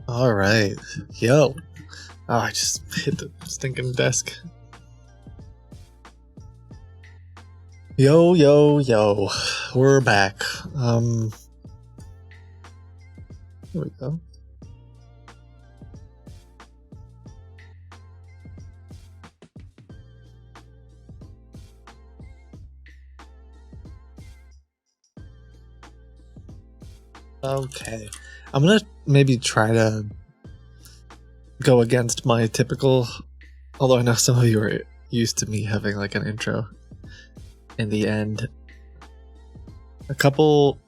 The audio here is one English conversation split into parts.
All right. Yo. Oh, I just hit the stinking desk. Yo, yo, yo. We're back. Here we go. Okay. I'm gonna maybe try to go against my typical, although I know some of you are used to me having like an intro in the end. A couple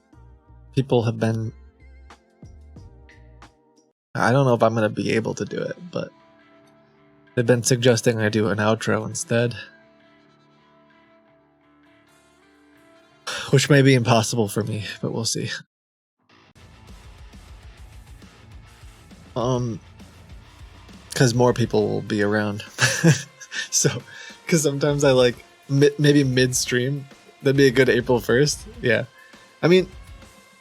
people have been, I don't know if I'm gonna be able to do it, but they've been suggesting I do an outro instead, which may be impossible for me, but we'll see. Because more people will be around. So, because sometimes I like maybe midstream, that'd be a good April 1st. Yeah, I mean,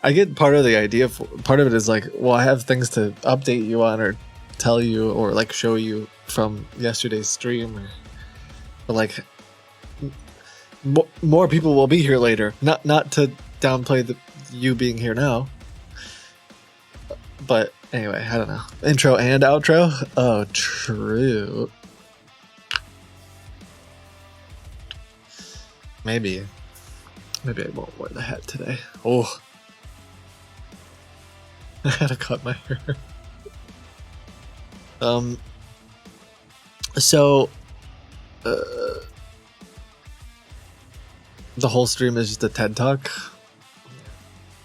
I get part of the idea. Part of it is like, well, I have things to update you on or tell you or like show you from yesterday's stream, but like more people will be here later. Not to downplay you being here now, but anyway, I don't know. Intro and outro? Oh, true. Maybe I won't wear the hat today. Oh. I had to cut my hair. So, the whole stream is just a TED Talk?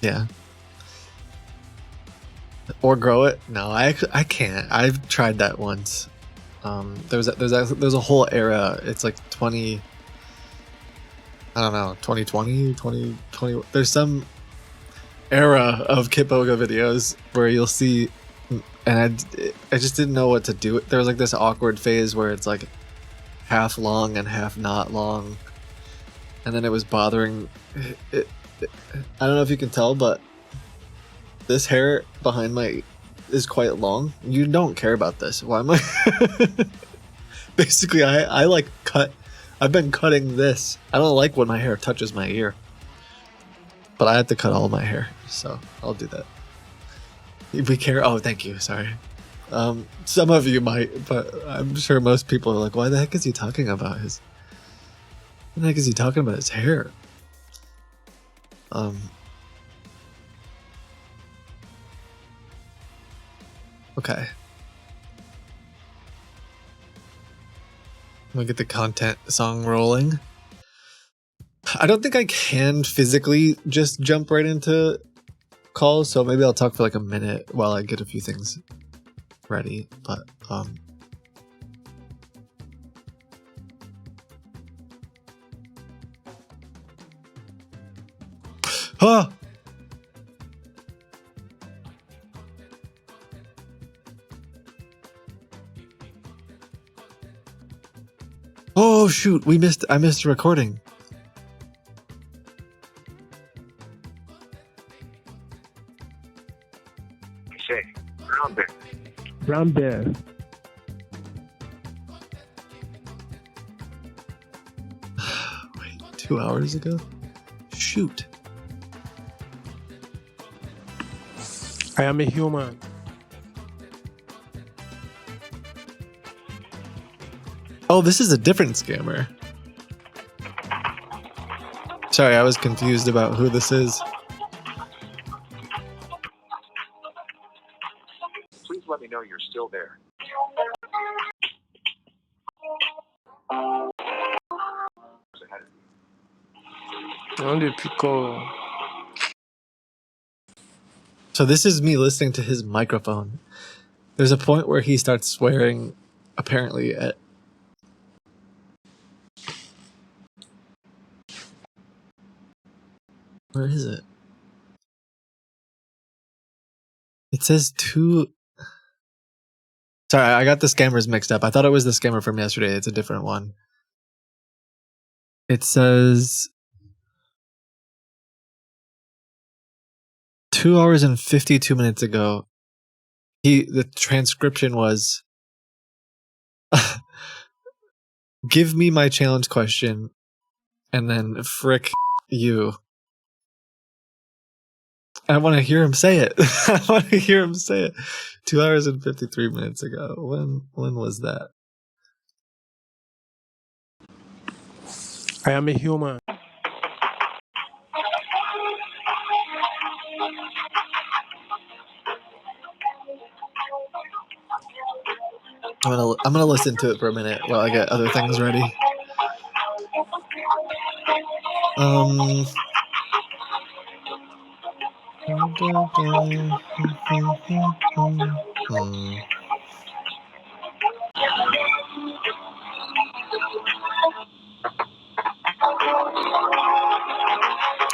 Yeah. Or grow it? No, I can't. I've tried that once. There's a whole era. It's like 20. I don't know, 2020, 2020. There's some era of Kitboga videos where you'll see, and I just didn't know what to do. There was like this awkward phase where it's like half long and half not long, and then it was bothering. I don't know if you can tell, but this hair behind my is quite long. You don't care about this. Why am I? Basically, I like cut. I've been cutting this. I don't like when my hair touches my ear, but I have to cut all my hair, so I'll do that. We care. Oh, thank you. Sorry. Some of you might, but I'm sure most people are like, "Why the heck is he talking about his? What the heck is he talking about his hair?" Okay. I'm gonna get the content song rolling. I don't think I can physically just jump right into calls, so maybe I'll talk for like a minute while I get a few things ready. But ah! Oh shoot, I missed a recording. Say, brown bear. Brown bear. Wait, 2 hours ago? Shoot. I am a human. Oh, this is a different scammer. Sorry, I was confused about who this is. Please let me know you're still there. So this is me listening to his microphone. There's a point where he starts swearing, apparently, at... Where is it? It says two... Sorry, I got the scammers mixed up. I thought it was the scammer from yesterday. It's a different one. It says 2 hours and 52 minutes ago, the transcription was, give me my challenge question, and then frick you. I want to hear him say it. I want to hear him say it. 2 hours and 53 minutes ago. When was that? I am a human. I'm gonna listen to it for a minute while I get other things ready.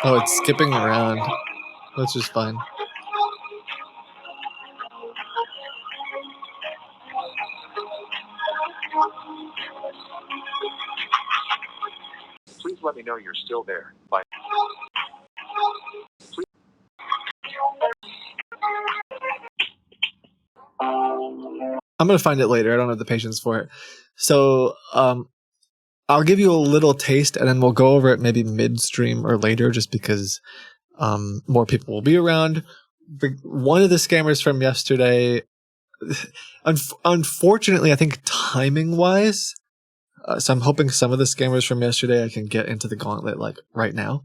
Oh, it's skipping around, which is fine. Please let me know you're still there. Bye. I'm gonna find it later. I don't have the patience for it. So, I'll give you a little taste, and then we'll go over it maybe midstream or later, just because more people will be around. One of the scammers from yesterday, unfortunately, I think timing-wise, so I'm hoping some of the scammers from yesterday I can get into the gauntlet like right now.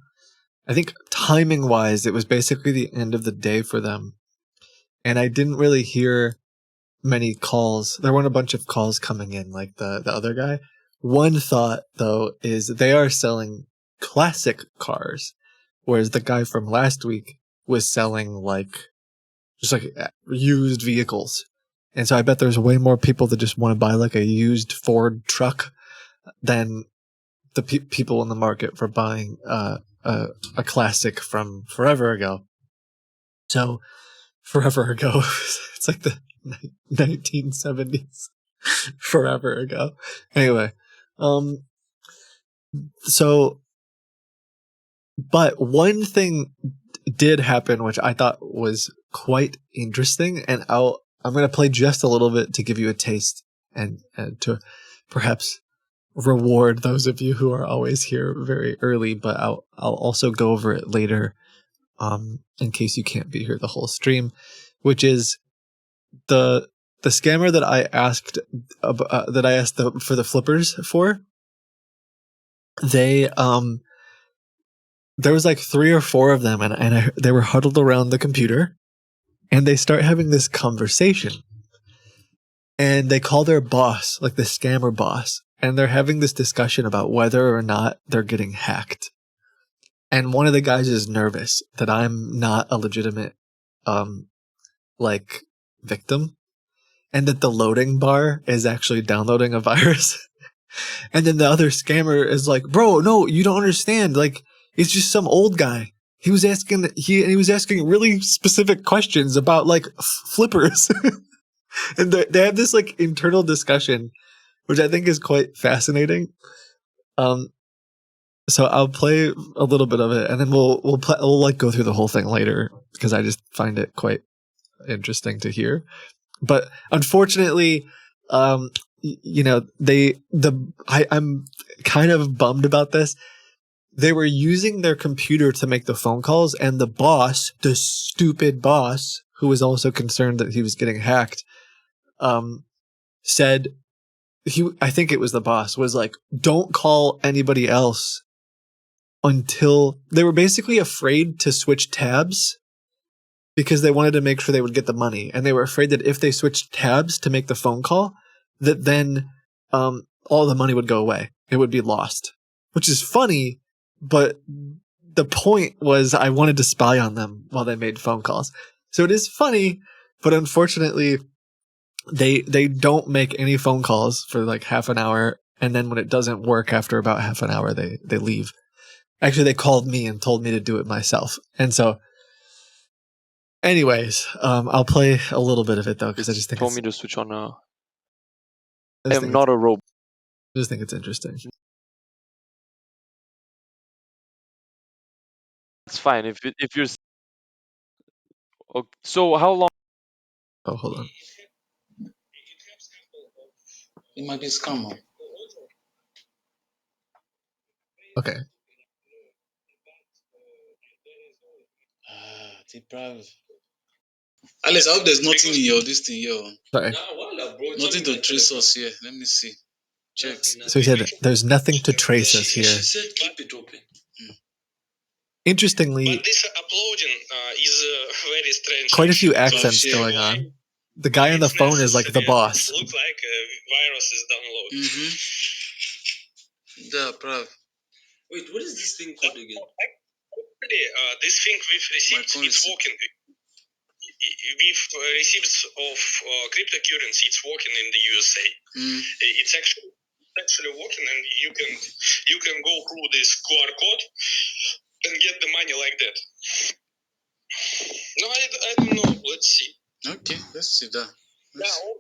I think timing-wise, it was basically the end of the day for them, and I didn't really hear many calls. There weren't a bunch of calls coming in like the other guy. One thought, though, is they are selling classic cars, whereas the guy from last week was selling just like used vehicles. And so I bet there's way more people that just want to buy like a used Ford truck than the people in the market for buying a classic from forever ago. So forever ago, it's like the 1970s. Forever ago. Anyway, so, but one thing did happen, which I thought was quite interesting, and I'm going to play just a little bit to give you a taste and to perhaps reward those of you who are always here very early, but I'll also go over it later, in case you can't be here the whole stream, which is the scammer that I asked for the flippers for. They there was like 3 or 4 of them, and they were huddled around the computer, and they start having this conversation, and they call their boss, like the scammer boss, and they're having this discussion about whether or not they're getting hacked. And one of the guys is nervous that I'm not a legitimate like victim, and that the loading bar is actually downloading a virus. And then the other scammer is like, bro, no, you don't understand. Like, it's just some old guy. He was asking really specific questions about like flippers. And they have this like internal discussion, which I think is quite fascinating. So I'll play a little bit of it, and then we'll like go through the whole thing later, because I just find it quite interesting to hear. But unfortunately, I'm kind of bummed about this. They were using their computer to make the phone calls, and the boss, the stupid boss, who was also concerned that he was getting hacked, said, I think it was the boss, was like, don't call anybody else until they were basically afraid to switch tabs, because they wanted to make sure they would get the money. And they were afraid that if they switched tabs to make the phone call, that then all the money would go away. It would be lost, which is funny. But the point was I wanted to spy on them while they made phone calls. So it is funny, but unfortunately, they don't make any phone calls for like half an hour. And then when it doesn't work after about half an hour, they leave. Actually, they called me and told me to do it myself. And so, anyways, I'll play a little bit of it though, because I just think told me to switch on I I am not a robot. I just think it's interesting. It's fine if you're. Okay. So how long Oh, hold on. It might be a scam. Okay. Deprived. Alice, I hope there's nothing in your this thing here. Sorry. Nothing to trace us here. Let me see. Check. So he said, "There's nothing to trace us here." She said keep it open. Interestingly, But this uploading is very strange. quite a few option. accents shit. going on. The guy on the It's phone is like the necessary. boss. It looks like a virus is downloaded. Yeah, bruv. Wait, what is this thing called again? Actually, this thing we've received, it's working. We've received of cryptocurrency, it's working in the USA. It's actually working, and you can go through this QR code and get the money like that. No, I don't know. Let's see. Okay, let's see that.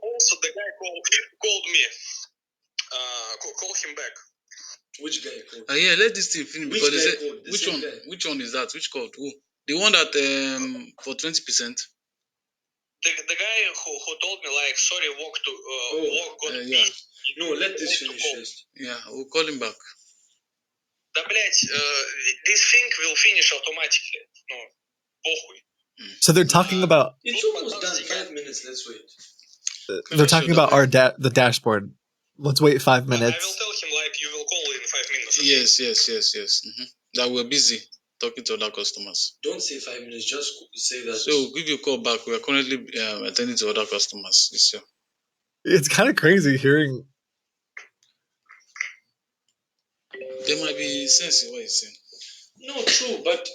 Also the guy called me. Call him back. Which guy called? Yeah, let this thing finish because they said which one? Guy? Which one is that? Which code? Who? The one that for 20%. The guy who told me like sorry walk got yeah. No, let this finish first. Yeah, we'll call him back. Да, блять, this thing will finish automatically. No, похуй. So they're talking about. It's almost done. 5 minutes. Let's wait. They're talking about the dashboard. Let's wait 5 minutes. I will tell him like you will call in 5 minutes. Yes. That we're busy talking to other customers. Don't say 5 minutes. Just say that. So we'll give you a call back. We are currently attending to other customers this year. It's kind of crazy hearing. There might be sense in what he's saying. No, true, but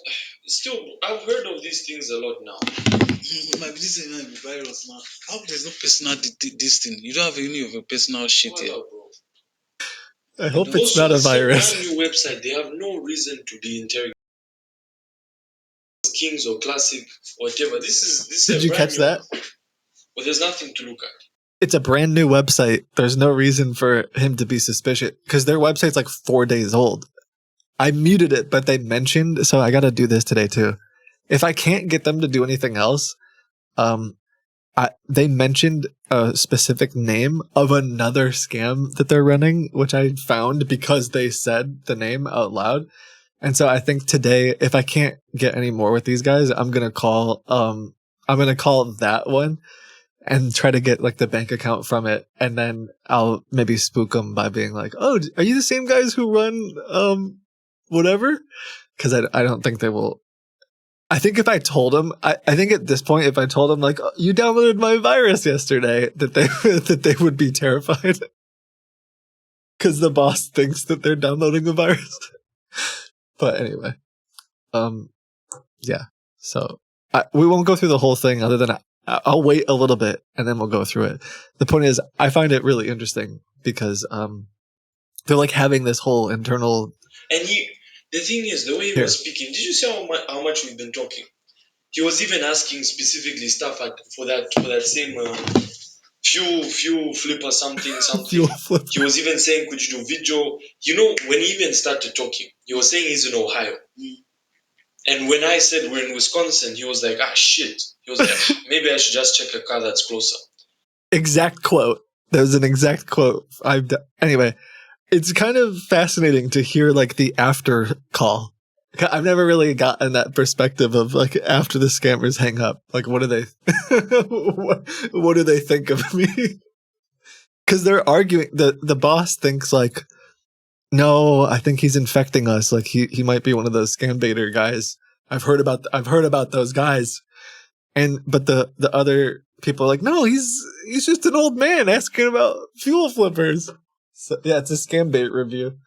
still, I've heard of these things a lot now. It might be this might be virus now. How there's no personal this thing? You don't have any of your personal shit here. I hope it's not a virus. Brand new website. They have no reason to be interrogated. Kings or classic, whatever. This is. Did you catch that? But there's nothing to look at. It's a brand new website. There's no reason for him to be suspicious because their website's like 4 days old. I muted it, but they mentioned, so I got to do this today too. If I can't get them to do anything else, they mentioned a specific name of another scam that they're running, which I found because they said the name out loud. And so I think today, if I can't get any more with these guys, I'm gonna call that one and try to get like the bank account from it, and then I'll maybe spook them by being like, "Oh, are you the same guys who run whatever?" Because I don't think they will. I think if I told them, I think at this point, if I told them like, oh, "You downloaded my virus yesterday," that they would be terrified because the boss thinks that they're downloading a virus. But anyway, yeah. So we won't go through the whole thing. Other than I'll wait a little bit and then we'll go through it. The point is, I find it really interesting because they're like having this whole internal. And the thing is, the way he was speaking, did you see how much we've been talking? He was even asking specifically stuff for that same fuel flip or something. Fuel flip. He was even saying, could you do video? You know, when he even started talking, he was saying he's in Ohio. And when I said we're in Wisconsin, he was like, shit. He was like, maybe I should just check a car that's closer. Exact quote. There's an exact quote. Anyway, it's kind of fascinating to hear like the after call. I've never really gotten that perspective of like after the scammers hang up. Like, what do they, what do they think of me? Because they're arguing. The boss thinks like, no, I think he's infecting us. Like he might be one of those scam baiter guys. I've heard about those guys. But the other people are like, no, he's just an old man asking about fuel flippers. So yeah, it's a scam bait review.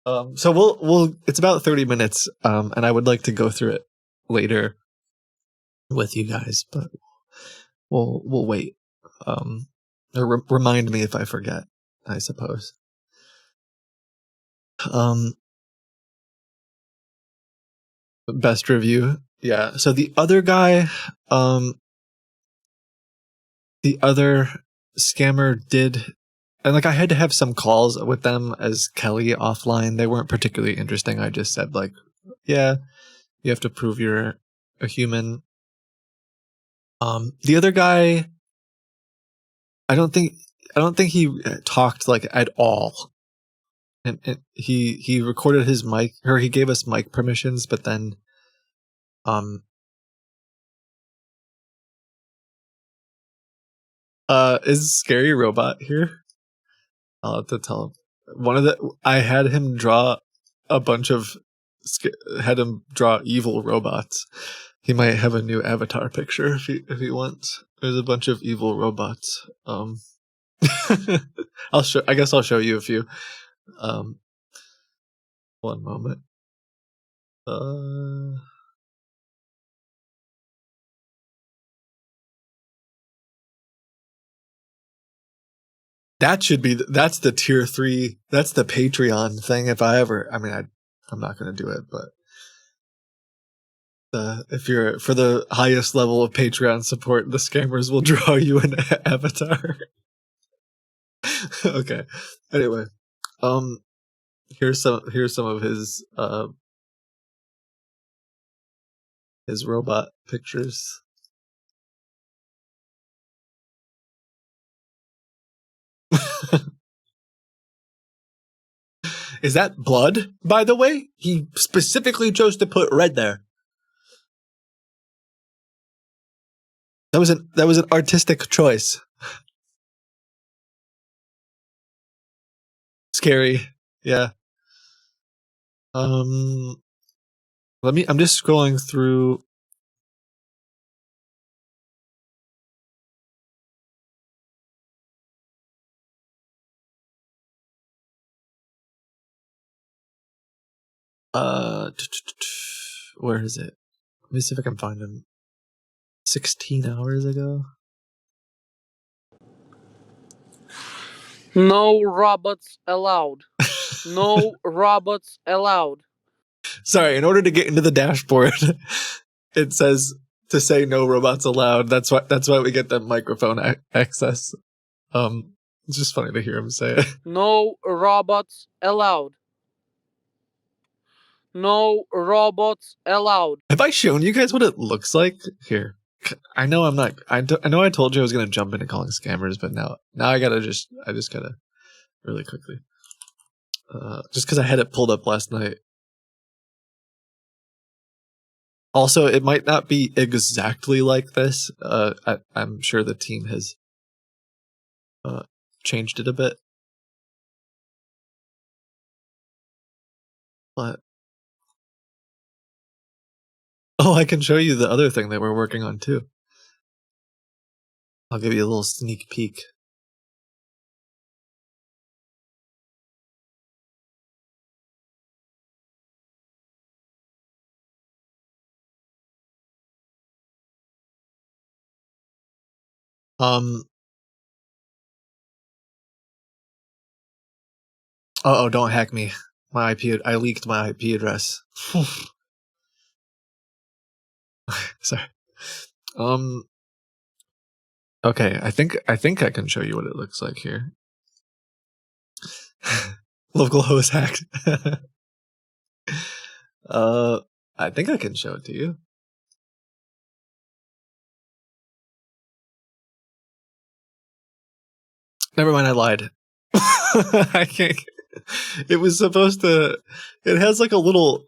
So we'll it's about 30 minutes, and I would like to go through it later with you guys, but we'll wait. Or remind me if I forget, I suppose. Best review. Yeah. So the other guy, the other scammer did, and like I had to have some calls with them as Kelly offline. They weren't particularly interesting. I just said like, yeah, you have to prove you're a human. The other guy, I don't think he talked like at all. And he recorded his mic, or he gave us mic permissions, but then is Scary Robot here? I'll have to tell him. I had him draw a bunch of evil robots. He might have a new avatar picture if he wants. There's a bunch of evil robots. I guess I'll show you a few. One moment. That's the tier 3. That's the Patreon thing. I'm not going to do it, but if you're for the highest level of Patreon support, the scammers will draw you an avatar. Okay. Anyway, here's some of his robot pictures. Is that blood, by the way? He specifically chose to put red there. That was an artistic choice. Scary. Yeah. I'm just scrolling through. Where is it? Let me see if I can find him. 16 hours ago. No robots allowed. No robots allowed. Sorry, in order to get into the dashboard, it says to say no robots allowed. That's why we get the microphone access. It's just funny to hear him say it. No robots allowed. No robots allowed. Have I shown you guys what it looks like? Here. I know I'm not. I know I told you I was gonna jump into calling scammers, but now I just gotta really quickly. Just because I had it pulled up last night. Also, it might not be exactly like this. I'm sure the team has changed it a bit. But I can show you the other thing that we're working on too. I'll give you a little sneak peek. Don't hack me. I leaked my IP address. Sorry. Okay, I think I can show you what it looks like here. Local host hacked. I think I can show it to you. Never mind, I lied. I can't. It was supposed to. It has like a little.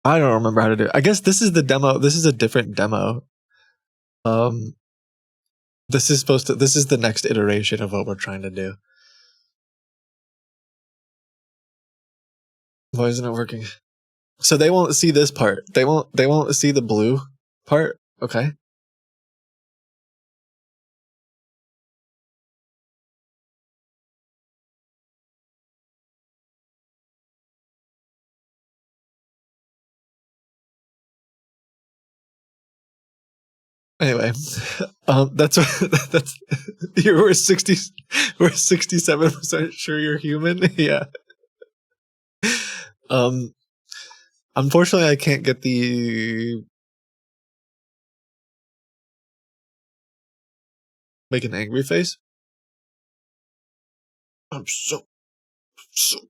I don't remember how to do it. I guess this is the demo. This is a different demo. This is the next iteration of what we're trying to do. Why isn't it working? So they won't see this part. They won't see the blue part. Okay. Anyway, that's we're 67% sure you're human. Yeah. Unfortunately, I can't get the make an angry face. I'm so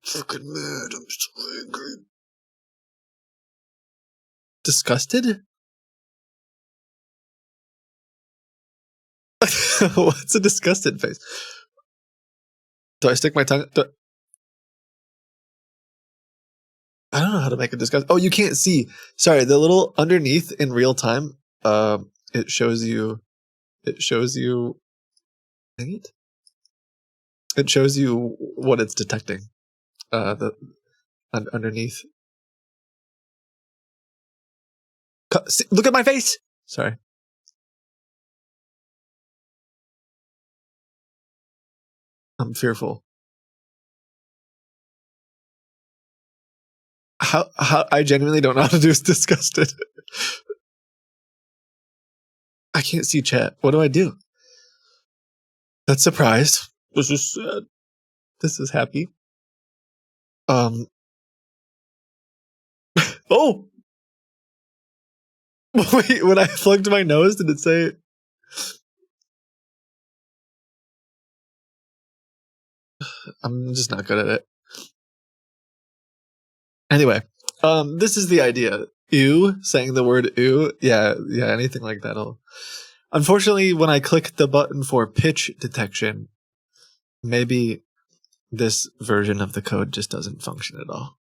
freaking mad. I'm so angry. disgusted? What's a disgusted face? Do I stick my tongue? I don't know how to make a disgust. Oh, you can't see. Sorry, the little underneath in real time. It shows you. It shows you. Dang it! It shows you what it's detecting. The underneath. See, look at my face. Sorry. I'm fearful. How I genuinely don't know how to do is disgusted. I can't see chat. What do I do? That's surprised. This is sad. This is happy. Oh. Wait, when I plugged my nose, did it say? I'm just not good at it. Anyway, this is the idea. Ew, saying the word ew. Yeah, anything like that'll. Unfortunately, when I click the button for pitch detection, maybe this version of the code just doesn't function at all.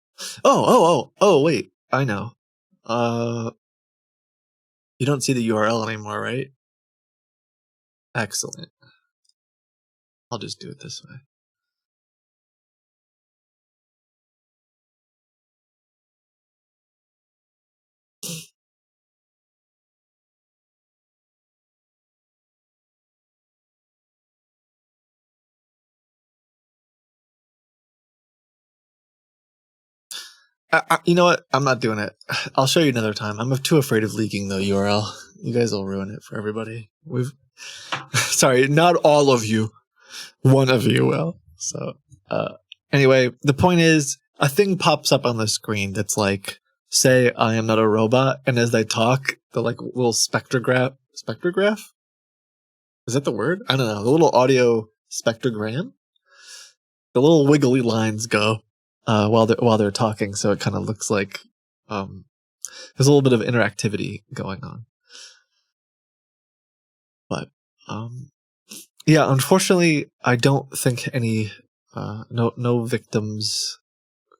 Oh, wait. I know. You don't see the URL anymore, right? Excellent. I'll just do it this way. You know what? I'm not doing it. I'll show you another time. I'm too afraid of leaking the URL. You guys will ruin it for everybody. Sorry, not all of you. One of you will. So, anyway, the point is, a thing pops up on the screen that's like, say, I am not a robot, and as they talk, the like little spectrograph? Is that the word? I don't know. The little audio spectrogram? The little wiggly lines go while they're talking, so it kind of looks like there's a little bit of interactivity going on. But yeah, unfortunately, I don't think any no victims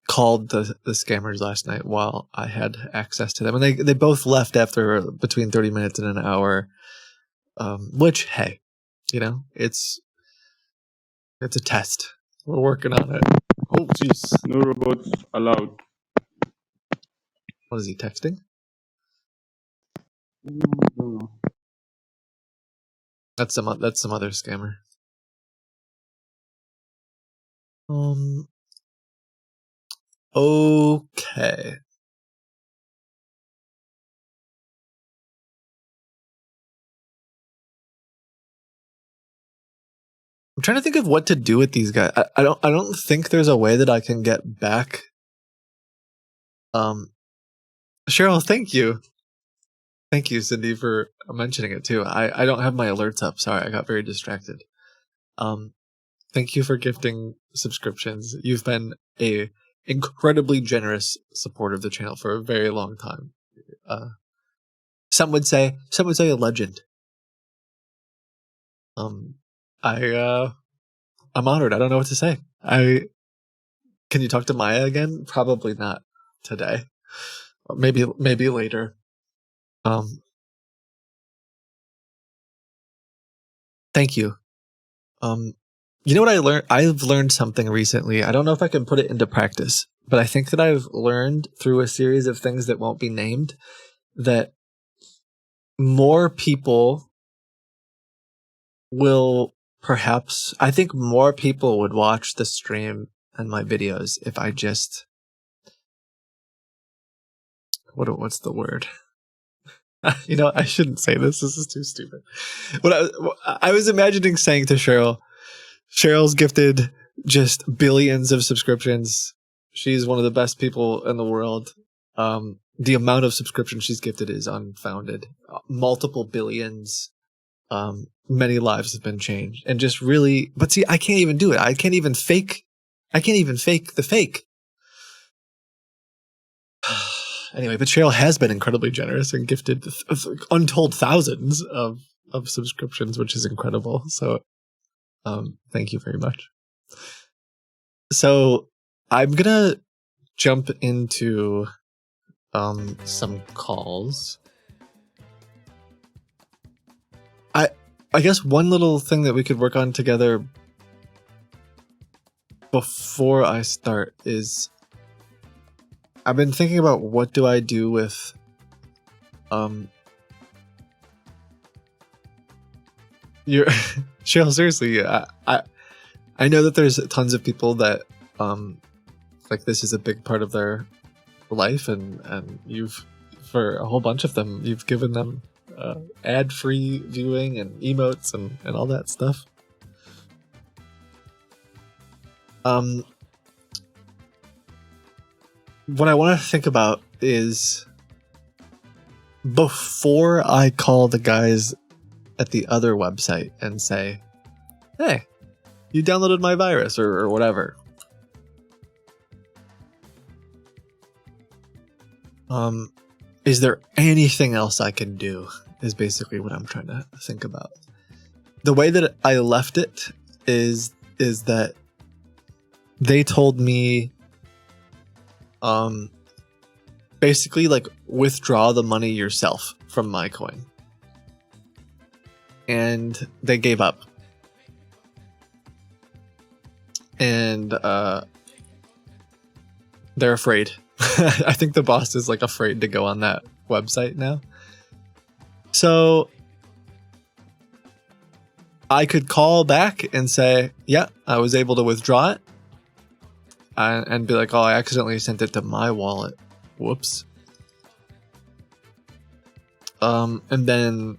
called the scammers last night while I had access to them, and they both left after between 30 minutes and an hour. Which, hey, you know, it's a test. We're working on it. Oh, jeez. No robots allowed. What is he texting? No. That's some other scammer. Okay. I'm trying to think of what to do with these guys. I don't think there's a way that I can get back. Cheryl, thank you. Thank you, Cindy, for mentioning it too. I don't have my alerts up. Sorry, I got very distracted. Thank you for gifting subscriptions. You've been a incredibly generous supporter of the channel for a very long time. Some would say a legend. I'm honored. I don't know what to say. Can you talk to Maya again? Probably not today. Maybe later. Thank you. You know what I learned? I've learned something recently. I don't know if I can put it into practice, but I think that I've learned through a series of things that won't be named that more people will perhaps, I think more people would watch the stream and my videos if I just, what's the word? You know, I shouldn't say this. This is too stupid. What I was imagining saying to Cheryl's gifted just billions of subscriptions. She's one of the best people in the world. The amount of subscriptions she's gifted is unfounded. Multiple billions. Many lives have been changed. And just really, but see, I can't even do it. I can't even fake the fake. Anyway, but Cheryl has been incredibly generous and gifted untold thousands of subscriptions, which is incredible. So, thank you very much. So, I'm gonna jump into some calls. I guess one little thing that we could work on together before I start is I've been thinking about what do I do with your Cheryl, seriously, I know that there's tons of people that like this is a big part of their life, and you've, for a whole bunch of them, you've given them ad-free viewing and emotes and all that stuff. What I want to think about is before I call the guys at the other website and say, hey, you downloaded my virus or whatever. Is there anything else I can do is basically what I'm trying to think about. The way that I left it is that they told me basically like withdraw the money yourself from my coin. And they gave up. And they're afraid. I think the boss is like afraid to go on that website now. So I could call back and say, yeah, I was able to withdraw it. And be like, oh, I accidentally sent it to my wallet. Whoops. And then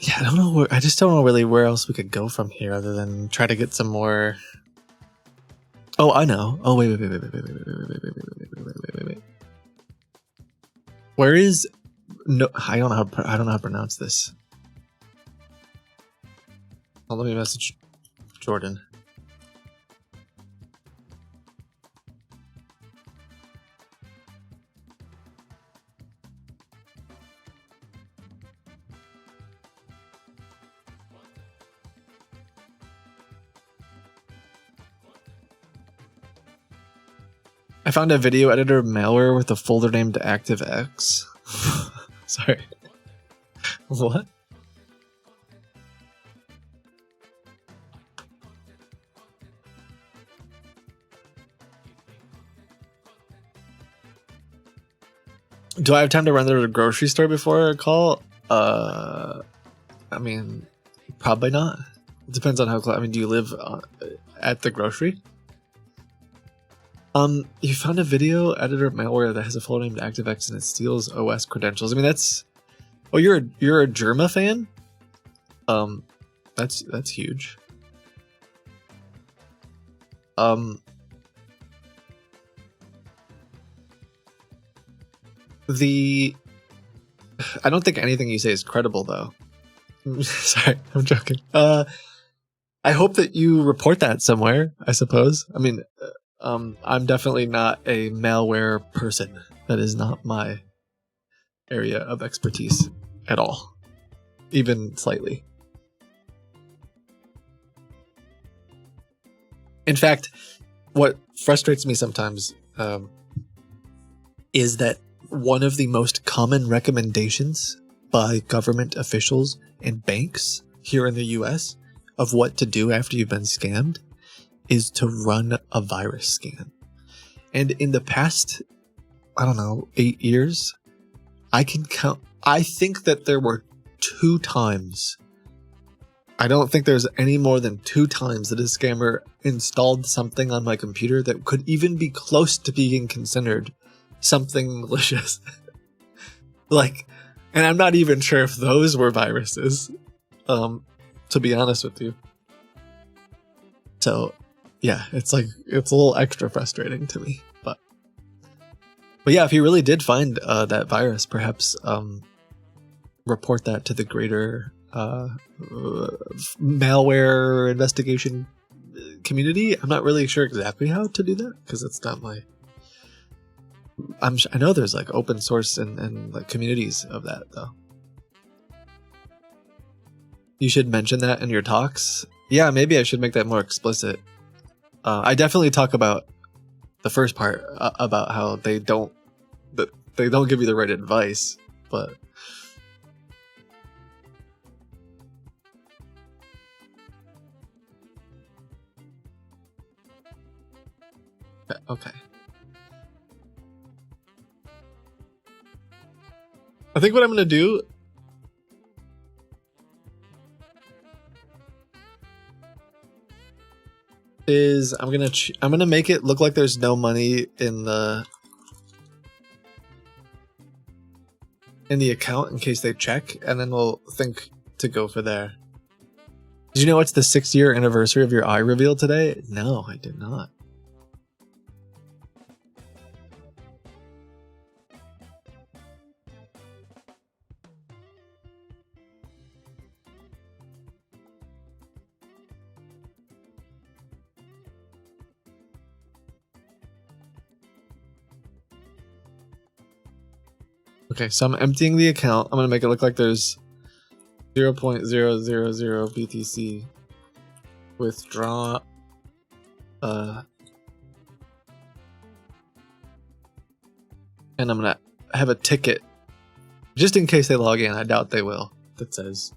yeah, I don't know I just don't know really where else we could go from here other than try to get some more. Oh, I know. Oh, wait. Where is no? I don't know how to pronounce this. Oh, let me message Jordan. I found a video editor malware with a folder named ActiveX. Sorry. What? Do I have time to run to the grocery store before I call? I mean, probably not. It depends on how close. I mean, do you live at the grocery? You found a video editor malware that has a folder named ActiveX and it steals OS credentials. I mean, that's. Oh, you're a Germa fan? That's huge. I don't think anything you say is credible, though. Sorry, I'm joking. I hope that you report that somewhere, I suppose. I mean, I'm definitely not a malware person. That is not my area of expertise at all, even slightly. In fact, what frustrates me sometimes is that one of the most common recommendations by government officials and banks here in the US of what to do after you've been scammed is to run a virus scan. And in the past, I don't know, 8 years, I can count. I think that there were 2 times. I don't think there's any more than 2 times that a scammer installed something on my computer that could even be close to being considered something malicious. Like, and I'm not even sure if those were viruses, to be honest with you. So, yeah, it's a little extra frustrating to me, but yeah, if you really did find that virus, perhaps report that to the greater malware investigation community. I'm not really sure exactly how to do that because it's not my. I know there's like open source and like communities of that though. You should mention that in your talks. Yeah, maybe I should make that more explicit. I definitely talk about the first part about how they don't give you the right advice, but okay. I think what I'm gonna do is I'm gonna make it look like there's no money in the account in case they check, and then we'll think to go for there. Did you know it's the 6-year anniversary of your eye reveal today? No, I did not. Okay, so I'm emptying the account. I'm gonna make it look like there's 0.000 BTC withdraw. And I'm gonna have a ticket just in case they log in. I doubt they will. That says.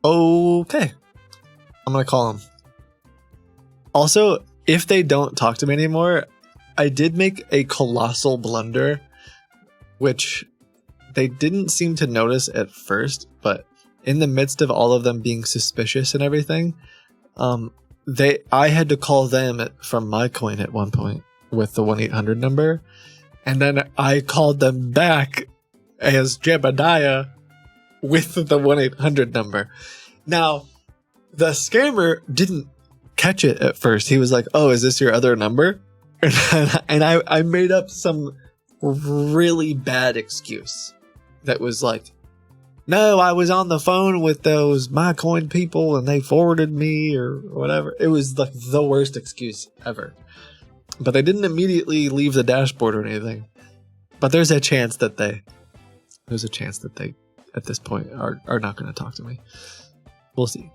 Okay. I'm gonna call them. Also, if they don't talk to me anymore, I did make a colossal blunder, which they didn't seem to notice at first, but in the midst of all of them being suspicious and everything, I had to call them from my coin at one point with the 1-800 number, and then I called them back as Jebediah with the 1-800 number. Now, the scammer didn't catch it at first. He was like, "Oh, is this your other number?" And I made up some really bad excuse that was like, "No, I was on the phone with those MyCoin people and they forwarded me," or whatever. It was like the worst excuse ever. But they didn't immediately leave the dashboard or anything. But there's a chance that they at this point are not going to talk to me. We'll see.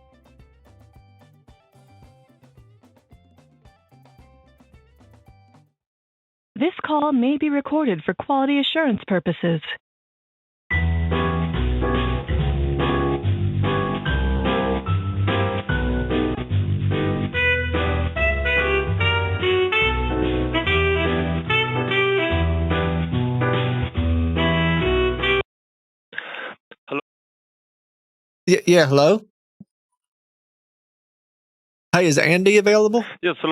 This call may be recorded for quality assurance purposes. Hello? Yeah, hello? Hey, is Andy available? Yes, hello.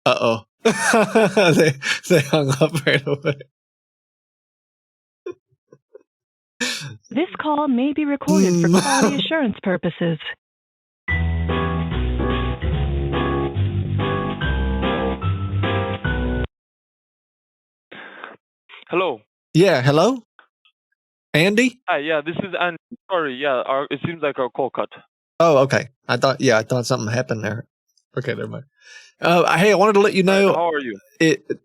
Uh-oh. they hung up right away. This call may be recorded for quality assurance purposes. Hello. Yeah, hello? Andy? Hi, yeah, this is Andy. Sorry, yeah, it seems like our call cut. Oh, okay. I thought something happened there. Okay, never mind. Hey, I wanted to let you know. How are you?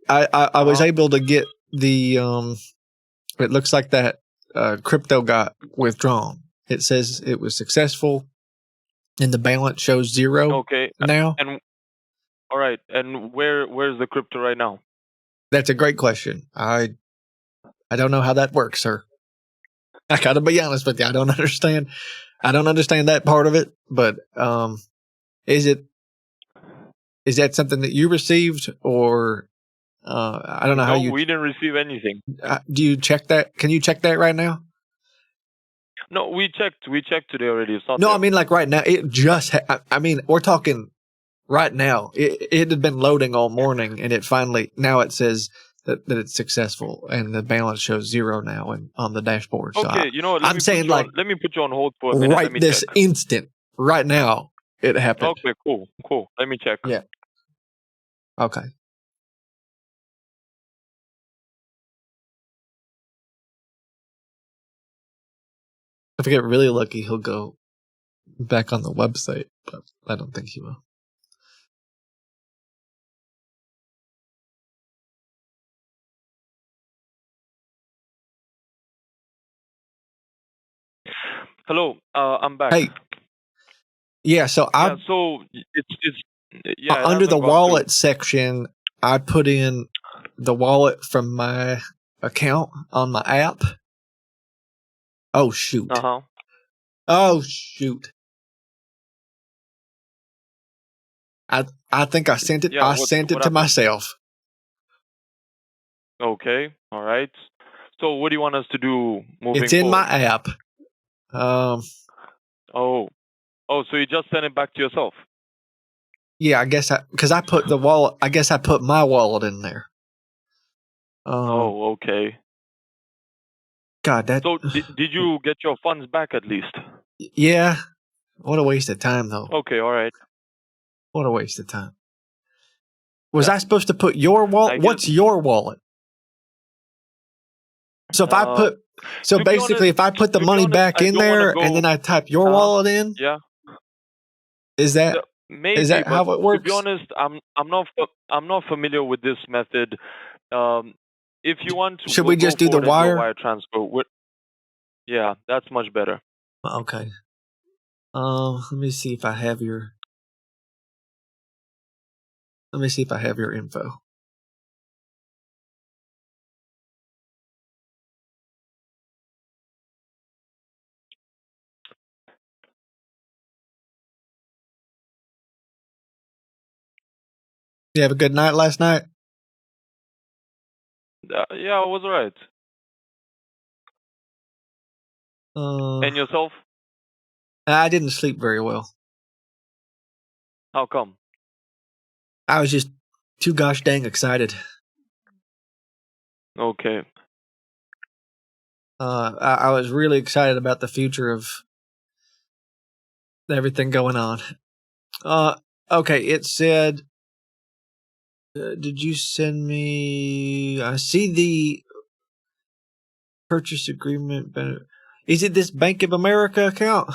I was able to get the it looks like that crypto got withdrawn. It says it was successful and the balance shows 0 Okay. now. And all right, and where's the crypto right now? That's a great question. I don't know how that works, sir. I gotta be honest with you. I don't understand that part of it, but is it Is that something that you received, or I don't know how No, you? we didn't receive anything. Do you check that? Can you check that right now? No, we checked. We checked today already. It's not No, there. I mean like right now. It just. I mean, we're talking right now. It had been loading all morning, and it finally now it says that it's successful, and the balance shows 0 now and on the dashboard. So Okay, you know what? I'm saying like let me put you on hold for a minute. right Let me this check. instant, right now, it happened. Okay, cool. Let me check. Yeah. Okay. If I get really lucky, he'll go back on the website, but I don't think he will. Hello, I'm back. Hey. Yeah, so so it's it under the hasn't gone wallet section, I put in the wallet from my account on my app. Oh shoot. through. Oh shoot. I think I sent it. Yeah, I what sent it to happened? myself. Okay, all right. So what do you want us to do moving It's in forward? my app. Oh, so you just sent it back to yourself? Yeah, I guess because I put the wallet. I guess I put my wallet in there. Oh, okay. God, that. So did you get your funds back at least? Yeah. What a waste of time, though. Okay, all right. What a waste of time. Was I supposed to put your wallet? What's your wallet? So if I put, so basically, if I put the money back in there and then I type your wallet in, yeah, is that maybe, is that how it works? To be honest, I'm not familiar with this method. If you want, Should we just do the wire transfer? Yeah, that's much better. Okay. Let me see if I have your. Let me see if I have your info. You have a good night last night? Yeah, it was alright. And yourself? I didn't sleep very well. How come? I was just too gosh dang excited. Okay. I was really excited about the future of everything going on. Okay, it said, did you send me? I see the purchase agreement. Is it this Bank of America account?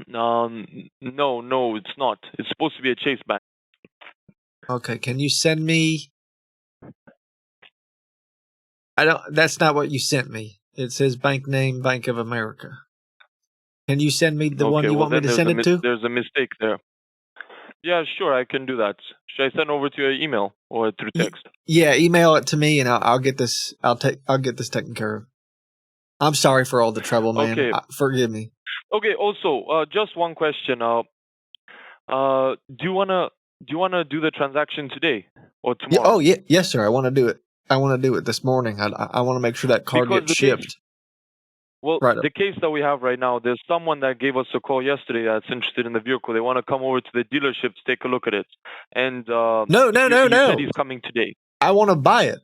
No, it's not. It's supposed to be a Chase Bank. Okay, can you send me? That's not what you sent me. It says bank name, Bank of America. Can you send me the one you want me to send it to? There's a mistake there. Yeah, sure, I can do that. Should I send over to your email or through text? Yeah, email it to me, and I'll get this. I'll get this taken care of. I'm sorry for all the trouble, man. Okay. Forgive me. Okay. Also, just one question. Do you wanna do the transaction today or tomorrow? Oh yeah, yes, sir. I want to do it. I want to do it this morning. I want to make sure that card gets shipped. The case that we have right now, there's someone that gave us a call yesterday that's interested in the vehicle. They want to come over to the dealership to take a look at it. And no. He said he's coming today. I want to buy it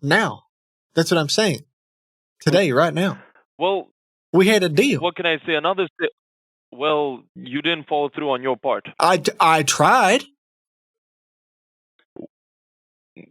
now. That's what I'm saying. Today, right now. Well, we had a deal. What can I say? Well, you didn't follow through on your part. I tried.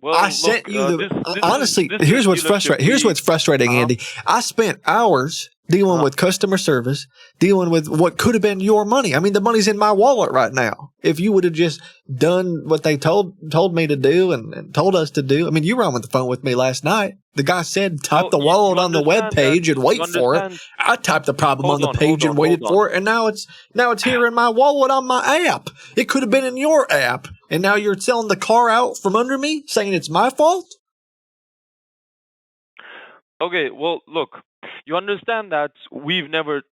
Well, I sent you honestly. Here's what's frustrating. Here's what's frustrating, Andy. I spent hours dealing with customer service, dealing with what could have been your money. I mean, the money's in my wallet right now. If you would have just done what they told me to do and told us to do. I mean, you were on the phone with me last night. The guy said type the wallet on the web page and wait for it. I typed the problem on the page and waited for it, and now it's here in my wallet on my app. It could have been in your app, and now you're selling the car out from under me, saying it's my fault. Okay, well, look, You understand that we've never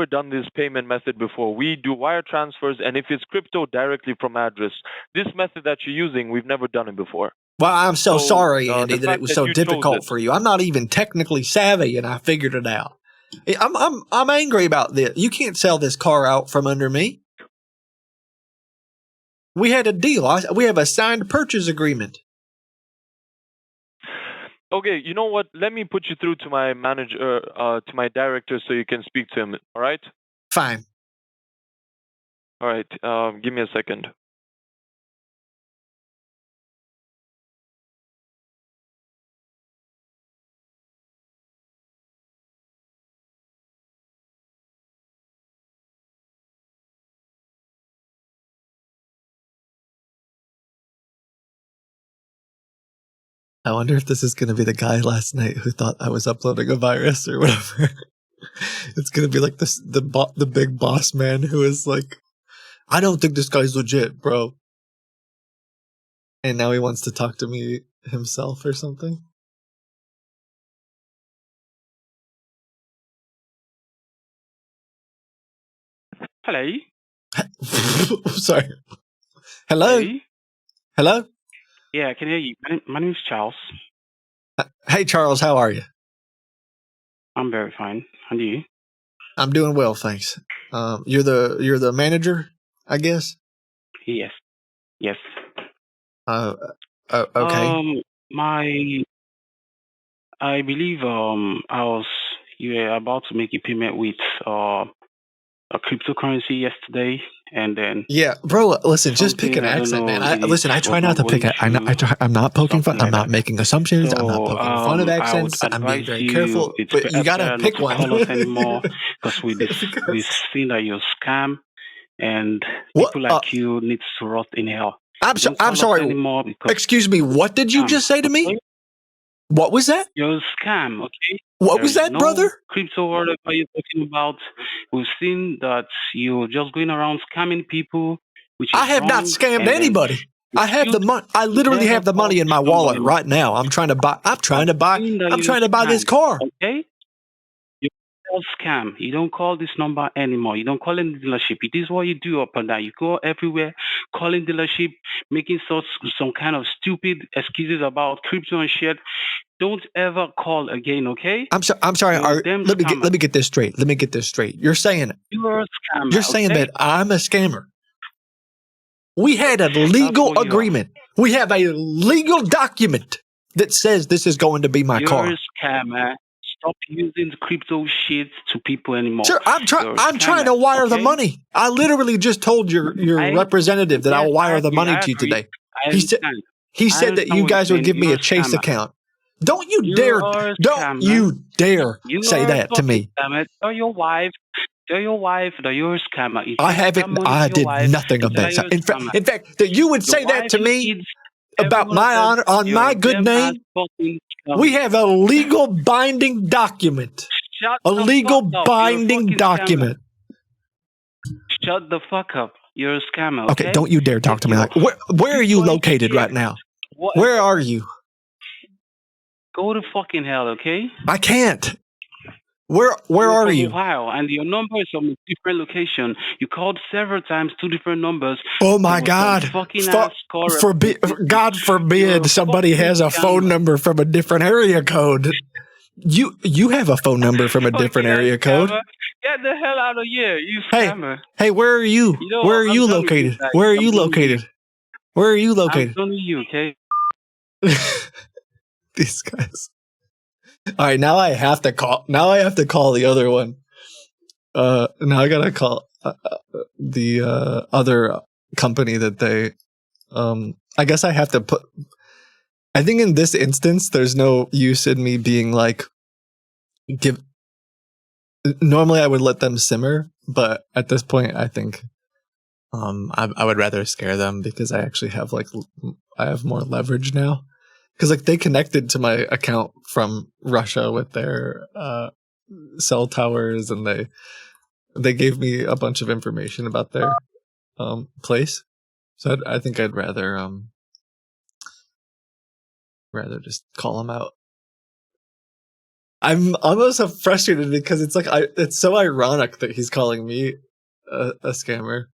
done this payment method before. We do wire transfers, and if it's crypto, directly from address. This method that you're using, we've never done it before. Well, I'm so sorry, Andy, the that it fact was that so you chose difficult it- for you. I'm not even technically savvy, and I figured it out. I'm angry about this. You can't sell this car out from under me. We had a deal. We have a signed purchase agreement. Okay, you know what? Let me put you through to my manager, to my director, so you can speak to him. All right? Fine. All right. Give me a second. I wonder if this is going to be the guy last night who thought I was uploading a virus or whatever. It's going to be like the big boss man who is like, I don't think this guy's legit, bro. And now he wants to talk to me himself or something. Hello. Sorry. Hello? Hello? Hello? Yeah, I can hear you. My name is Charles. Hey, Charles, how are you? I'm very fine. And you? I'm doing well, thanks. You're the manager, I guess? Yes. Yes. Okay. I believe you were about to make a payment with a cryptocurrency yesterday, and then Yeah, bro. Listen, just pick an I don't accent, know, man. I try not to pick it. I'm not poking fun. I'm not making assumptions. I'm not So poking fun of I would accents. I'm being advise very you, careful. it's But you gotta better not pick to one. call us anymore because we've seen that you're scam, and people like you need to rot in hell. I'm sorry. Anymore because Excuse me. What did you just say to me? What was that? You're a scam, okay? What was that, no brother? Crypto, whatever you're talking about. We've seen that you're just going around scamming people, which is I have not scammed anybody. I have the money. I literally have the money in my wallet right now. I'm trying to buy this car. Okay? You don't scam. You don't call this number anymore. You don't call in the dealership. It is what you do up and down. You go everywhere, calling dealership, making some kind of stupid excuses about crypto and shit. Don't ever call again, okay? I'm sorry. Let me get this straight. You're saying you're a scammer. You're saying that I'm a scammer. We had a legal agreement. We have a legal document that says this is going to be my car. You're a scammer. Stop using crypto shit to people anymore. Sure, I'm trying to wire the money. I literally just told your representative that I'll wire the money to you today. He said that you guys would give me a Chase account. Don't you dare say that to me. Tell your wife that you're a scammer. I did nothing of that. In fact, that you would say that to me about my honor, on my good name. We have a legal binding document. A legal binding document. Shut the fuck up. You're a scammer. Okay, don't you dare talk to me like. Where are you located right now? Where are you? Go to fucking hell, okay? I can't. Where are you? Ohio, and your number is from a different location. You called several times, 2 different numbers. Oh my God! God forbid somebody has a phone number from a different area code. You have a phone number from a different area code. Get the hell out of here, you scammer! Hey, where are you? Where are you located? Where are you located? Where are you located? I'm done with you, okay? These guys. All right, now I have to call the other one. Now I gotta call the other company that they. I guess I have to put. I think in this instance, there's no use in me being like, normally I would let them simmer, but at this point, I think, I would rather scare them because I actually have I have more leverage now. Because they connected to my account from Russia with their cell towers, and they gave me a bunch of information about their place. So I think I'd rather just call them out. I'm almost so frustrated because it's like it's so ironic that he's calling me a scammer.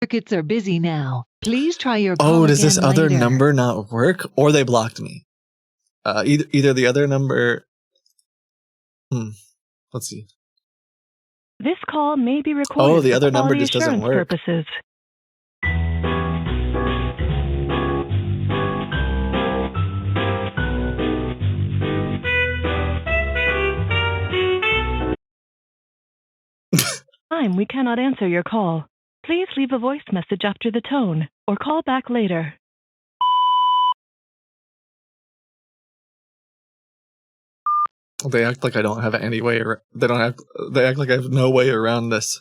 Circuits are busy now. Please try your call Oh, does again this other later. number not work, or they blocked me? Either the other number. Let's see. This call may be recorded the for other number quality just doesn't assurance work. purposes. Time we cannot answer your call. Please leave a voice message after the tone, or call back later. They act like I don't have any way. They act like I have no way around this.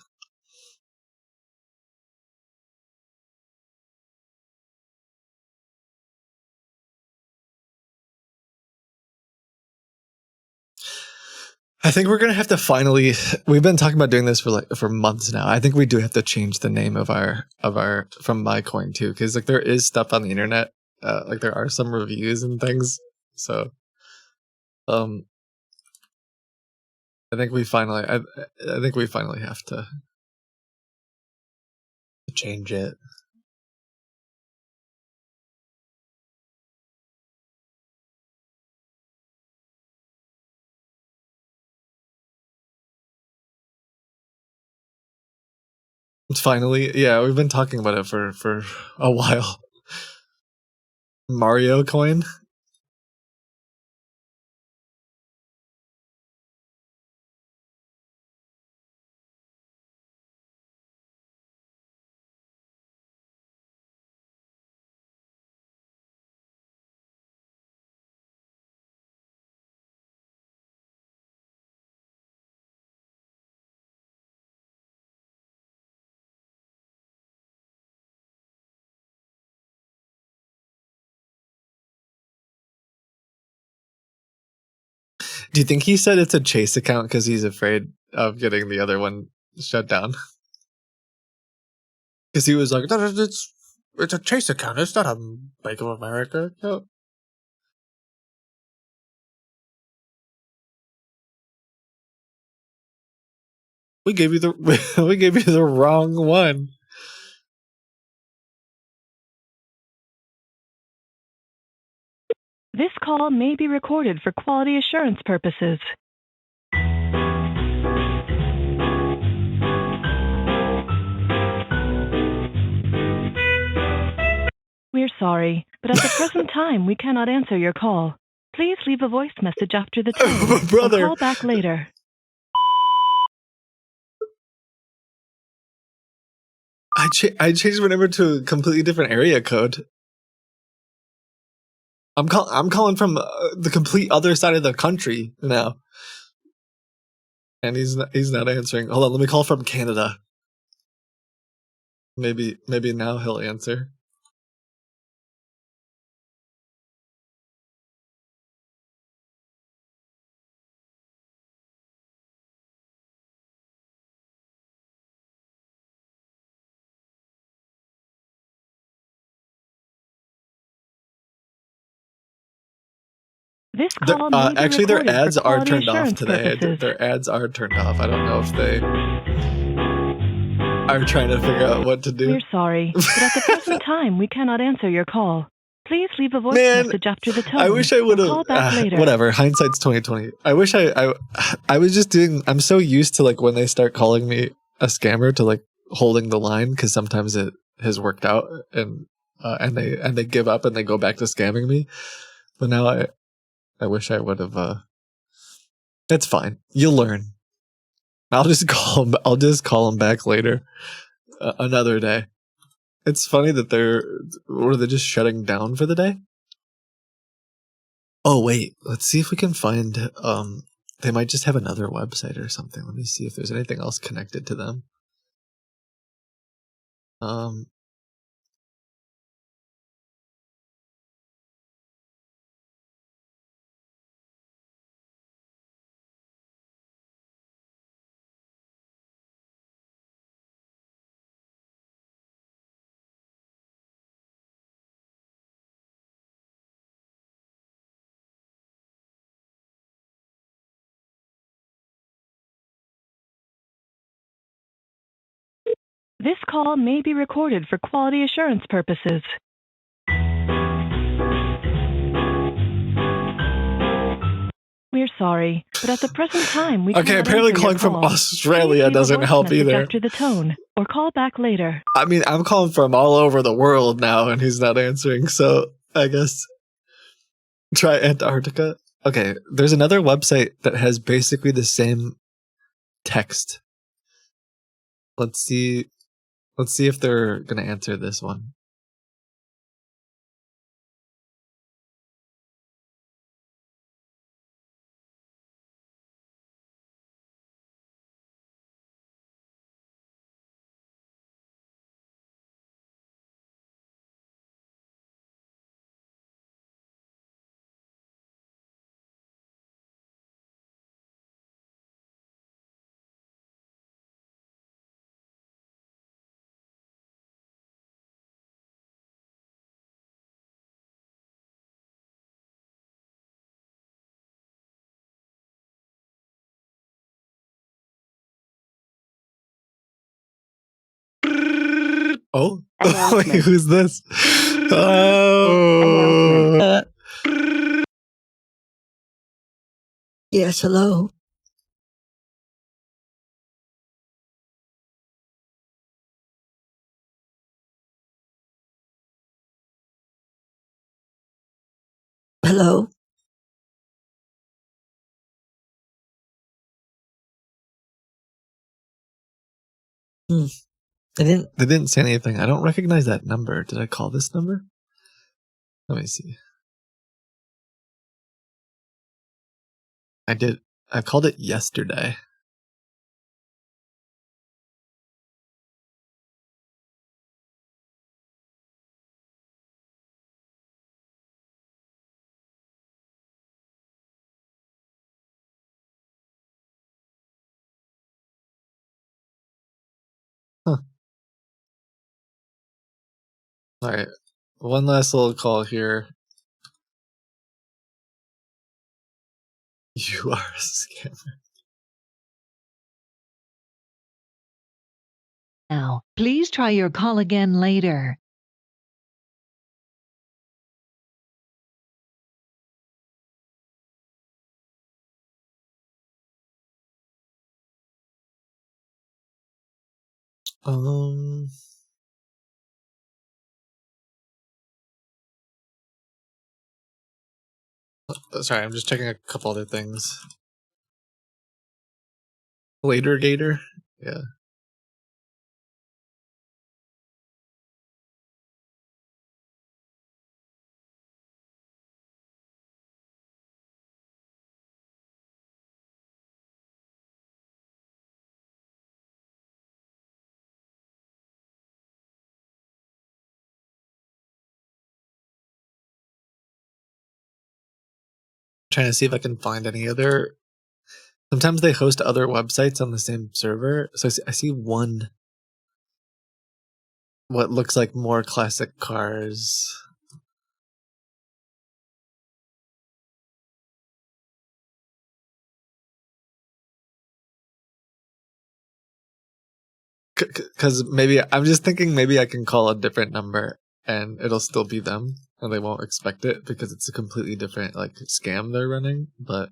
I think we're gonna have to finally. We've been talking about doing this for months now. I think we do have to change the name of our from my coin too, because like there is stuff on the internet, like there are some reviews and things. So, I think we finally. I think we finally have to change it. It's finally, yeah. We've been talking about it for a while. Mario coin. Do you think he said it's a Chase account because he's afraid of getting the other one shut down? Because he was like, "No, it's a Chase account. It's not a Bank of America account." We gave you the wrong one. This call may be recorded for quality assurance purposes. We're sorry, but at the present time we cannot answer your call. Please leave a voice message after the tone, Brother. or call back later. I changed my number to a completely different area code. I'm calling from the complete other side of the country now, and he's not answering. Hold on, let me call from Canada. Maybe now he'll answer. This call may be Actually, their recorded ads for are quality turned off assurance today. purposes. Their ads are turned off. I don't know if they are trying to figure out what to do. We're sorry, but at the present time we cannot answer your call. Please leave a voice message after the tone. I wish I would have. Call back later. Whatever. Hindsight's 2020. I wish I was just doing. I'm so used to like when they start calling me a scammer to like holding the line because sometimes it has worked out and they give up and they go back to scamming me. But now I wish I would have. It's fine. You'll learn. I'll just call them back later, another day. It's funny that were they just shutting down for the day? Oh wait, let's see if we can find. They might just have another website or something. Let me see if there's anything else connected to them. This call may be recorded for quality assurance purposes. We're sorry, but at the present time we Okay, cannot apparently answer calling your from call. Australia Please leave a doesn't voice help message either. after the tone, or call back later. I mean, I'm calling from all over the world now, and he's not answering, so I guess try Antarctica. Okay, there's another website that has basically the same text. Let's see if they're gonna answer this one. Oh, wait, who's this? Oh. Yes, hello. Hello. They didn't say anything. I don't recognize that number. Did I call this number? Let me see. I did. I called it yesterday. Huh. All right. One last little call here. You are a scammer. Now, please try your call again later. Sorry, I'm just checking a couple other things. Later Gator? Yeah. Trying to see if I can find any other. Sometimes they host other websites on the same server. So I see one. What looks like more classic cars. Because maybe I'm just thinking maybe I can call a different number and it'll still be them and they won't expect it because it's a completely different like scam they're running. But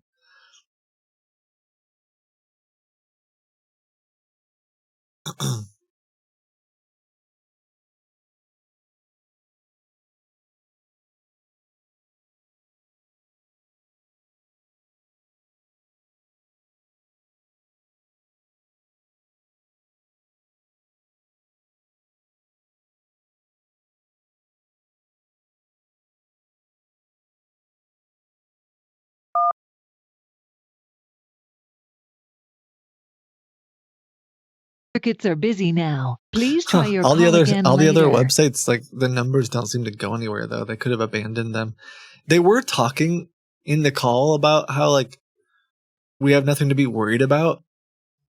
Circuits are busy now. Please try your all the call other again other later. websites, like the numbers don't seem to go anywhere though. They could have abandoned them. They were talking in the call about how like we have nothing to be worried about.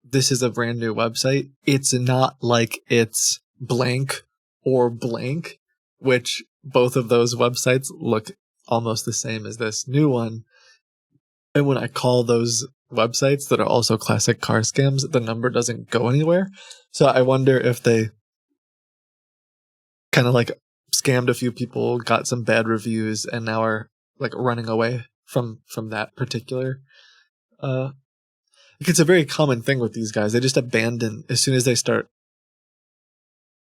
This is a brand new website. It's not like it's blank or blank, which both of those websites look almost the same as this new one. And when I call those websites that are also classic car scams, the number doesn't go anywhere. So I wonder if they kind of like scammed a few people, got some bad reviews, and now are like running away from that particular. It's a very common thing with these guys. They just abandon as soon as they start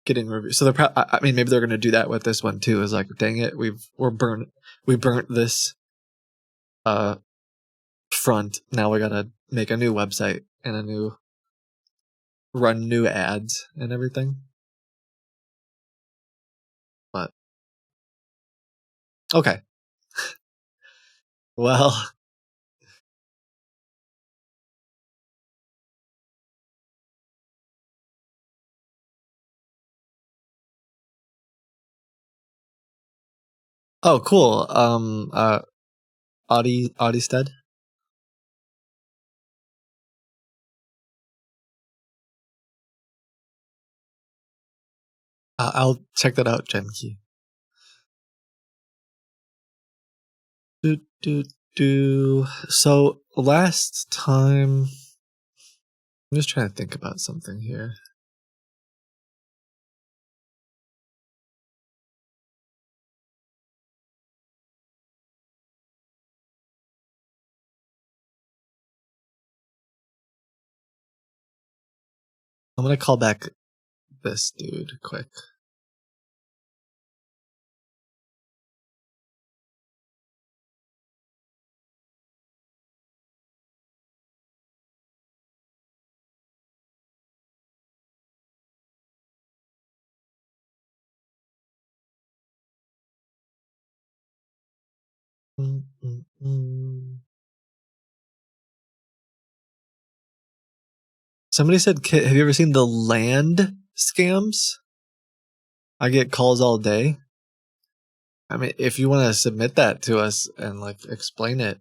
getting reviews. So they're I mean, maybe they're going to do that with this one too. Is like, dang it, we burnt this front. Now we got to make a new website and run new ads and everything. But okay. Well, oh, cool. Audisted. I'll check that out, Genki. So last time, I'm just trying to think about something here. I'm gonna call back this dude quick. Somebody said, have you ever seen the land scams? I get calls all day. I mean, if you want to submit that to us and like explain it,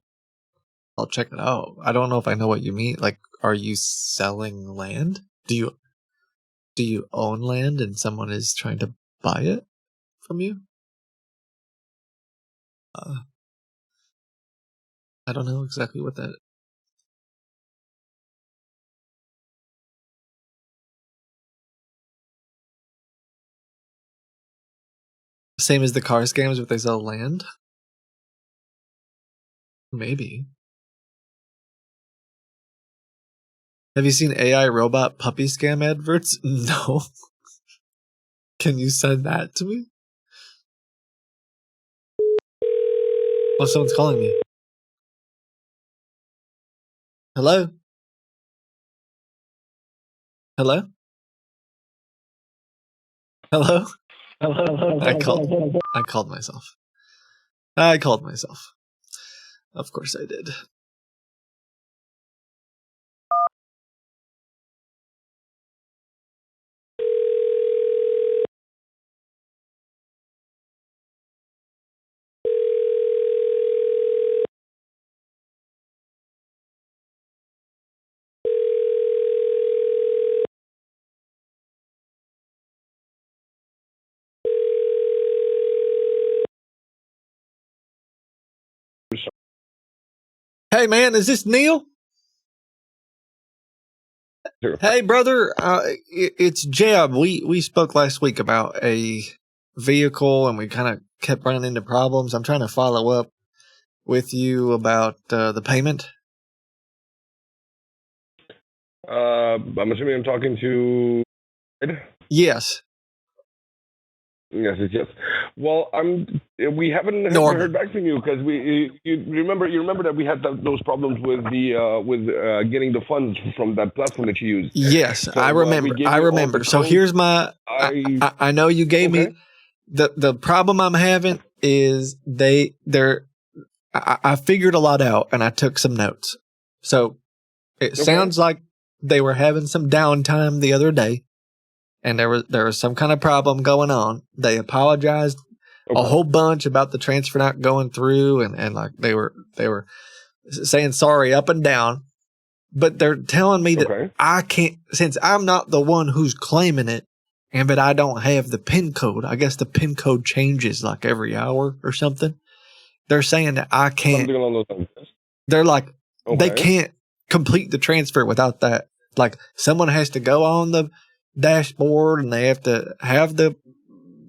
I'll check it out. I don't know if I know what you mean. Like, are you selling land? Do you own land and someone is trying to buy it from you? I don't know exactly what that. Same as the car scams, but they sell land? Maybe. Have you seen AI robot puppy scam adverts? No. Can you send that to me? Oh, someone's calling me. Hello? Hello? Hello? I called myself. I called myself. Of course I did. Hey man, is this Neil? Hey brother, it's Jeb. We spoke last week about a vehicle and we kind of kept running into problems. I'm trying to follow up with you about the payment. I'm assuming I'm talking to. Yes. Yes. Well, we haven't heard back from you because you remember that we had those problems with getting the funds from that platform that you used. Yes, so, I remember. So here's my. I know you gave me the problem I'm having is I figured a lot out and I took some notes. So it sounds like they were having some downtime the other day. And there was some kind of problem going on. They apologized a whole bunch about the transfer not going through, and like they were saying sorry up and down. But they're telling me that I can't, since I'm not the one who's claiming it, and that I don't have the PIN code. I guess the PIN code changes like every hour or something. They're saying that I can't. Something along those lines. They're like they can't complete the transfer without that. Like someone has to go on the dashboard and they have to have the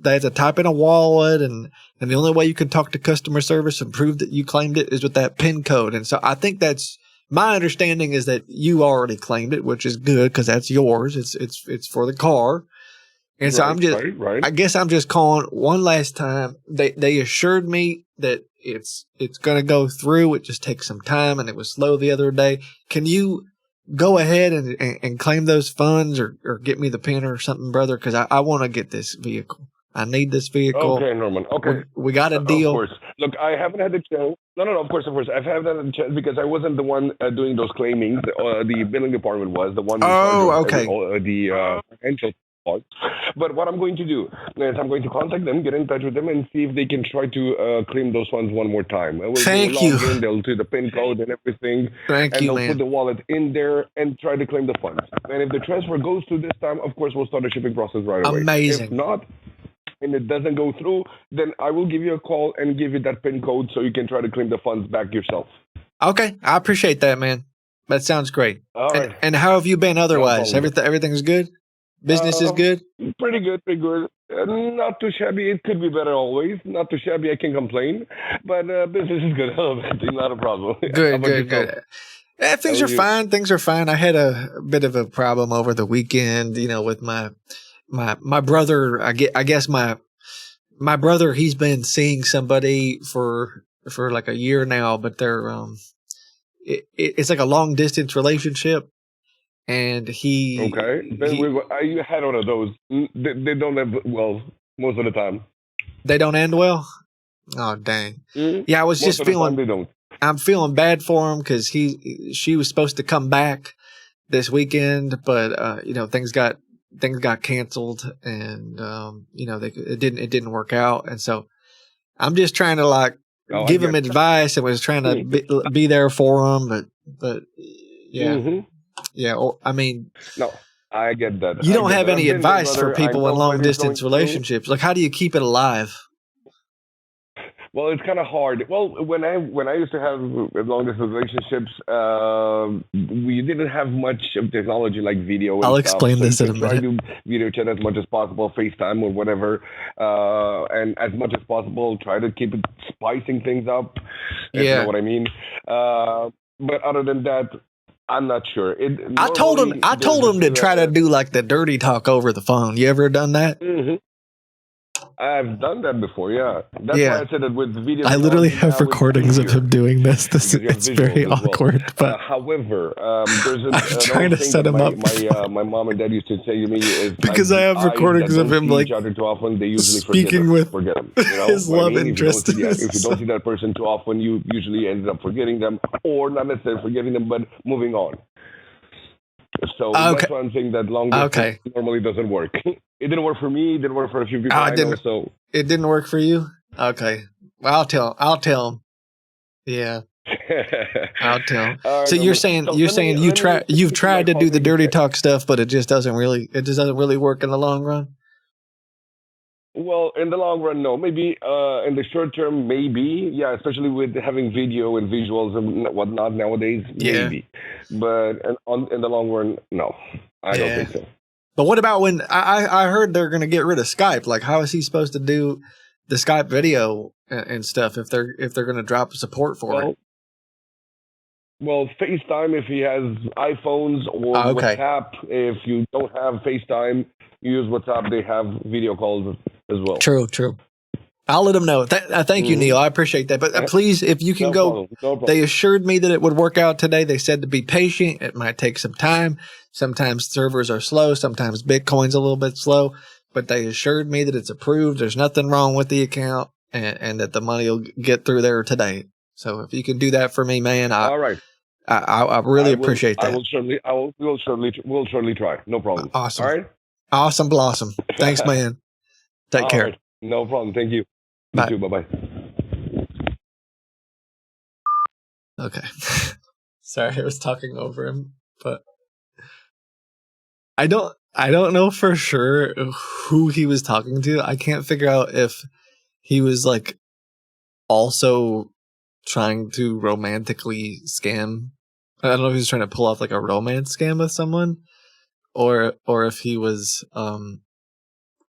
they had to type in a wallet, and the only way you can talk to customer service and prove that you claimed it is with that PIN code. And so I think that's my understanding is that you already claimed it, which is good because that's yours. It's for the car. And so I'm just, I guess I'm just calling one last time. They assured me that it's going to go through. It just takes some time, and it was slow the other day. Can you go ahead and claim those funds or get me the PIN or something, brother? Because I want to get this vehicle. I need this vehicle. Okay, Norman. Okay. We got a deal. Of course. Look, I haven't had the chance. No, of course. I haven't had the chance because I wasn't the one doing those claimings. The billing department was the one. Okay. The financial part. But what I'm going to do is I'm going to contact them, get in touch with them, and see if they can try to claim those funds one more time. Thank you. They'll do the PIN code and everything. Thank you, they'll man. put the wallet in there and try to claim the funds. And if the transfer goes through this time, of course, we'll start the shipping process right away. Amazing. If not, and it doesn't go through, then I will give you a call and give you that PIN code so you can try to claim the funds back yourself. Okay. I appreciate that, man. That sounds great. All right. And how have you been otherwise? Everything's good? Business is good? Pretty good. Not too shabby. It could be better always. Not too shabby. I can't complain. But business is good. Not a problem. Good. Things are fine. Things are fine. I had a bit of a problem over the weekend, with my brother. I guess my brother, he's been seeing somebody for like a year now, but they're it's like a long distance relationship. And you had one of those. They don't end well most of the time. They don't end well. Oh dang! Mm-hmm. Yeah, I was most just feeling. They don't. I'm feeling bad for him because she was supposed to come back this weekend, but things got canceled, and it didn't work out, and so I'm just trying to give him advice and was trying to be there for him, but yeah. Mm-hmm. Yeah, no, I get that. You don't have any advice for people in long distance relationships. Like, how do you keep it alive? Well, it's kind of hard. Well, when I used to have long distance relationships, we didn't have much of technology like video. And I'll stuff, explain this in a try minute. to video chat as much as possible, FaceTime or whatever, and as much as possible, try to keep it spicing things up. If you know what I mean. But other than that, I'm not sure. I told him to try to do like the dirty talk over the phone. You ever done that? Mm-hmm. I've done that before, yeah. That's why I said that with video. I literally have recordings of him doing this. It's very awkward. But however, there's I'm trying to set him up. My mom and dad used to say to me is because I have recordings of him like too often, they usually speaking forget them. His love interest. If you don't see that person too often, you usually end up forgetting them, or not necessarily forgetting them, but moving on. So that's why I'm saying that long distance normally doesn't work. It didn't work for me. It didn't work for a few people I know. So it didn't work for you. Okay, well, I'll tell him. Yeah, I'll tell him. So you're saying you've tried to do the dirty talk stuff, but it just doesn't really work in the long run. Well, in the long run, no. Maybe in the short term, maybe. Yeah, especially with having video and visuals and whatnot nowadays, maybe. But in the long run, no. I don't think so. But what about when I heard they're going to get rid of Skype? Like, how is he supposed to do the Skype video and stuff if they're going to drop support for it? Well, FaceTime if he has iPhones or WhatsApp. If you don't have FaceTime, you use WhatsApp. They have video calls as well. True. I'll let them know. Thank you, Neil. I appreciate that. But please, if you can go, they assured me that it would work out today. They said to be patient. It might take some time. Sometimes servers are slow. Sometimes Bitcoin's a little bit slow. But they assured me that it's approved. There's nothing wrong with the account, and that the money will get through there today. So if you can do that for me, man, all right. I really appreciate that. We'll surely try. No problem. Awesome. All right. Awesome blossom. Thanks, man. Take care. Right. No problem. Thank you. Bye. You too. Bye-bye. Okay. Sorry, I was talking over him, but I don't know for sure who he was talking to. I can't figure out if he was like also trying to romantically scam. I don't know if he was trying to pull off like a romance scam with someone, or if he was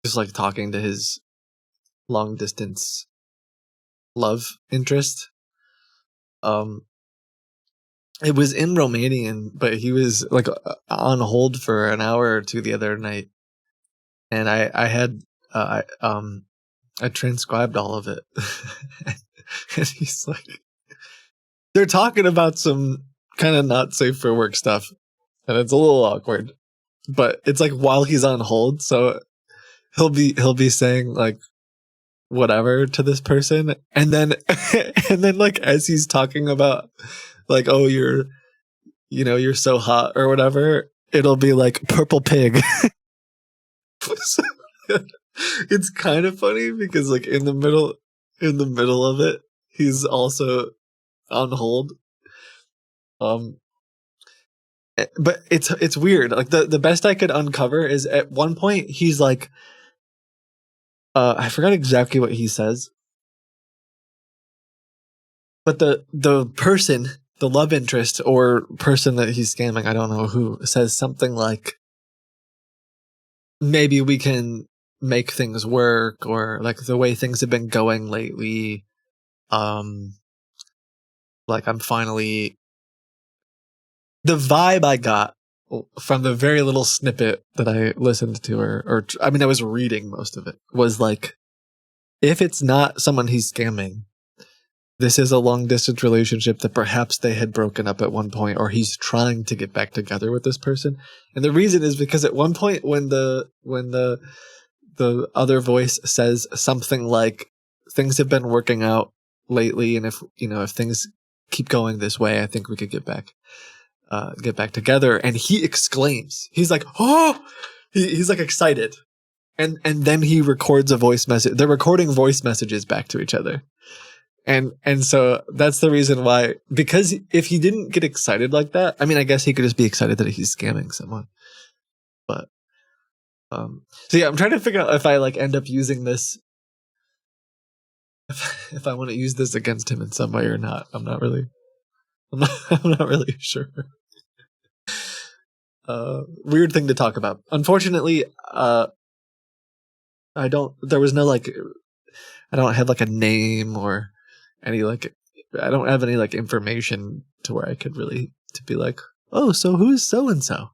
just like talking to his long distance love interest. It was in Romanian, but he was like on hold for an hour or two the other night, and I transcribed all of it. And he's like, they're talking about some kind of not safe for work stuff, and it's a little awkward. But it's like while he's on hold, so he'll be saying like whatever to this person, and then and then like as he's talking about like, oh, you're so hot or whatever, it'll be like purple pig. It's kind of funny because like in the middle of it, he's also on hold. But it's weird. Like the best I could uncover is at one point he's like, I forgot exactly what he says, but the person, the love interest or person that he's scamming, I don't know who, says something like, maybe we can make things work, or like the way things have been going lately. Like I'm finally, the vibe I got from the very little snippet that I listened to, or I mean, I was reading most of it, was like, if it's not someone he's scamming, this is a long distance relationship that perhaps they had broken up at one point, or he's trying to get back together with this person. And the reason is because at one point when the other voice says something like, things have been working out lately, and if things keep going this way, I think we could get back together. And he exclaims, he's like, oh, he's like excited. And then he records a voice message. They're recording voice messages back to each other. And so that's the reason why, because if he didn't get excited like that, I mean, I guess he could just be excited that he's scamming someone. But, so yeah, I'm trying to figure out if I like end up using this, if I want to use this against him in some way or not. I'm not really sure. Weird thing to talk about. Unfortunately, I don't have like a name or any like, I don't have any like information to where I could really to be like, oh, so who's so and so?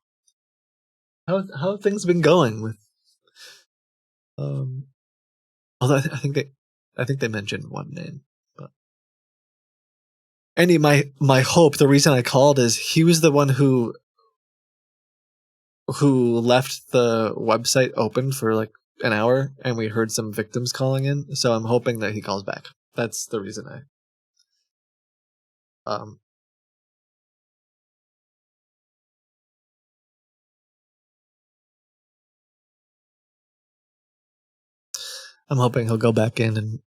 How have things been going with? Although I think they mentioned one name, but my hope. The reason I called is he was the one who left the website open for like an hour, and we heard some victims calling in. So I'm hoping that he calls back. That's the reason I'm hoping he'll go back in and.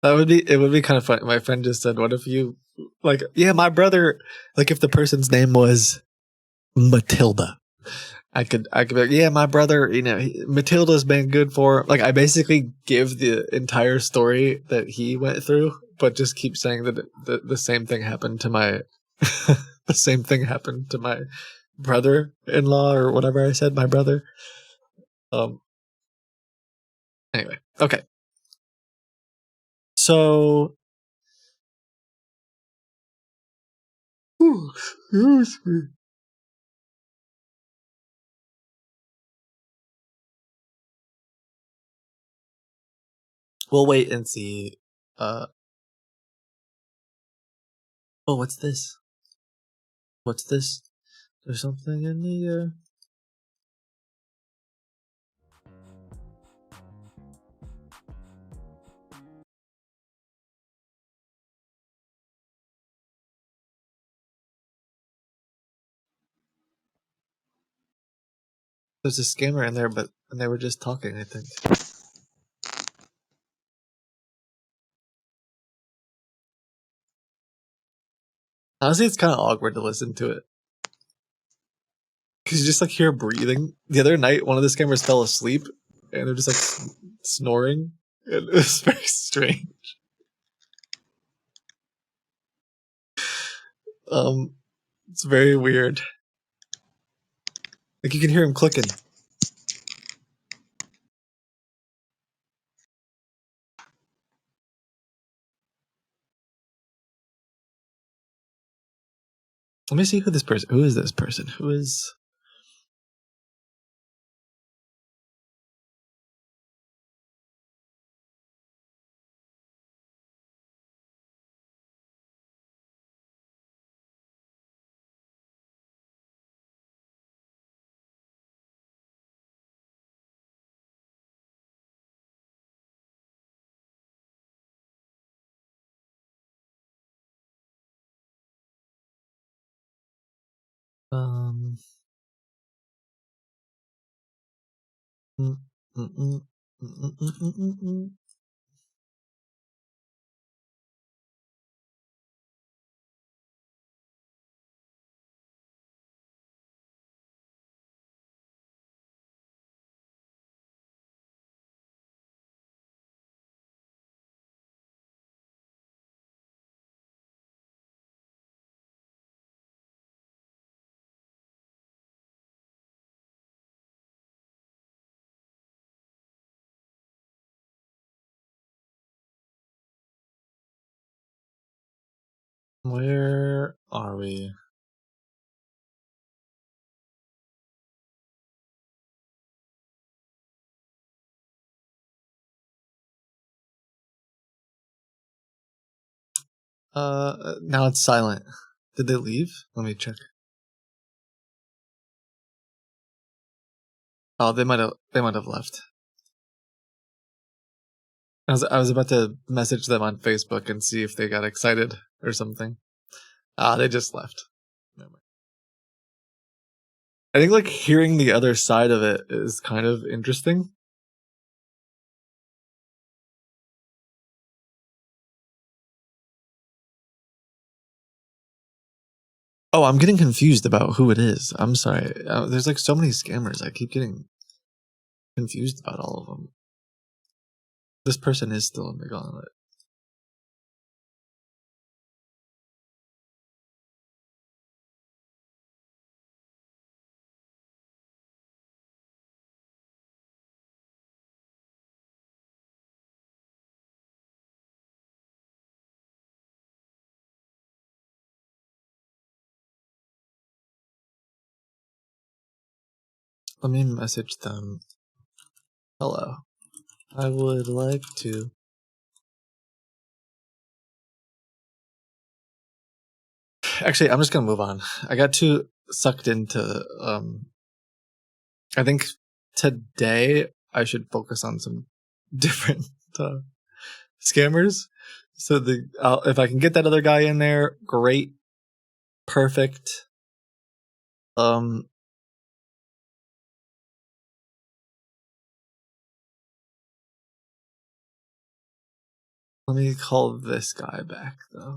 It would be kind of funny. My friend just said, what if you, like, yeah, my brother, like if the person's name was Matilda, I could be like, yeah, my brother, Matilda's been good for, like, I basically give the entire story that he went through, but just keep saying that the same thing happened to my, the same thing happened to my brother-in-law or whatever I said, my brother. Anyway, okay. So, excuse me. We'll wait and see. Oh, what's this? What's this? There's something in the There's a scammer in there, but they were just talking, I think. Honestly, it's kind of awkward to listen to it. Because you just like hear breathing. The other night, one of the scammers fell asleep, and they're just like snoring. It was very strange. It's very weird. Like you can hear him clicking. Let me see who this person. Who is this person? Who is? Mm, mm, mm, mm, mm, mm, mm, mm. Where are we? Now it's silent. Did they leave? Let me check. Oh, they might have left. I was about to message them on Facebook and see if they got excited or something. They just left. Never mind. I think like hearing the other side of it is kind of interesting. Oh, I'm getting confused about who it is. I'm sorry. There's like so many scammers. I keep getting confused about all of them. This person is still in the gauntlet. Let me message them. Hello. I would like to. Actually, I'm just gonna move on. I got too sucked into. I think today I should focus on some different scammers. So if I can get that other guy in there, great, perfect. Let me call this guy back though.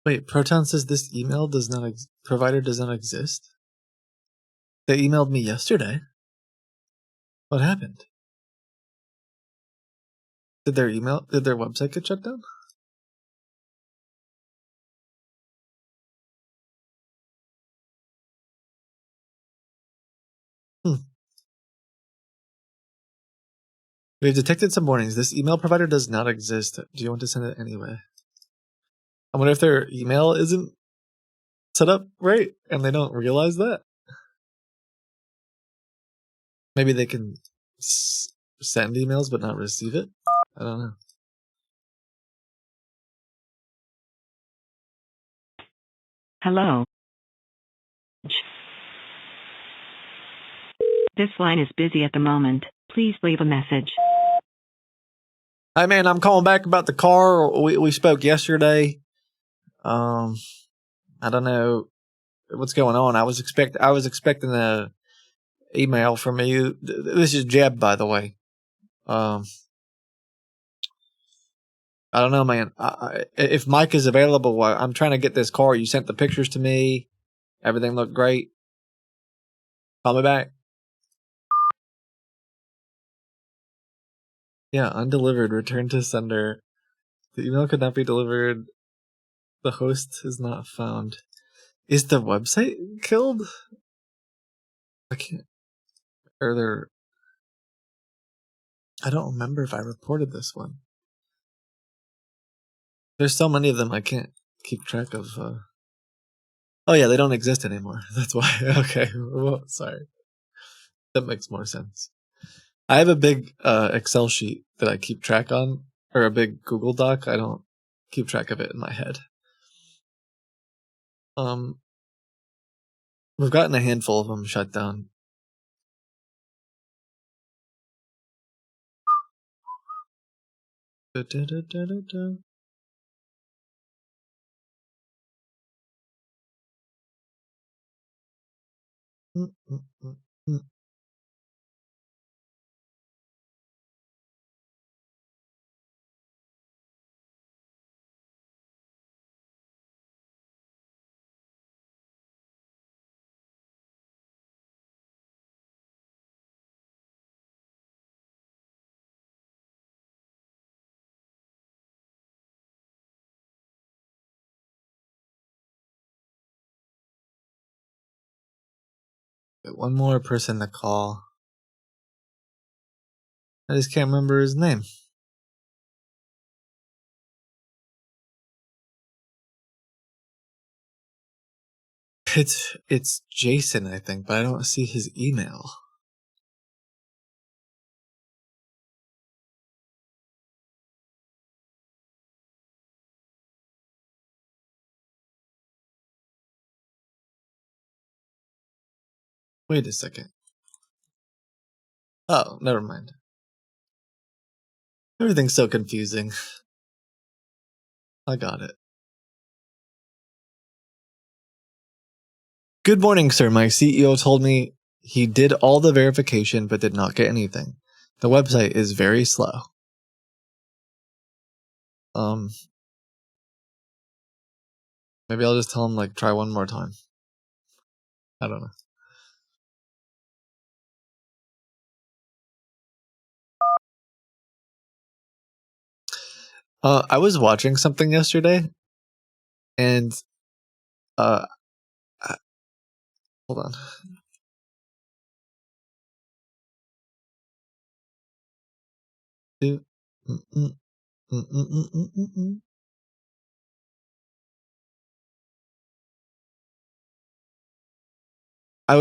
Wait, Proton says this email does not provider does not exist. They emailed me yesterday. What happened? Did their website get shut down? We have detected some warnings. This email provider does not exist. Do you want to send it anyway? I wonder if their email isn't set up right and they don't realize that. Maybe they can send emails but not receive it. I don't know. Hello. This line is busy at the moment. Please leave a message. Hi man, I'm calling back about the car. We spoke yesterday. I don't know what's going on. I was expecting a email from you. This is Jeb, by the way. I don't know, man. If Mike is available, I'm trying to get this car. You sent the pictures to me. Everything looked great. Call me back. Yeah, undelivered. Return to sender. The email could not be delivered. The host is not found. Is the website killed? I can't. Or there. I don't remember if I reported this one. There's so many of them I can't keep track of. Oh yeah, they don't exist anymore. That's why. Okay. Well, sorry. That makes more sense. I have a big Excel sheet that I keep track on, or a big Google Doc. I don't keep track of it in my head. We've gotten a handful of them shut down. Da, da, da, da, da, da. Mm, mm, mm, mm. One more person to call. I just can't remember his name. It's Jason, I think, but I don't see his email. Wait a second. Oh, never mind. Everything's so confusing. I got it. Good morning, sir. My CEO told me he did all the verification but did not get anything. The website is very slow. Maybe I'll just tell him, like, try one more time. I don't know. I was watching something yesterday, and hold on. I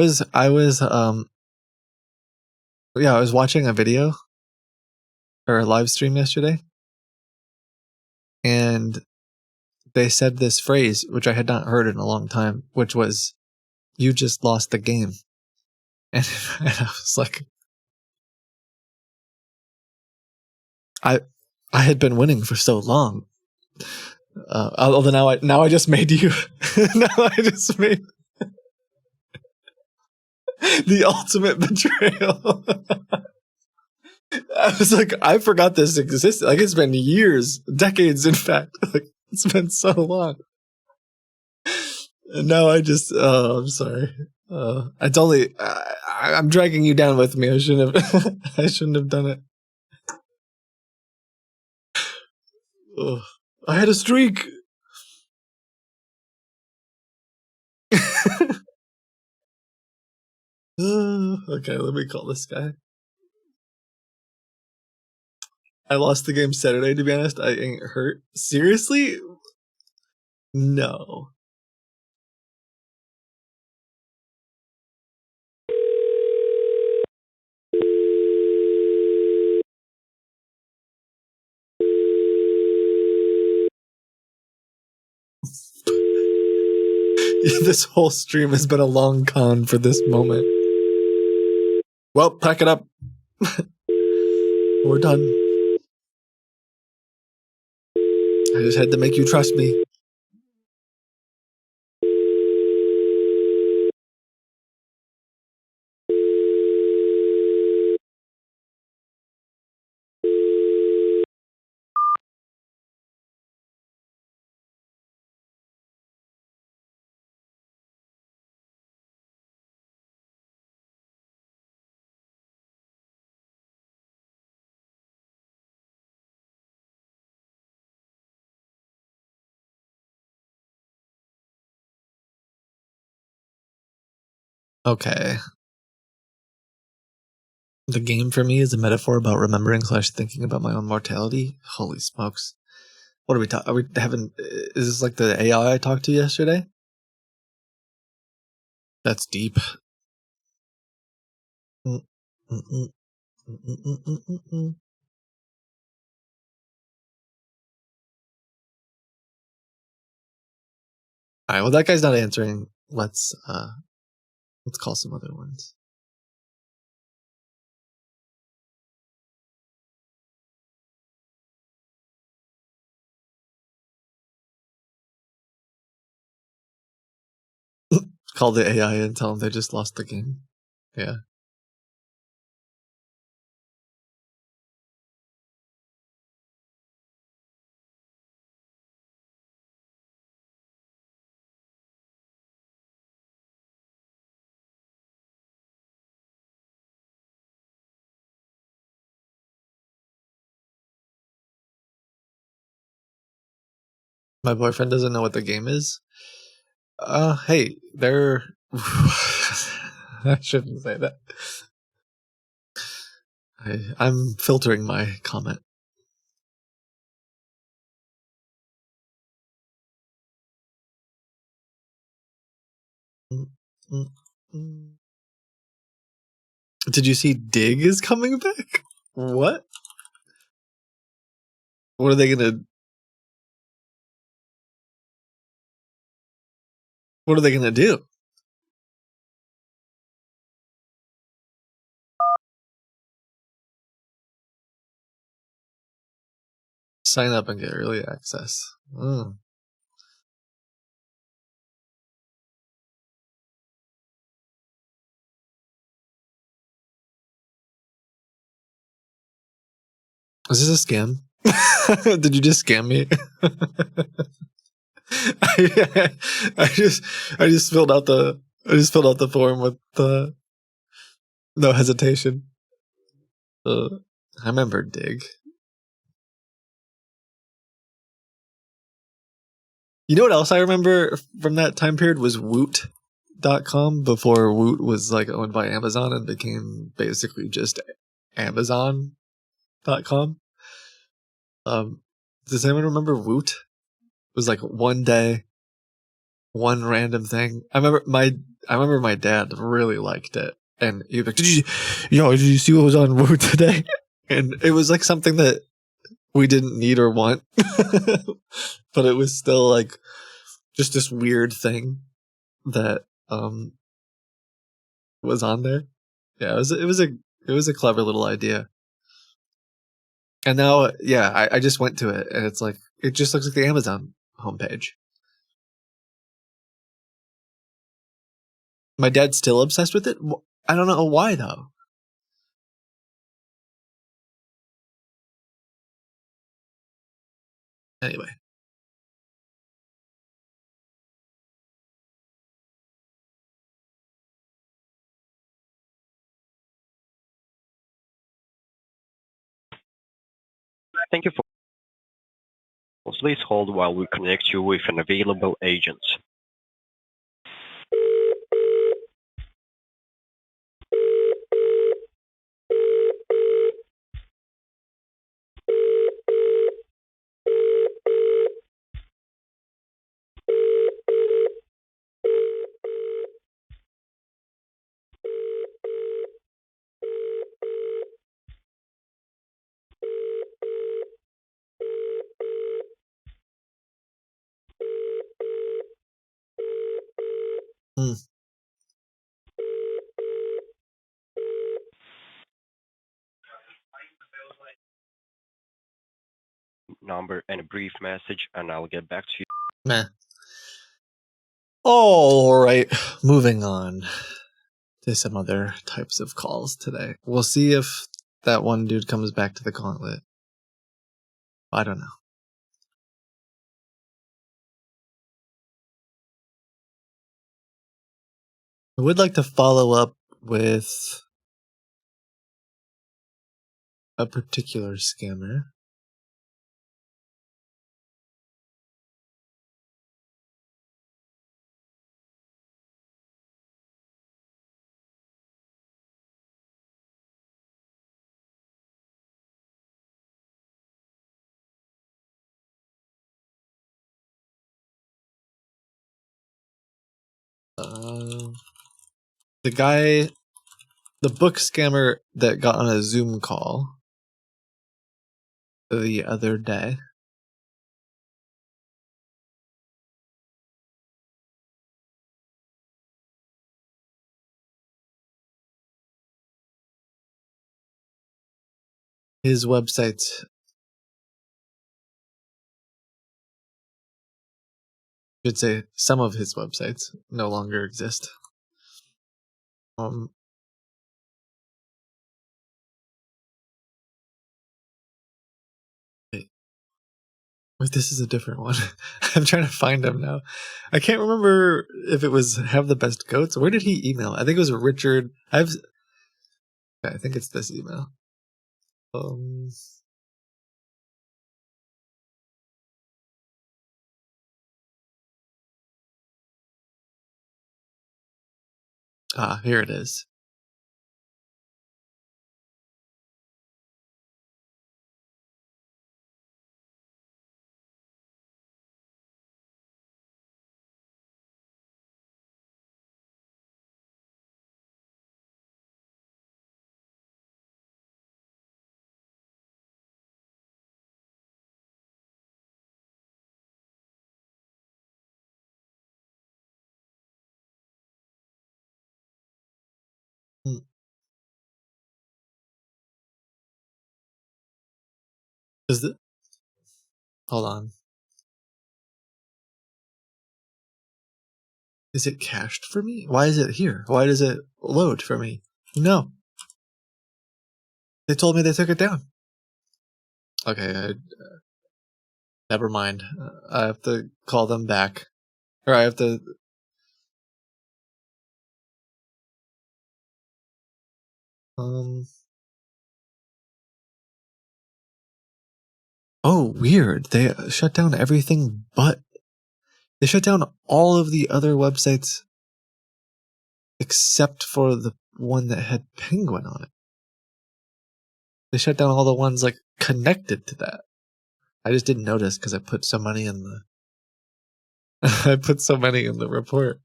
was watching a video or a live stream yesterday, and they said this phrase, which I had not heard in a long time, which was, "You just lost the game." And I was like, I had been winning for so long. Although now I just made you. Now I just made the ultimate betrayal. I was like, I forgot this existed. Like, it's been years, decades, in fact. Like, it's been so long. And now I just, I'm sorry. It's only, I'm dragging you down with me. I shouldn't have, I shouldn't have done it. Ugh. I had a streak. Okay, let me call this guy. I lost the game Saturday, to be honest. I ain't hurt. Seriously? No. This whole stream has been a long con for this moment. Well, pack it up. We're done. I just had to make you trust me. Okay. The game for me is a metaphor about remembering / thinking about my own mortality. Holy smokes. What are we talking? Are we having? Is this like the AI I talked to yesterday? That's deep. Mm, mm, mm, mm, mm, mm, mm, mm. All right. Well, that guy's not answering. Let's call some other ones. Call the AI and tell them they just lost the game. Yeah. My boyfriend doesn't know what the game is. Hey, they're. I shouldn't say that. I'm filtering my comment. Mm, mm, mm. Did you see Dig is coming back? What? What are they gonna? What are they gonna do? Sign up and get early access. Mm. Is this a scam? Did you just scam me? I just filled out the form with no hesitation. I remember Dig. You know what else I remember from that time period was Woot.com before Woot was like owned by Amazon and became basically just Amazon.com. Does anyone remember Woot? It was like one day, one random thing. I remember my dad really liked it, and he was like, did you see what was on Woot today? And it was like something that we didn't need or want, but it was still like just this weird thing that was on there. Yeah, it was a clever little idea. And now, yeah, I just went to it, and it's like it just looks like the Amazon homepage. My dad's still obsessed with it. I don't know why though. Anyway, Thank you for. Please hold while we connect you with an available agent. Number and a brief message, and I'll get back to you. meh. All right, moving on to some other types of calls today. We'll see if that one dude comes back to the gauntlet. I don't know. I would like to follow up with a particular scammer. The guy, the book scammer that got on a Zoom call the other day. His website should say some of his websites no longer exist. Wait, this is a different one. I'm trying to find him now. I can't remember if it was Have the Best Goats. Where did he email? I think it was Richard. I think it's this email. Here it is. Hold on. Is it cached for me? Why is it here? Why does it load for me? No. They told me they took it down. Okay, never mind. I have to call them back. Or I have to... Oh, weird. They shut down everything but... They shut down all of the other websites except for the one that had Penguin on it. They shut down all the ones like connected to that. I just didn't notice because I put so many in the... I put so many in the report.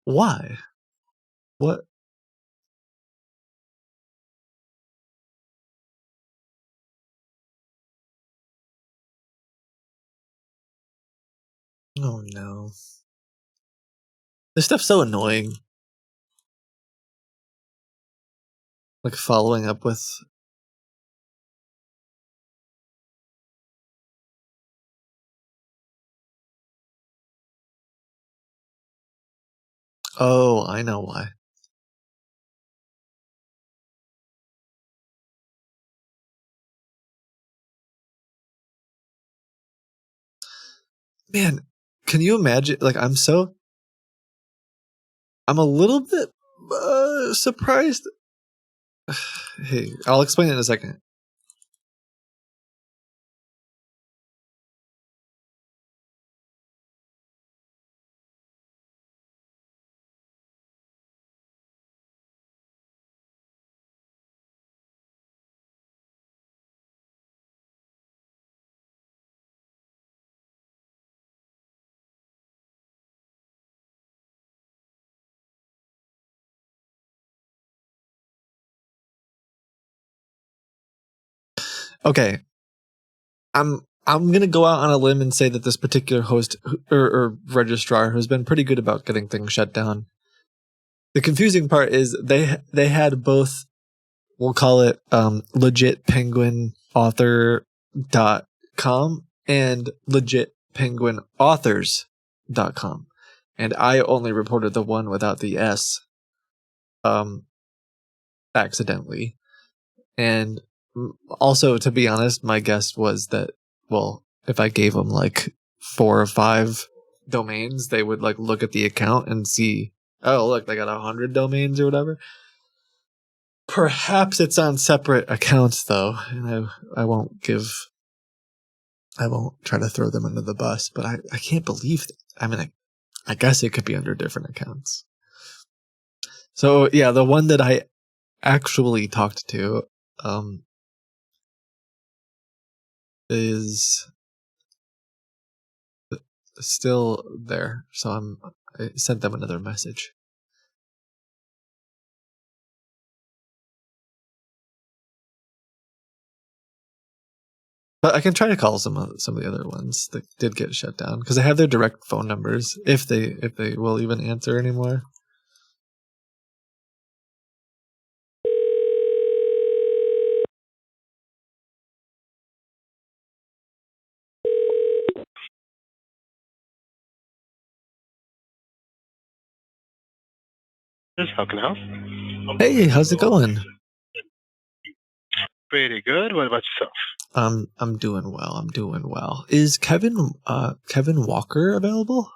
Why? What? Oh no. This stuff's so annoying. Like following up with... Oh, I know why. Man, can you imagine? Like, I'm a little bit surprised. Hey, I'll explain it in a second. Okay. I'm gonna go out on a limb and say that this particular host or registrar has been pretty good about getting things shut down. The confusing part is they had both, we'll call it legitpenguinauthor.com and legitpenguinauthors.com. And I only reported the one without the S accidentally. And also, to be honest, my guess was that, well, if I gave them like 4 or 5 domains, they would like look at the account and see, oh, look, they got 100 domains or whatever. Perhaps it's on separate accounts though, and I won't try to throw them under the bus, but I can't believe that. I mean, I guess it could be under different accounts. So yeah, the one that I actually talked to is still there, so I sent them another message. But I can try to call some of the other ones that did get shut down because I have their direct phone numbers if they will even answer anymore. How can I help? Hey, how's it going? Pretty good. What about yourself? I'm doing well. I'm doing well. Is Kevin Walker available?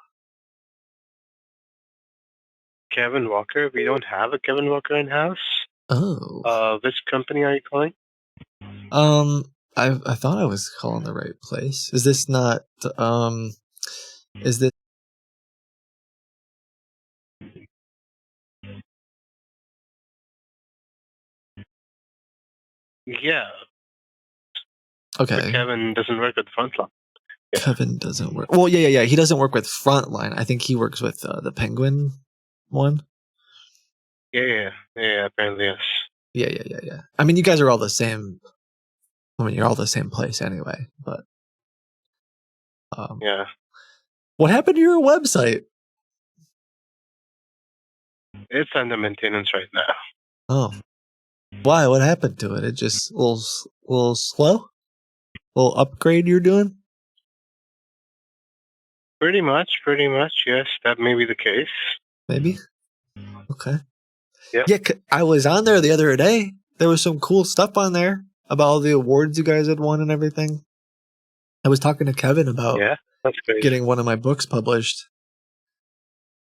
Kevin Walker? We don't have a Kevin Walker in house. Oh. Which company are you calling? I thought I was calling the right place. Is this not is this Yeah. okay? But Kevin doesn't work at Frontline. Yeah. Kevin doesn't work. Well, yeah. He doesn't work with Frontline. I think he works with the Penguin one. Yeah. Apparently, yes. Yeah. I mean, you guys are all the same. I mean, you're all the same place anyway. But yeah. What happened to your website? It's under maintenance right now. Oh, why? What happened to it? It just a little slow. Little upgrade you're doing? Pretty much. Yes, that may be the case. Maybe. Okay. Yeah. Yeah, I was on there the other day. There was some cool stuff on there about all the awards you guys had won and everything. I was talking to Kevin about that's great. getting one of my books published,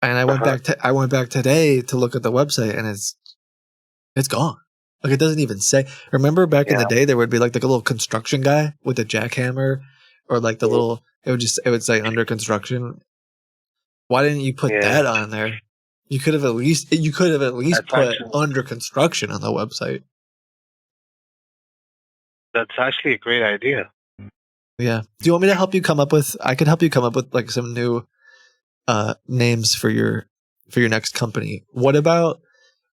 and I went back today to look at the website, and it's gone. Like it doesn't even say. Remember back in the day, there would be like a little construction guy with a jackhammer, or like the little. It would say under construction. Why didn't you put that on there? You could have at least put under construction on the website. That's actually a great idea. Yeah. Do you want me to help you come up with? I could help you come up with like some new names for your next company. What about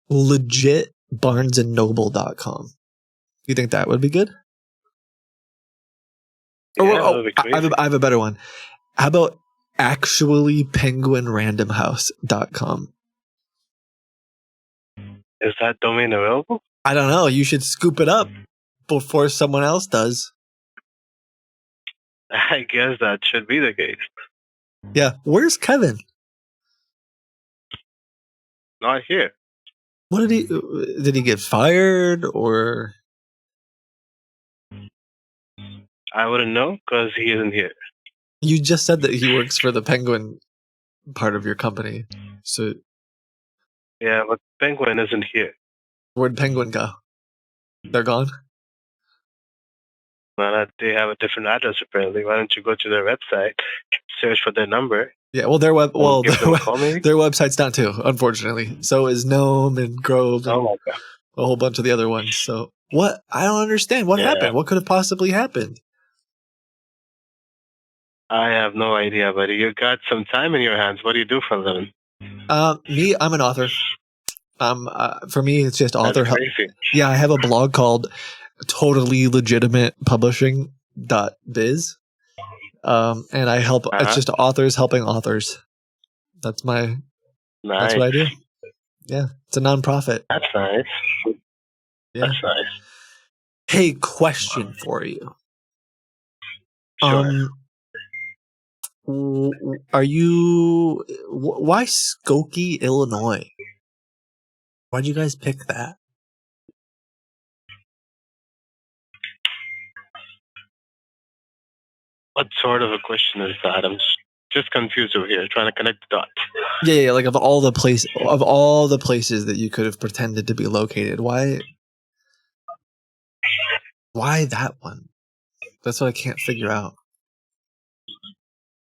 legit BarnesandNoble.com? You think that would be good? Yeah, that would be crazy. I have a better one. How about actually PenguinRandomHouse.com? Is that domain available? I don't know. You should scoop it up before someone else does. I guess that should be the case. Yeah. Where's Kevin? Not here. What did he get fired or? I wouldn't know because he isn't here. You just said that he works for the Penguin part of your company. So yeah, but Penguin isn't here. Where'd Penguin go? They're gone? Well, they have a different address apparently. Why don't you go to their website, search for their number? Yeah, well, their their website's down too, unfortunately. So is Gnome and Grove and my God. a whole bunch of the other ones. So what? I don't understand. What happened? What could have possibly happened? I have no idea, buddy. You got some time in your hands. What do you do for a living? Me, I'm an author. For me, it's just author help. Yeah, I have a blog called Totally Legitimate Publishing.biz. And I help. It's just authors helping authors. That's my. That's what I do. Yeah, it's a nonprofit. That's nice. Yeah. That's nice. Hey, question for you. Sure. Are you? Why Skokie, Illinois? Why'd you guys pick that? What sort of a question is that? I'm just confused over here, trying to connect the dots. Yeah. Like of all the places that you could have pretended to be located, why that one? That's what I can't figure out.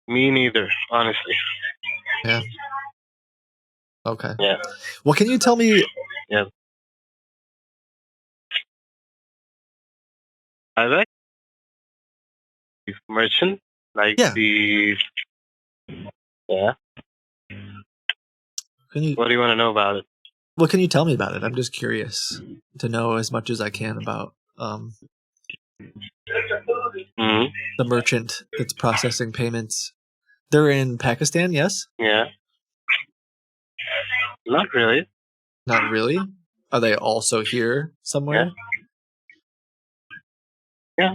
Me neither, honestly. Yeah. Okay. Yeah. Well, can you tell me? Yeah. I like merchant, like the. Yeah. What do you want to know about it? What can you tell me about it? I'm just curious to know as much as I can about the merchant that's processing payments. They're in Pakistan, yes? Yeah. Not really. Not really? Are they also here somewhere? Yeah.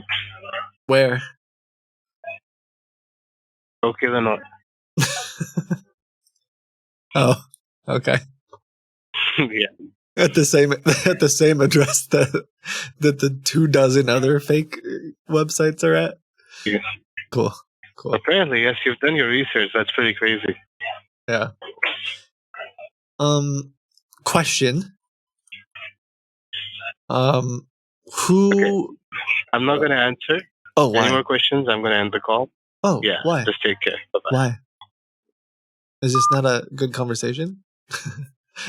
Where? Okay, then not. Oh, okay. Yeah. At the same address that the 24 other fake websites are at. Yeah. Cool. Apparently, yes, you've done your research. That's pretty crazy. Yeah. Question. Who? Okay. I'm not gonna answer. Oh, why? Any more questions? I'm gonna end the call. Oh, yeah. why? Just take care. Bye-bye. Why? Is this not a good conversation?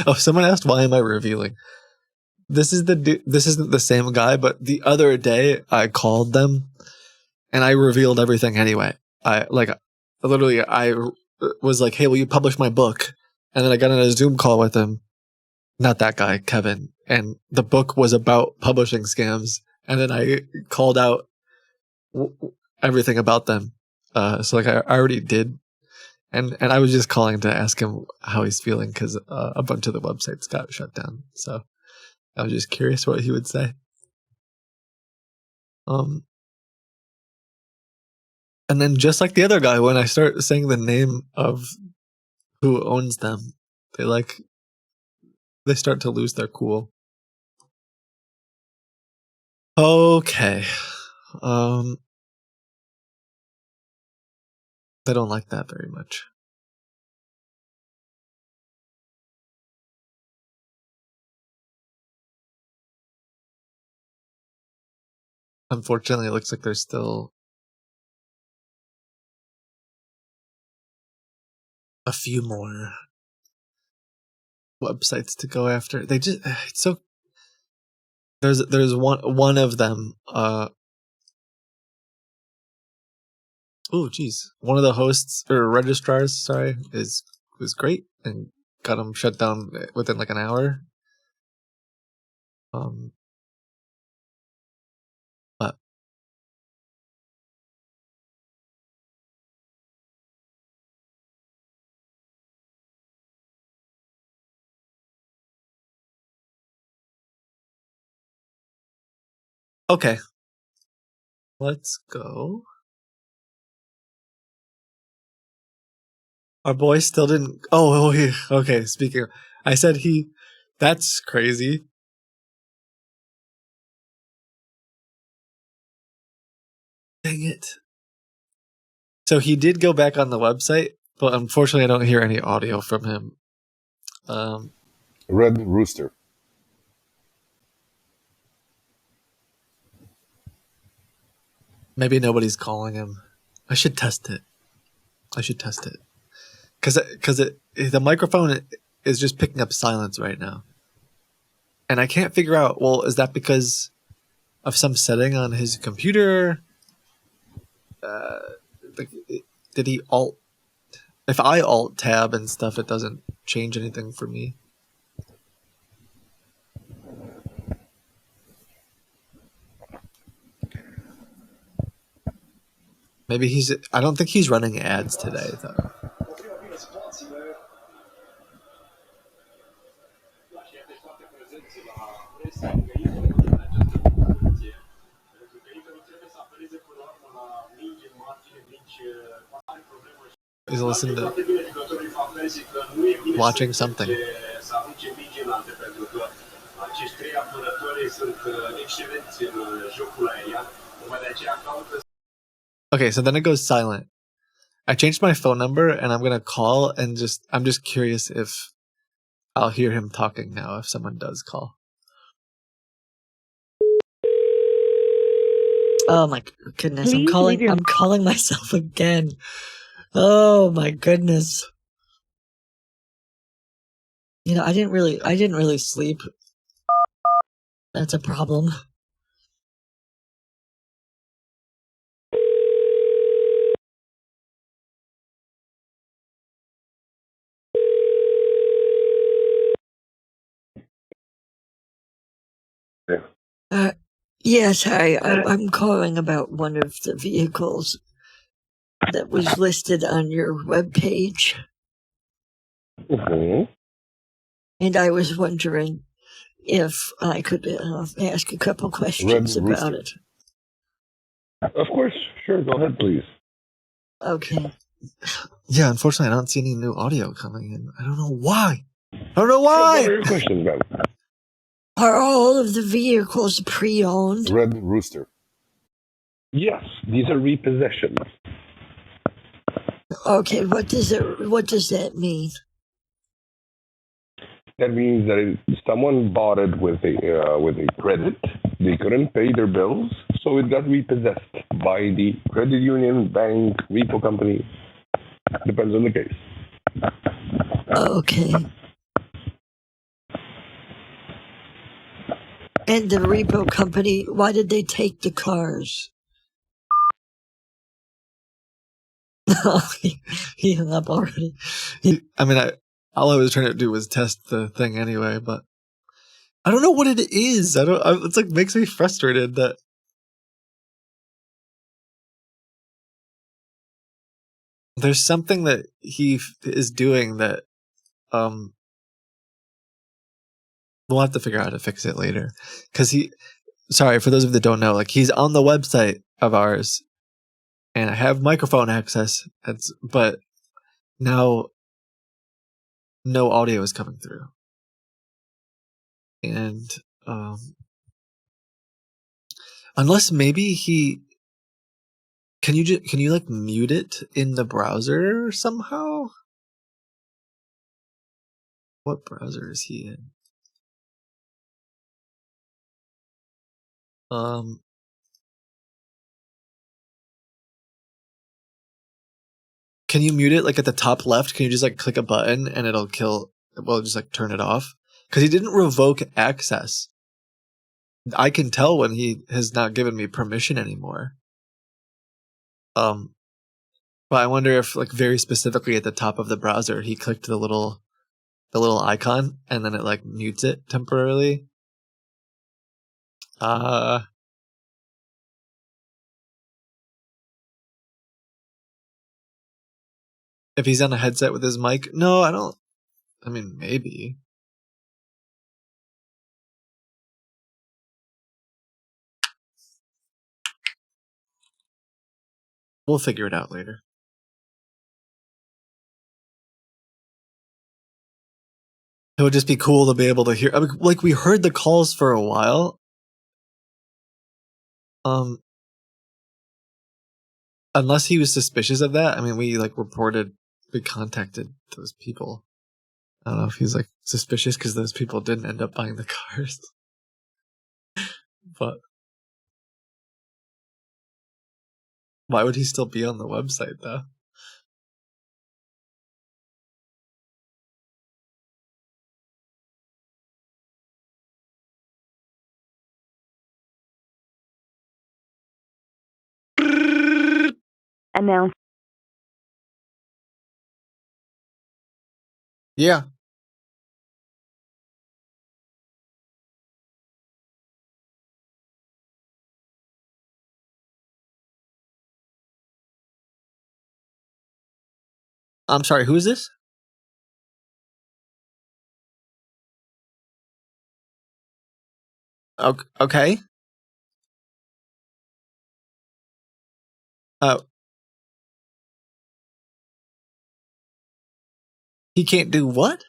Oh, someone asked why am I revealing? This isn't the same guy, but the other day I called them and I revealed everything anyway. I was like, "Hey, will you publish my book?" And then I got on a Zoom call with him. Not that guy, Kevin. And the book was about publishing scams. And then I called out everything about them. So I already did. And I was just calling to ask him how he's feeling because a bunch of the websites got shut down. So I was just curious what he would say. And then just like the other guy, when I start saying the name of who owns them, they start to lose their cool. Okay. They don't like that very much. Unfortunately, it looks like there's still a few more websites to go after. It's so there's one of them. Oh geez, one of the hosts or registrars, sorry, was great and got them shut down within like an hour. But okay, let's go. Our boy still didn't. Oh, okay. Speaking of, I said he. That's crazy. Dang it. So he did go back on the website, but unfortunately, I don't hear any audio from him. Red Rooster. Maybe nobody's calling him. I should test it. Because the microphone is just picking up silence right now. And I can't figure out, well, is that because of some setting on his computer? Did he alt? If I alt tab and stuff, it doesn't change anything for me. Maybe I don't think he's running ads today, though. He's listening to watching something. Okay, so then it goes silent. I changed my phone number and I'm gonna call and I'm just curious if I'll hear him talking now if someone does call. Oh my goodness! I'm calling myself again. Oh my goodness! You know, I didn't really sleep. That's a problem. Yes, I'm calling about one of the vehicles that was listed on your webpage. Mm-hmm. And I was wondering if I could ask a couple questions about it. Of course. Sure. Go ahead, please. Okay. Yeah, unfortunately, I don't see any new audio coming in. I don't know why. What are your questions, ma'am? Are all of the vehicles pre-owned? Red Rooster. Yes, these are repossessions. Okay, what does that mean? That means that someone bought it with a credit. They couldn't pay their bills, so it got repossessed by the credit union, bank, repo company. Depends on the case. Okay. And the repo company, why did they take the cars? He hung up already. All I was trying to do was test the thing anyway, but I don't know what it is. It's like makes me frustrated that there's something that he is doing that we'll have to figure out how to fix it later. Because sorry, for those of you that don't know, like he's on the website of ours and I have microphone access, but now no audio is coming through. And unless maybe can you like mute it in the browser somehow? What browser is he in? Can you mute it like at the top left? Can you just like click a button and it'll just like turn it off? Because he didn't revoke access. I can tell when he has not given me permission anymore. But I wonder if like very specifically at the top of the browser he clicked the little icon and then it like mutes it temporarily. If he's on a headset with his mic, no, I don't. I mean, maybe. We'll figure it out later. It would just be cool to be able to hear. I mean, like we heard the calls for a while. Unless he was suspicious of that. I mean, we contacted those people. I don't know if he's like suspicious because those people didn't end up buying the cars. But why would he still be on the website though? Announce. Yeah. I'm sorry, who is this? Okay. He can't do what?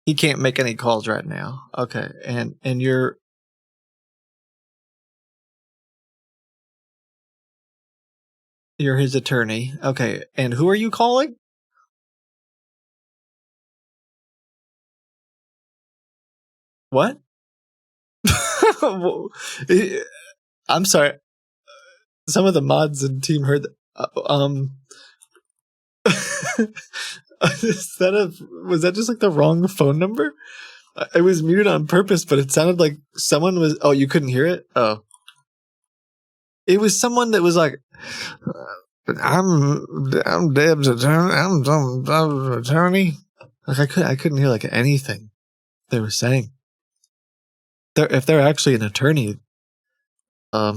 He can't make any calls right now. Okay. And you're his attorney. Okay. And who are you calling? What? I'm sorry. Some of the mods and team heard that. Was that just like the wrong phone number? It was muted on purpose, but it sounded like someone was. Oh, you couldn't hear it? Oh. It was someone that was like, I'm Deb's attorney. I'm Deb's attorney. Like I couldn't hear like anything they were saying. if they're actually an attorney, I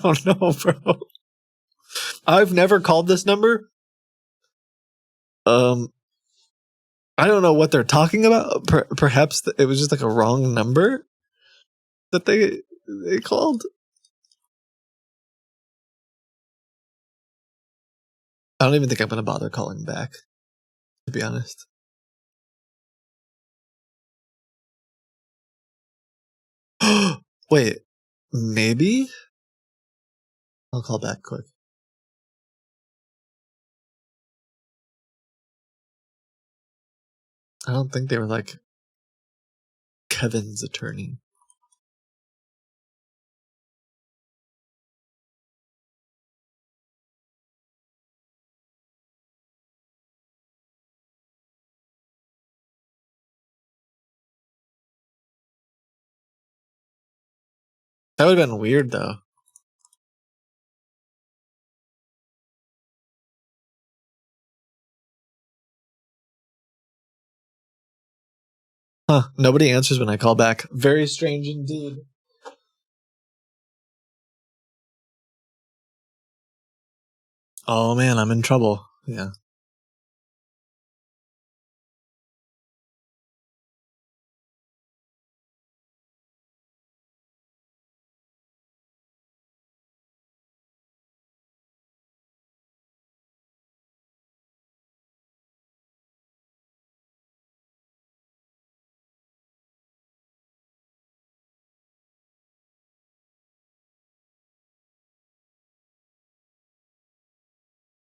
don't know, bro. I've never called this number. I don't know what they're talking about. Perhaps it was just like a wrong number that they called. I don't even think I'm gonna bother calling back, to be honest. Wait, maybe? I'll call back quick. I don't think they were like Kevin's attorney. That would have been weird, though. Huh, nobody answers when I call back. Very strange indeed. Oh man, I'm in trouble. Yeah.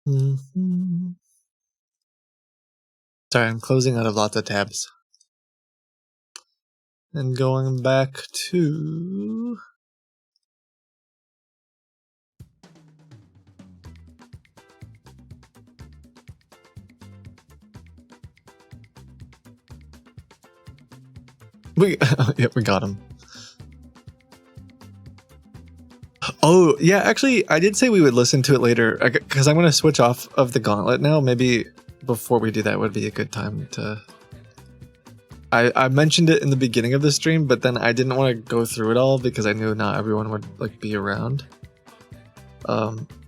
Mm-hmm. Sorry, I'm closing out of lots of tabs. And going back to... Yep, we got him. Oh, yeah, actually, I did say we would listen to it later, because I'm going to switch off of the gauntlet now. Maybe before we do that would be a good time to... I mentioned it in the beginning of the stream, but then I didn't want to go through it all because I knew not everyone would like be around.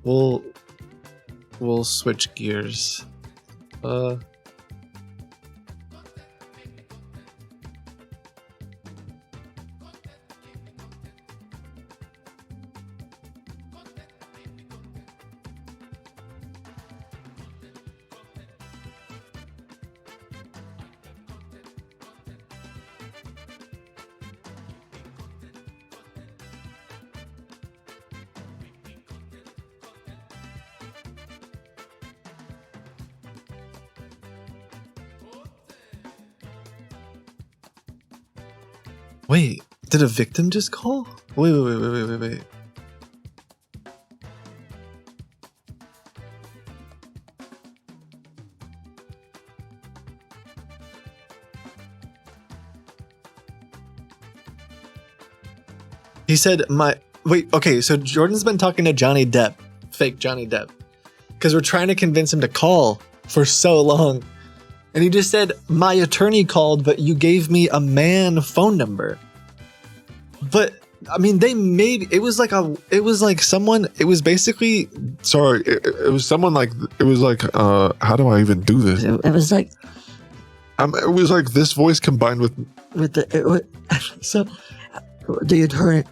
We'll switch gears. Wait, did a victim just call? Wait. He said okay, so Jordan's been talking to Johnny Depp, fake Johnny Depp, because we're trying to convince him to call for so long. And he just said, my attorney called, but you gave me a man phone number. But, I mean, it was like someone, it was basically, sorry, it was someone like, it was like, how do I even do this? It was like, it was like this voice combined with the attorney.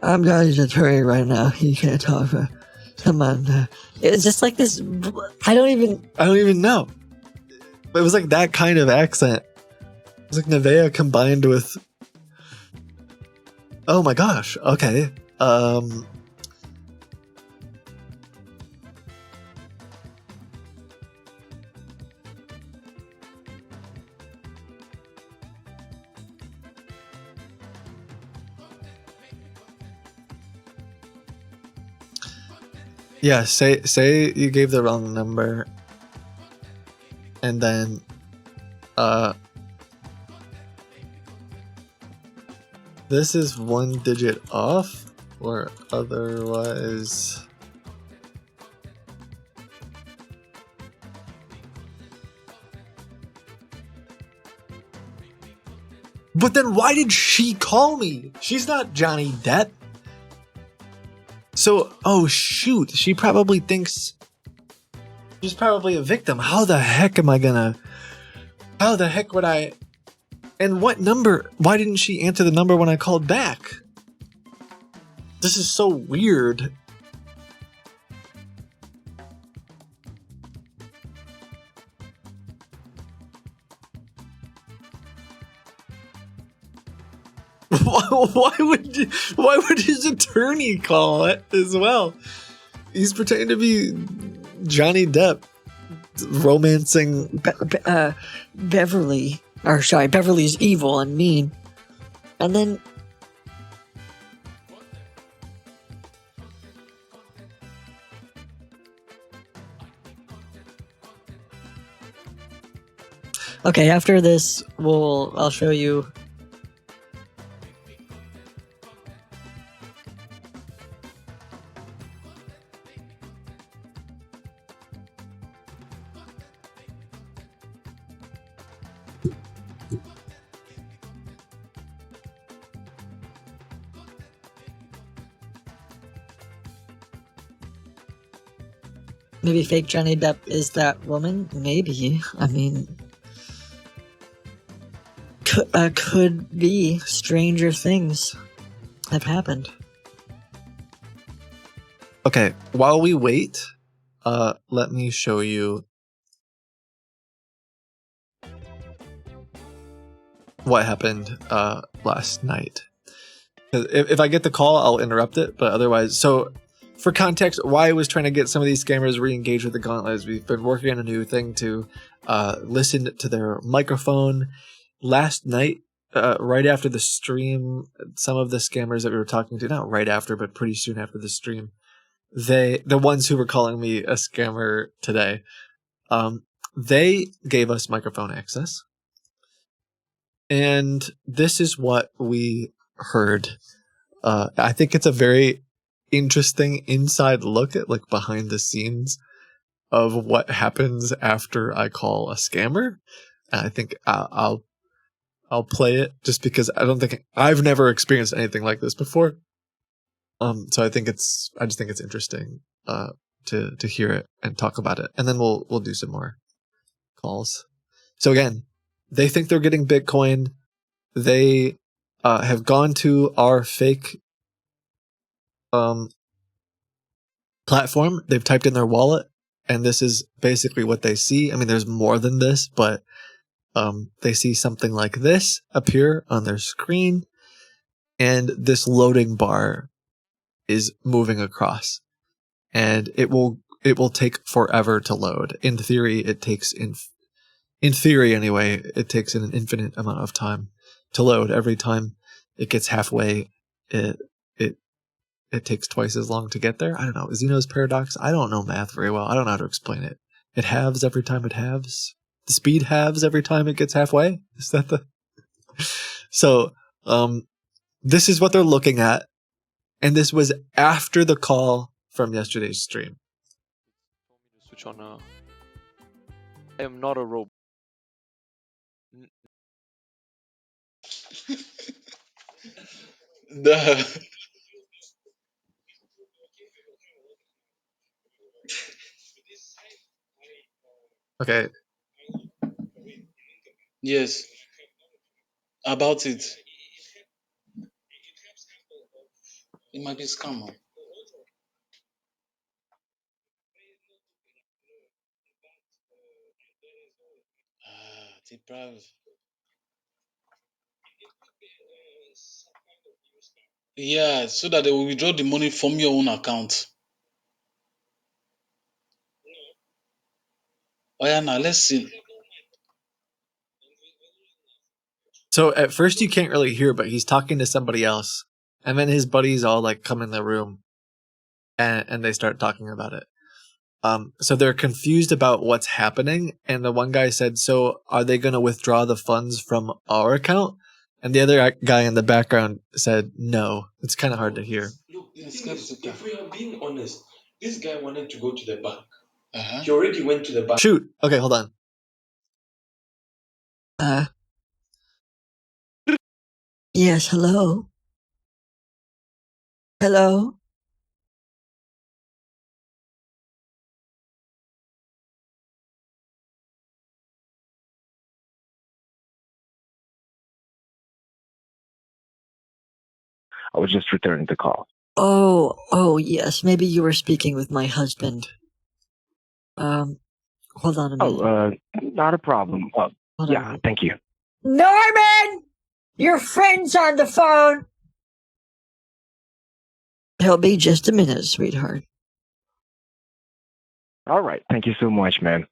I'm Johnny's attorney right now. He can't talk for someone. It's just like this. I don't even know. But it was like that kind of accent. It was like Nevaeh combined with. Oh my gosh. Okay. Yeah, say you gave the wrong number, and then this is one digit off, or otherwise But then why did she call me? She's not Johnny Depp. So, oh shoot, she probably thinks she's probably a victim. How the heck would I? And what number? Why didn't she answer the number when I called back? This is so weird. Why would his attorney call it as well? He's pretending to be Johnny Depp, romancing Beverly. Or sorry, Beverly's evil and mean. And then... Okay, after this, I'll show you... Maybe fake Johnny Depp is that woman? Maybe. I mean... Could be. Stranger things have happened. Okay, while we wait, let me show you what happened last night. If I get the call, I'll interrupt it, but otherwise... So, for context, why I was trying to get some of these scammers re-engaged with the Gauntlet is we've been working on a new thing to listen to their microphone. Last night, right after the stream, some of the scammers that we were talking to, not right after, but pretty soon after the stream, the ones who were calling me a scammer today, they gave us microphone access. And this is what we heard. I think it's a very interesting inside look at like behind the scenes of what happens after I call a scammer. And I think I'll play it just because I've never experienced anything like this before. So I just think it's interesting to hear it and talk about it, and then we'll do some more calls. So again, they think they're getting Bitcoin. They have gone to our fake platform. They've typed in their wallet, and this is basically what they see. I mean, there's more than this, but they see something like this appear on their screen, and this loading bar is moving across, and it will take forever to load. In theory, it takes in theory anyway, it takes an infinite amount of time to load. Every time it gets halfway, it takes twice as long to get there. I don't know. Zeno's paradox? I don't know math very well. I don't know how to explain it. It halves every time it halves. The speed halves every time it gets halfway. Is that the... So, this is what they're looking at. And this was after the call from yesterday's stream. Switch on. I am not a robot. Okay. Yes. About it. It might be a scam. Deprive. Yeah, so that they will withdraw the money from your own account. Oh yeah, now let's see. So at first you can't really hear, but he's talking to somebody else. And then his buddies all like come in the room and they start talking about it. So they're confused about what's happening. And the one guy said, so are they going to withdraw the funds from our account? And the other guy in the background said, no. It's kind of hard to hear. Look, the thing is, if we are being honest, this guy wanted to go to the bank. He already went to the bank. Shoot. Okay, hold on. Yes, hello? Hello? I was just returning the call. Oh, yes. Maybe you were speaking with my husband. Hold on a minute. Not a problem. Yeah, thank you. Norman! Your friend's on the phone! He'll be just a minute, sweetheart. All right. Thank you so much, man.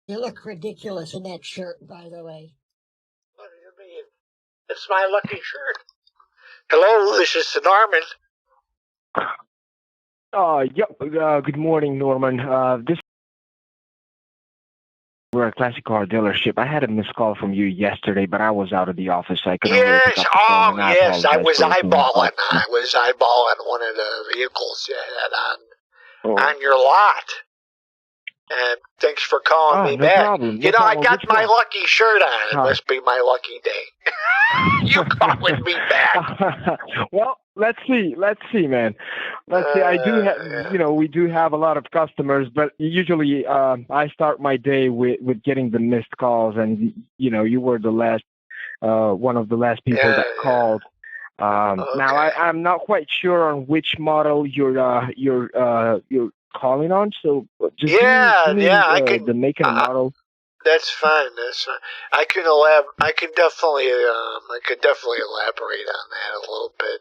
You look ridiculous in that shirt, by the way. What do you mean? It's my lucky shirt. Hello, this is Norman. Good morning, Norman. This we're a classic car dealership. I had a missed call from you yesterday, but I was out of the office, so I couldn't really pick up the phone. And I was eyeballing. I I was eyeballing one of the vehicles you had on your lot. And thanks for calling me back. I got my lucky shirt on. It must be my lucky day. You calling me back? Well, let's see, man. Let's see. I do have, we do have a lot of customers, but usually I start my day with getting the missed calls, and you were the last, one of the last people that called. Now I'm not quite sure on which model you're calling on, so just give me the make and model. That's fine. I could definitely elaborate on that a little bit.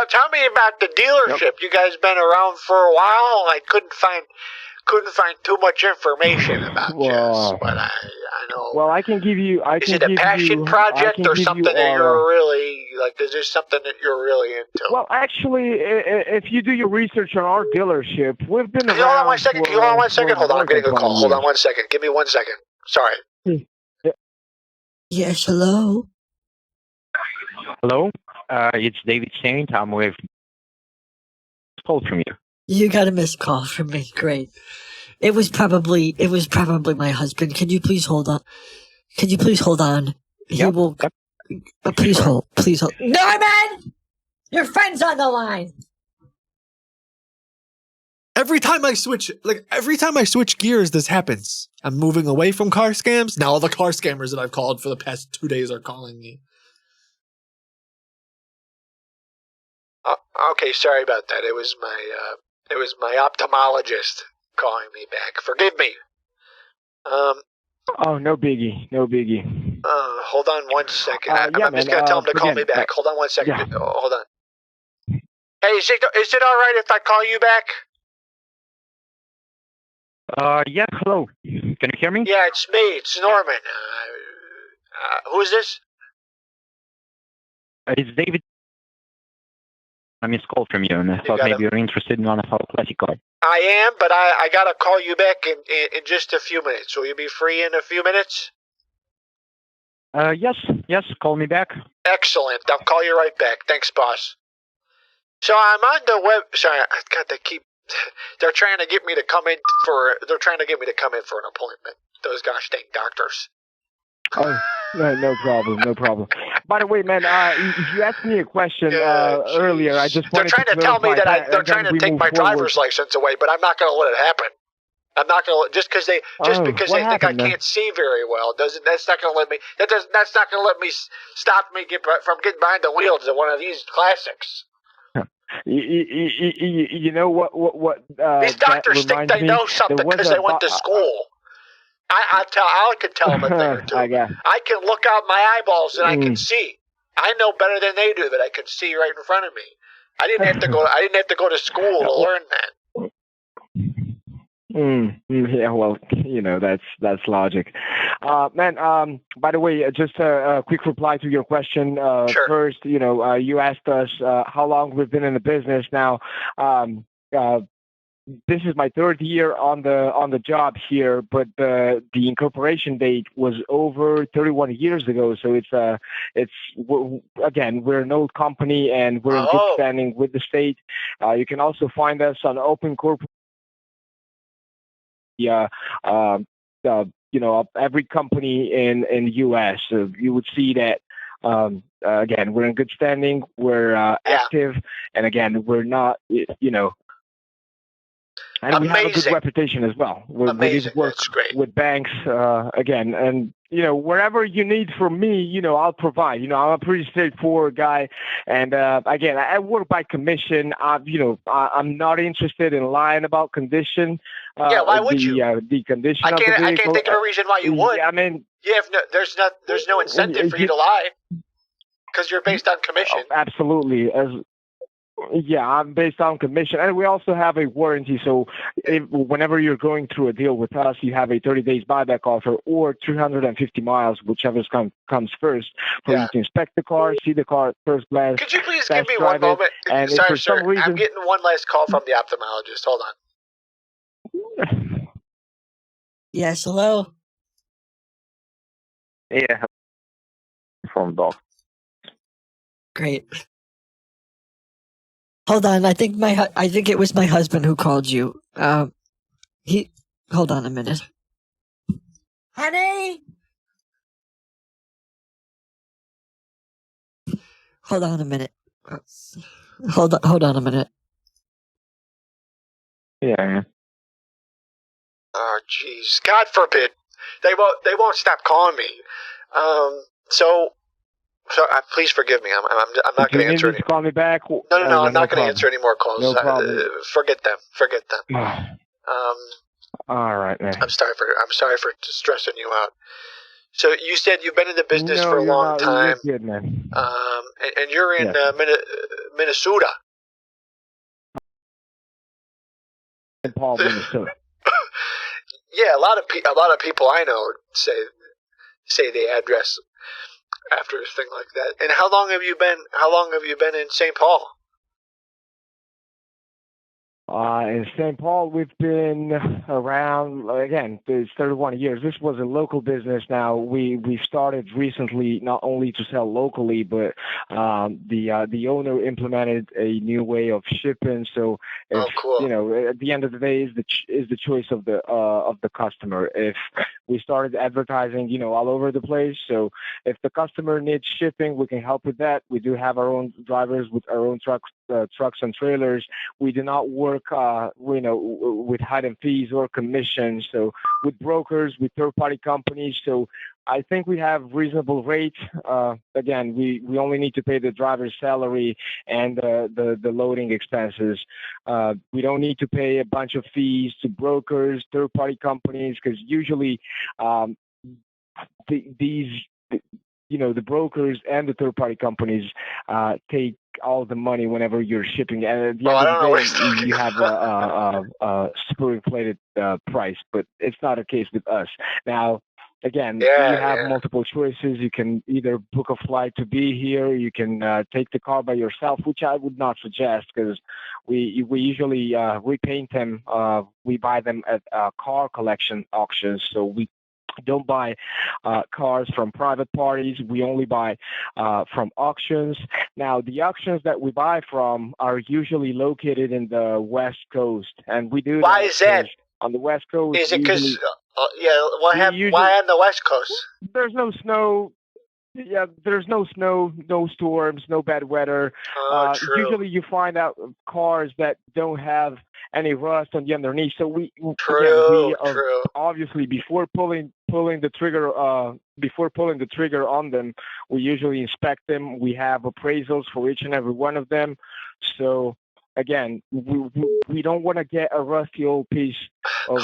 Tell me about the dealership. Yep. You guys been around for a while. I couldn't find too much information about you, but I know. Well, I can give you. Is it a passion project or something that you're really like? Is this something that you're really into? Well, actually, if you do your research on our dealership, we've been around. Hold on one second. Hold on, I'm getting a call. Hold on one second. Give me 1 second. Sorry. Yes, hello? Hello? It's David Saint. I'm with call from you. You got a missed call from me. Great. It was probably my husband. Can you please hold on? He will. Please hold. Norman! Your friend's on the line. Every time I switch gears, this happens. I'm moving away from car scams. Now all the car scammers that I've called for the past 2 days are calling me. Okay, sorry about that. It was my ophthalmologist calling me back. Forgive me. Oh, no biggie. Hold on 1 second. I'm just gonna tell him to call me back. Hold on 1 second. Yeah. Hold on. Hey, is it all right if I call you back? Yeah, hello. Can you hear me? Yeah, it's me. It's Norman. Who is this? It's David. I missed call from you, and I thought maybe you're interested in one of our classic cars. I am, but I gotta call you back in just a few minutes. Will you be free in a few minutes? Yes, call me back. Excellent. I'll call you right back. Thanks, boss. So I'm on the web. Sorry, they're trying to get me to come in for an appointment. Those gosh dang doctors. Oh, no problem. By the way, man, you asked me a question earlier. I just wanted to tell me that they're trying to take my driver's license away, but I'm not going to let it happen. I'm not going to just because they think I can't see very well. That's not going to let me. That's not going to let me stop me from getting behind the wheels of one of these classics. You know what? These doctors think they know something because they went to school. I can tell them a thing or two. I can look out my eyeballs and I can see. I know better than they do that I can see right in front of me. I didn't have to go to school to learn that. Yeah, well, that's logic. Man, by the way, just a quick reply to your question. Sure. First, you asked us how long we've been in the business now. this is my third year on the job here, but the incorporation date was over 31 years ago. So again, we're an old company and we're in good standing with the state. You can also find us on Open Corp. Every company in U.S. So you would see that. Again, we're in good standing. We're active, and again, we're not. And we have a good reputation as well. We work with banks, again, and wherever you need from me, I'll provide. I'm a pretty straightforward guy, and again, I work by commission. I'm not interested in lying about condition. Why would you? The condition of the vehicle. I can't think of a reason why you would. I mean, you have there's no incentive for you to lie because you're based on commission. Absolutely. I'm based on commission, and we also have a warranty. So, whenever you're going through a deal with us, you have a 30 days buyback offer or 350 miles, whichever comes first, for you to inspect the car, see the car at first glance. Could you please give me one moment? And sorry, sir. I'm getting one last call from the ophthalmologist. Hold on. Yes, hello. Yeah, from Doc. Great. Hold on, I think it was my husband who called you. Hold on a minute. Honey? Hold on a minute. Hold on a minute. Yeah. Oh, jeez. God forbid. They won't stop calling me. So please forgive me. I'm not going to answer any. Call me back. No. I'm not going to answer any more calls. No problem. Forget them. All right, man. I'm sorry for stressing you out. So you said you've been in the business for a long time. You're good, man. And you're in Minnesota. St. Paul, Minnesota. Yeah, a lot of people I know say the address after a thing like that. And how long have you been in St. Paul? In St. Paul, we've been around, again, there's 31 years. This was a local business. Now, we started recently not only to sell locally, but the owner implemented a new way of shipping. So, if, at the end of the day, is the choice of the customer. If we started advertising, all over the place. So, if the customer needs shipping, we can help with that. We do have our own drivers with our own trucks and trailers. We do not work, with hidden fees or commissions. So with brokers, with third-party companies. So I think we have reasonable rates. Again, we only need to pay the driver's salary and the loading expenses. We don't need to pay a bunch of fees to brokers, third-party companies, because usually the brokers and the third-party companies take all the money whenever you're shipping. And at the end of the day, you have a super inflated price, but it's not the case with us. Now, again, you have multiple choices. You can either book a flight to be here. You can take the car by yourself, which I would not suggest because we usually repaint them. We buy them at car collection auctions, so we don't buy cars from private parties. We only buy from auctions. Now, the auctions that we buy from are usually located in the West Coast, and we do. Why is that? On the West Coast, is it because? Why on the West Coast? There's no snow. Yeah, there's no snow, no storms, no bad weather. Usually, you find out cars that don't have any rust on the underneath. So we obviously before pulling the trigger on them, we usually inspect them. We have appraisals for each and every one of them. So again, we don't want to get a rusty old piece of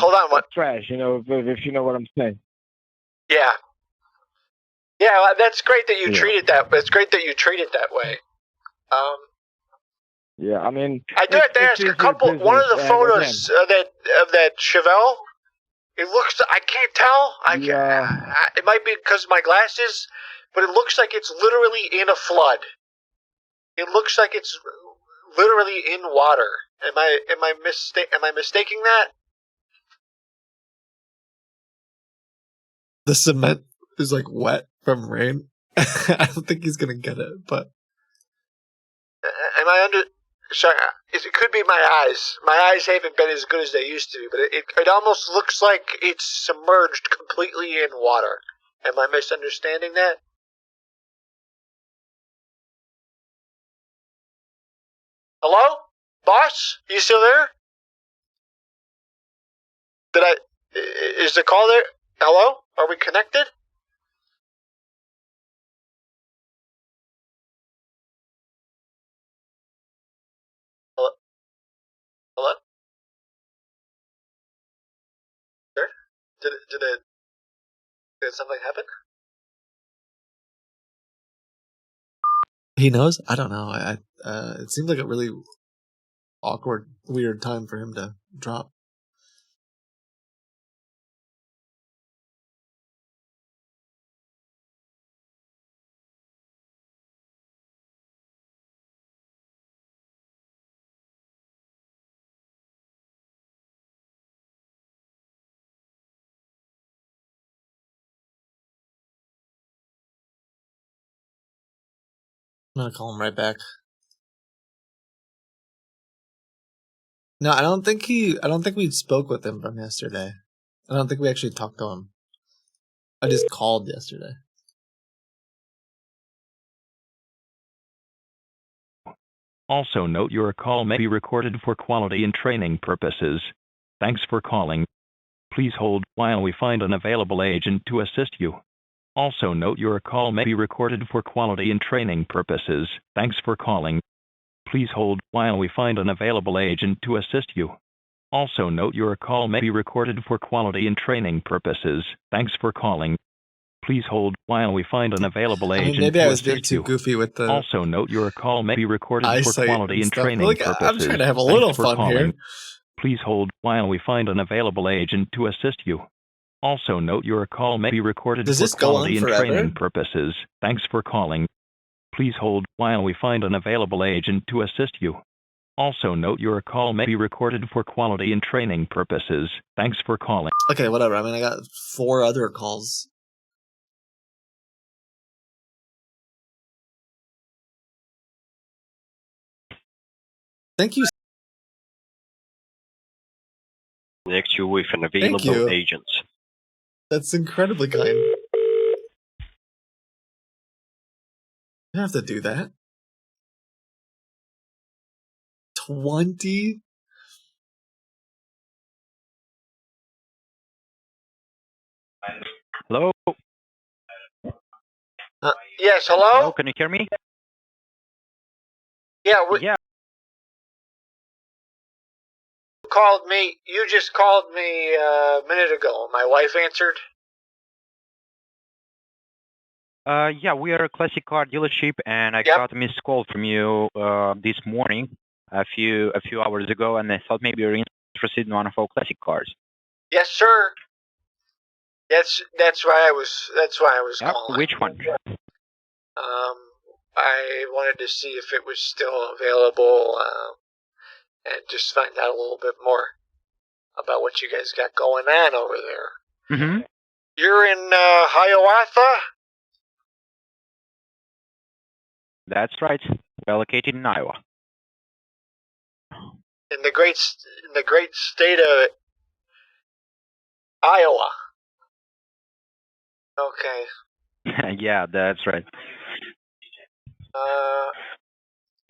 trash. If you know what I'm saying. Yeah. Yeah, well, that's great that you treat it that. It's great that you treat it that way. Yeah, I mean, I do have to ask a couple. One of the photos of that Chevelle, it looks. I can't tell. It might be because of my glasses, but it looks like it's literally in a flood. It looks like it's literally in water. Am I mistaking that? The cement is like wet from rain. I don't think he's gonna get it, but Am I under? Sorry, it could be my eyes. My eyes haven't been as good as they used to be, but it almost looks like it's submerged completely in water. Am I misunderstanding that? Hello? Boss? You still there? Is the call there? Hello? Are we connected? Hello? Hello? Sir? Did something happen? he knows. I don't know. It seemed like a really awkward, weird time for him to drop. I'm gonna call him right back. No, I don't think we spoke with him from yesterday. I don't think we actually talked to him. I just called yesterday. Also note your call may be recorded for quality and training purposes. Thanks for calling. Please hold while we find an available agent to assist you. Also note your call may be recorded for quality and training purposes. Thanks for calling. Please hold while we find an available agent to assist you. Also note your call may be recorded for quality and training purposes. Thanks for calling. Please hold while we find an available agent maybe to I was being assist too you. goofy with the Also note your call may be recorded for eyesight quality and and stuff. training Look, purposes. I'm trying to have a Thanks little for fun calling. here. Please hold while we find an available agent to assist you. Also note your call may be recorded Does for this go quality on and forever? training purposes. Thanks for calling. Please hold while we find an available agent to assist you. Also note your call may be recorded for quality and training purposes. Thanks for calling. Okay, whatever. I mean, I got 4 other calls. Thank you. Connect you with an Thank available you. agent. That's incredibly kind. You don't have to do that. 20? Hello? Yes, hello? Hello, can you hear me? Yeah, Yeah. called me. You just called me a minute ago. My wife answered. Yeah, we are a classic car dealership, and I got a missed call from you this morning, a few hours ago, and I thought maybe you're interested in one of our classic cars. Yes, sir. That's why I was calling. Which one? I wanted to see if it was still available, and just find out a little bit more about what you guys got going on over there. Mm-hmm. You're in Hiawatha? That's right. We're located in Iowa. In the great state of Iowa. Okay. Yeah, that's right.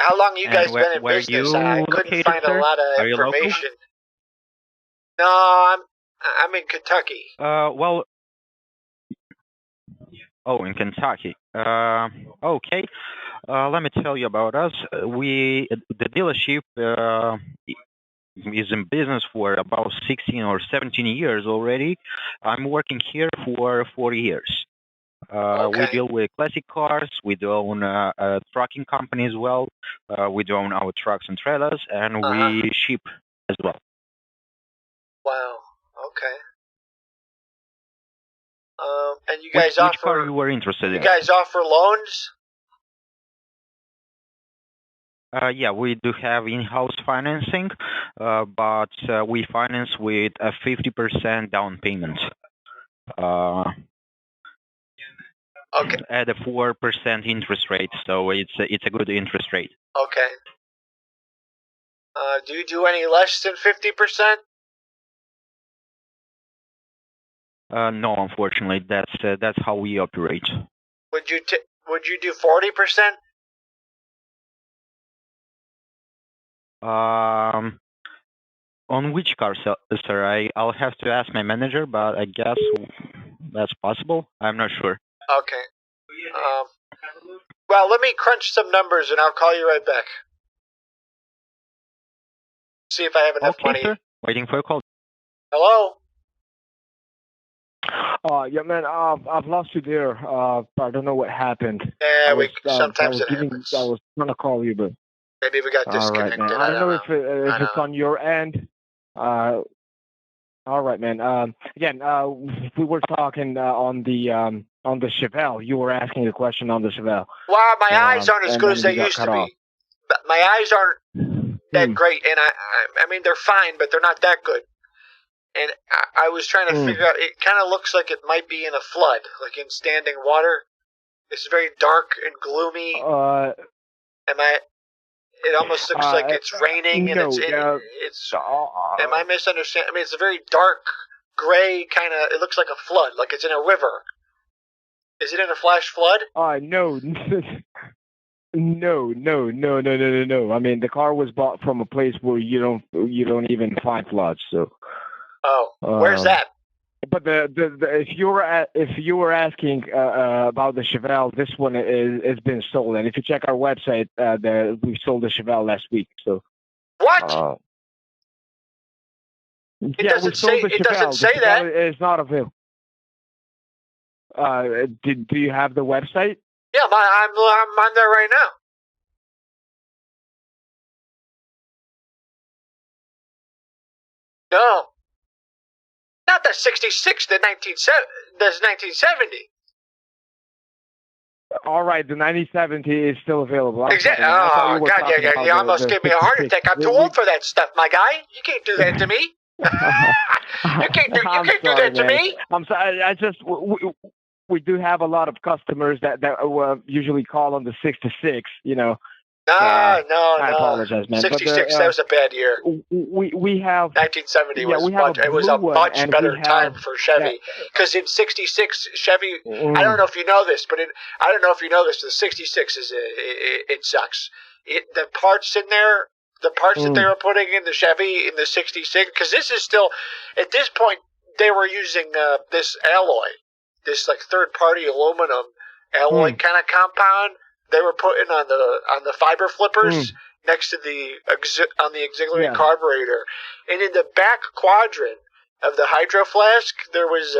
How long you guys And been in where business? you I couldn't located, find sir? a lot of Are you local? information. No, I'm in Kentucky. Well, in Kentucky. Okay. Let me tell you about us. The dealership is in business for about 16 or 17 years already. I'm working here for 40 years. We deal with classic cars. We do own a trucking company as well. We do own our trucks and trailers, and we ship as well. Wow. Okay. And you guys Which car you were interested in? You guys offer loans? Yeah, we do have in-house financing, but we finance with a 50% down payment. Okay. At a 4% interest rate, so it's a good interest rate. Okay. Do you do any less than 50%? No, unfortunately, that's how we operate. Would you do 40%? On which car, sir? I'll have to ask my manager, but I guess that's possible. I'm not sure. Okay. Well, let me crunch some numbers and I'll call you right back. See if I have enough money. Sir. Waiting for a call. Hello? Yeah, man, I've lost you there. I don't know what happened. Yeah, I sometimes it happens. was trying to call you, but maybe we got all right, disconnected. man. I don't know if it's on your end. All right, man. Again, we were talking on the Chevelle. You were asking a question on the Chevelle. Well, my eyes aren't as good as they used to be. My eyes aren't that great, and I mean they're fine, but they're not that good. And I was trying to figure out. It kind of looks like it might be in a flood, like in standing water. It's very dark and gloomy. It almost looks like it's raining, and it's. Am I misunderstanding? I mean, it's a very dark gray kind of. It looks like a flood, like it's in a river. Is it in a flash flood? No. No. I mean, the car was bought from a place where you don't even find floods. So. Oh, where's that? But if you were asking about the Chevelle, this one has been sold, and if you check our website, we sold the Chevelle last week. So. What? Yeah, we sold the Chevelle. It doesn't say the that. Chevelle is not available. Do you have the website? Yeah, I'm on there right now. No. Not the 66, the 1970. All right, the 9070 is still available. Exactly. Oh, God, you almost gave me a heart attack. I'm too old for that stuff, my guy. You can't do that to me. You can't do that to me. I'm sorry. We do have a lot of customers that usually call on the 66. No. I apologize, man. 66, that was a bad year. We have 1970 was a much better time for Chevy, because in 66 Chevy, I don't know if you know this, but the 66 it sucks. The parts in there, that they were putting in the Chevy in the 66, because this is still at this point they were using this alloy, this like third-party aluminum alloy kind of compound. They were putting on the fiber flippers next to on the auxiliary carburetor, and in the back quadrant of the hydro flask there was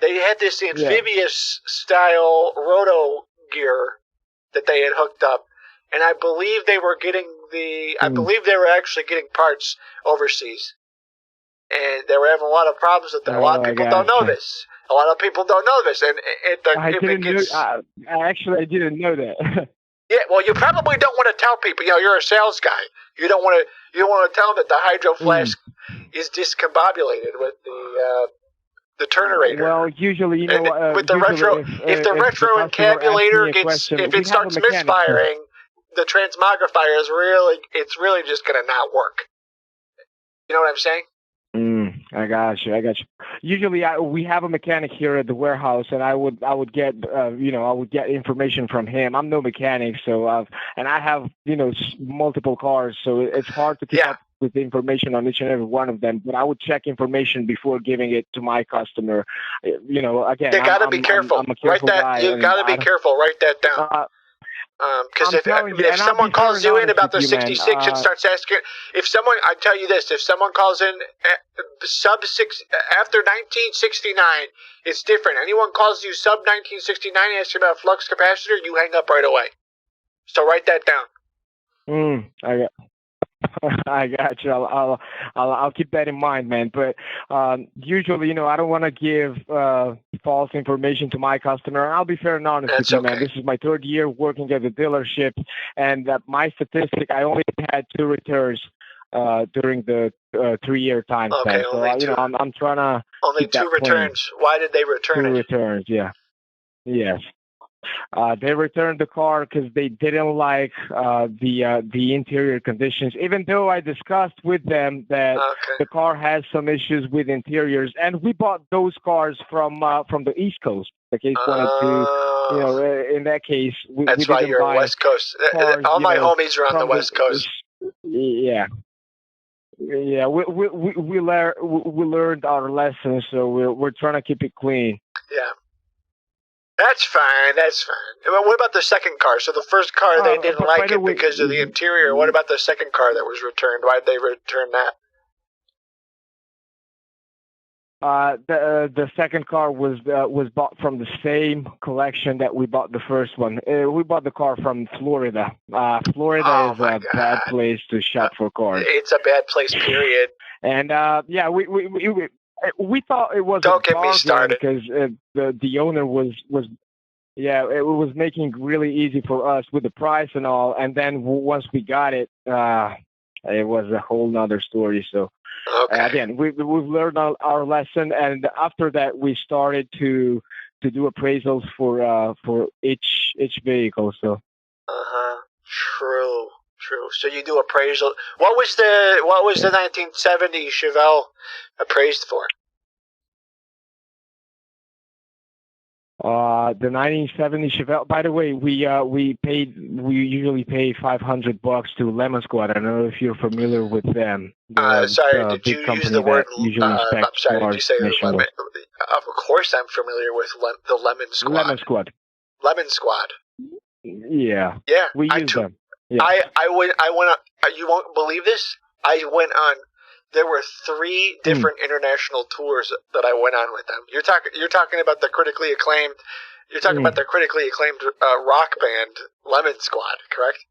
they had this amphibious style roto gear that they had hooked up, and I believe they were actually getting parts overseas, and they were having a lot of problems with that. A lot of people don't know this. A lot of people don't know this, and I didn't know that. Yeah, well, you probably don't want to tell people. You're a sales guy. You don't want to tell them that the hydro flask is discombobulated with the turnerator. Well, usually, with the retro, if the retro encabulator if it starts misfiring, the transmogrifier is really just going to not work. You know what I'm saying? I got you. Usually, we have a mechanic here at the warehouse, and I would get information from him. I'm no mechanic, so and I have multiple cars, so it's hard to keep up with the information on each and every one of them. But I would check information before giving it to my customer. Again, you got to be careful. I'm a careful guy. You got to be careful. Write that down. Because if someone calls you in about the 66 and starts asking, I tell you this, if someone calls in after 1969, it's different. Anyone calls you sub 1969 and asks you about flux capacitor, you hang up right away. So write that down. I got you. I'll keep that in mind, man. But usually, I don't want to give false information to my customer. I'll be fair and honest with you, man. This is my third year working at the dealership, and my statistic, I only had 2 returns during the 3-year time span. So I'm trying to only keep that 2 returns. clean. Why did they return 2 it? returns, yeah. Yes. They returned the car because they didn't like the interior conditions. Even though I discussed with them that the car has some issues with interiors, and we bought those cars from the East Coast. The case wanted to, in that case, we That's why didn't you're buy West Coast. cars, All my homies are on the West Coast. Yeah. Yeah, we learned our lessons, so we're trying to keep it clean. Yeah. That's fine. That's fine. Well, what about the second car? So the first car, they didn't like it because of the interior. What about the second car that was returned? Why did they return that? The second car was bought from the same collection that we bought the first one. We bought the car from Florida. Florida is a bad place to shop for cars. It's a bad place, period. And yeah, we thought it was Don't a get me started because the owner was it was making really easy for us with the price and all. And then once we got it, it was a whole nother story. So. Again, we've learned our lesson, and after that, we started to do appraisals for each vehicle. So. True. So you do appraisal. What was the 1970 Chevelle appraised for? The 1970 Chevelle. By the way, we usually pay $500 to Lemon Squad. I don't know if you're familiar with them. Sorry, did you use the word? Usually I'm sorry, did you say nationwide. lemon? Of course, I'm familiar with the Lemon Squad. Lemon Squad. Lemon Squad. Yeah. Yeah. We use them. Yeah. I went on. You won't believe this. I went on. There were 3 different international tours that I went on with them. You're talking about the critically acclaimed. You're talking about the critically acclaimed rock band Lemon Squad, correct?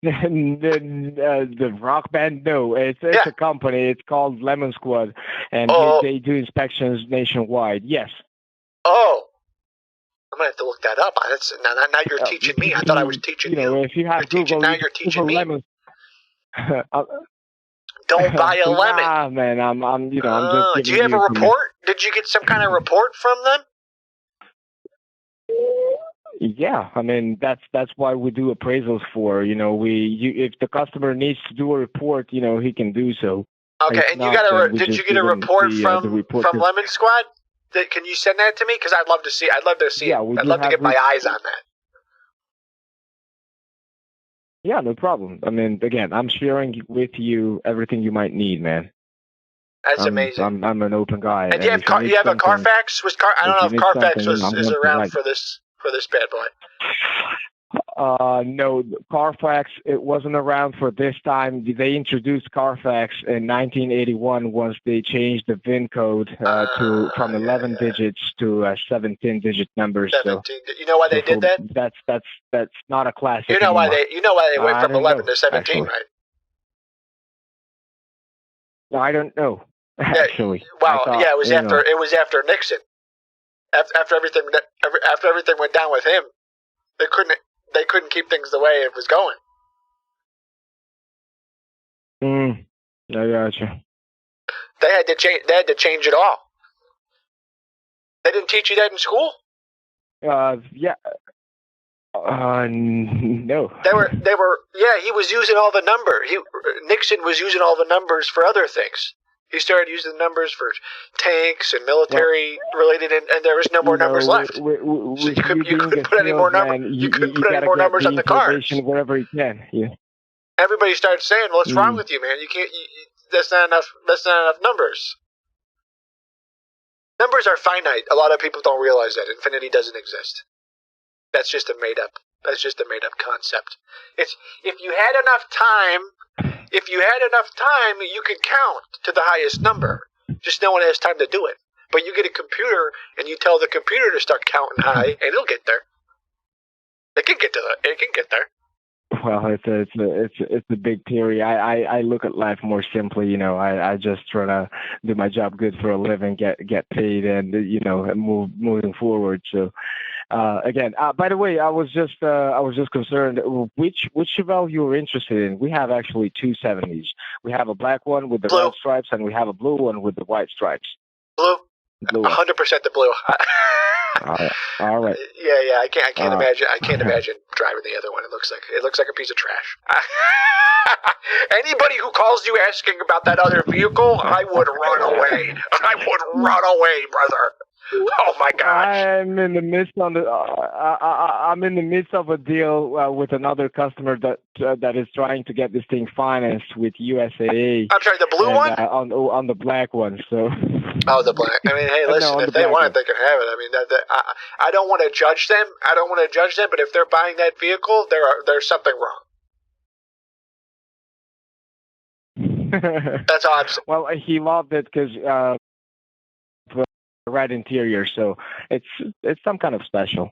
The rock band? No, it's a company. It's called Lemon Squad, and they do inspections nationwide. Yes. Oh. I'm gonna have to look that up. Now you're teaching me. I thought I was teaching you. If you have Google, now you're teaching me. Lemon. Don't buy a lemon. Nah, man. I'm just. Do you have a report? Did you get some kind of report from them? Yeah, I mean that's why we do appraisals for. If the customer needs to do a report, he can do so. Okay, and you got did you get a report from Lemon Squad? Can you send that to me? Because I'd love to see. I'd love to see it. I'd love to get my eyes on that. Yeah, no problem. I mean, again, I'm sharing with you everything you might need, man. That's amazing. I'm an open guy. And you have a Carfax? I don't know if Carfax is around for this bad boy. No, Carfax, it wasn't around for this time. They introduced Carfax in 1981 once they changed the VIN code from 11 digits to 17-digit numbers. 17. You know why they did that? That's not a classic. You know why they went from 11 to 17, actually. right? No, I don't know. Actually, it was after Nixon. After everything went down with him, they couldn't keep things the way it was going. I gotcha. They had to change it all. They didn't teach you that in school? Yeah. No. They were. Yeah, he was using all the numbers. Nixon was using all the numbers for other things. He started using numbers for tanks and military-related, and there was no more numbers left. So you couldn't put any more numbers. You couldn't put any more numbers on the cars. Wherever you can. Yeah. Everybody started saying, "What's wrong with you, man? You can't. That's not enough. That's not enough numbers. Numbers are finite. A lot of people don't realize that infinity doesn't exist. That's just a made up concept. It's if you had enough time." If you had enough time, you could count to the highest number. Just no one has time to do it. But you get a computer, and you tell the computer to start counting high, and it'll get there. It can get there. Well, it's a big theory. I look at life more simply. I just try to do my job good for a living, get paid, and moving forward. So, again, by the way, I was just concerned which Chevelle you were interested in. We have actually two 70s. We have a black one with the red stripes, and we have a blue one with the white stripes. Blue. Blue one. 100% the blue. All right. Yeah. I can't imagine. I can't imagine driving the other one. It looks like a piece of trash. Anybody who calls you asking about that other vehicle, I would run away. I would run away, brother. Oh my gosh! I'm in the midst of a deal with another customer that is trying to get this thing financed with USAA. I'm sorry, the blue one? On the black one. So. Oh, the black. I mean, hey, listen. No, if they want it, they can have it. I mean, I don't want to judge them. But if they're buying that vehicle, there's something wrong. That's all I'm saying. Well, he loved it because red interior, so it's some kind of special.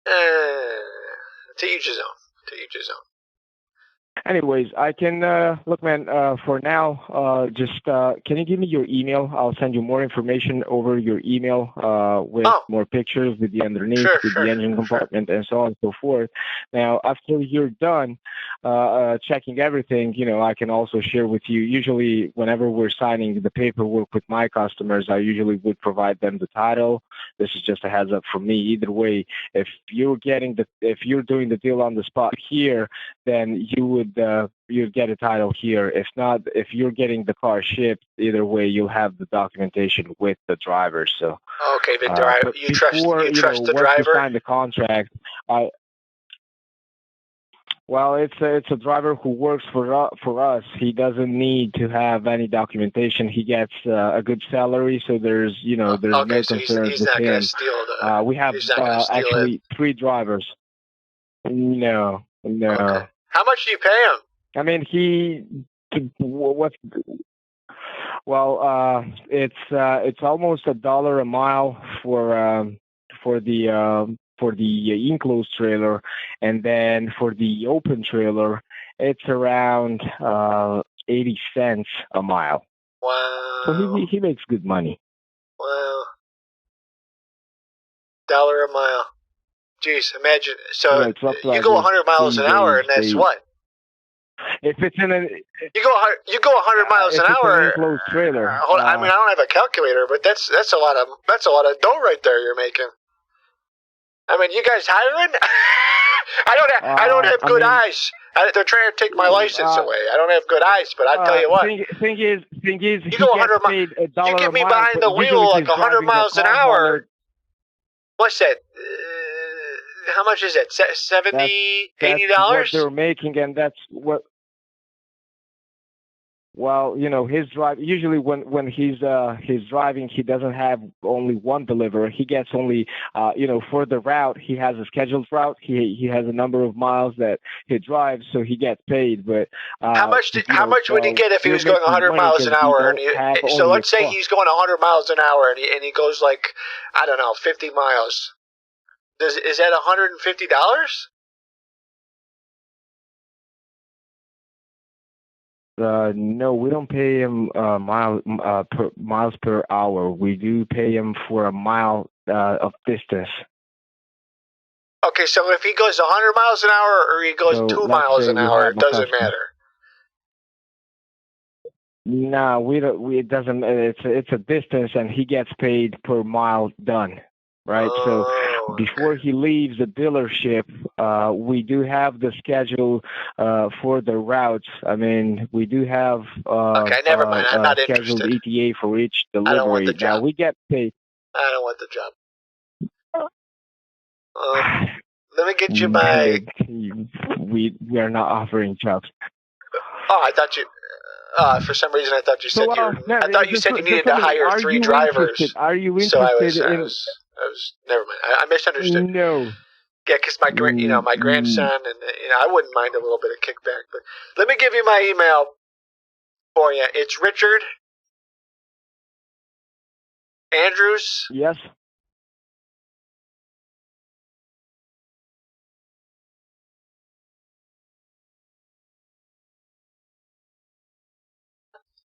To each his own. Anyways, I can look, man. For now, just can you give me your email? I'll send you more information over your email with more pictures, with the underneath, with the engine compartment, and so on and so forth. Now, after you're done checking everything, I can also share with you. Usually, whenever we're signing the paperwork with my customers, I usually would provide them the title. This is just a heads up from me. Either way, if you're doing the deal on the spot here, then you'd get a title here. If not, if you're getting the car shipped, either way, you'll have the documentation with the driver. So okay, the driver. You trust the driver. Once you sign the contract, well, it's a driver who works for us. He doesn't need to have any documentation. He gets a good salary, so there's no concerns with him. We have actually 3 drivers. No. Okay. How much do you pay him? I mean, it's almost $1 a mile for the enclosed trailer, and then for the open trailer, it's around 80 cents a mile. Wow. So he makes good money. Wow. $1 a mile. Jeez, imagine. So you go 100 miles an hour, and that's what? If it's in you go 100 miles an hour. An enclosed trailer. I mean, I don't have a calculator, but that's a lot of dough right there you're making. I mean, you guys hiring? I don't have good eyes. They're trying to take my license away. I don't have good eyes, but I tell you what. Thing is, you go 100 miles. You get me behind the wheel like 100 miles an hour. What's that? How much is it? $70, $80? What they're making, and that's what. Well, his drive. Usually, when he's driving, he doesn't have only one deliverer. He gets only, for the route, he has a scheduled route. He has a number of miles that he drives, so he gets paid. But how much would he get if he was going 100 miles an hour? So let's say he's going 100 miles an hour, and he goes like, I don't know, 50 miles. Is that $150? No, we don't pay him miles per hour. We do pay him for a mile of distance. Okay, so if he goes 100 miles an hour or he goes 2 miles an hour, it doesn't matter. No, we don't. It doesn't. It's a distance, and he gets paid per mile done. Right. So before he leaves the dealership, we do have the schedule for the routes. I mean, we do have okay, never mind. I'm not scheduled interested. ETA for each delivery. I don't want the job. Now we get paid. I don't want the job. Let me get you my. We are not offering jobs. Oh, I thought you. For some reason, I thought you said I thought you said you needed to hire 3 drivers. Are you interested I was never mind. I misunderstood. No. Yeah, because my grandson, and I wouldn't mind a little bit of kickback. But let me give you my email for you. It's Richard Andrews. Yes.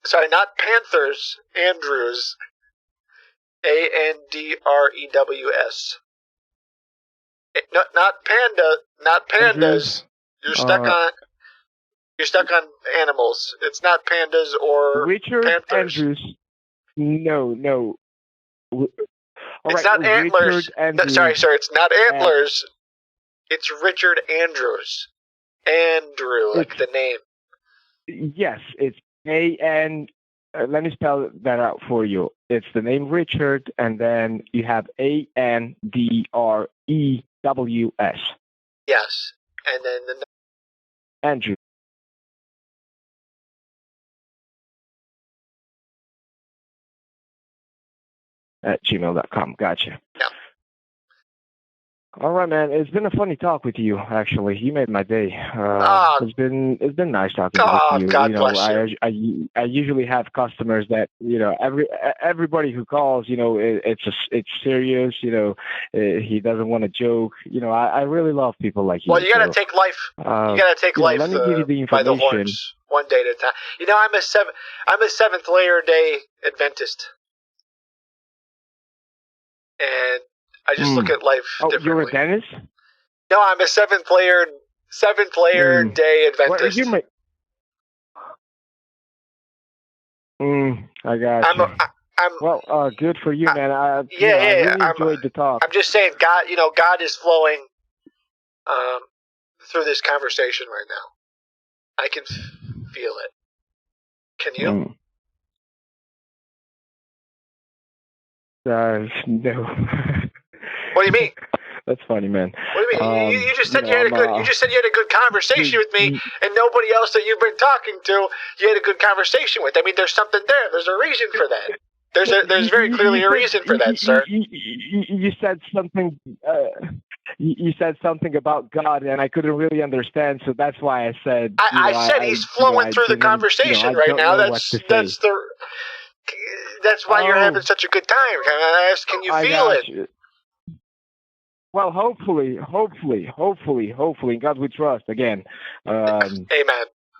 Sorry, not Panthers. Andrews. ANDREWS. Not panda. Not pandas. Andrews, You're stuck on. You're stuck on animals. It's not pandas or Richard panthers. Andrews. No. It's not antlers. Richard Andrews. No, sorry. It's not antlers. It's Richard Andrews. Andrew, like the name. Yes, it's A-N. Let me spell that out for you. It's the name Richard, and then you have ANDREWS. Yes, and then the Andrew. At gmail.com. Gotcha. Yeah. All right, man. It's been a funny talk with you. Actually, you made my day. It's been nice talking with you. God you know, bless you. I usually have customers that everybody who calls, it's serious. He doesn't want to joke. I really love people like you. Well, you gotta take life. You gotta take life let me give you the by the information. horns, one day at a time. I'm a seventh layer day Adventist, and I just look at life differently. You're a dentist? No, I'm a seventh layer day Adventist. I got you. Well, good for you, man. I really enjoyed the talk. I'm just saying, God is flowing through this conversation right now. I can feel it. Can you? No. What do you mean? That's funny, man. What do you mean? You just said you had a good. You just said you had a good conversation with me, and nobody else that you've been talking to, you had a good conversation with. I mean, there's something there. There's a reason for that. There's very clearly a reason for that, sir. You said something. You said something about God, and I couldn't really understand, so that's why I said. I said he's flowing through the conversation right now. That's why you're having such a good time. I asked, can you feel it? Well, hopefully, in God we trust. Again, Amen.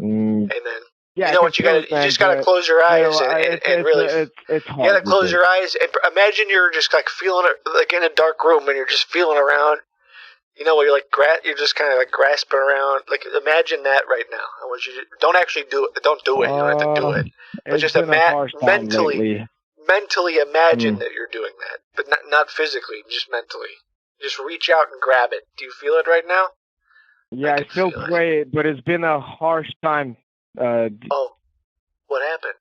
Amen. Yeah, you know what you got? You just gotta close your eyes and really. It's hard. You gotta close your eyes and imagine you're just like feeling it, like in a dark room, and you're just feeling around. Where you're like you're just kind of like grasping around. Like imagine that right now. I want you to don't actually do it. Don't do it. You don't have to do it. But just mentally imagine that you're doing that, but not physically, just mentally. Just reach out and grab it. Do you feel it right now? Yeah, I feel great, but it's been a harsh time. What happened?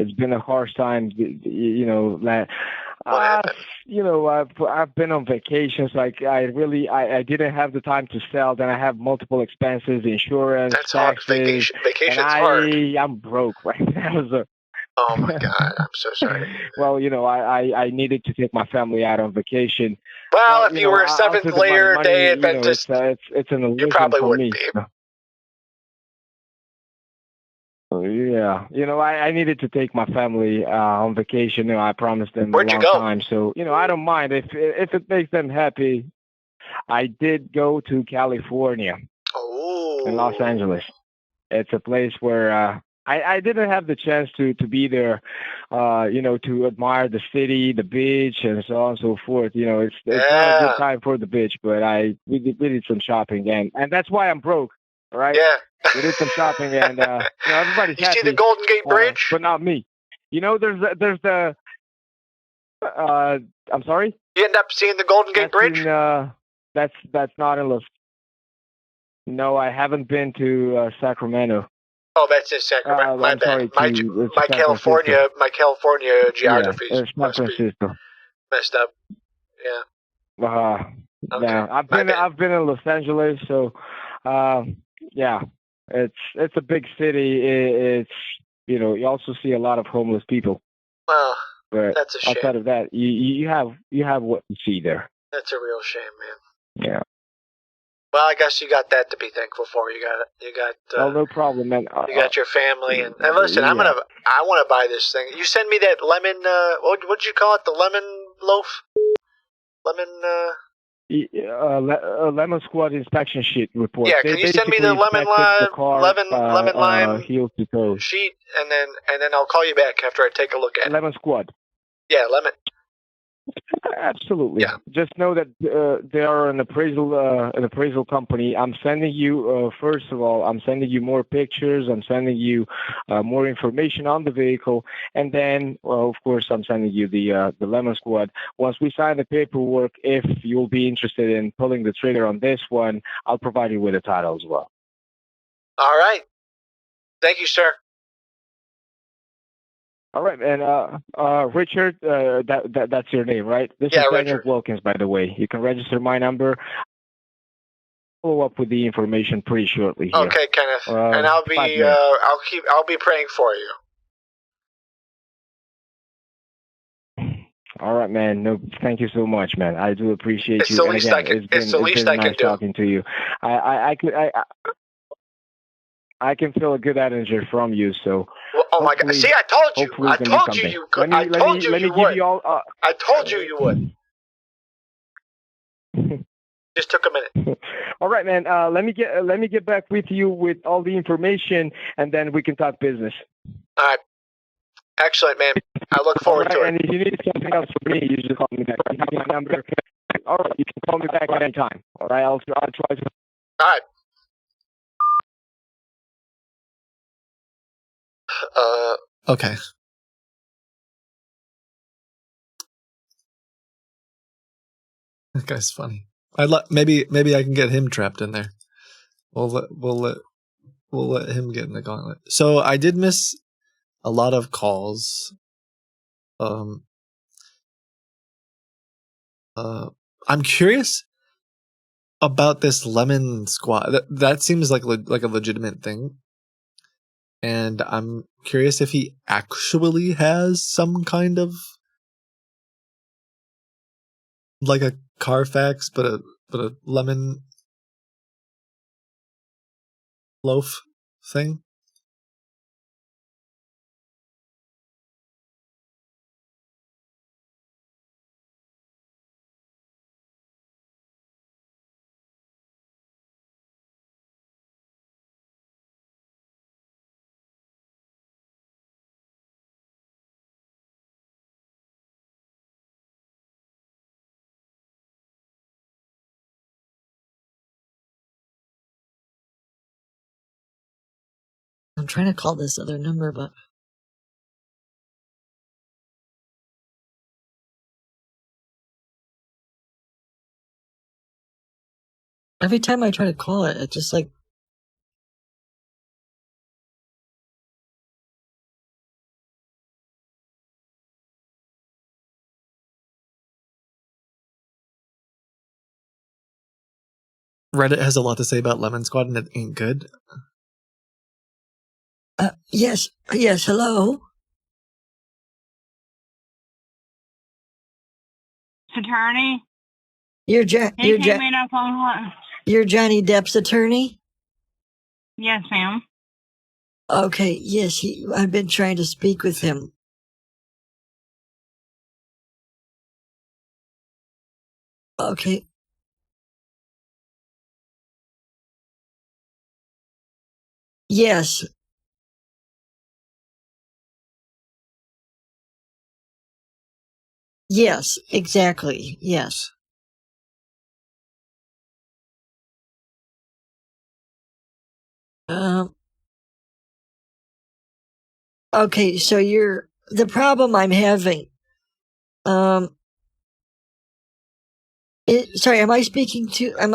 It's been a harsh time. What happened? I've been on vacations. Like I didn't have the time to sell. Then I have multiple expenses, insurance, That's taxes. hard. Vacation's hard. I'm broke right now. So. Oh my God, I'm so sorry. Well, I needed to take my family out on vacation. Well, if you were a seventh layer day Adventist, it's an illusion you probably for wouldn't me. be. Yeah, I needed to take my family on vacation. I promised them Where'd a you long go? time, so I don't mind if it makes them happy. I did go to California, in Los Angeles. It's a place where I didn't have the chance to be there, to admire the city, the beach, and so on and so forth. It's not a good time for the beach, but we did some shopping, and that's why I'm broke. All right. Yeah. We did some shopping, and everybody's happy. You see the Golden Gate Bridge? But not me. There's the. I'm sorry. You end up seeing the Golden Gate Bridge? That's not in Los. No, I haven't been to Sacramento. Oh, that's in Sacramento. My bad. My California geography San Francisco. Messed up. Yeah. Okay. Yeah, I've been in Los Angeles, so yeah, it's a big city. It's you also see a lot of homeless people. Well, but that's a shame. Outside of that, you have what you see there. That's a real shame, man. Yeah. Well, I guess you got that to be thankful for. You got. Oh, no problem, man. You got your family, and listen, I want to buy this thing. You send me that lemon. What'd you call it? The lemon loaf. Lemon. Lemon Squad inspection sheet report. Yeah, They can you send me basically the lemon inspected the lime, car, lemon lime heel to toe. sheet, and then I'll call you back after I take a look at it. Lemon Squad. Yeah, lemon. Absolutely. Yeah. Just know that they are an appraisal company. I'm sending you first of all, I'm sending you more pictures. I'm sending you more information on the vehicle, and then, well, of course, I'm sending you the Lemon Squad. Once we sign the paperwork, if you'll be interested in pulling the trigger on this one, I'll provide you with a title as well. All right. Thank you, sir. All right, and Richard, that's your name, right? This is Daniel Richard Wilkins, by the way. You can register my number. Follow up with the information pretty shortly here. Okay, Kenneth, and I'll be praying for you. All right, man. No, thank you so much, man. I do appreciate it's you. The and least again, I can, it's been nice talking to you. I can feel a good energy from you. So. Well, oh my God! See, I told you. I told you you could. I told you you would. I told you you would. Just took a minute. All right, man. Let me get back with you with all the information, and then we can talk business. All right. Excellent, man. I look forward to it. And if you need something else from me, you just call me back. You have my number. All right, you can call me back at any time. All right, I'll try to. All right. Okay. That guy's funny. Maybe I can get him trapped in there. We'll let him get in the gauntlet. So I did miss a lot of calls. I'm curious about this Lemon Squad. That seems like a legitimate thing. And I'm curious if he actually has some kind of like a Carfax, but a lemon loaf thing. I'm trying to call this other number, but every time I try to call it, it just like Reddit has a lot to say about Lemon Squad, and it ain't good. yes, hello. Attorney? You're Johnny Depp's attorney? Yes, ma'am. Okay, yes, I've been trying to speak with him. Okay. Yes. Yes, exactly. Yes. Okay, so the problem I'm having. Sorry, am I speaking to?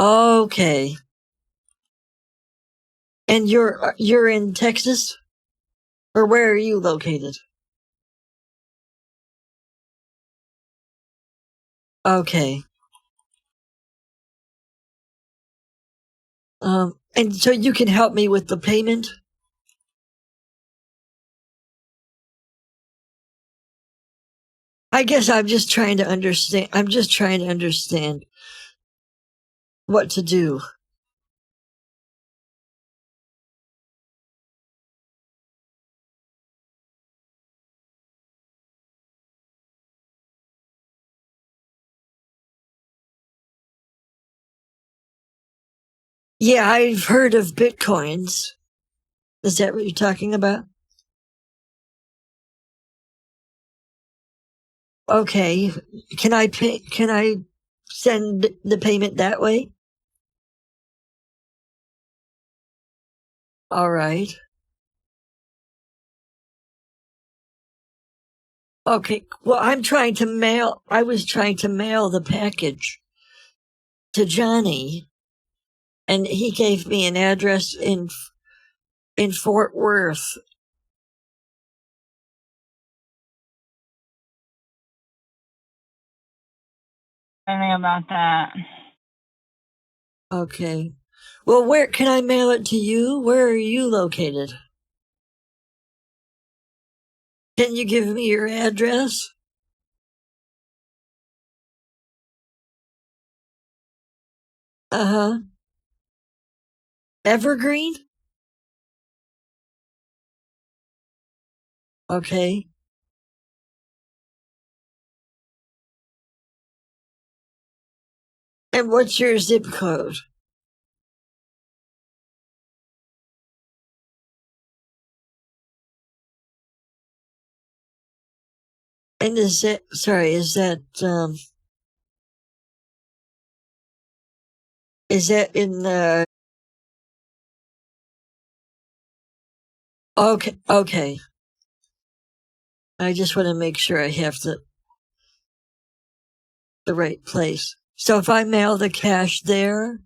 Okay. And you're in Texas? Or where are you located? Okay. And so you can help me with the payment? I guess I'm just trying to understand. What to do. Yeah, I've heard of bitcoins. Is that what you're talking about? Okay. Can I send the payment that way? All right. Okay. Well, I was trying to mail the package to Johnny, and he gave me an address in Fort Worth. Anything about that? Okay. Well, where can I mail it to you? Where are you located? Can you give me your address? Uh-huh. Evergreen? Okay. And what's your zip code? And is that in okay. I just want to make sure I have the right place. So if I mail the cash there,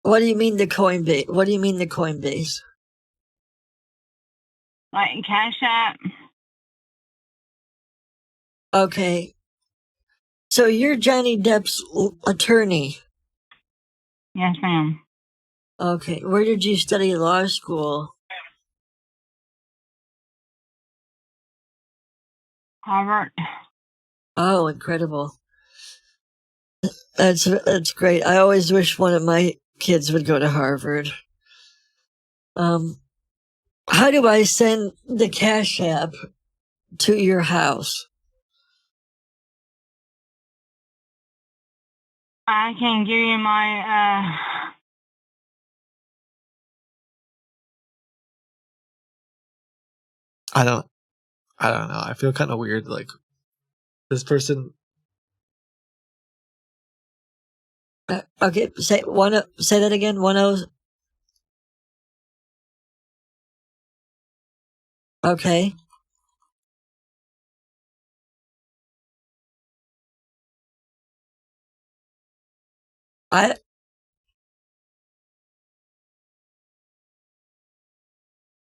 what do you mean the Coinbase? What do you mean the Coinbase? Like Cash App? Okay. So you're Johnny Depp's attorney. Yes, ma'am. Okay. Where did you study law school? Harvard. Oh, incredible. That's great. I always wish one of my kids would go to Harvard. How do I send the Cash App to your house? I can give you my I don't know. I feel kind of weird. Like this person. Okay, say that again. 10. Okay.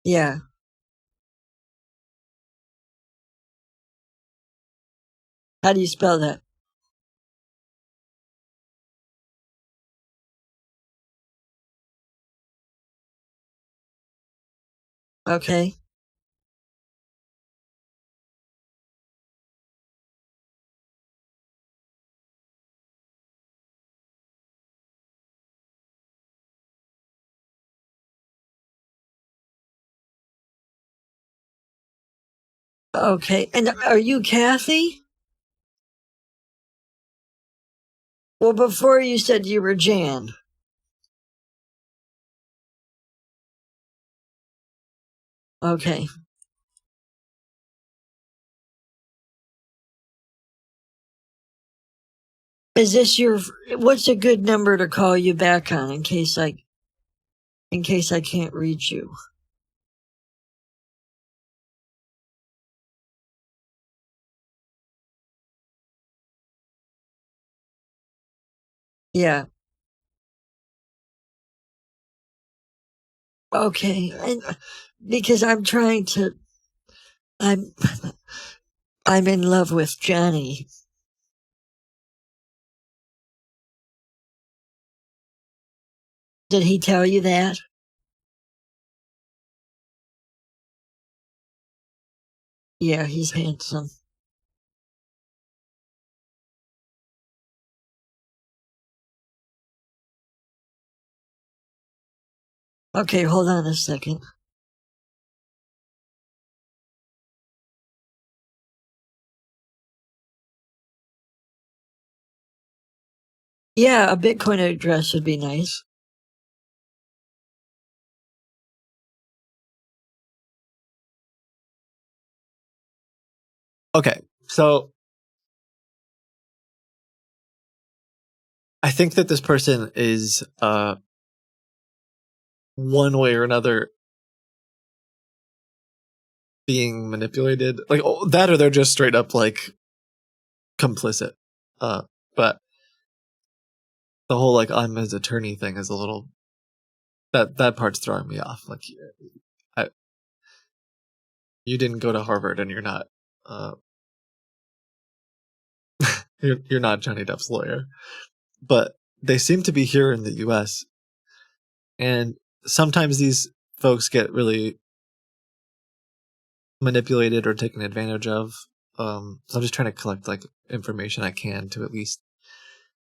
Yeah. How do you spell that? Okay. Okay. And are you Kathy? Well, before you said you were Jan. Okay. Is this what's a good number to call you back on in case I can't reach you? Yeah. Okay. And because I'm I'm in love with Johnny. Did he tell you that? Yeah, he's handsome. Okay, hold on a second. Yeah, a Bitcoin address would be nice. Okay, so I think that this person is one way or another being manipulated, like that, or they're just straight up like complicit. But the whole like I'm his attorney thing is a little that part's throwing me off. Like, you didn't go to Harvard, and you're not you're not Johnny Depp's lawyer. But they seem to be here in the U.S. and sometimes these folks get really manipulated or taken advantage of. So I'm just trying to collect like information I can to at least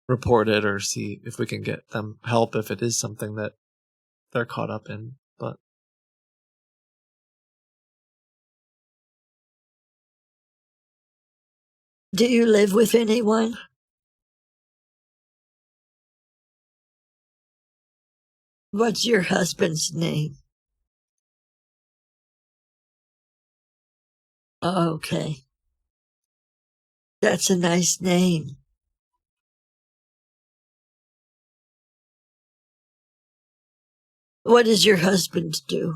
report it or see if we can get them help if it is something that they're caught up in. But Do you live with anyone? What's your husband's name? Oh, okay. That's a nice name. What does your husband do?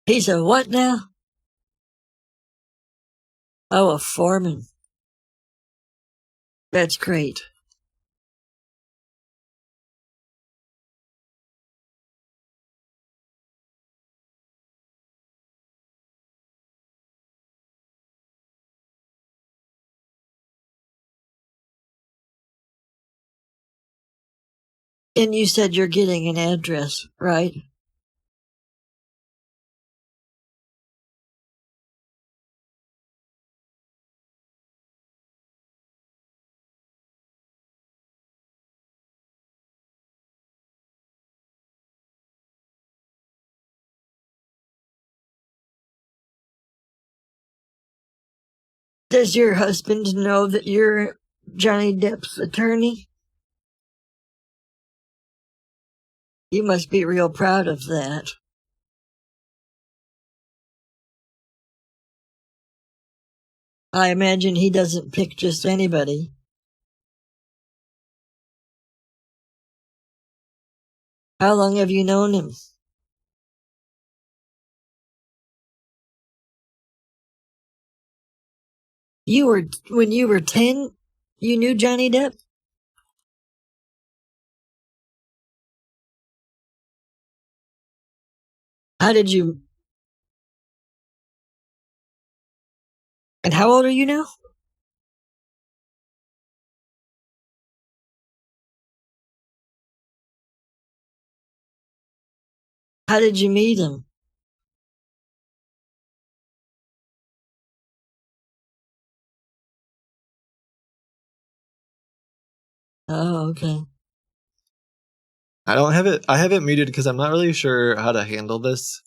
He's a what now? Oh, a foreman. That's great. And you said you're getting an address, right? Does your husband know that you're Johnny Depp's attorney? You must be real proud of that. I imagine he doesn't pick just anybody. How long have you known him? When you were 10, you knew Johnny Depp? How did you... And how old are you now? How did you meet him? Oh, okay. I haven't muted because I'm not really sure how to handle this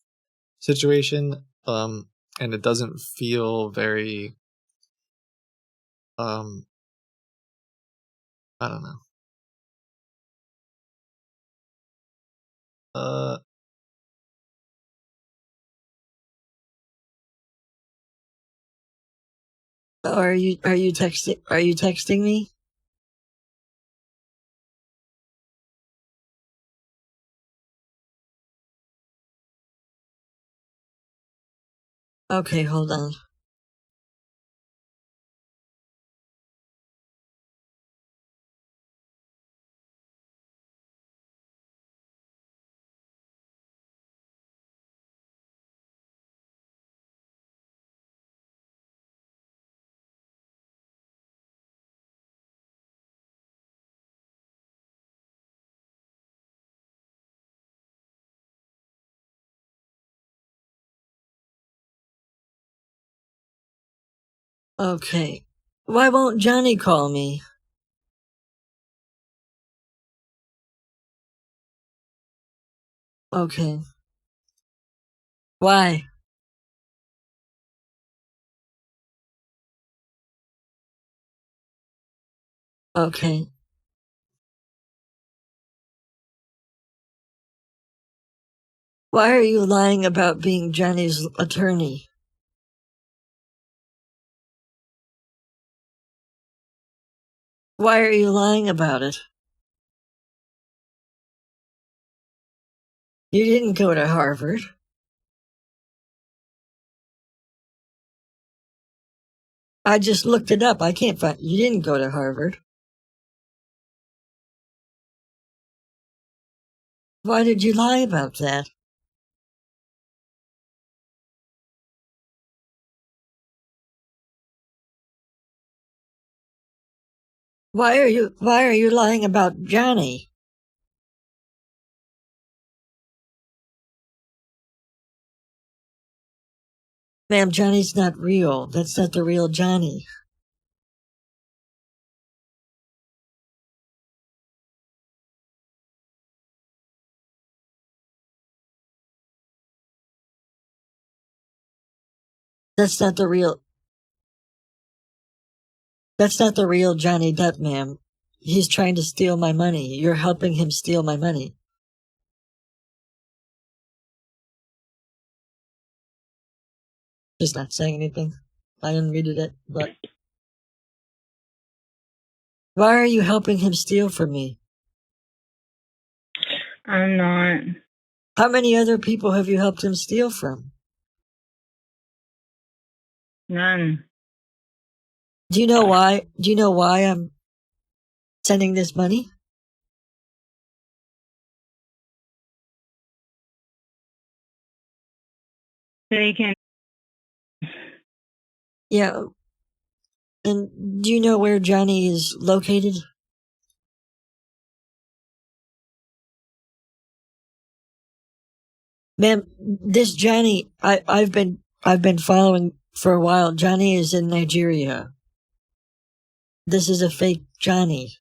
situation. And it doesn't feel very I don't know. Are you texting me? Okay, hold on. Okay. Why won't Johnny call me? Okay. Why? Okay. Why are you lying about being Johnny's attorney? Why are you lying about it? You didn't go to Harvard. I just looked it up. I can't find. You didn't go to Harvard. Why did you lie about that? Why are you lying about Johnny? Ma'am, Johnny's not real. That's not the real Johnny. That's not the real Johnny Depp, ma'am. He's trying to steal my money. You're helping him steal my money. Just not saying anything. I unmuted it, but why are you helping him steal from me? I'm not. How many other people have you helped him steal from? None. Do you know why? Do you know why I'm sending this money? They can. Yeah. And do you know where Johnny is located? Ma'am, this Johnny, I've been following for a while. Johnny is in Nigeria. This is a fake Johnny.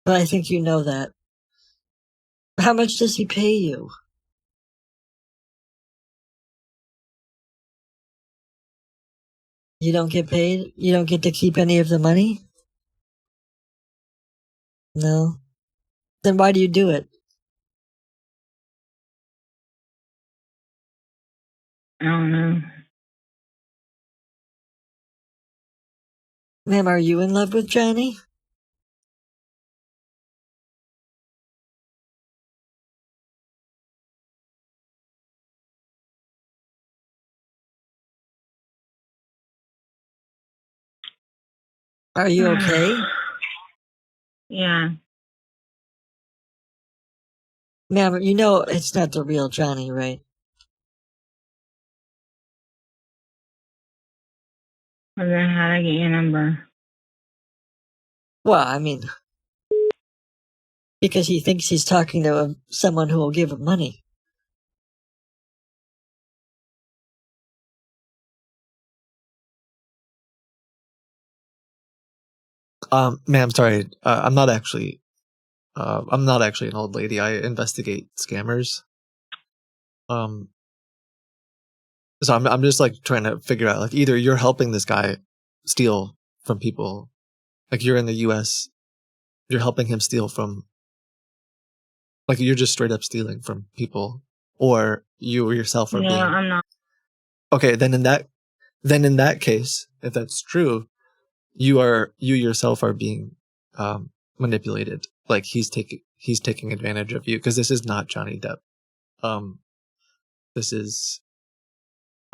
But I think you know that. How much does he pay you? You don't get paid? You don't get to keep any of the money? No. Then why do you do it? I don't know. Ma'am, are you in love with Johnny? Are you okay? Yeah. Ma'am, you know it's not the real Johnny, right? Well, then how do I get your number? Well, I mean, because he thinks he's talking to someone who will give him money. Ma'am, sorry. I'm not actually an old lady. I investigate scammers. So I'm just like trying to figure out, like, either you're helping this guy steal from people, like you're in the US, you're helping him steal from, like you're just straight up stealing from people, or you yourself are No, being. I'm not. Okay, then in that case, if that's true, you yourself are being manipulated. Like he's taking advantage of you, because this is not Johnny Depp. This is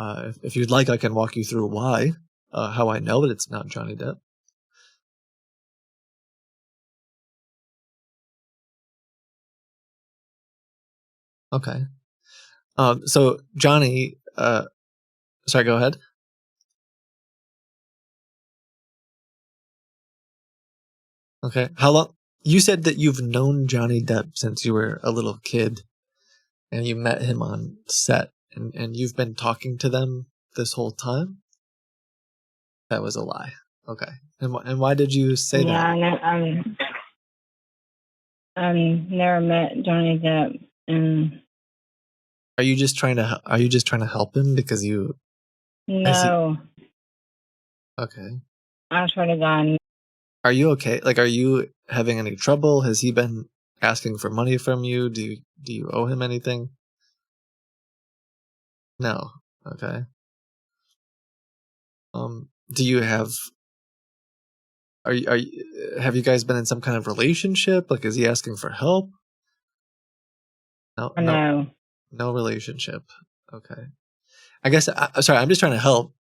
if you'd like, I can walk you through why, how I know that it's not Johnny Depp. Okay. So Johnny, sorry, go ahead. Okay. How long? You said that you've known Johnny Depp since you were a little kid, and you met him on set, and you've been talking to them this whole time? That was a lie. Okay. And why did you say that? I've never met Johnny Depp, and Are you just trying to help him because you? no. Okay. I swear to God. Are you okay? Like, are you having any trouble? Has he been asking for money from you? Do you owe him anything? No. Okay. Do you have? Have you guys been in some kind of relationship? Like, is he asking for help? No relationship. Okay. I guess. Sorry, I'm just trying to help.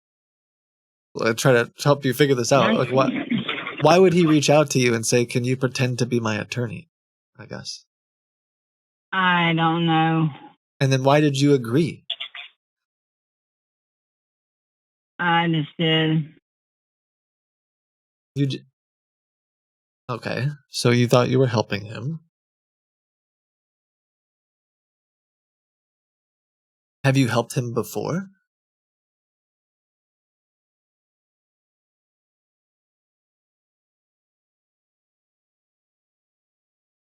Try to help you figure this out. Like, what? Why would he reach out to you and say, "Can you pretend to be my attorney?" I guess. I don't know. And then why did you agree? I just did. Okay, so you thought you were helping him. Have you helped him before?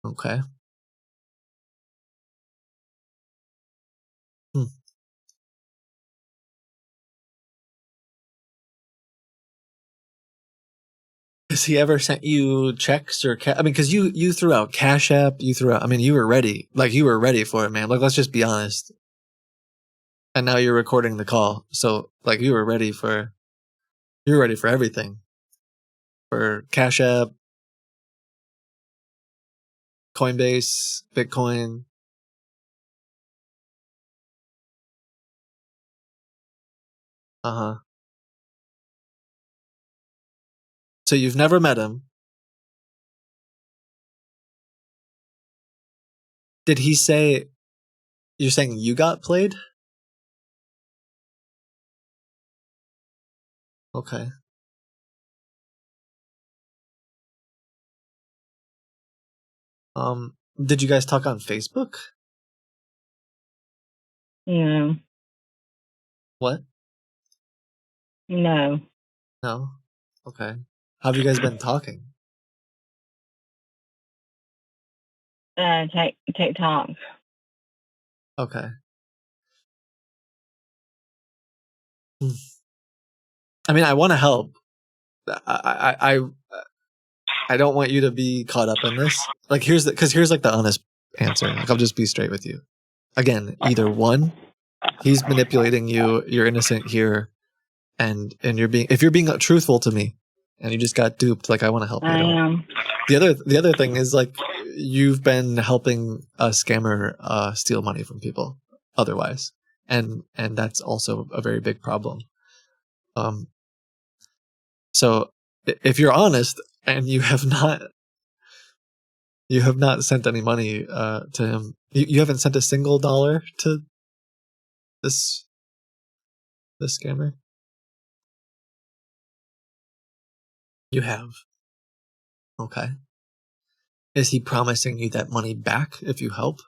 Okay. Has he ever sent you checks or I mean, because you threw out Cash App, you threw out. I mean, you were ready. Like, you were ready for it, man. Like, let's just be honest. And now you're recording the call, so like you were ready for everything. For Cash App, Coinbase, Bitcoin. So you've never met him. Did he say? You're saying you got played? Okay. Did you guys talk on Facebook? No. What? No. No. Okay. How have you guys been talking? TikTok. Okay. I mean, I want to help. I don't want you to be caught up in this. Like, here's like the honest answer. Like, I'll just be straight with you. Again, either one, he's manipulating you. You're innocent here, and if you're being truthful to me, and you just got duped. Like, I want to help you. I am. The other thing is, like, you've been helping a scammer steal money from people otherwise, and that's also a very big problem. So if you're honest and you have not sent any money to him, you haven't sent a single dollar to this scammer. You have. Okay. Is he promising you that money back if you help?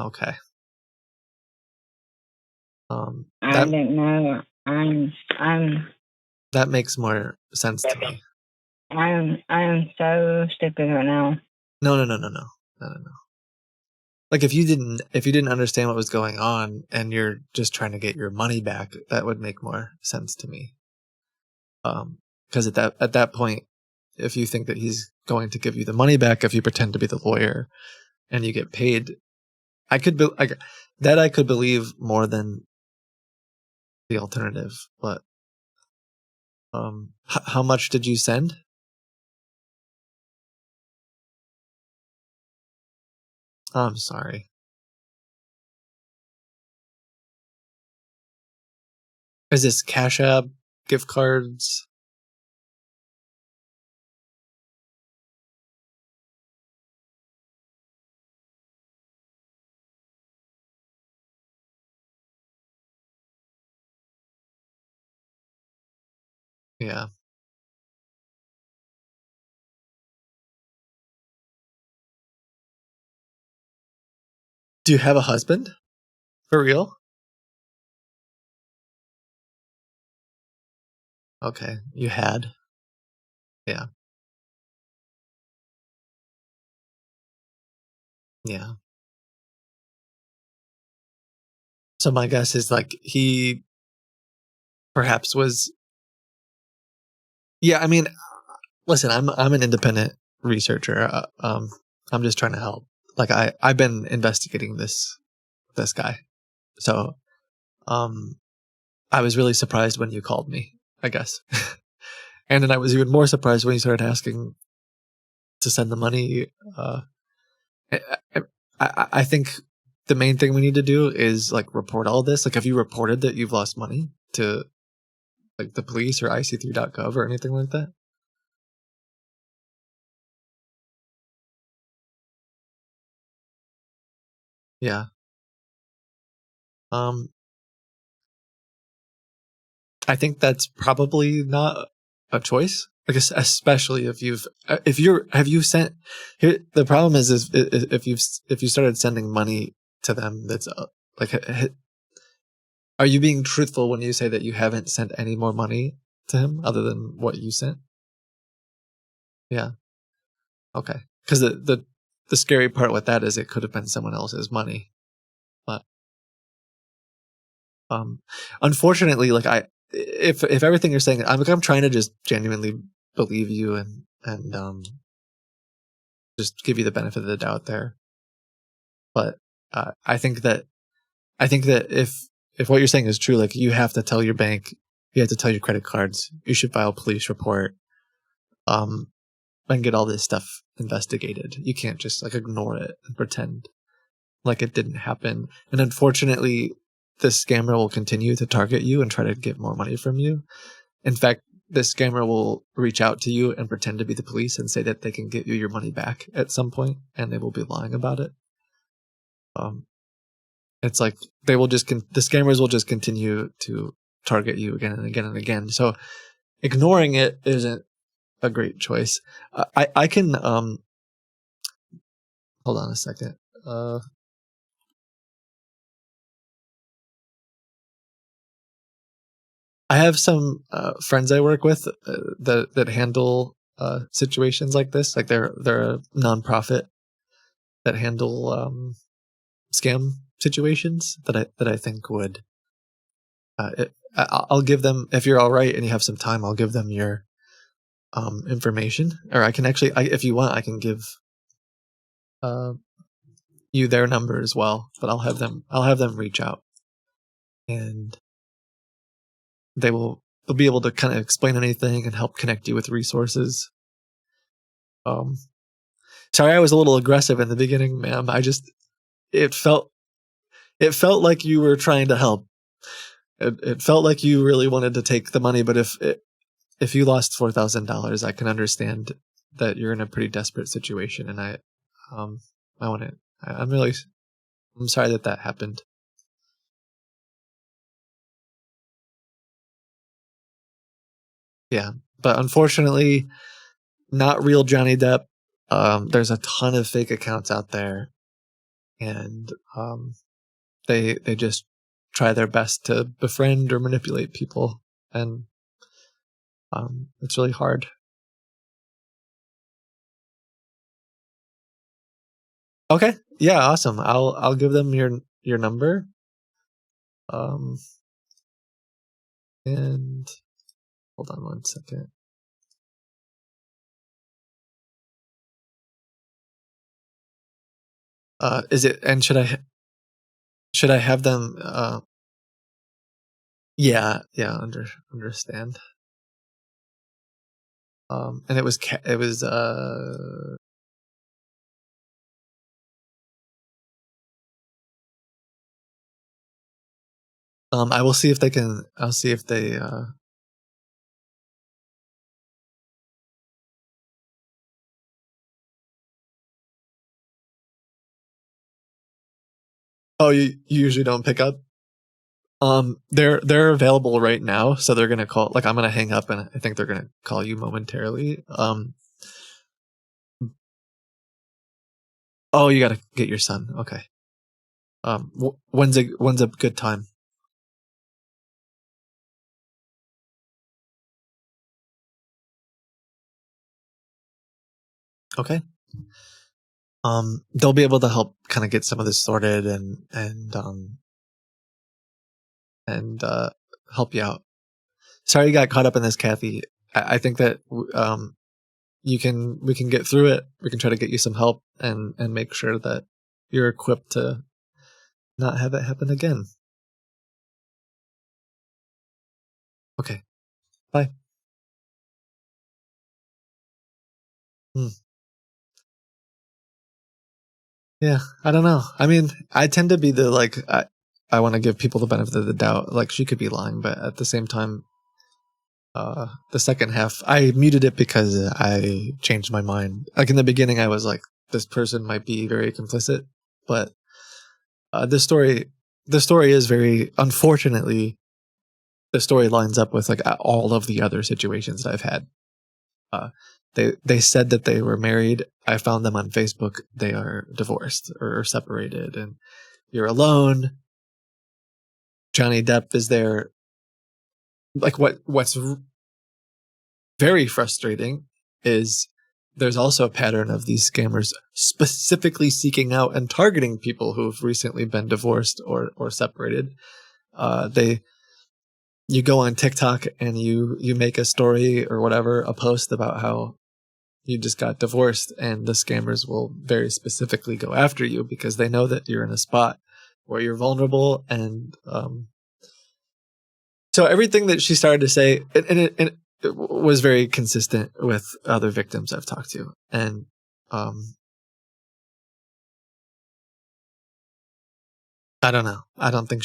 Okay. I don't know. That makes more sense to me. I am so stupid right now. No. Like, if you didn't understand what was going on and you're just trying to get your money back, that would make more sense to me. Because at that point, if you think that he's going to give you the money back if you pretend to be the lawyer and you get paid, I could believe more than the alternative. But how much did you send? I'm sorry. Is this Cash App, gift cards? Yeah. Do you have a husband? For real? Okay, you had. Yeah. Yeah. So my guess is, like, he perhaps was. Yeah, I mean, listen, I'm an independent researcher. I'm just trying to help. Like I've been investigating this guy, so I was really surprised when you called me, I guess. And then I was even more surprised when you started asking to send the money. I think the main thing we need to do is like report all this. Like, have you reported that you've lost money to like the police or IC3.gov or anything like that? Yeah. I think that's probably not a choice. I guess, especially if have you sent here. The problem is if you started sending money to them, that's like, are you being truthful when you say that you haven't sent any more money to him other than what you sent? Yeah. Okay. Because the scary part with that is it could have been someone else's money, but unfortunately, like if everything you're saying, I'm trying to just genuinely believe you and just give you the benefit of the doubt there. But I think that if what you're saying is true, like you have to tell your bank, you have to tell your credit cards, you should file a police report, and get all this stuff investigated. You can't just like ignore it and pretend like it didn't happen. And unfortunately, this scammer will continue to target you and try to get more money from you. In fact, this scammer will reach out to you and pretend to be the police and say that they can get you your money back at some point, and they will be lying about it. It's like they will just the scammers will just continue to target you again and again and again. So ignoring it isn't a great choice. I can hold on a second. I have some friends I work with that handle situations like this. Like they're a nonprofit that handle scam situations that I think would. I'll give them, if you're all right and you have some time, I'll give them your information, or I can actually, if you want, I can give you their number as well. But I'll have them reach out, and they'll be able to kind of explain anything and help connect you with resources. Sorry, I was a little aggressive in the beginning, ma'am. It felt like you were trying to help. It felt like you really wanted to take the money, but if you lost $4,000, I can understand that you're in a pretty desperate situation, and I'm sorry that happened. Yeah, but unfortunately, not real Johnny Depp. There's a ton of fake accounts out there, and they just try their best to befriend or manipulate people, and it's really hard. Okay, yeah, awesome. I'll give them your number. And hold on one second. Is it, and should I have them yeah, understand. And it was I will see if they can. I'll see if they. Oh, you usually don't pick up. They're available right now, so they're gonna call. Like I'm gonna hang up, and I think they're gonna call you momentarily. Oh, you gotta get your son. Okay. When's a good time? Okay. They'll be able to help kind of get some of this sorted and help you out. sorry you got caught up in this, Kathy. I think that we can get through it. We can try to get you some help and make sure that you're equipped to not have it happen again. Okay. Bye. Yeah, I don't know. I mean, I tend to be the like I want to give people the benefit of the doubt. Like she could be lying, but at the same time, the second half I muted it because I changed my mind. Like in the beginning, I was like, this person might be very complicit, but the story is very unfortunately the story lines up with like all of the other situations that I've had. They said that they were married. I found them on Facebook. They are divorced or separated, and you're alone. Johnny Depp is there. Like what's very frustrating is there's also a pattern of these scammers specifically seeking out and targeting people who've recently been divorced or separated. You go on TikTok and you make a story or whatever, a post about how you just got divorced, and the scammers will very specifically go after you because they know that you're in a spot where you're vulnerable. And so everything that she started to say, and it was very consistent with other victims I've talked to. And I don't know. I don't think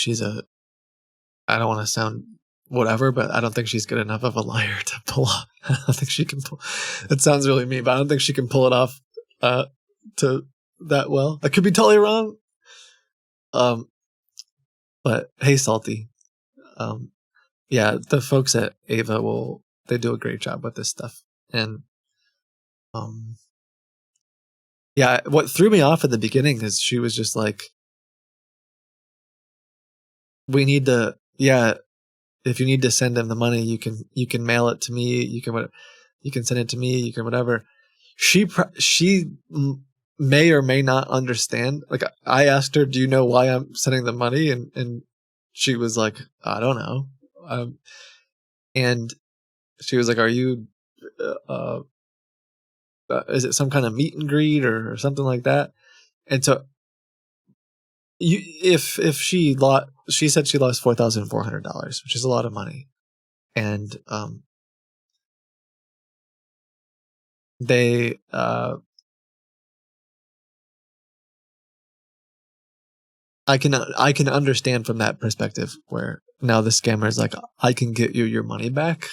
I don't want to sound whatever, but I don't think she's good enough of a liar to pull off. I don't think she can pull. It sounds really mean, but I don't think she can pull it off to that well. I could be totally wrong. But hey, Salty. Yeah, the folks at Ava they do a great job with this stuff. And yeah, what threw me off at the beginning is she was just like, we need to, yeah, if you need to send him the money, you can mail it to me. You can send it to me. You can whatever. She may or may not understand. Like I asked her, do you know why I'm sending the money? And she was like, I don't know. And she was like, are you, is it some kind of meet and greet or something like that? And so if she said she lost $4,400, which is a lot of money. And, they, I can understand from that perspective where now the scammer is like, I can get you your money back.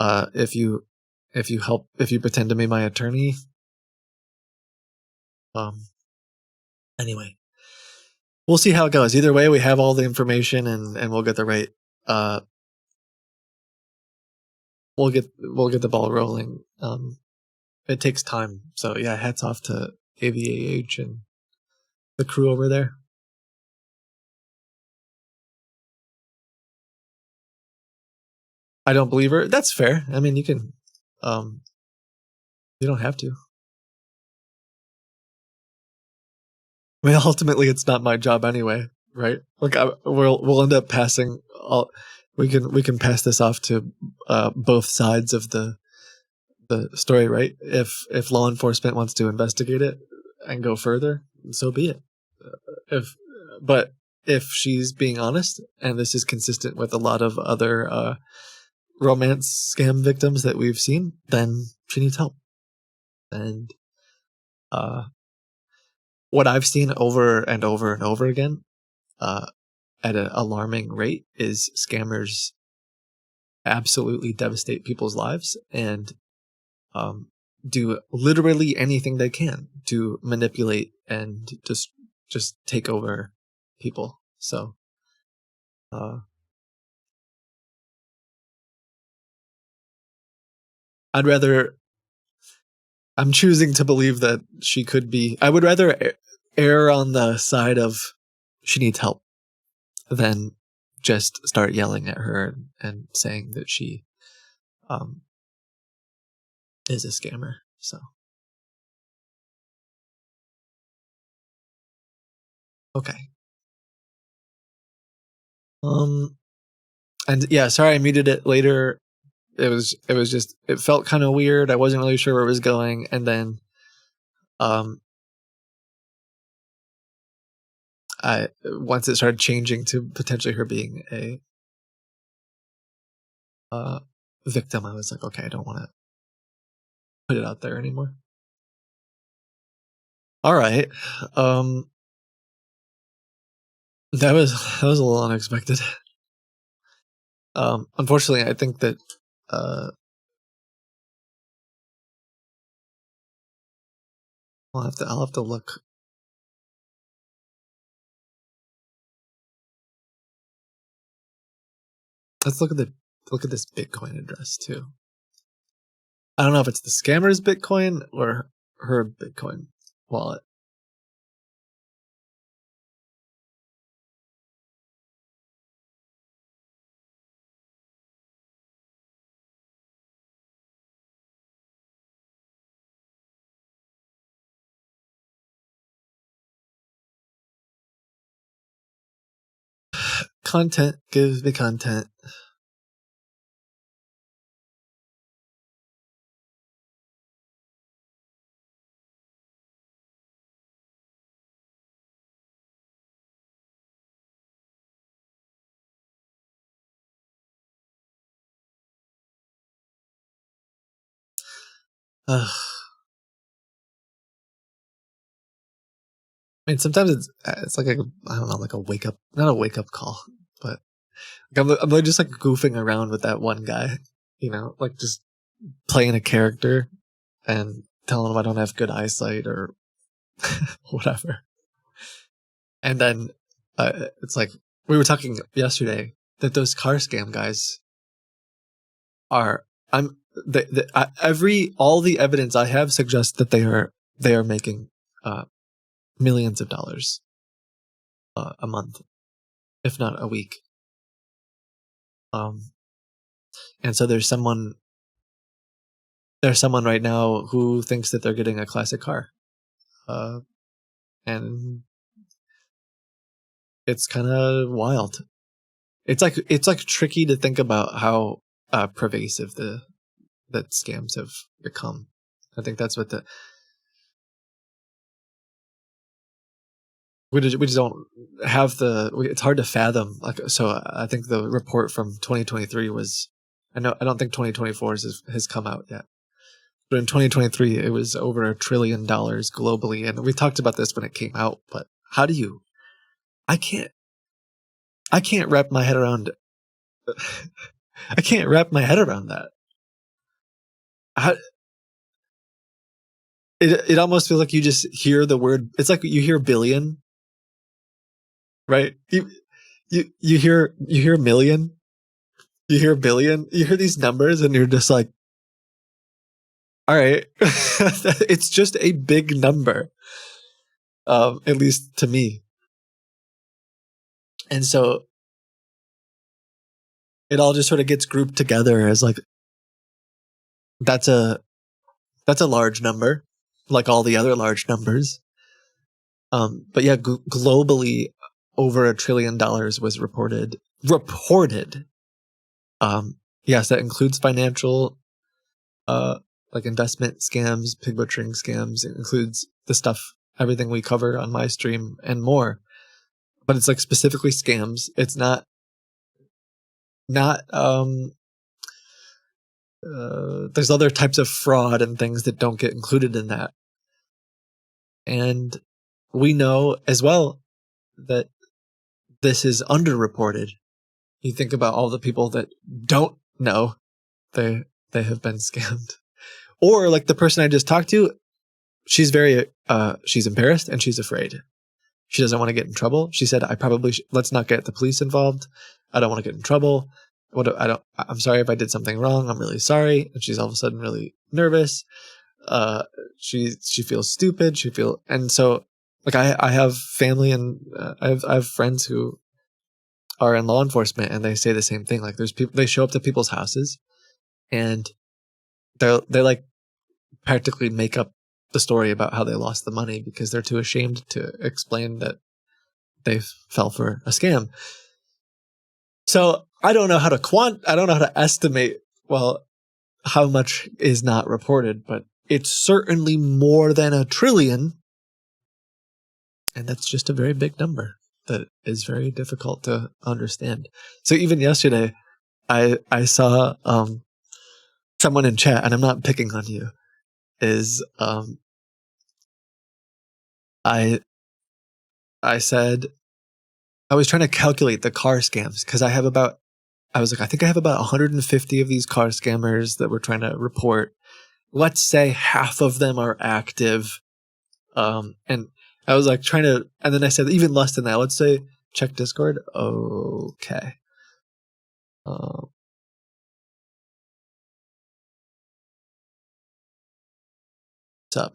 If you pretend to be my attorney. Anyway, we'll see how it goes. Either way, we have all the information and we'll get the right, we'll get the ball rolling. It takes time. So yeah, hats off to AVAH and the crew over there. I don't believe her. That's fair. I mean, you can, you don't have to. I mean, ultimately, it's not my job anyway, right? Like, we'll end up passing. We can pass this off to both sides of the story, right? If law enforcement wants to investigate it and go further, so be it. But if she's being honest, and this is consistent with a lot of other romance scam victims that we've seen, then she needs help. And what I've seen over and over and over again, at an alarming rate, is scammers absolutely devastate people's lives and do literally anything they can to manipulate and just take over people. So I'm choosing to believe that she could be. I would rather err on the side of she needs help than just start yelling at her and saying that she is a scammer. So okay. And yeah, sorry I muted it later. It was just, it felt kind of weird. I wasn't really sure where it was going. And then once it started changing to potentially her being a victim, I was like, okay, I don't want to put it out there anymore. All right. That was a little unexpected. Unfortunately, I think that I'll have to look. Let's look at this Bitcoin address too. I don't know if it's the scammer's Bitcoin or her Bitcoin wallet. Content gives me content. I mean, sometimes it's like I don't know, like a wake up, not a wake up call, but like I'm like just like goofing around with that one guy, like just playing a character and telling him I don't have good eyesight or whatever. And then it's like we were talking yesterday that those car scam guys are all the evidence I have suggests that they are making millions of dollars a month, if not a week. And so there's someone right now who thinks that they're getting a classic car, and it's kind of wild. It's like tricky to think about how pervasive that scams have become. I think that's what we just don't have it's hard to fathom. Like, so I think the report from 2023 was, I don't think 2024 has come out yet, but in 2023 it was over $1 trillion globally, and we talked about this when it came out. But how do you? I can't wrap my head around. I can't wrap my head around that. It almost feels like you just hear the word. It's like you hear billion, right? You hear million, you hear billion, you hear these numbers, and you're just like, all right, it's just a big number, at least to me. And so it all just sort of gets grouped together as like, that's a large number, like all the other large numbers. But yeah, globally, over $1 trillion was reported. Yes, that includes financial, like investment scams, pig butchering scams. It includes the stuff, everything we cover on my stream and more. But it's like specifically scams. It's not. There's other types of fraud and things that don't get included in that. And we know as well that this is underreported. You think about all the people that don't know they have been scammed. Or like the person I just talked to, she's she's embarrassed and she's afraid. She doesn't want to get in trouble. She said, I probably let's not get the police involved. I don't want to get in trouble. I'm sorry if I did something wrong. I'm really sorry. And she's all of a sudden really nervous. She feels stupid. And so like I have family and I have friends who are in law enforcement, and they say the same thing. Like there's people, they show up to people's houses and they're like practically make up the story about how they lost the money because they're too ashamed to explain that they fell for a scam. So I don't know how to estimate, well, how much is not reported, but it's certainly more than 1 trillion. And that's just a very big number that is very difficult to understand. So even yesterday, I saw someone in chat, and I'm not picking on you, is I said I was trying to calculate the car scams because I think I have about 150 of these car scammers that we're trying to report. Let's say half of them are active. And I was like trying to, and then I said even less than that. Let's say check Discord. Okay. What's up?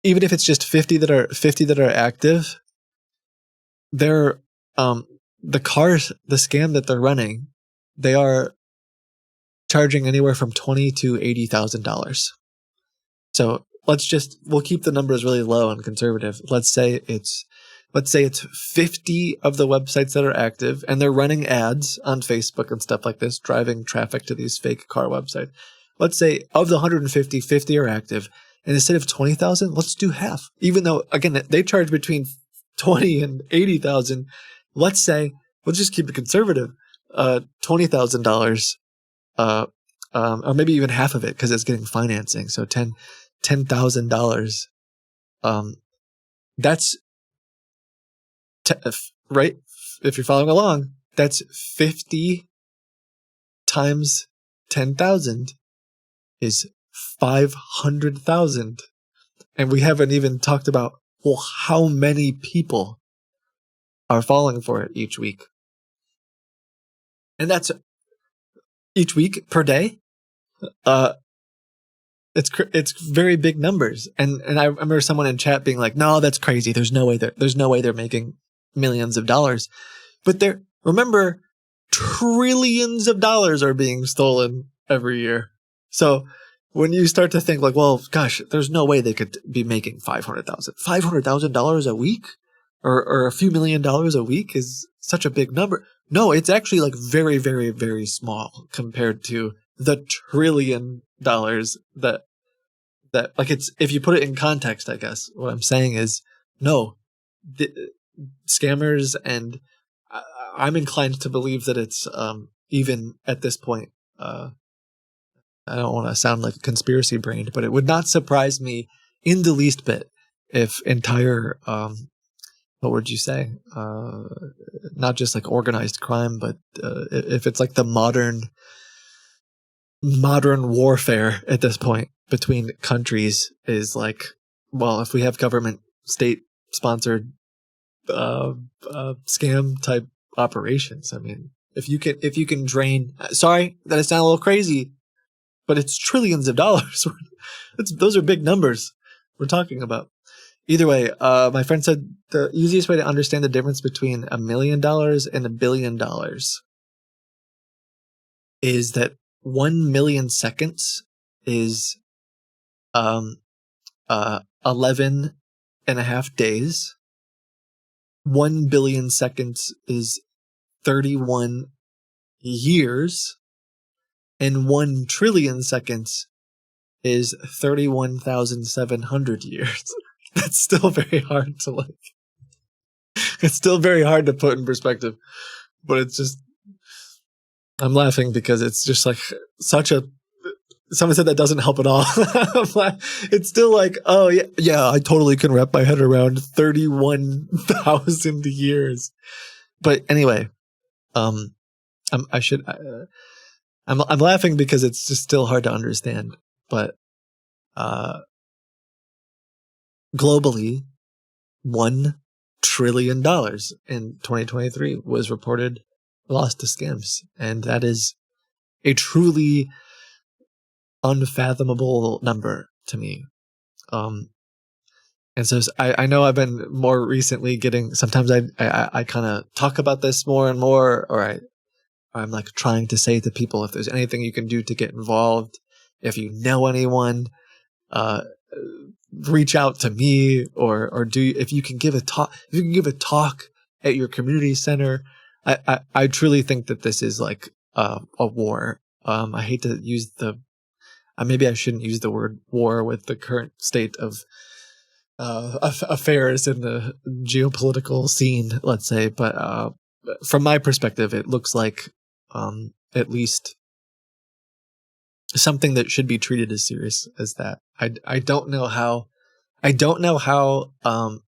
Even if it's just 50 that are active, they're the scam that they're running, they are charging anywhere from $20,000 to $80,000. So we'll keep the numbers really low and conservative. Let's say it's 50 of the websites that are active, and they're running ads on Facebook and stuff like this, driving traffic to these fake car websites. Let's say of the 150, 50 are active, and instead of 20,000, let's do half. Even though, again, they charge between 20 and 80,000. Let's say, we'll just keep it conservative, $20,000, or maybe even half of it because it's getting financing. So $10,000. That's right. If you're following along, that's 50 times 10,000 is 500,000. And we haven't even talked about, well, how many people are falling for it each week. And that's each week per day. It's very big numbers. And I remember someone in chat being like, no, that's crazy. There's no way they're making millions of dollars. But remember, trillions of dollars are being stolen every year. So when you start to think like, well, gosh, there's no way they could be making $500,000 a week or a few $1,000,000 a week is such a big number. No, it's actually like very, very, very small compared to the $1 trillion that like it's, if you put it in context, I guess what I'm saying is no, scammers, and I'm inclined to believe that it's even at this point, I don't want to sound like a conspiracy brain, but it would not surprise me in the least bit if entire, what would you say? Not just like organized crime, but if it's like the modern warfare at this point between countries is like, well, if we have government state sponsored scam type operations, I mean, if you can drain, sorry that I sound a little crazy, but it's trillions of dollars. Those are big numbers we're talking about. Either way, my friend said the easiest way to understand the difference between $1 million and $1 billion is that 1 million seconds is 11 and a half days. 1 billion seconds is 31 years, and 1 trillion seconds is 31,700 years. That's still very hard to it's still very hard to put in perspective, but it's just, I'm laughing because it's just like someone said that doesn't help at all. It's still like, oh yeah, I totally can wrap my head around 31,000 years. But anyway, I'm laughing because it's just still hard to understand. But globally, $1 trillion in 2023 was reported lost to scams, and that is a truly unfathomable number to me. And so I know I've been more recently getting, sometimes I kind of talk about this more and more, or I'm like trying to say to people, if there's anything you can do to get involved, if you know anyone, reach out to me, or if you can give a talk, at your community center. I truly think that this is like a war. I hate to use maybe I shouldn't use the word war with the current state of affairs in the geopolitical scene, let's say, but from my perspective, it looks like at least something that should be treated as serious as that. I don't know how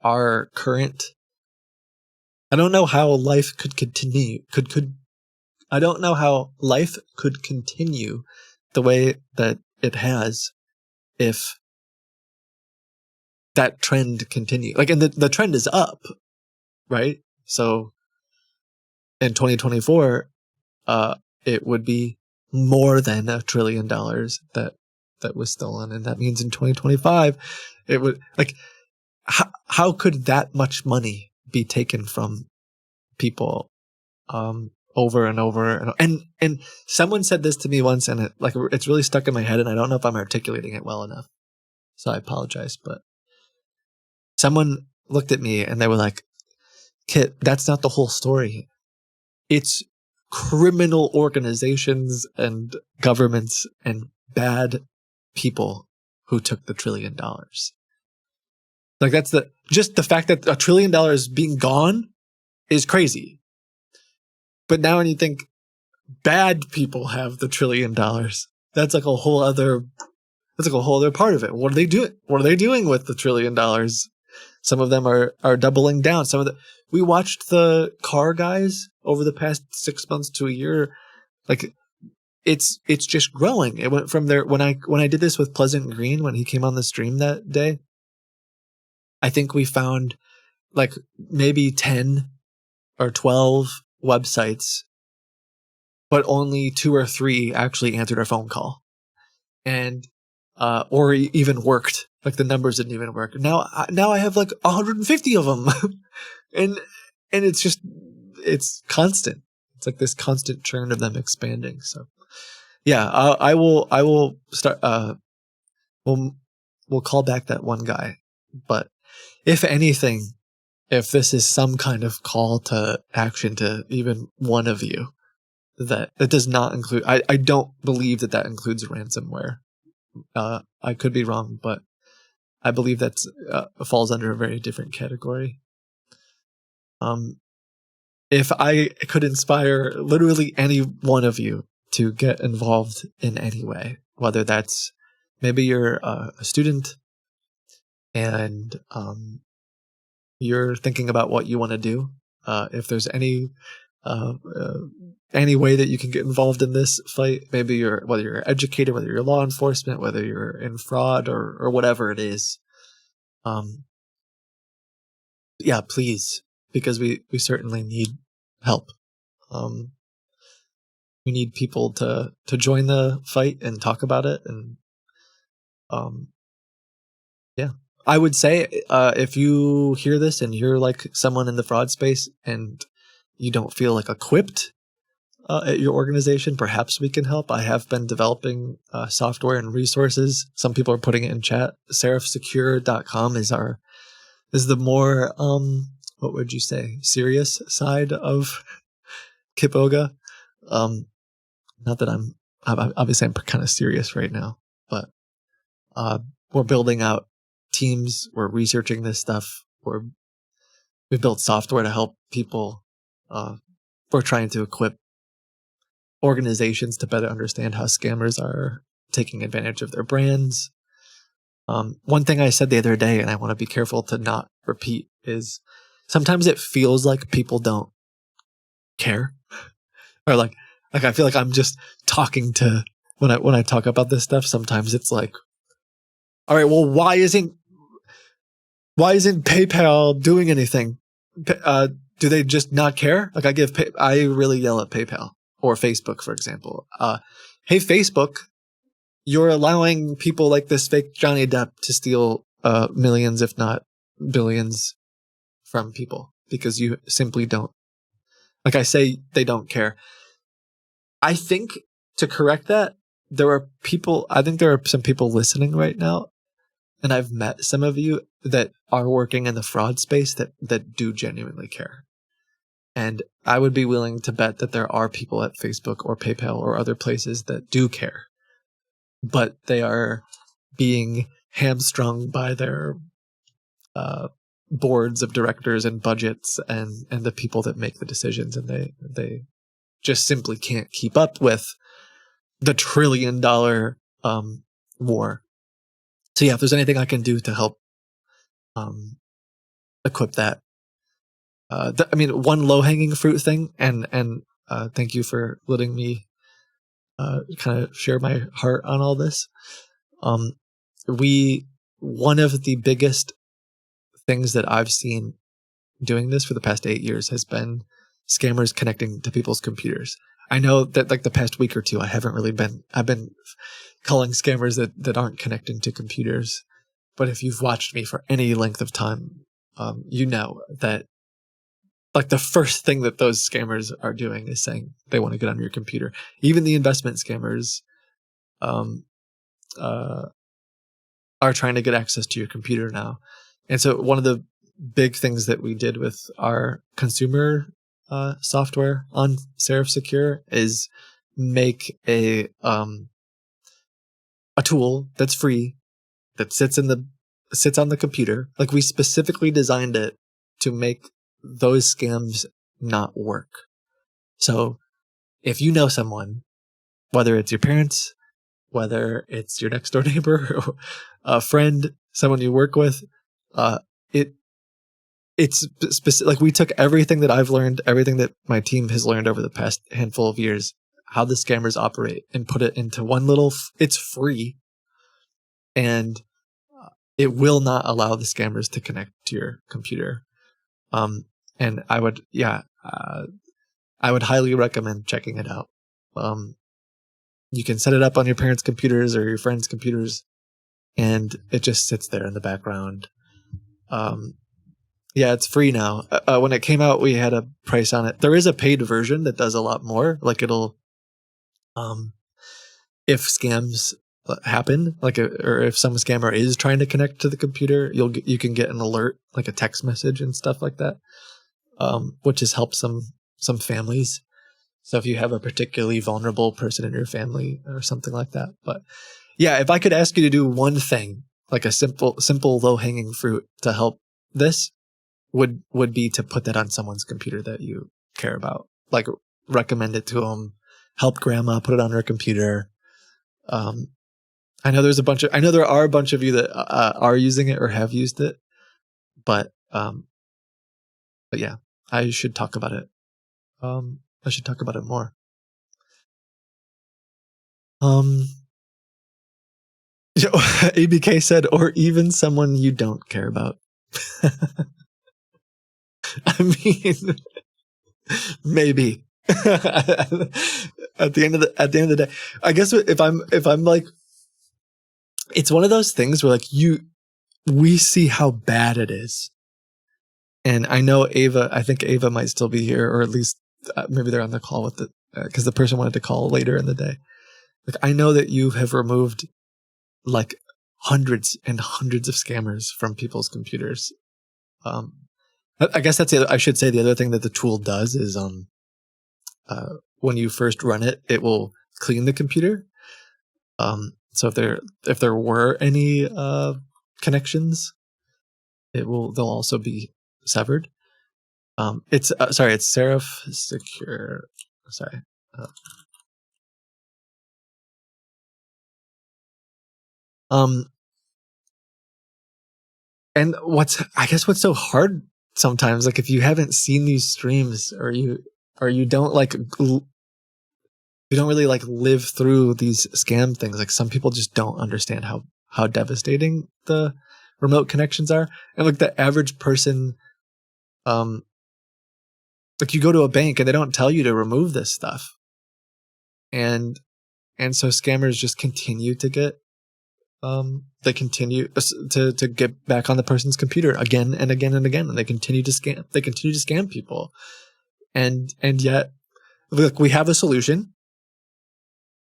our current, I don't know how life could continue. I don't know how life could continue the way that it has if that trend continues. Like, and the trend is up, right? So in 2024, it would be more than $1 trillion that was stolen, and that means in 2025, it would, like, how could that much money be taken from people over and over and someone said this to me once, and it's really stuck in my head, and I don't know if I'm articulating it well enough, so I apologize, but someone looked at me and they were like, Kit, that's not the whole story. It's criminal organizations and governments and bad people who took the $1 trillion. Like, that's just the fact that $1 trillion being gone is crazy. But now when you think bad people have the $1 trillion, that's like a whole other part of it. What are they doing? What are they doing with the $1 trillion? Some of them are doubling down. We watched the car guys over the past 6 months to a year. Like, it's just growing. It went from there when I did this with Pleasant Green, when he came on the stream that day. I think we found like maybe 10 or 12 websites, but only 2 or 3 actually answered our phone call, and or even worked. Like, the numbers didn't even work. Now I have like 150 of them, and it's constant. It's like this constant churn of them expanding. So yeah, I will start. We'll call back that one guy, but if anything, if this is some kind of call to action to even one of you, that does not include. I don't believe that includes ransomware. I could be wrong, but I believe that falls under a very different category. If I could inspire literally any one of you to get involved in any way, whether that's maybe you're a student and you're thinking about what you want to do, if there's any way that you can get involved in this fight, maybe whether you're an educator, whether you're law enforcement, whether you're in fraud or whatever it is, yeah, please, because we certainly need help. We need people to join the fight and talk about it, and yeah, I would say if you hear this and you're like someone in the fraud space and you don't feel like equipped at your organization, perhaps we can help. I have been developing software and resources. Some people are putting it in chat. Seraphsecure.com is the more what would you say, serious side of Kitboga. Not that I'm obviously I'm kind of serious right now, but we're building out teams. We're researching this stuff. We've built software to help people. We're trying to equip organizations to better understand how scammers are taking advantage of their brands. One thing I said the other day, and I want to be careful to not repeat, is sometimes it feels like people don't care, or like I feel like I'm just talking to when I talk about this stuff. Sometimes it's like, all right, well, why isn't PayPal doing anything? Do they just not care? Like, I really yell at PayPal or Facebook, for example. Hey, Facebook, you're allowing people like this fake Johnny Depp to steal millions, if not billions, from people because you simply don't. Like I say, they don't care. I think to correct that, there are people, I think there are some people listening right now, and I've met some of you that are working in the fraud space that do genuinely care. And I would be willing to bet that there are people at Facebook or PayPal or other places that do care, but they are being hamstrung by their boards of directors and budgets and the people that make the decisions, and they just simply can't keep up with the $1 trillion war. So yeah, if there's anything I can do to help equip that, one low-hanging fruit thing, and thank you for letting me kind of share my heart on all this. One of the biggest things that I've seen doing this for the past 8 years has been scammers connecting to people's computers. I know that like the past week or two, I've been calling scammers that aren't connecting to computers. But if you've watched me for any length of time, you know that like the first thing that those scammers are doing is saying they want to get on your computer. Even the investment scammers are trying to get access to your computer now. And so one of the big things that we did with our consumer software on Serif Secure is make a tool that's free that sits on the computer. Like we specifically designed it to make those scams not work. So if you know someone, whether it's your parents, whether it's your next door neighbor, a friend, someone you work with, it's specific. Like we took everything that I've learned, everything that my team has learned over the past handful of years, how the scammers operate, and put it into one little. It's free, and it will not allow the scammers to connect to your computer. And I would highly recommend checking it out. You can set it up on your parents' computers or your friends' computers, and it just sits there in the background. Yeah, it's free now. When it came out, we had a price on it. There is a paid version that does a lot more. Like it'll, if scams happen, or if some scammer is trying to connect to the computer, you can get an alert, like a text message and stuff like that, which has helped some families. So if you have a particularly vulnerable person in your family or something like that. But yeah, if I could ask you to do one thing, like a simple low-hanging fruit to help this, would be to put that on someone's computer that you care about. Like recommend it to them, help grandma put it on her computer. I know there are a bunch of you that are using it or have used it, but yeah, I should talk about it. I should talk about it more. ABK said, or even someone you don't care about. I mean, maybe. At the end of the day, I guess if I'm like, it's one of those things where like we see how bad it is, and I know I think Ava might still be here, or at least maybe they're on the call with because the person wanted to call later in the day. Like I know that you have removed like hundreds and hundreds of scammers from people's computers. I guess I should say the other thing that the tool does is when you first run it, it will clean the computer. So if there were any connections, they'll also be severed. It's Serif Secure. Sorry. And what's so hard sometimes, like if you haven't seen these streams or you don't you don't really like live through these scam things. Like some people just don't understand how devastating the remote connections are. And like the average person, like you go to a bank and they don't tell you to remove this stuff. And so scammers just continue to get, they continue to get back on the person's computer again and again and again. And they continue to scam people. And yet, look, we have a solution.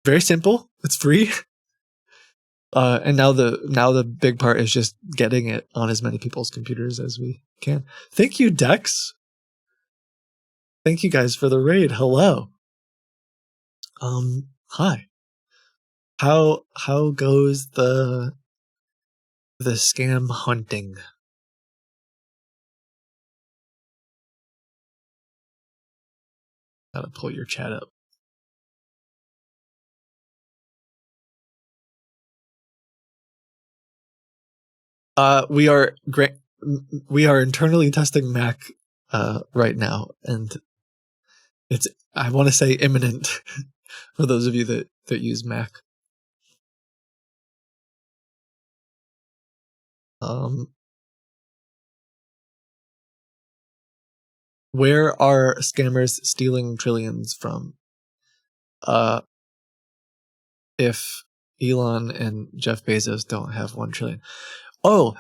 very simple. It's free. And now the big part is just getting it on as many people's computers as we can. Thank you, Dex. Thank you guys for the raid. Hello. Hi. How goes the scam hunting? Gotta pull your chat up. We are internally testing Mac right now, and it's, I want to say, imminent for those of you that use Mac. Where are scammers stealing trillions from? If Elon and Jeff Bezos don't have 1 trillion. Oh,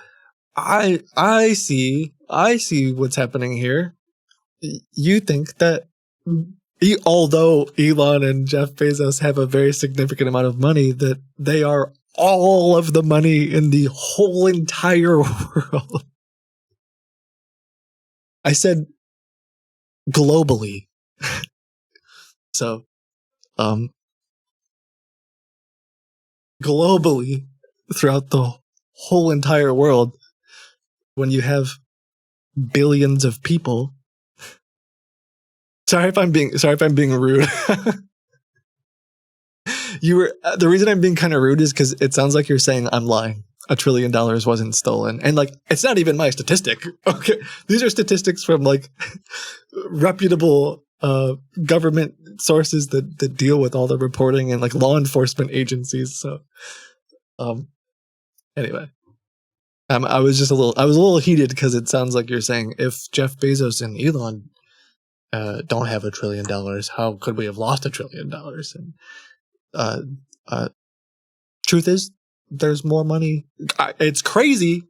I see what's happening here. You think that although Elon and Jeff Bezos have a very significant amount of money, that they are all of the money in the whole entire world. I said globally. So, globally, throughout the whole entire world, when you have billions of people. Sorry if I'm being rude. The reason I'm being kind of rude is because it sounds like you're saying I'm lying. $1 trillion wasn't stolen, and like it's not even my statistic. Okay, these are statistics from like reputable government sources that deal with all the reporting and like law enforcement agencies. So, anyway, I was a little heated because it sounds like you're saying if Jeff Bezos and Elon don't have $1 trillion, how could we have lost $1 trillion? And truth is, there's more money. It's crazy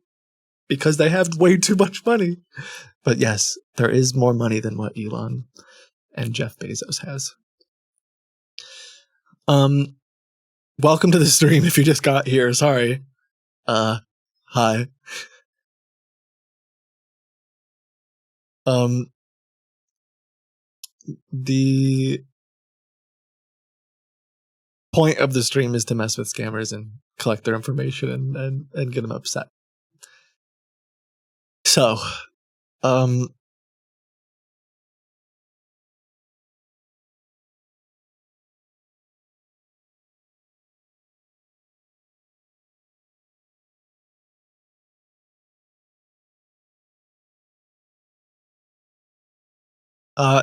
because they have way too much money. But yes, there is more money than what Elon and Jeff Bezos has. Welcome to the stream if you just got here. Sorry. Hi. The point of the stream is to mess with scammers and collect their information and get them upset. So,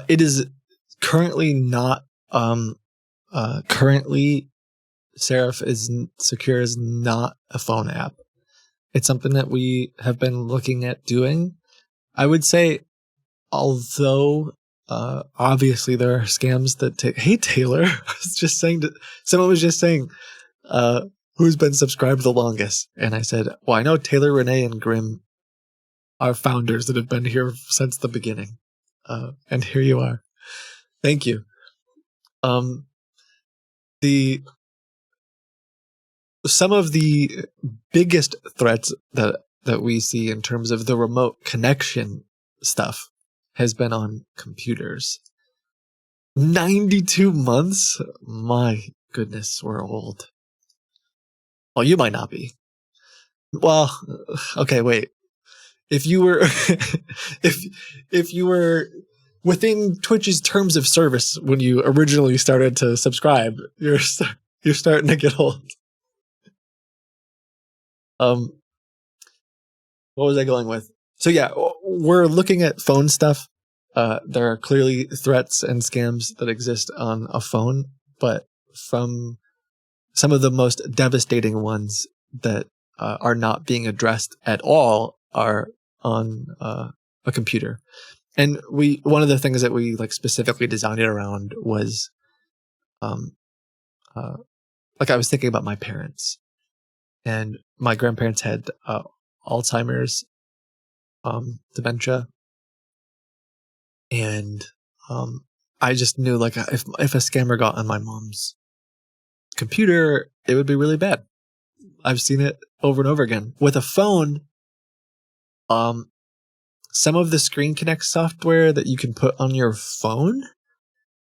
it is currently not, currently Seraph Secure is not a phone app. It's something that we have been looking at doing. I would say, although obviously there are scams that take. Hey Taylor, someone was just saying, who's been subscribed the longest? And I said, well, I know Taylor, Renee, and Grim are founders that have been here since the beginning. And here you are. Thank you. Some of the biggest threats that we see in terms of the remote connection stuff has been on computers. 92 months? My goodness, we're old. Well, you might not be. Well, okay, wait. If you were if you were within Twitch's terms of service when you originally started to subscribe, you're starting to get old. What was I going with? So yeah, we're looking at phone stuff. There are clearly threats and scams that exist on a phone, but from some of the most devastating ones that are not being addressed at all are on a computer. And one of the things that we like specifically designed it around was, like I was thinking about my parents, and my grandparents had Alzheimer's, dementia, and I just knew like if a scammer got on my mom's computer, it would be really bad. I've seen it over and over again. With a phone, some of the Screen Connect software that you can put on your phone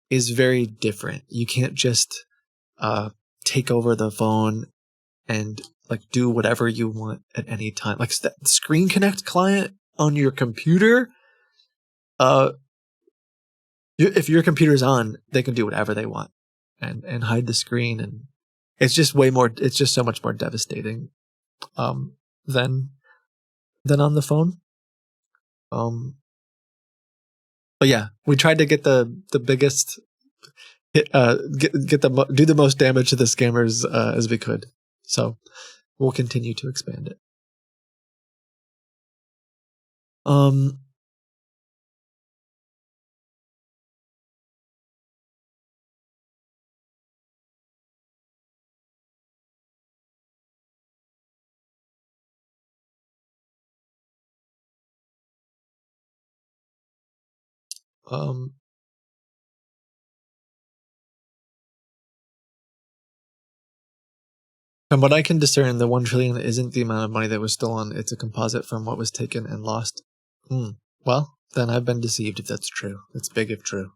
is very different. You can't just take over the phone and like do whatever you want at any time. Like the Screen Connect client on your computer, if your computer's on, they can do whatever they want and hide the screen, and it's just so much more devastating than on the phone. But yeah, we tried to get the biggest hit, do the most damage to the scammers as we could. So we'll continue to expand it. From what I can discern, the 1 trillion isn't the amount of money that was stolen. It's a composite from what was taken and lost. Well, then I've been deceived if that's true. It's big if true.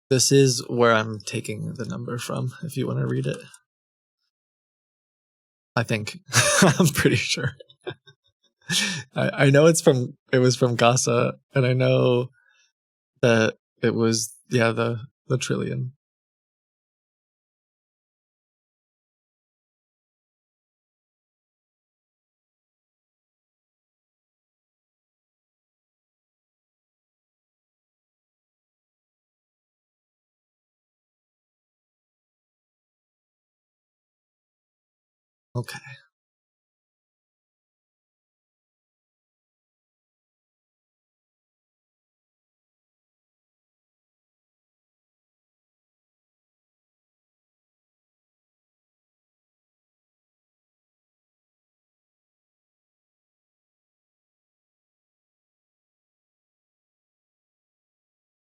This is where I'm taking the number from, if you want to read it. I think. I'm pretty sure. I know it was from Gasa, and I know that it was, the trillion. Okay.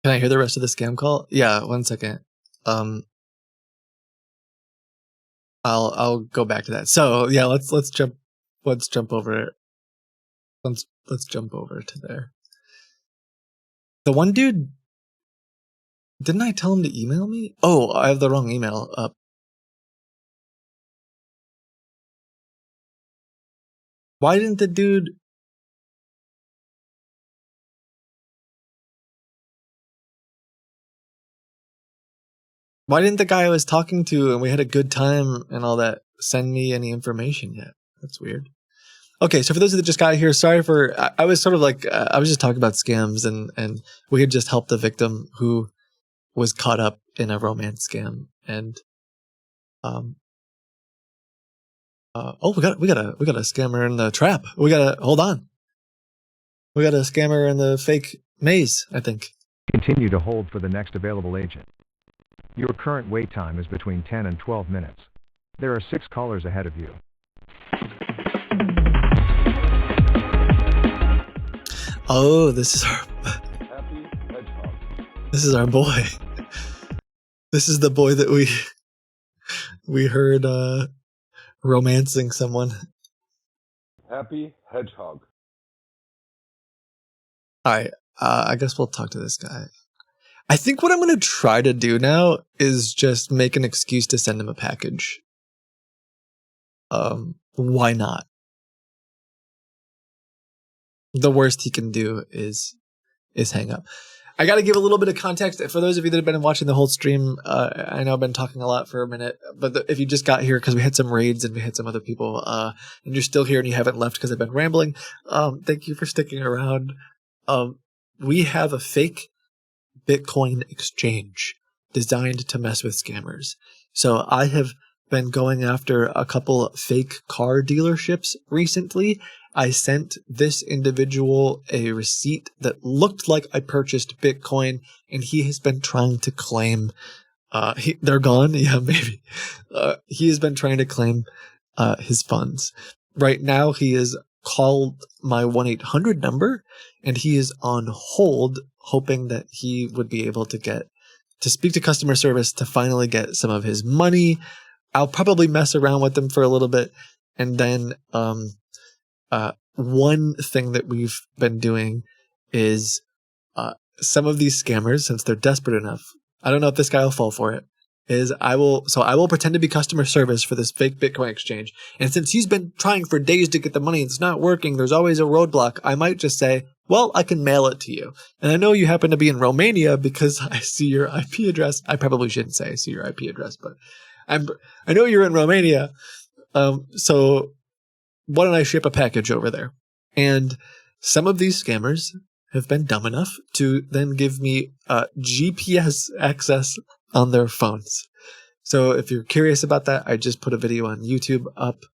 Can I hear the rest of the scam call? Yeah, 1 second. I'll go back to that. So yeah, let's jump over. Let's jump over to there. The one dude, didn't I tell him to email me? Oh, I have the wrong email up. Why didn't the dude? Why didn't the guy I was talking to and we had a good time and all that send me any information yet? That's weird. Okay, so for those that just got here, sorry for, I was sort of like, I was just talking about scams and we had just helped the victim who was caught up in a romance scam. And, we got a scammer in the trap. Hold on. We got a scammer in the fake maze, I think. Continue to hold for the next available agent. Your current wait time is between 10 and 12 minutes. There are 6 callers ahead of you. Oh, this is our boy. This is the boy that we heard romancing someone. Happy Hedgehog. All right, I guess we'll talk to this guy. I think what I'm going to try to do now is just make an excuse to send him a package. Why not? The worst he can do is hang up. I got to give a little bit of context for those of you that have been watching the whole stream. I know I've been talking a lot for a minute, but if you just got here because we had some raids and we had some other people, and you're still here and you haven't left because I've been rambling, thank you for sticking around. We have a fake Bitcoin exchange designed to mess with scammers. So I have been going after a couple fake car dealerships recently. I sent this individual a receipt that looked like I purchased Bitcoin, and he has been trying to claim they're gone. Yeah, maybe. He has been trying to claim his funds. Right now, he has called my 1-800 number, and he is on hold, hoping that he would be able to speak to customer service to finally get some of his money. I'll probably mess around with them for a little bit, and then one thing that we've been doing is some of these scammers, since they're desperate enough, I don't know if this guy will fall for it, I will pretend to be customer service for this fake Bitcoin exchange. And since he's been trying for days to get the money and it's not working, there's always a roadblock. I might just say, well, I can mail it to you. And I know you happen to be in Romania because I see your IP address. I probably shouldn't say I see your IP address, but I know you're in Romania. So why don't I ship a package over there? And some of these scammers have been dumb enough to then give me GPS access on their phones. So if you're curious about that, I just put a video on YouTube up.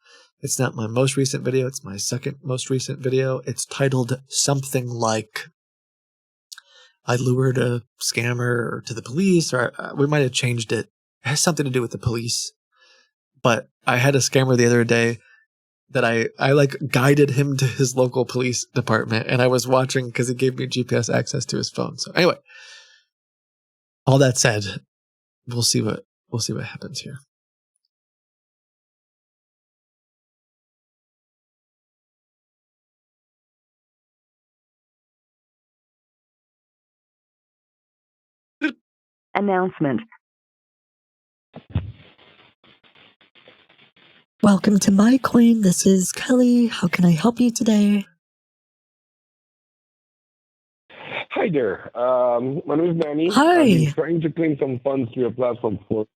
It's not my most recent video. It's my second most recent video. It's titled something like I lured a scammer to the police, or we might have changed it. It has something to do with the police. But I had a scammer the other day that I like guided him to his local police department, and I was watching because he gave me GPS access to his phone. So anyway, all that said, we'll see what happens here. Announcement. Welcome to My Coin. This is Kelly. How can I help you today? Hi there. My name is Manny. Hi. I've been trying to claim some funds through your platform for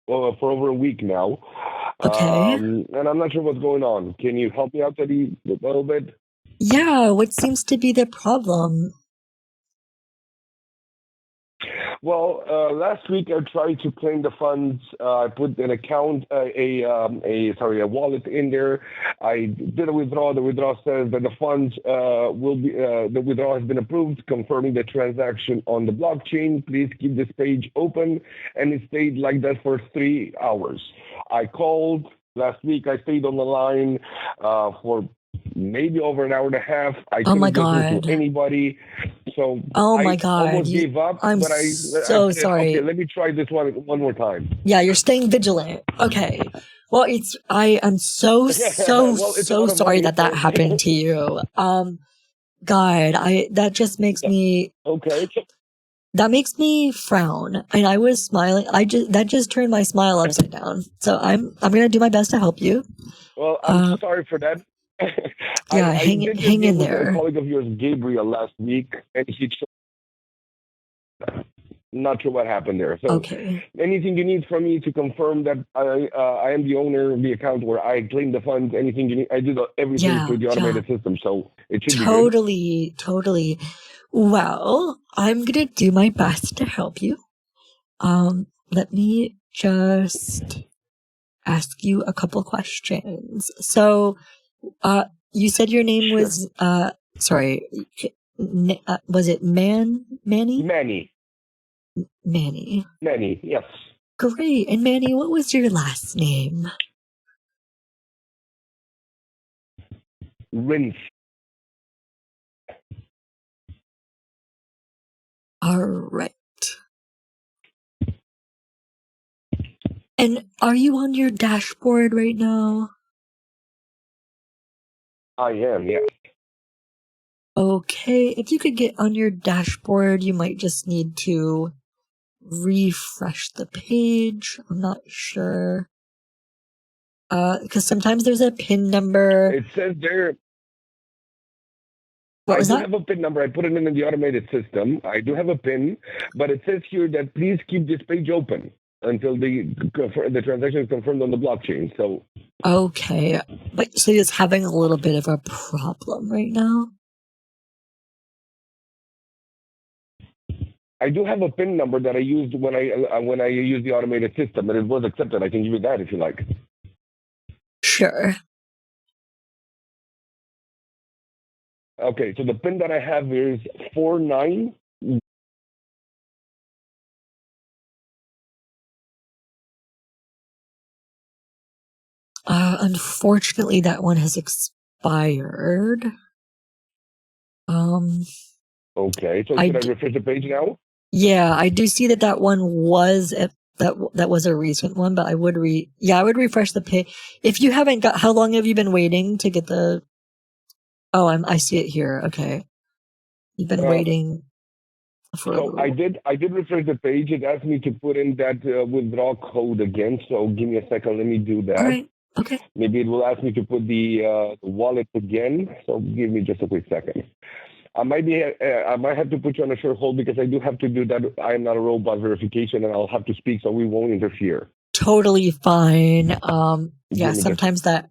over a week now. Okay. And I'm not sure what's going on. Can you help me out a little bit? Yeah, what seems to be the problem? Well, last week I tried to claim the funds. I put an account, a wallet in there. I did a withdrawal. The withdrawal says that the funds the withdrawal has been approved, confirming the transaction on the blockchain. Please keep this page open. And it stayed like that for 3 hours. I called last week. I stayed on the line for maybe over an hour and a half. I couldn't get through to anybody. So I almost gave up. I'm but I so said, sorry. okay, let me try this one more time. Yeah, you're staying vigilant. Okay. Well, I am so Well, it's a lot of sorry money, that so- happened to you. God, that just makes me Okay. that makes me frown. And I was smiling. That just turned my smile upside down. So I'm gonna do my best to help you. Well, I'm sorry for that. Yeah, I hang did in deal with there. a colleague of yours, Gabriel, last week, and he. Not sure what happened there. So, Okay. anything you need from me to confirm that I am the owner of the account where I claimed the funds? Anything you need? I did everything through the automated system, so it should be good. Totally. Well, I'm gonna do my best to help you. Let me just ask you a couple questions. So, you said your name was sorry, was it Manny? Manny. Manny, yes. Great. And Manny, what was your last name? Rinse. All right. And are you on your dashboard right now? I am, yes. Okay, if you could get on your dashboard, you might just need to refresh the page. I'm not sure. Because sometimes there's a PIN number. It says there. What was I do that? have a PIN number. I put it in the automated system. I do have a PIN, but it says here that please keep this page open until the transaction is confirmed on the blockchain. So. Okay, but so you're just having a little bit of a problem right now? I do have a PIN number that I used when I used the automated system, and it was accepted. I can give you that if you like. Sure. Okay, so the PIN that I have is 49. Unfortunately, that one has expired. Okay, so should I refresh the page now? Yeah, I do see that one was that was a recent one, but I would I would refresh the page. If you haven't got, how long have you been waiting to get the? Oh, I see it here. Okay, you've been waiting for. So I did refresh the page. It asked me to put in that withdrawal code again. So give me a second. Let me do that. All right. Okay. Maybe it will ask me to put the wallet again. So give me just a quick second. I might have to put you on a short hold because I do have to do that. I am not a robot verification, and I'll have to speak, so we won't interfere. Totally fine. Yeah, sometimes that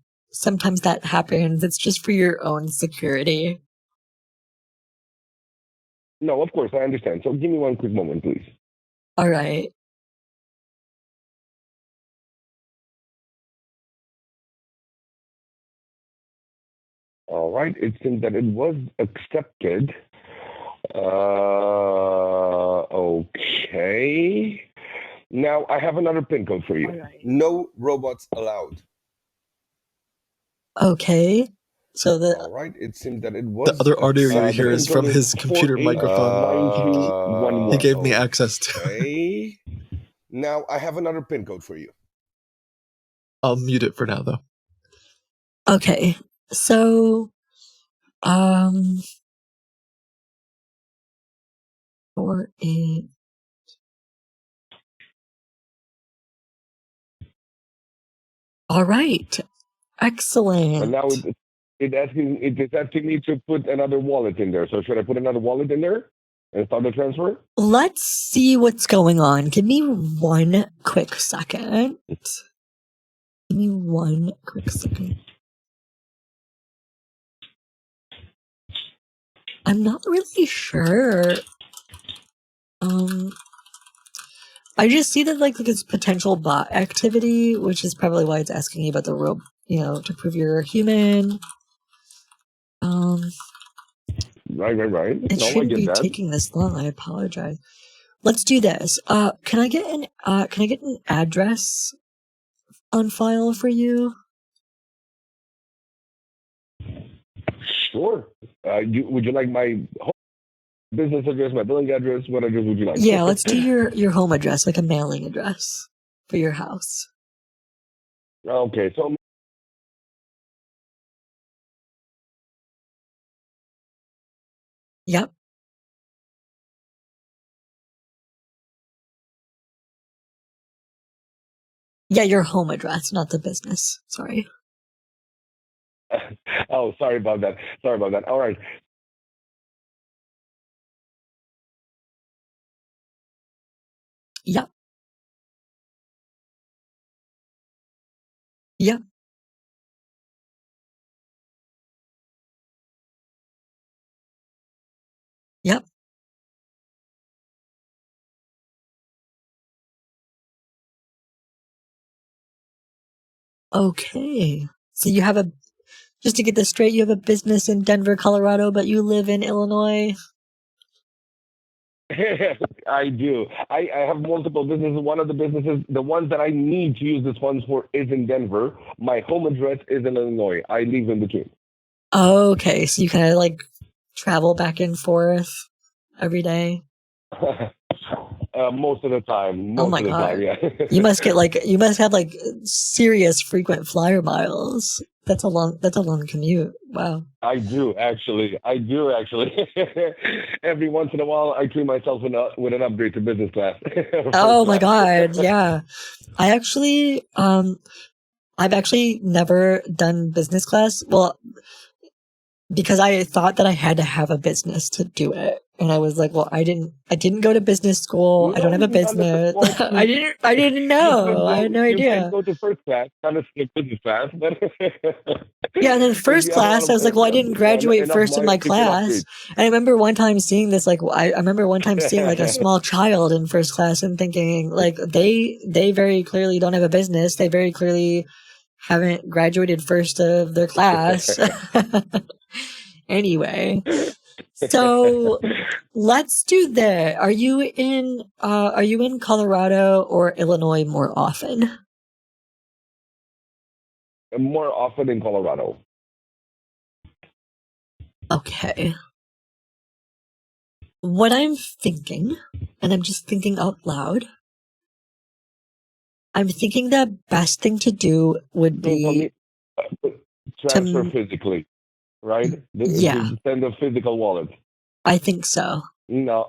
happens. It's just for your own security. No, of course I understand. So give me one quick moment, please. All right. All right. It seems that it was accepted. Okay. Now I have another PIN code for you. Right. No robots allowed. Okay. So all right. It seems that it was The other audio you hear is from his computer microphone. He gave me access to. Okay. Now I have another PIN code for you. I'll mute it for now, though. Okay. So, 48. All right. Excellent. And now it's asking me to put another wallet in there. So should I put another wallet in there and start the transfer? Let's see what's going on. Give me one quick second. Give me one quick second. I'm not really sure. I just see that like it's potential bot activity, which is probably why it's asking you about the rope, to prove you're human. Right. It shouldn't be taking this long. I apologize. Let's do this. Can I get an address on file for you? Sure. Would you like my business address, my billing address? What address would you like? Yeah, let's do your home address, like a mailing address for your house. Okay, so Yep. Yeah, your home address, not the business. Sorry. oh, sorry about that. All right. Yep. Yep. Yep. Okay. So you have just to get this straight, you have a business in Denver, Colorado, but you live in Illinois? I do. I have multiple businesses. One of the businesses, the ones that I need to use these funds for, is in Denver. My home address is in Illinois. I live in between. Okay, so you kind of like travel back and forth every day? Most of the time. Oh my God. Time, yeah. you must have like serious frequent flyer miles. That's a long commute. Wow. I do actually. Every once in a while, I treat myself with an upgrade to business class. Oh my God. Yeah. I've actually never done business class. Well, because I thought that I had to have a business to do it. And I was like, well, I didn't go to business school. I don't have a business. I didn't know. I had no idea. You can go to first class, kind of skip business class, but yeah, and then first class, I was like, well, I didn't graduate first in my class. And I remember one time seeing this, like, I remember one time seeing like a small child in first class and thinking, like, they very clearly don't have a business. They very clearly haven't graduated first of their class. Anyway, so let's do that. Are you in Colorado or Illinois more often? more often in Colorado. Okay. What I'm thinking, and I'm just thinking out loud, I'm thinking the best thing to do would be Transfer physically, right? Yeah. To send a physical wallet. I think so. No,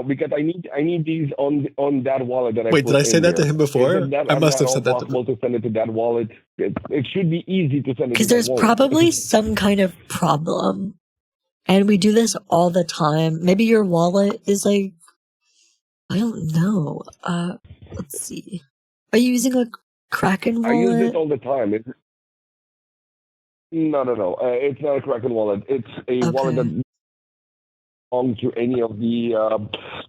because I need these on that wallet that I Wait, put did I say in that to there. him before? Is it that I must not have said that to possible to send it to that wallet? It should be easy to send it to Because that there's wallet. probably some kind of problem. And we do this all the time. Maybe your wallet is like, I don't know. Let's see. Are you using a Kraken I use wallet? it all the time. No. It's not a Kraken wallet. It's a wallet that belongs to any of the,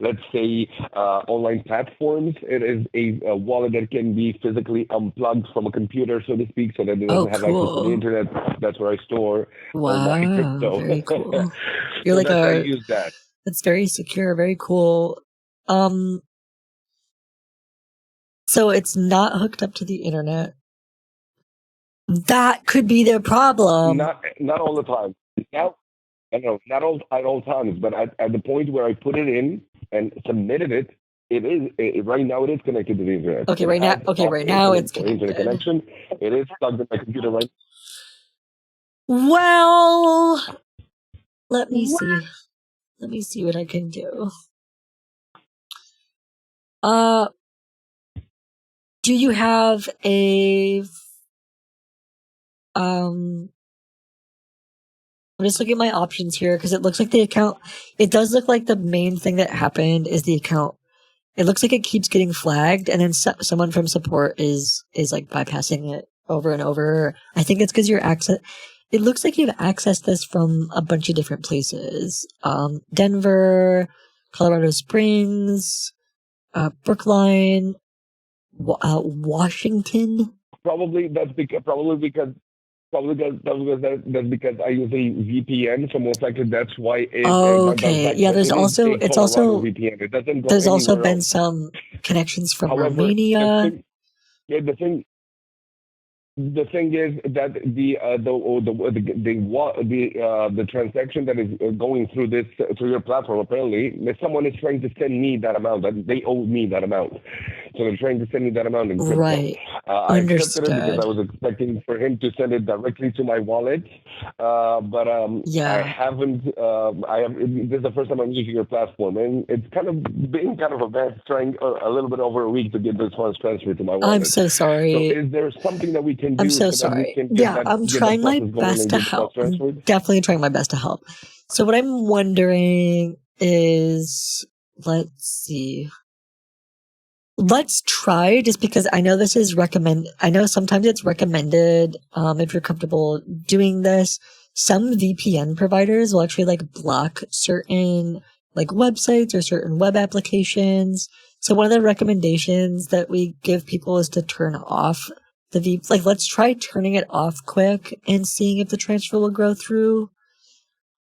let's say, online platforms. It is a wallet that can be physically unplugged from a computer, so to speak, so that it doesn't have access to the internet. That's where I store all my Wow, crypto. very cool. You're So like that's why I use that. That's very secure, very cool. So it's not hooked up to the internet. That could be the problem. Not all the time. Now, I know, not all at all times, but at the point where I put it in and submitted it, right now it is connected to the internet. Okay, right now it's internet connection. It is plugged in my computer right. Well, let me see. Let me see what I can do. Do you have a I'm just looking at my options here because it looks like the account. It does look like the main thing that happened is the account. It looks like it keeps getting flagged, and then someone from support is like bypassing it over and over. I think it's because you're access. It looks like you've accessed this from a bunch of different places: Denver, Colorado Springs, Brookline, Washington. Probably that's because I use a VPN, so most likely that's why it. Okay, yeah. There's also it's also VPN. It doesn't go there's also anywhere been else. some connections from However, Romania. The thing is that the transaction that is going through your platform, apparently someone is trying to send me that amount, that they owe me that amount, so they're trying to send me that amount in crypto. Right. I accepted it because I was expecting for him to send it directly to my wallet, but I haven't. This is the first time I'm using your platform, and it's kind of been kind of a mess trying a little bit over a week to get this funds transferred to my wallet. I'm so sorry. So is there something that we can do I'm so that we sorry. can I'm trying my best to help. I'm definitely trying my best to help. So what I'm wondering is, let's see. Let's try, just because I know this is I know sometimes it's recommended, if you're comfortable doing this. Some VPN providers will actually like block certain like websites or certain web applications. So one of the recommendations that we give people is to turn off let's try turning it off quick and seeing if the transfer will go through.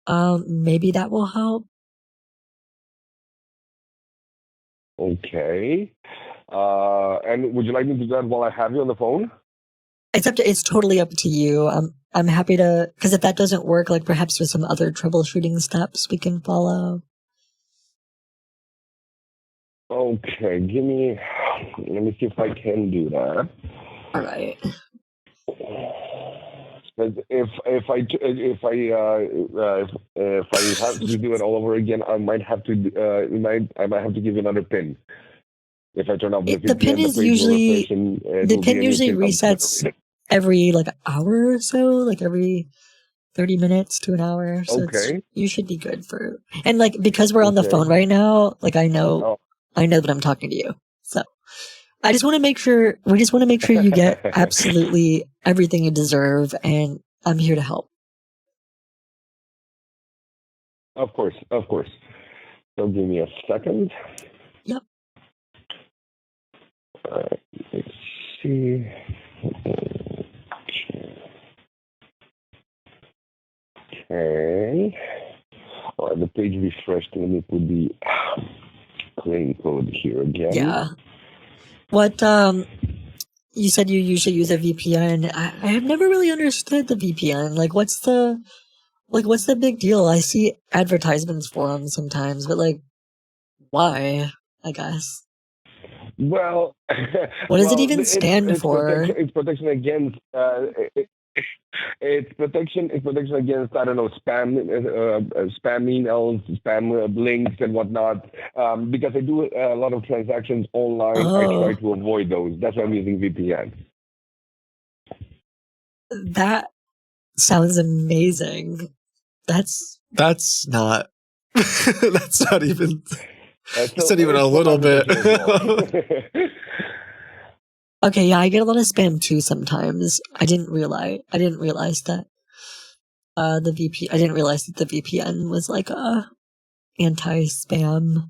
Maybe that will help. Okay. And would you like me to do that while I have you on the phone? It's totally up to you. I'm happy to, because if that doesn't work, like perhaps there's some other troubleshooting steps we can follow. Okay, let me see if I can do that. All right. If I have to do it all over again, I might have to give you another pin. If I turn off the VPN, the pin usually resets every like hour or so, like every 30 minutes to an hour. So you should be good for, and like, because we're on the phone right now, like I know that I'm talking to you. So we just want to make sure you get absolutely everything you deserve, and I'm here to help. Of course. So give me a second. Yep. Let's see. Okay. All right, the page refreshed. Let me put the claim code here again. Yeah. What you said you usually use a VPN. I have never really understood the VPN. Like, what's the big deal? I see advertisements for them sometimes, but like, why? I guess. Well, what does it even stand for? It's protection against. It's protection against, I don't know, spam emails, spam links and whatnot. Because I do a lot of transactions online, I try to avoid those. That's why I'm using VPN. That sounds amazing. That's not. That's not even. It's not even a little bit. Okay, yeah, I get a lot of spam too sometimes. I didn't realize that I didn't realize that the VPN was like a anti-spam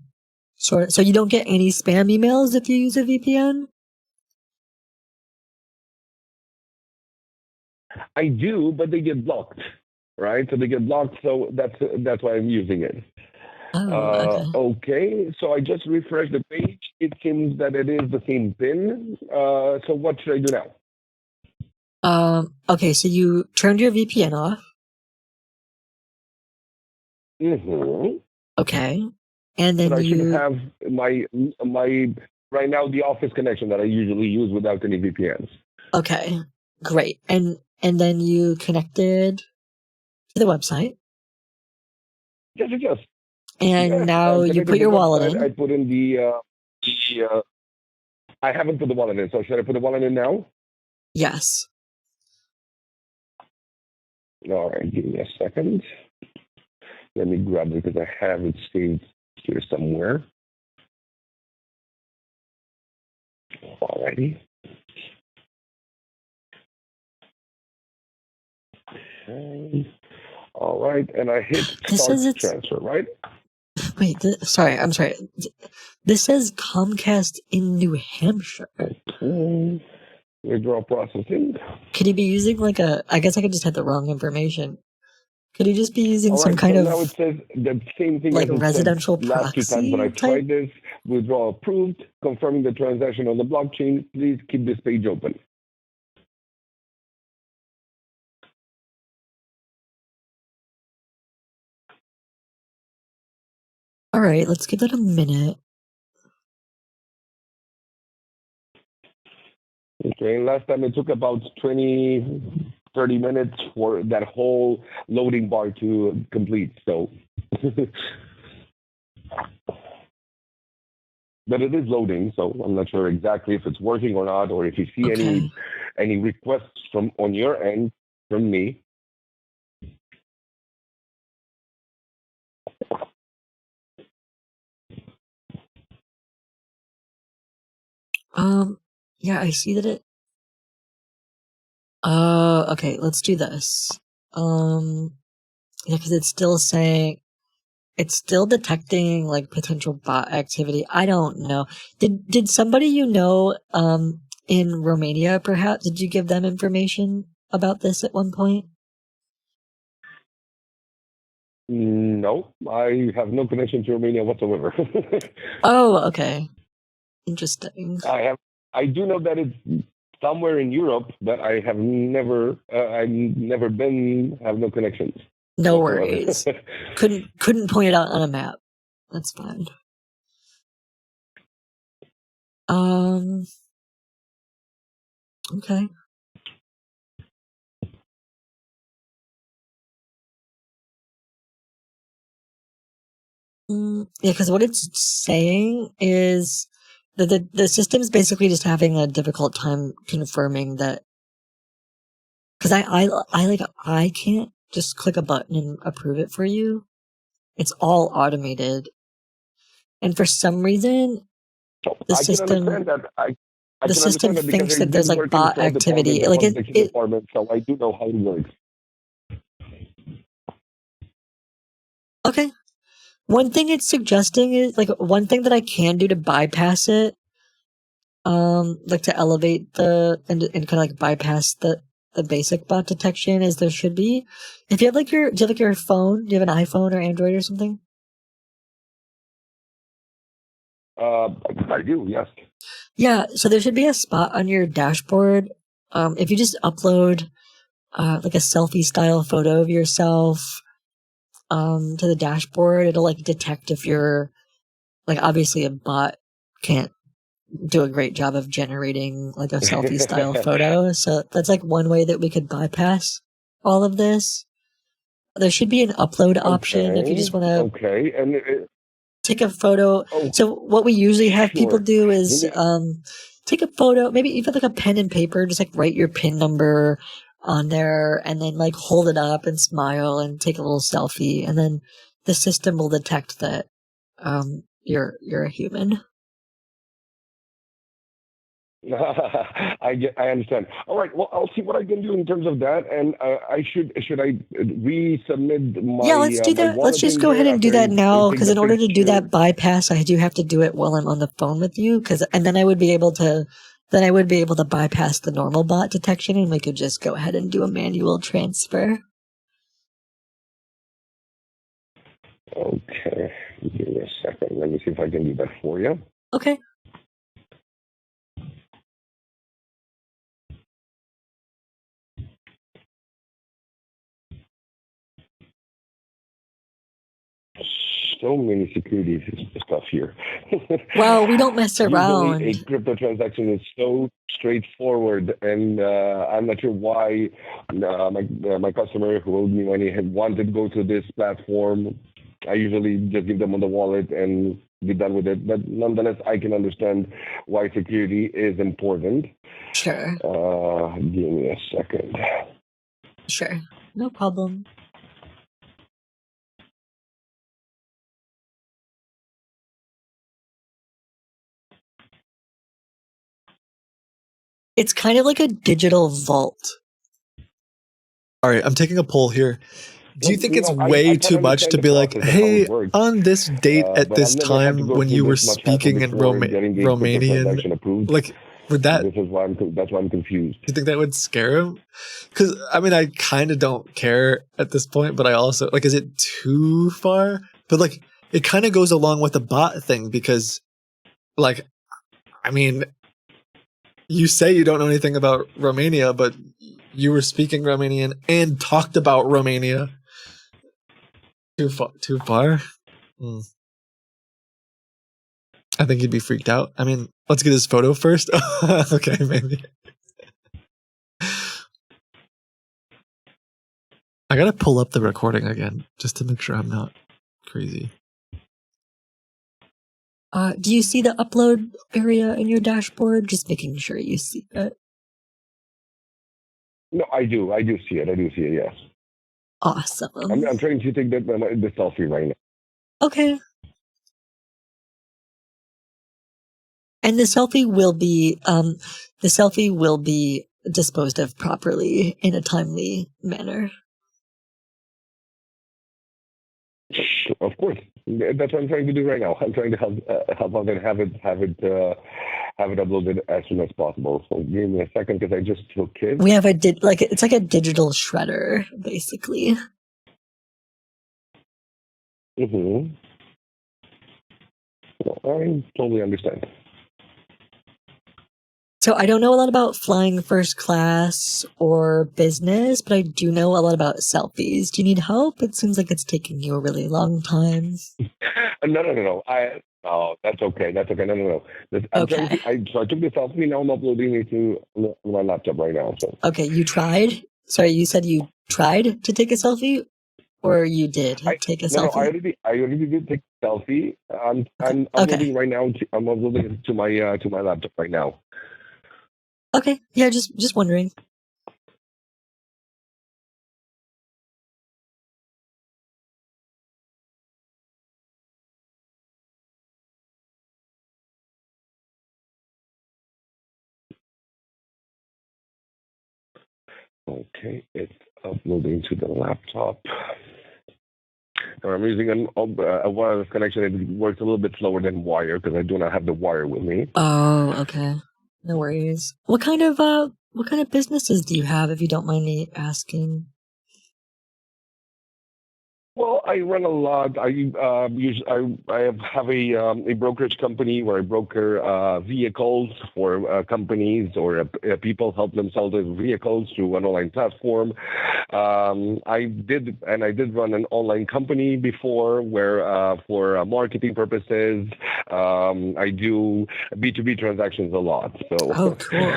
sort. So you don't get any spam emails if you use a VPN? I do, but they get blocked, right? So they get blocked, so that's why I'm using it. Okay, so I just refreshed the page. It seems that it is the same pin. So what should I do now? Okay, so you turned your VPN off. Mm-hmm. Okay. And then but I should have my right now the office connection that I usually use without any VPNs. Okay, great. And then you connected to the website. Yes. And now you put your wallet in. I put in the I haven't put the wallet in, so should I put the wallet in now? Yes. All right, give me a second. Let me grab it because I have it saved here somewhere. Alrighty. Okay. All right, and I hit start transfer, right? Wait, I'm sorry. This says Comcast in New Hampshire. Withdrawal processing. Could he be using I guess I could just have the wrong information. Could he just be using some kind of now it says the same thing like as it residential said last 2 times when I tried this. Withdrawal approved, confirming the transaction on the blockchain. Please keep this page open. All right, let's give that a minute. Okay, last time it took about 20, 30 minutes for that whole loading bar to complete, so. But it is loading, so I'm not sure exactly if it's working or not, or if you see any requests on your end from me. Yeah, I see that it. Okay, let's do this. Yeah, because it's still saying, it's still detecting like potential bot activity. I don't know. Did somebody in Romania perhaps? Did you give them information about this at one point? No, I have no connection to Romania whatsoever. Oh, okay. Interesting. I do know that it's somewhere in Europe, but I have never been, have no connections. No worries. couldn't point it out on a map. That's fine. Okay. Yeah, because what it's saying is that the system's basically just having a difficult time confirming that. Because I can't just click a button and approve it for you. It's all automated, and for some reason, the system thinks that there's like bot activity. Like so I do know how it works. Okay. One thing it's suggesting is one thing that I can do to bypass it, like to elevate and kind of like bypass the basic bot detection is there should be, if you have do you have your phone? Do you have an iPhone or Android or something? I do, yes. Yeah, so there should be a spot on your dashboard. If you just upload like a selfie style photo of yourself to the dashboard, it'll like detect if you're like, obviously a bot can't do a great job of generating like a selfie style photo. So that's like one way that we could bypass all of this. There should be an upload option if you just want to Okay, and take a photo. So what we usually have people do is take a photo, maybe even like a pen and paper, just like write your PIN number on there and then like hold it up and smile and take a little selfie, and then the system will detect that you're a human. I understand. All right. Well, I'll see what I can do in terms of that, and should I resubmit my Yeah, let's do my that. Let's wallet just in go here ahead and do after that now, take because the in order to do picture? that bypass, I do have to do it while I'm on the phone with you, and then I would be able to bypass the normal bot detection, and we could just go ahead and do a manual transfer. Okay. Give me a second. Let me see if I can do that for you. Okay. So many security stuff here. Well, we don't mess around. Usually, a crypto transaction is so straightforward, and I'm not sure why my customer who owed me money had wanted to go to this platform. I usually just give them on the wallet and be done with it. But nonetheless, I can understand why security is important. Sure. Give me a second. Sure. No problem. It's kind of like a digital vault. All right, I'm taking a poll here. Do you think it's I way can too much understand to the be like, process of how hey, it works, on this date at but this I've never had to time go when through you were this much hassle speaking in before getting a crypto Romanian, transaction approved. like, would that? This is why that's why I'm confused. Do you think that would scare him? Because I mean, I kind of don't care at this point, but I also like, is it too far? But like, it kind of goes along with the bot thing because, like, I mean, you say you don't know anything about Romania, but you were speaking Romanian and talked about Romania. Too far? Too far? I think he'd be freaked out. I mean, let's get his photo first. Okay, maybe. I gotta pull up the recording again just to make sure I'm not crazy. Do you see the upload area in your dashboard? Just making sure you see it. No, I do. I do see it. Yes. Awesome. I'm trying to take the selfie right now. Okay. And the selfie will be disposed of properly in a timely manner. Of course, that's what I'm trying to do right now. I'm trying to help out and have it uploaded as soon as possible. So give me a second because I just took it. We have it's like a digital shredder, basically. Mm-hmm. I totally understand. So I don't know a lot about flying first class or business, but I do know a lot about selfies. Do you need help? It seems like it's taking you a really long time. No. That's okay. No. Okay. I took the selfie. Now I'm uploading it to my laptop right now. So. Okay, you tried? Sorry, you said you tried to take a selfie, or you did take a selfie? No. I already did take a selfie. I'm uploading right now. I'm uploading it to my laptop right now. Okay. Yeah, just wondering. Okay, it's uploading to the laptop. I'm using a wireless connection. It works a little bit slower than wire because I do not have the wire with me. Oh, okay. No worries. What kind of businesses do you have, if you don't mind me asking? Well, I run a lot. I have a brokerage company where I broker vehicles for companies or people help them sell their vehicles through an online platform. I did run an online company before where for marketing purposes. I do B2B transactions a lot. So. Oh, cool.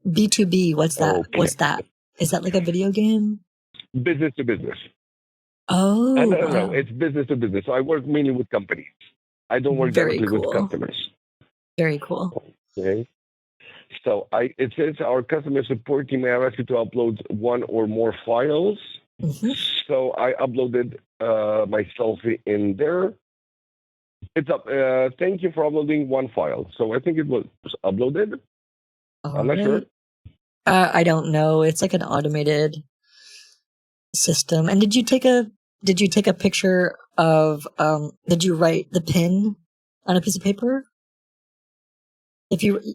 B2B, what's that? Okay. What's that? Is that like a video game? Business to business. Oh, No, wow. it's business to business. So I work mainly with companies. I don't work Very directly with cool. customers. Very cool. Okay. So it says our customer support team may have asked you to upload one or more files. Mm-hmm. So I uploaded my selfie in there. It's up. Thank you for uploading one file. So I think it was uploaded. I'm not sure. I don't know. It's like an automated system. And did you take a picture of did you write the pin on a piece of paper?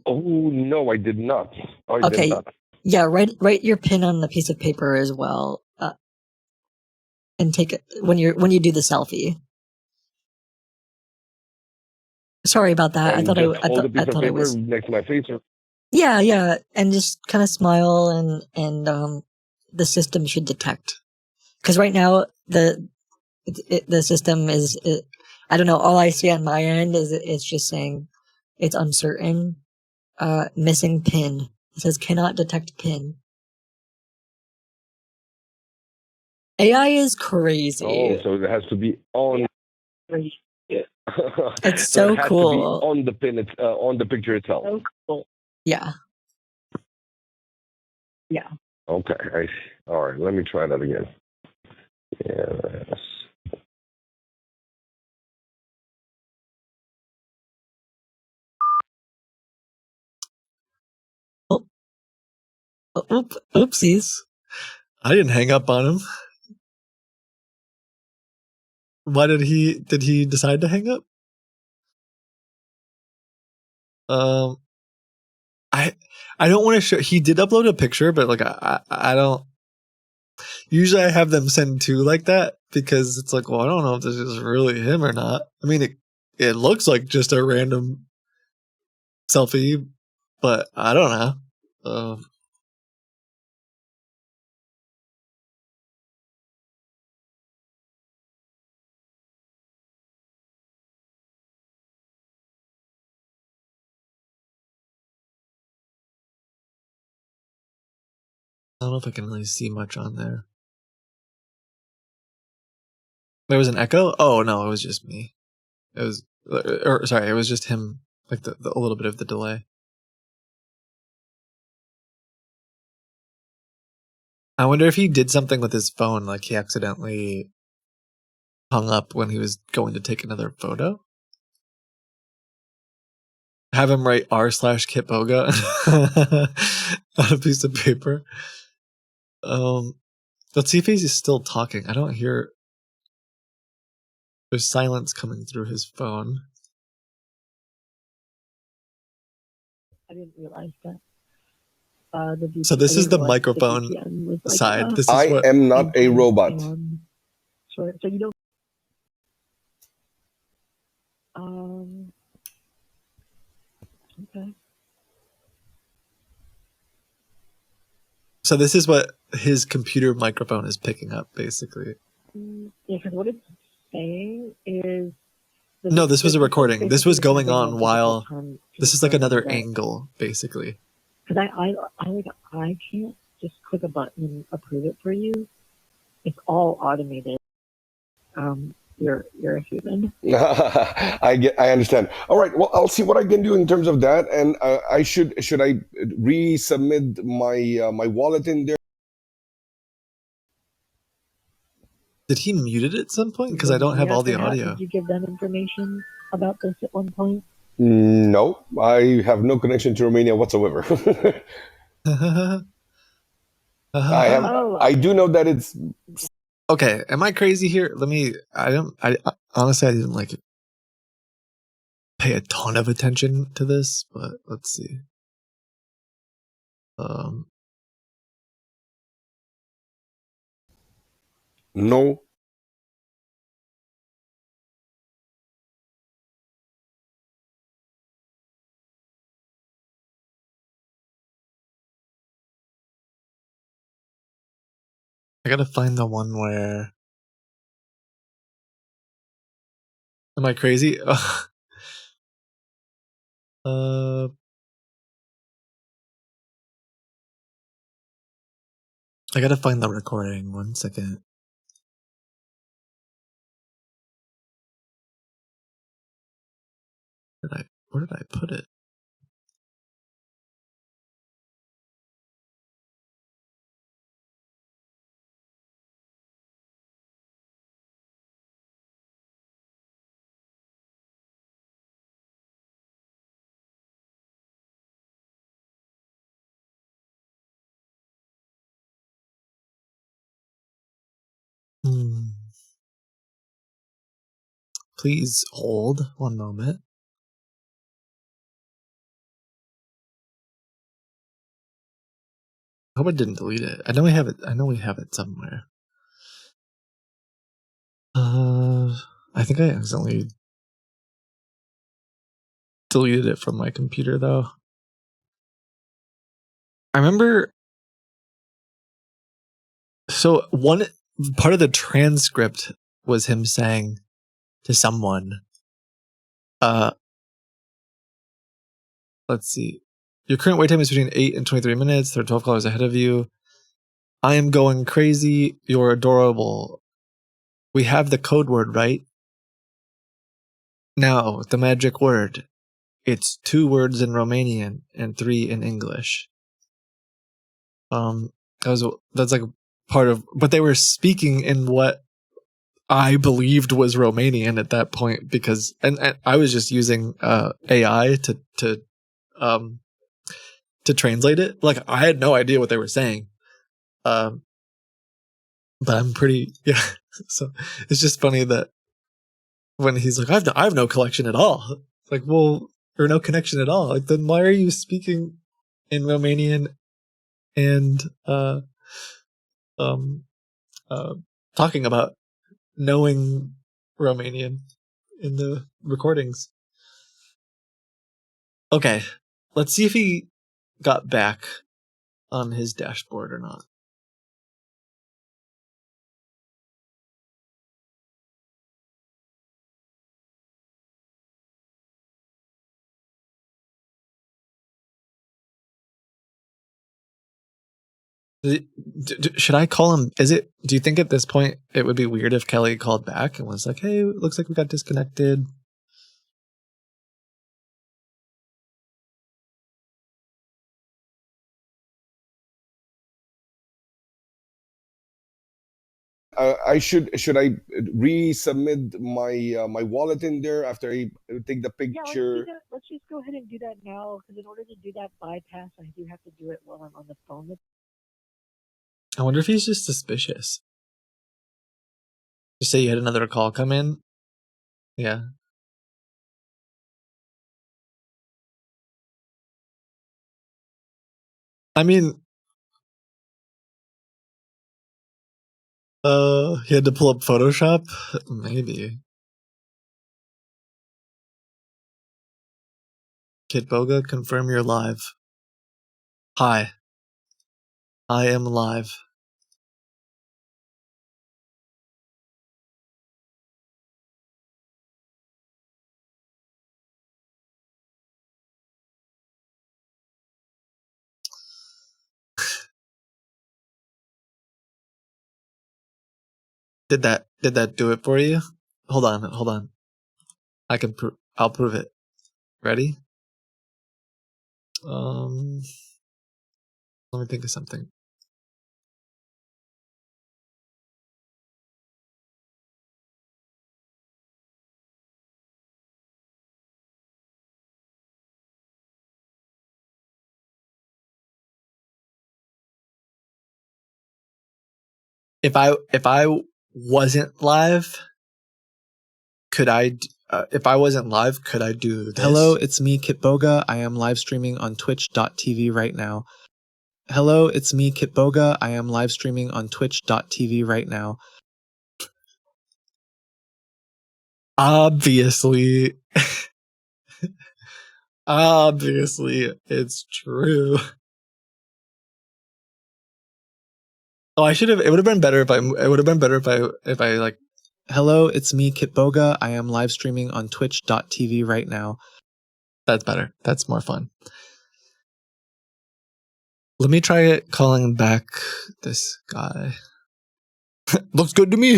Oh no, I did not. I did not. Yeah, write your pin on the piece of paper as well. And take it when you do the selfie. Sorry about that. And hold a piece of paper next to my face. Yeah, and just kind of smile and the system should detect. Because right now the system is I don't know. All I see on my end is it's just saying it's uncertain. Missing pin. It says cannot detect pin. AI is crazy. Oh, so it has to be on. It's so so it has cool. to be on the pin. It's on the picture itself. So cool. Yeah. Okay. All right. Let me try that again. Yes. Oopsies. I didn't hang up on him. Why did he decide to hang up? I don't want to show. He did upload a picture, but like I don't. Usually, I have them send two like that because it's like, well, I don't know if this is really him or not. I mean, it looks like just a random selfie, but I don't know. I don't know if I can really see much on there. There was an echo? Oh, no, it was just me. It was, sorry, it was just him, like a little bit of the delay. I wonder if he did something with his phone, like he accidentally hung up when he was going to take another photo. Have him write r/Kitboga on a piece of paper. Let's see if he's still talking. I don't hear. There's silence coming through his phone. I didn't realize that. So this is the microphone side. This is I what am not a robot. So you don't. Okay. So this is what his computer microphone is picking up, basically. Yeah, because what it's saying is. No, this was a recording. This was going on while. This is like another angle, basically. Because I can't just click a button and approve it for you. It's all automated. You're a human. I understand. All right. Well, I'll see what I can do in terms of that, and should I resubmit my wallet in there? Did he mute it at some point? Because I don't have all the audio. Did you give them information about this at one point? No, I have no connection to Romania whatsoever. I do know that it's. Okay, am I crazy here? I honestly, I didn't like pay a ton of attention to this, but let's see. No. I gotta find the one where. Am I crazy? I gotta find the recording. 1 second. Where did I put it? Please hold 1 moment. I hope I didn't delete it. I know we have it. I know we have it somewhere. I think I accidentally deleted it from my computer though. I remember. So one part of the transcript was him saying to someone, let's see. Your current wait time is between 8 and 23 minutes. There are 12 callers ahead of you. I am going crazy. You're adorable. We have the code word, right? Now, the magic word. It's 2 words in Romanian and 3 in English. That's like part of, but they were speaking in what I believed was Romanian at that point because, and I was just using AI to translate it. Like I had no idea what they were saying. But I'm pretty, yeah. So it's just funny that when he's like, I have no collection at all. It's like, well, or no connection at all. Like, then why are you speaking in Romanian and talking about knowing Romanian in the recordings? Okay, let's see if he got back on his dashboard or not. Should I call him? Do you think at this point it would be weird if Kelly called back and was like, hey, it looks like we got disconnected? Should I resubmit my wallet in there after I take the picture? Yeah, let's just go ahead and do that now, because in order to do that bypass, I do have to do it while I'm on the phone with. I wonder if he's just suspicious. Just say you had another call come in. Yeah. I mean, he had to pull up Photoshop? Maybe. Kitboga, confirm you're live. Hi. I am live. Did that do it for you? Hold on. I'll prove it. Ready? Let me think of something. If I wasn't live, could I? If I wasn't live, could I do this? Hello, it's me, Kitboga. I am live streaming on Twitch.tv right now. Hello, it's me, Kitboga. I am live streaming on Twitch.tv right now. Obviously, obviously, it's true. Oh, I should have. It would have been better if I. It would have been better if I like. Hello, it's me, Kitboga. I am live streaming on Twitch.tv right now. That's better. That's more fun. Let me try it calling back this guy. Looks good to me.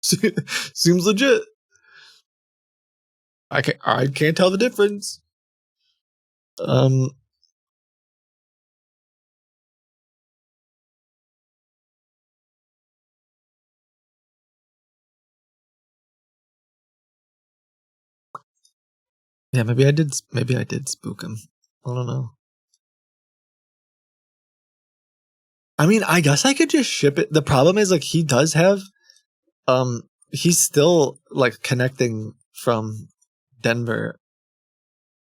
Seems legit. I can't tell the difference. Yeah, maybe I did spook him. I don't know. I mean, I guess I could just ship it. The problem is like he does have he's still like connecting from Denver.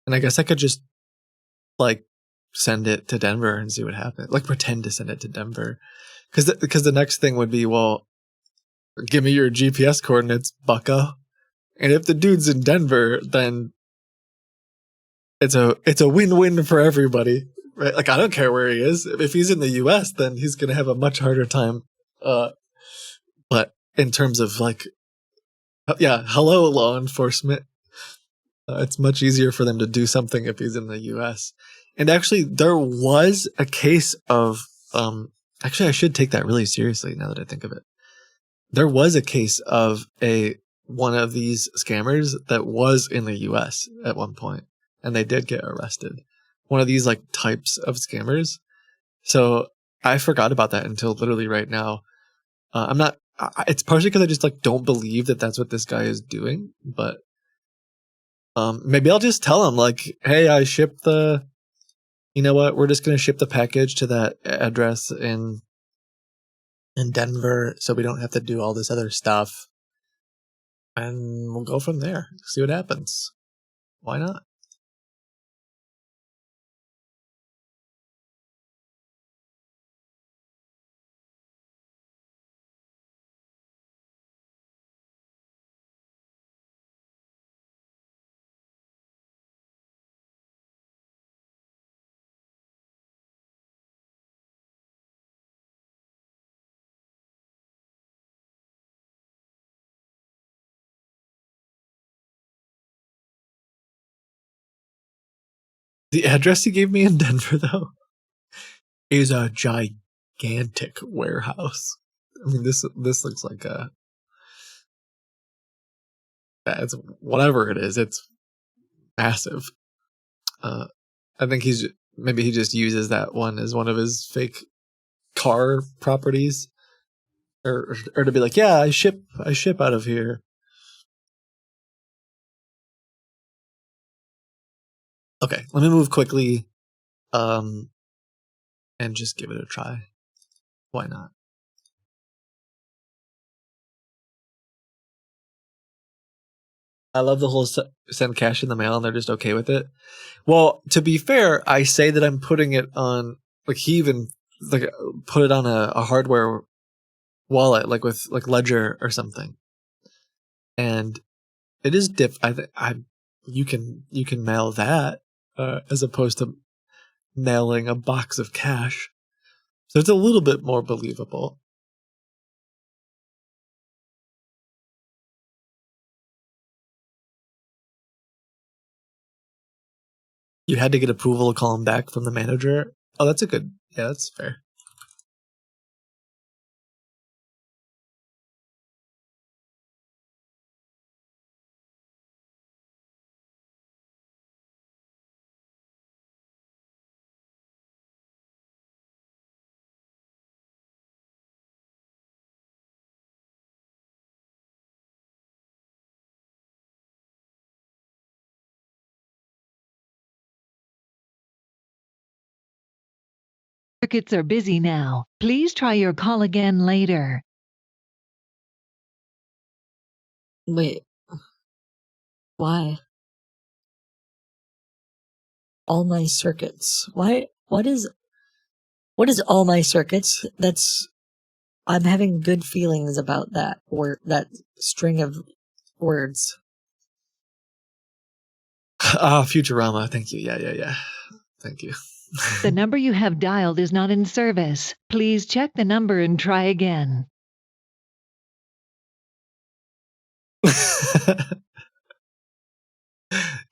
And I guess I could just like send it to Denver and see what happens. Like pretend to send it to Denver. Cuz the next thing would be, well, give me your GPS coordinates, bucko. And if the dude's in Denver, then it's a win-win for everybody. Right? Like I don't care where he is. If he's in the US, then he's going to have a much harder time but in terms of like yeah, hello law enforcement. It's much easier for them to do something if he's in the US. And actually there was a case of actually I should take that really seriously now that I think of it. There was a case of one of these scammers that was in the US at one point, and they did get arrested. One of these like types of scammers. So I forgot about that until literally right now. I'm not. It's partially because I just like don't believe that that's what this guy is doing. But maybe I'll just tell him like, hey, I shipped the. You know what? We're just gonna ship the package to that address in Denver, so we don't have to do all this other stuff. And we'll go from there. See what happens. Why not? The address he gave me in Denver, though, is a gigantic warehouse. I mean, this looks like it's whatever it is. It's massive. I think maybe he just uses that one as one of his fake car properties, or to be like, yeah, I ship out of here. Okay, let me move quickly, and just give it a try. Why not? I love the whole send cash in the mail and they're just okay with it. Well, to be fair, I say that I'm putting it on, like he even like put it on a hardware wallet, like with like Ledger or something. And it is you can mail that as opposed to mailing a box of cash. So it's a little bit more believable. You had to get approval to call him back from the manager. Oh, that's that's fair. Circuits are busy now. Please try your call again later. Wait. Why? All my circuits. Why? What is all my circuits? I'm having good feelings about that that string of words. Futurama, thank you. Yeah. Thank you. The number you have dialed is not in service. Please check the number and try again.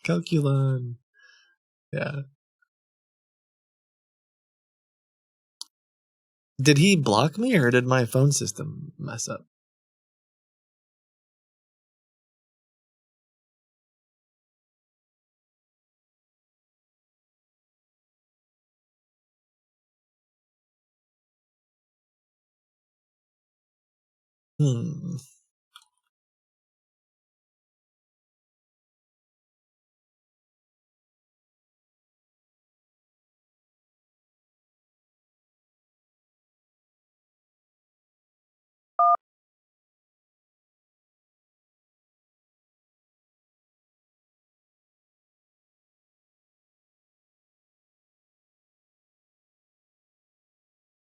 Calculon. Yeah. Did he block me or did my phone system mess up? Hmm.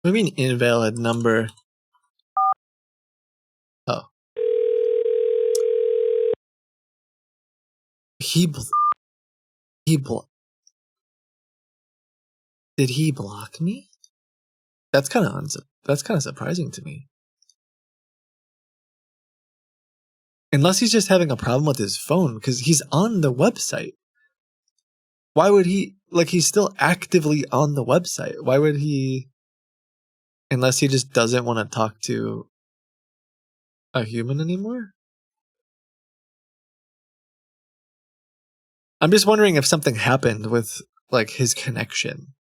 What do you mean invalid number? Oh. Did he block me? That's kind of surprising to me. Unless he's just having a problem with his phone because he's on the website. Why would he he's still actively on the website? Why would he unless he just doesn't want to talk to a human anymore? I'm just wondering if something happened with his connection.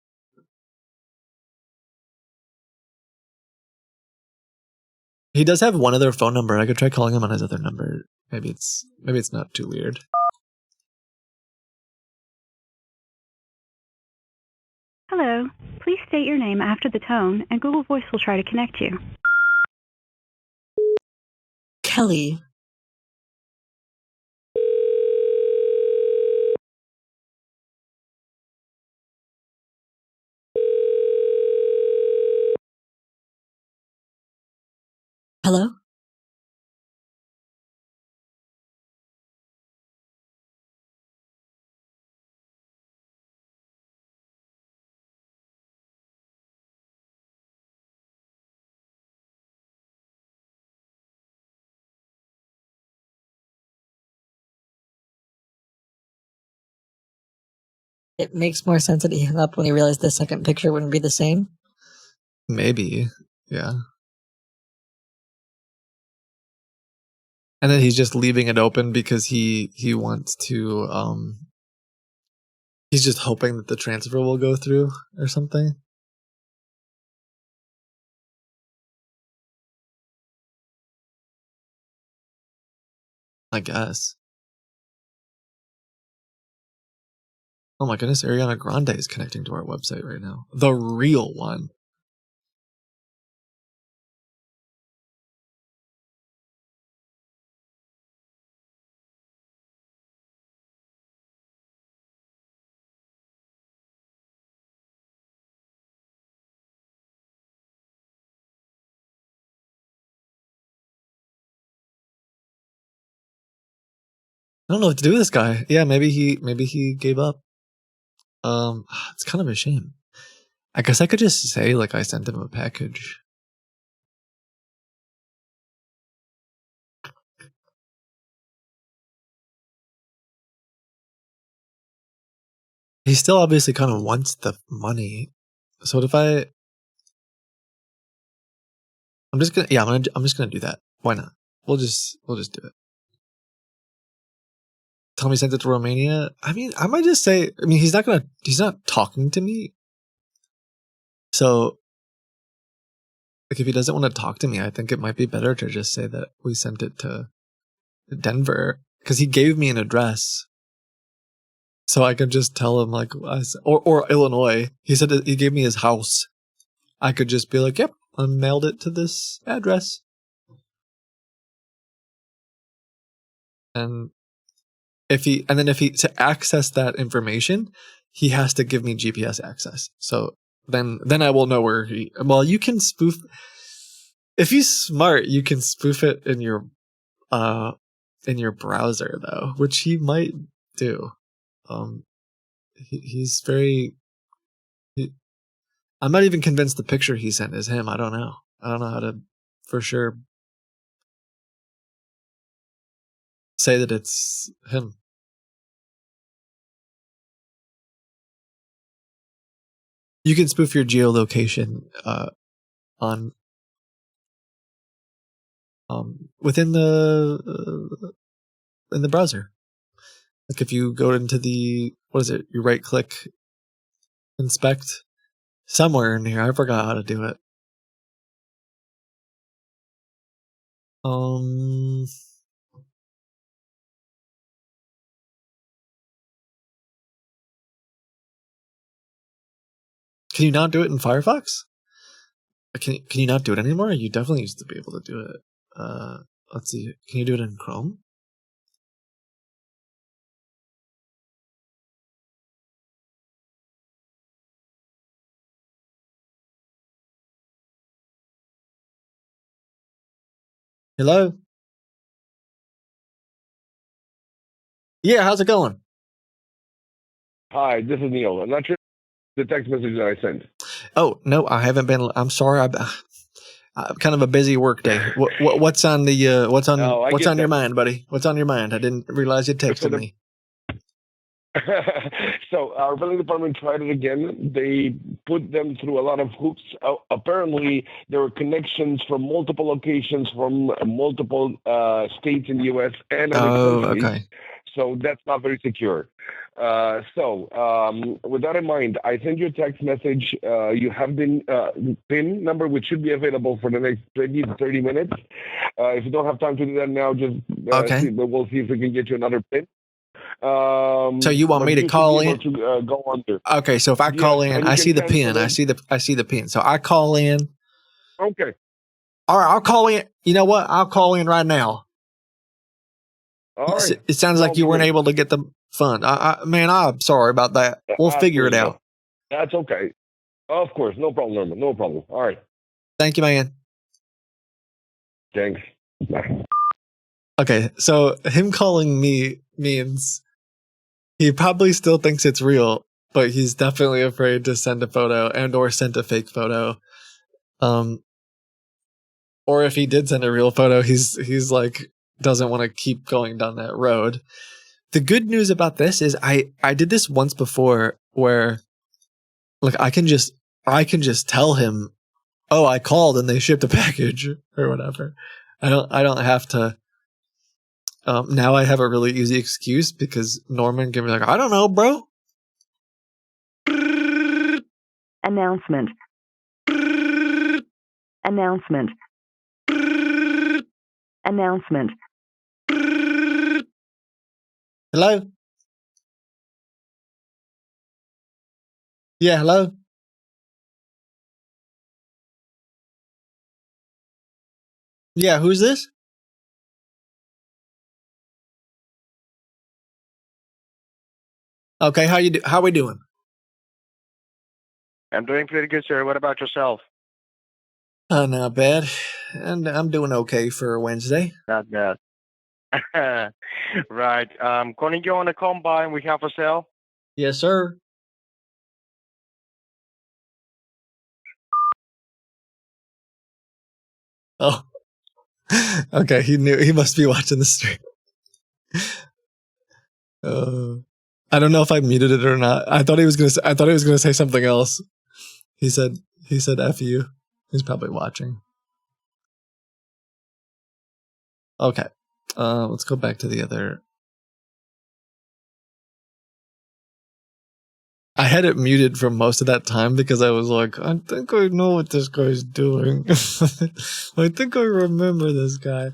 He does have one other phone number. I could try calling him on his other number. Maybe it's not too weird. Hello. Please state your name after the tone, and Google Voice will try to connect you. Kelly. Hello? It makes more sense that he hung up when he realized the second picture wouldn't be the same. Maybe. Yeah. And then he's just leaving it open because he wants to he's just hoping that the transfer will go through or something. I guess. Oh my goodness, Ariana Grande is connecting to our website right now. The real one. I don't know what to do with this guy. Yeah, maybe he gave up. It's kind of a shame. I guess I could just say I sent him a package. He still obviously kind of wants the money. So what if I'm just gonna do that. Why not? We'll just do it. Tell me sent it to Romania. I mean, I might just say. I mean, he's not talking to me. So, if he doesn't want to talk to me, I think it might be better to just say that we sent it to Denver because he gave me an address. So I could just tell him or Illinois. He said he gave me his house. I could just be like, "Yep, I mailed it to this address." And if he to access that information, he has to give me GPS access. So then I will know where he. Well, you can spoof. If he's smart, you can spoof it in your browser though, which he might do. He's very I'm not even convinced the picture he sent is him. I don't know. I don't know how to for sure say that it's him. You can spoof your geolocation on within the in the browser. Like if you go into the you right click inspect somewhere in here. I forgot how to do it. Can you not do it in Firefox? Can you not do it anymore? You definitely used to be able to do it. Let's see. Can you do it in Chrome? Hello? Yeah, how's it going? Hi, this is Neil. I'm not sure the text message that I sent. Oh, no, I haven't been. I'm sorry. I'm kind of a busy work day. What's on the what's on your mind, buddy? What's on your mind? I didn't realize you texted me. So our billing department tried it again. They put them through a lot of hoops. Apparently, there were connections from multiple locations from multiple states in the U.S. and other countries. Okay. So that's not very secure. With that in mind, I sent you a text message. You have the PIN number, which should be available for the next 20 to 30 minutes. If you don't have time to do that now, just we'll see if we can get you another PIN. So you want me to call in? Go under. Okay, so if I call in, I see the pin. I see the pin. So I call in. Okay. All right, I'll call in. You know what? I'll call in right now. All right. It sounds like you weren't able to get the fund. Man, I'm sorry about that. We'll figure it out. That's okay. Of course, no problem, Norman. No problem. All right. Thank you, man. Thanks. Bye. Okay, so him calling me means he probably still thinks it's real, but he's definitely afraid to send a photo and or send a fake photo. Or if he did send a real photo, he's like doesn't want to keep going down that road. The good news about this is I did this once before where like I can just tell him, "Oh, I called and they shipped a package," or whatever. I don't have to. Now I have a really easy excuse because Norman can be like, "I don't know, bro." Announcement. Announcement. Announcement. Hello? Yeah, hello? Yeah, who's this? Okay, how we doing? I'm doing pretty good, sir. What about yourself? Not bad. And I'm doing okay for Wednesday. Not bad. Right. Calling you on a combine we have for sale. Yes, sir. Oh. Okay, he must be watching the stream. I don't know if I muted it or not. I thought he was gonna say something else. He said F you. He's probably watching. Okay. Let's go back to the other. I had it muted for most of that time because I was like, I think I know what this guy's doing. I think I remember this guy.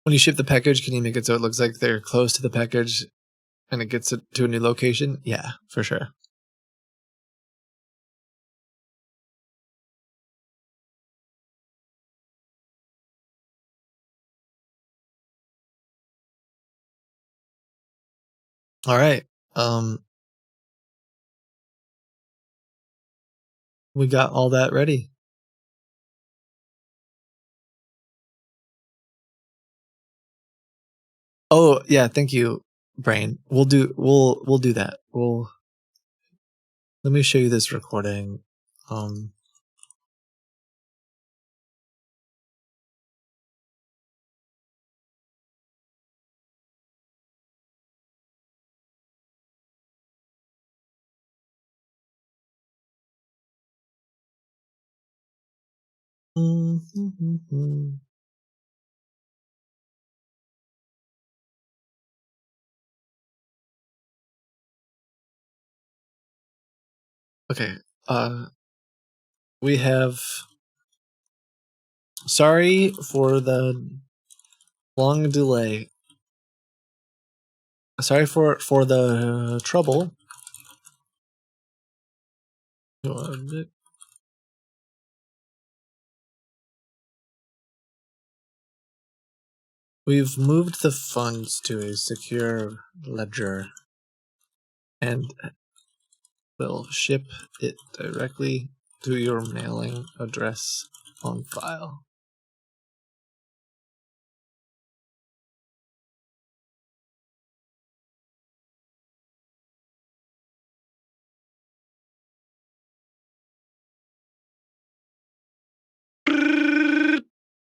When you ship the package, can you make it so it looks like they're close to the package and it gets it to a new location? Yeah, for sure. All right. We got all that ready. Oh yeah, thank you, Brain. We'll do that. Let me show you this recording. Okay. We have. Sorry for the long delay. Sorry for the trouble. We've moved the funds to a secure ledger and will ship it directly to your mailing address on file.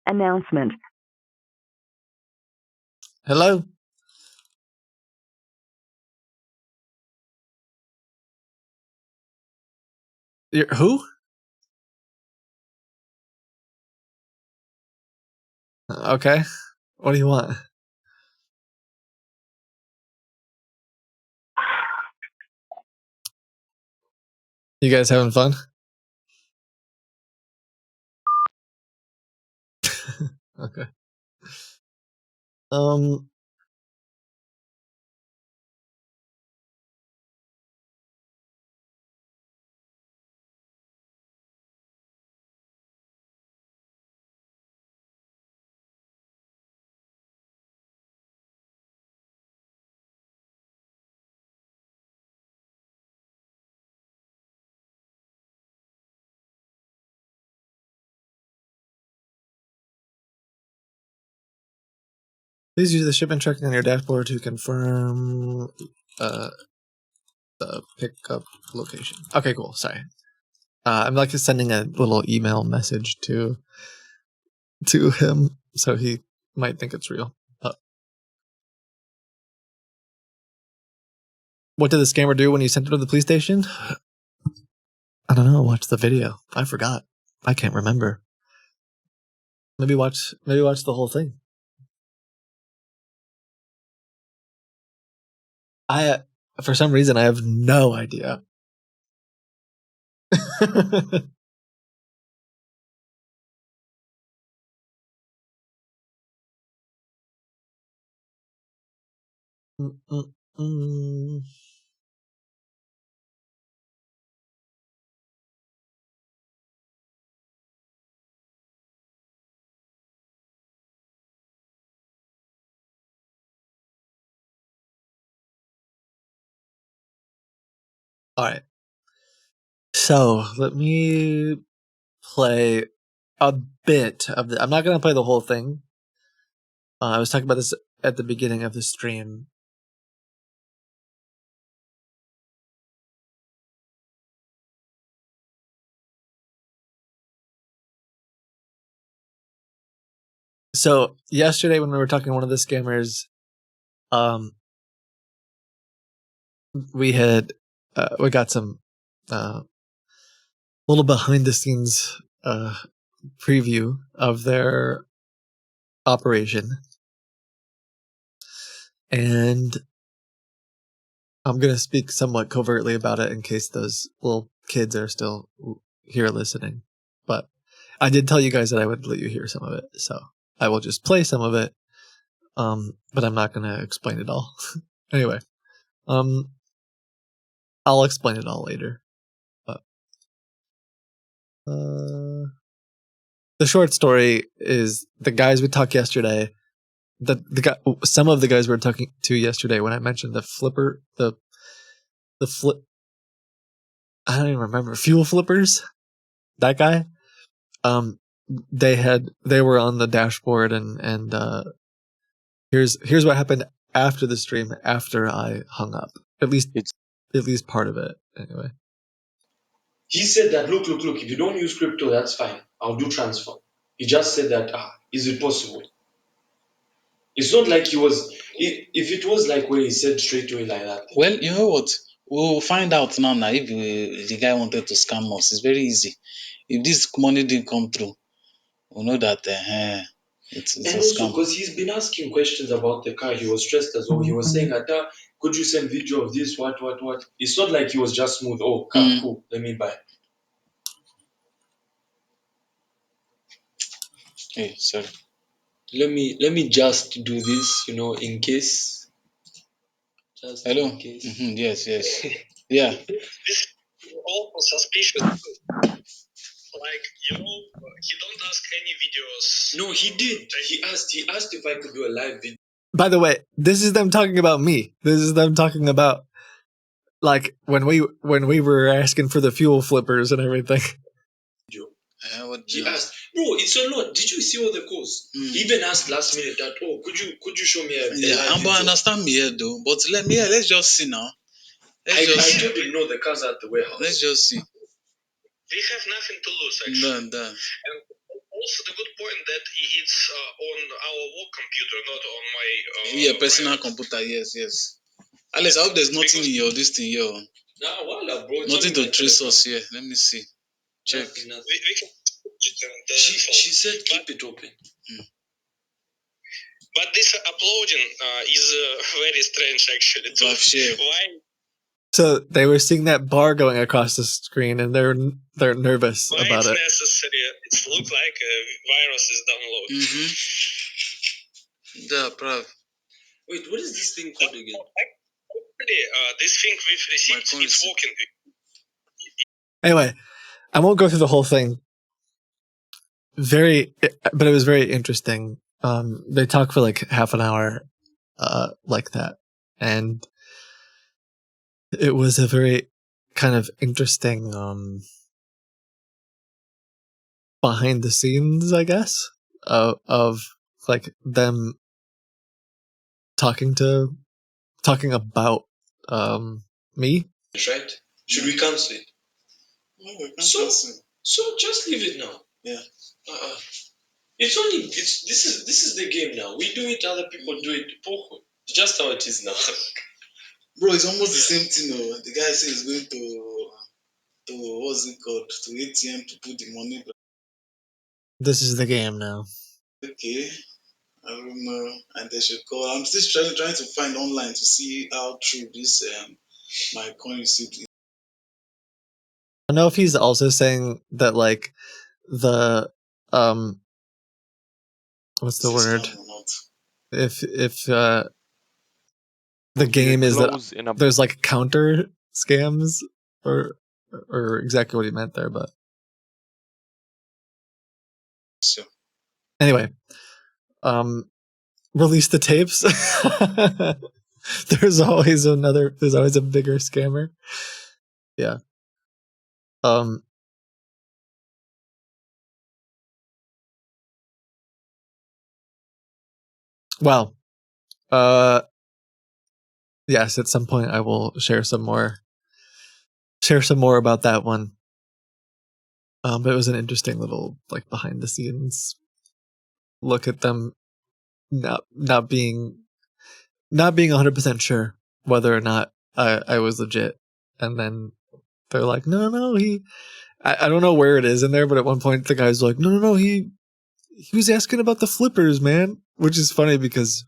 Announcement. Hello? Who? Okay. What do you want? You guys having fun? Okay. Please use the shipment tracking on your dashboard to confirm the pickup location. Okay, cool. Sorry. I'm like sending a little email message to him, so he might think it's real. What did the scammer do when you sent him to the police station? I don't know. Watch the video. I forgot. I can't remember. Maybe watch the whole thing. For some reason, I have no idea. All right. So let me play a bit of the. I'm not going to play the whole thing. I was talking about this at the beginning of the stream. So yesterday when we were talking to one of the scammers, we got some little behind the scenes preview of their operation, and I'm gonna speak somewhat covertly about it in case those little kids are still here listening. But I did tell you guys that I would let you hear some of it, so I will just play some of it. But I'm not gonna explain it all. Anyway, I'll explain it all later. But the short story is the guys we talked yesterday. the guy, some of the guys we were talking to yesterday when I mentioned the flipper, the flip. I don't even remember fuel flippers. That guy. They were on the dashboard and here's what happened after the stream after I hung up. At least part of it anyway. He said that look, if you don't use crypto, that's fine. I'll do transfer. He just said that is it possible? It's not like he was. If it was like where he said straight away like that. Well, you know what? We'll find out now. If the guy wanted to scam us, it's very easy. If this money didn't come through, we'll know that it's And a also scam. because he's been asking questions about the car, he was stressed as well. He was saying, could you send video of this? What? It's not like he was just smooth. Oh, car, cool. Let me buy. Hey, sorry. Let me just do this, in case. Just Hello. in case. Yes. Yeah. This all suspicious. Like, he don't ask any videos. No, he did. He asked if I could do a live video. By the way, this is them talking about me. This is them talking about like when we were asking for the fuel flippers and everything. He asked, bro, it's a lot. Did you see all the calls? He even asked last minute that, could you show me a live Amber, video? understand me here though. But let's just see now. I told him no, the cars are at the warehouse. Let's just see. We have nothing to lose, actually. Done. And also the good point that it's on our work computer, not on my personal computer. Yes. Alex, I hope there's nothing in your this thing here. Nah, voila, bro. Nothing to trace us here. Let me see. Check. Nothing. We can. She said keep it open. But this uploading is very strange, actually. Why? So they were seeing that bar going across the screen, and they're nervous Why about it's it. necessary? It looks like a virus is downloaded. Yeah, bruv. Wait, what is this thing called again? Actually, this thing we've received, it's working. Anyway, I won't go through the whole thing. But it was very interesting. They talk for like half an hour, like that, and it was a very kind of interesting, behind the scenes, I guess, of like them talking about, me. Right? Should we cancel it? No, we can't So cancel. So just leave it now. Yeah. This is the game now. We do it, other people do it. It's just how it is now. Bro, it's almost the same thing. Oh. The guy says he's going to what's it called? To ATM to put the money. This is the game now. Okay. And they should call. I'm still trying to find online to see how true this my coin receipt is. I don't know if he's also saying that like the what's the word? If the game is that there's like counter scams or exactly what he meant there, but so anyway, release the tapes. There's always a bigger scammer. Yeah. Well, yes, at some point I will share some more about that one. But it was an interesting little like behind the scenes look at them not being 100% sure whether or not I was legit, and then they're like, no, I don't know where it is in there, but at one point the guy's like, no, he was asking about the flippers, man, which is funny because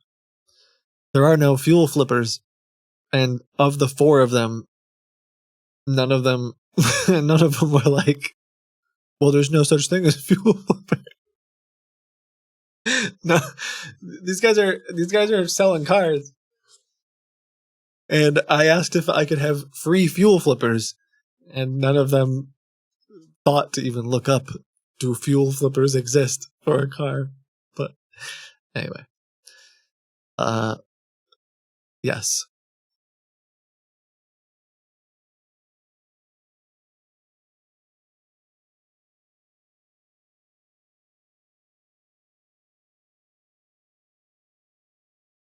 there are no fuel flippers, and of the 4 of them, none of them were like, well, there's no such thing as fuel flipper. No, these guys are selling cars, and I asked if I could have free fuel flippers, and none of them thought to even look up, do fuel flippers exist for a car? But anyway, Yes.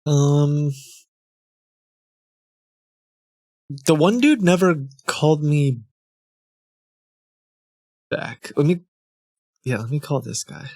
The one dude never called me back. Let me call this guy.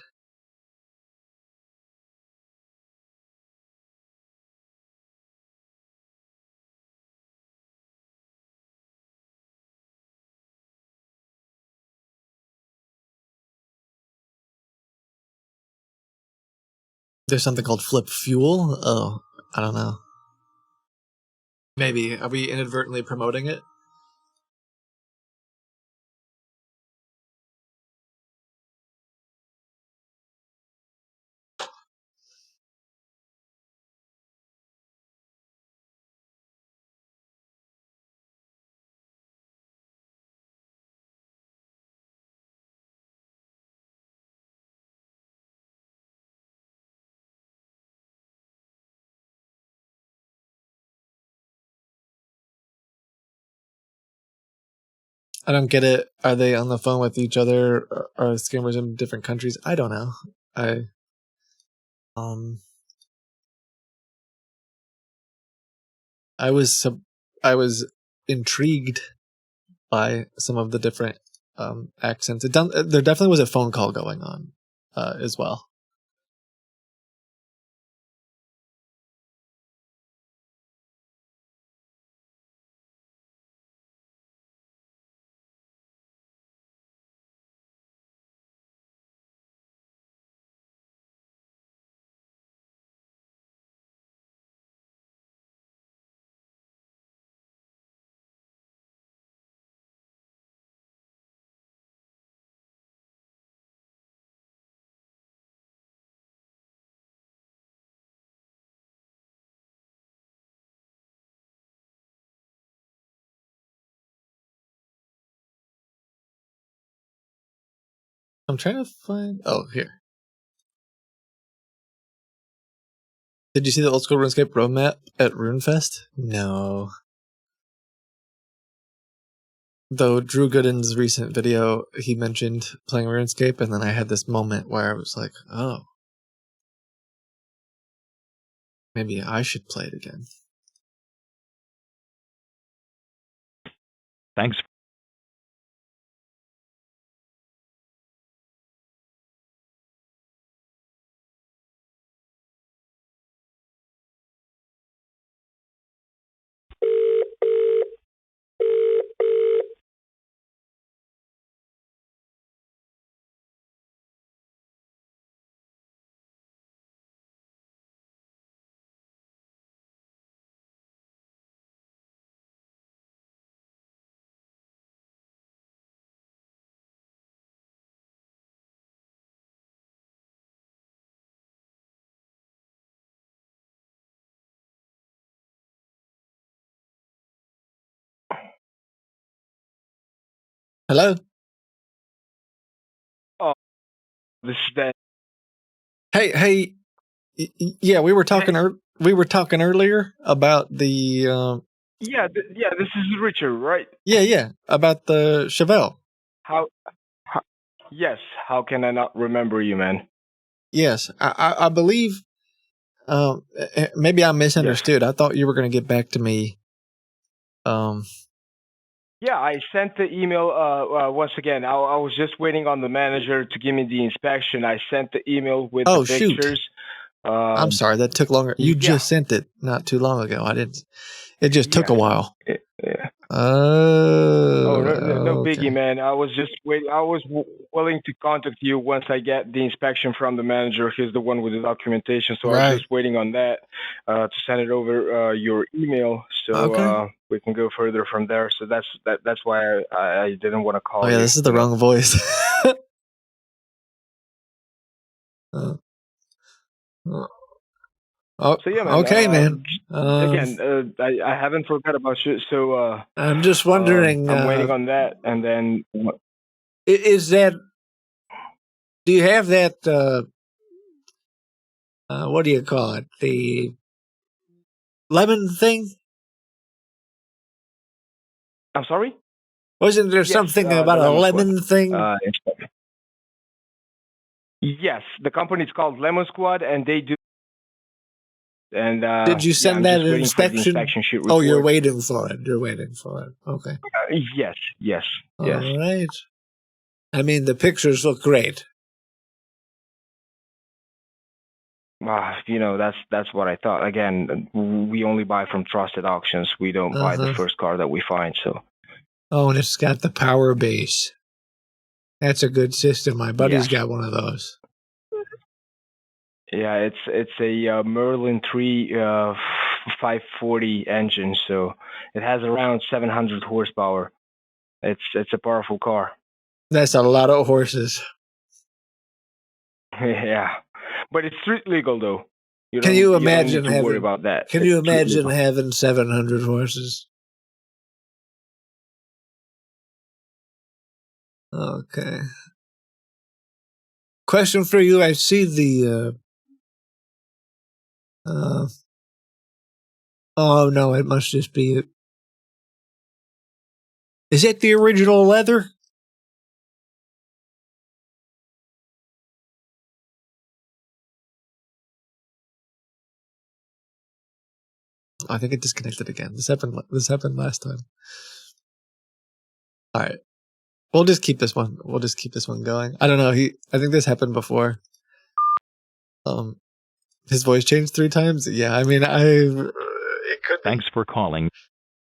There's something called Flip Fuel. Oh, I don't know. Maybe. Are we inadvertently promoting it? I don't get it. Are they on the phone with each other? Are scammers in different countries? I don't know. I was intrigued by some of the different accents. There definitely was a phone call going on as well. I'm trying to find. Oh, here. Did you see the old school RuneScape roadmap at RuneFest? No. Though Drew Gooden's recent video, he mentioned playing RuneScape, and then I had this moment where I was like, oh, maybe I should play it again. Thanks. Hello? This is Dan. Hey, yeah, we were talking earlier about the This is Richard, right? yeah, about the Chevelle. How yes, how can I not remember you, man? Yes, I believe maybe I misunderstood. I thought you were going to get back to me. Yeah, I sent the email once again. I was just waiting on the manager to give me the inspection. I sent the email with the pictures. I'm sorry, that took longer. You just sent it not too long ago. I didn't. It just took a while. Yeah. Oh, no biggie, man. I was just waiting. I was willing to contact you once I get the inspection from the manager. He's the one with the documentation, so I was just waiting on that to send it over your email, so we can go further from there. So that's why I didn't want to call you. Oh yeah, this is the wrong voice. So yeah, man. Okay, man. Again, I haven't forgot about you. So I'm just wondering. I'm waiting on that, and then is that? Do you have that? What do you call it? lemon thing? I'm sorry? Wasn't there Yes, something the about a Lemon Squad. lemon thing? Yes, the company's called Lemon Squad, and they do. And Did you yeah, send I'm that just an waiting for the inspection? inspection sheet Oh, you're report. waiting for it. You're waiting for it. Okay. Yes, yes. All right. I mean, the pictures look great. You know, that's what I thought. Again, we only buy from trusted auctions. We don't buy the first car that we find. So Oh, and it's got the power base. That's a good system. My buddy's got one of those. yeah, it's a Merlin 3 540 engine. So it has around 700 horsepower. It's a powerful car. That's a lot of horses. Yeah, but it's street legal though. Can you don't imagine need to worry having? about that. Can It's you street imagine legal. having 700 horses? Okay. Question for you. I see the. Oh no! It must just be it. Is it the original leather? I think it disconnected again. This happened last time. All right. We'll just keep this one. We'll just keep this one going. I don't know. I think this happened before. His voice changed 3 times. Yeah. I mean, It could be. Thanks for calling.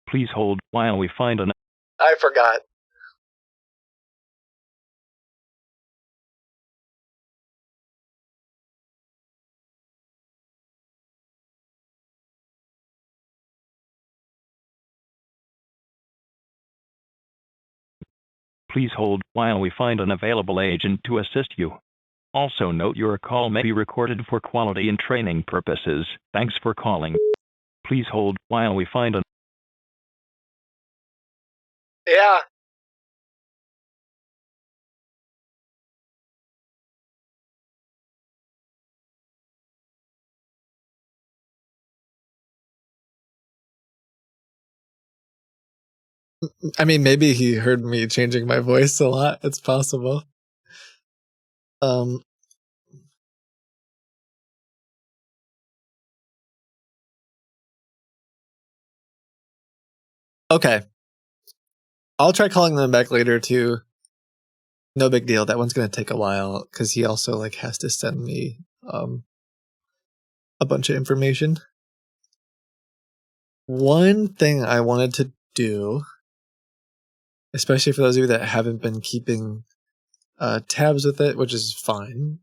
Please hold while we find an. I forgot. Please hold while we find an available agent to assist you. Also note your call may be recorded for quality and training purposes. Thanks for calling. Please hold while we find an. Yeah. I mean, maybe he heard me changing my voice a lot. It's possible. Okay. I'll try calling them back later too. No big deal. That one's gonna take a while because he also like has to send me a bunch of information. One thing I wanted to do, especially for those of you that haven't been keeping tabs with it, which is fine.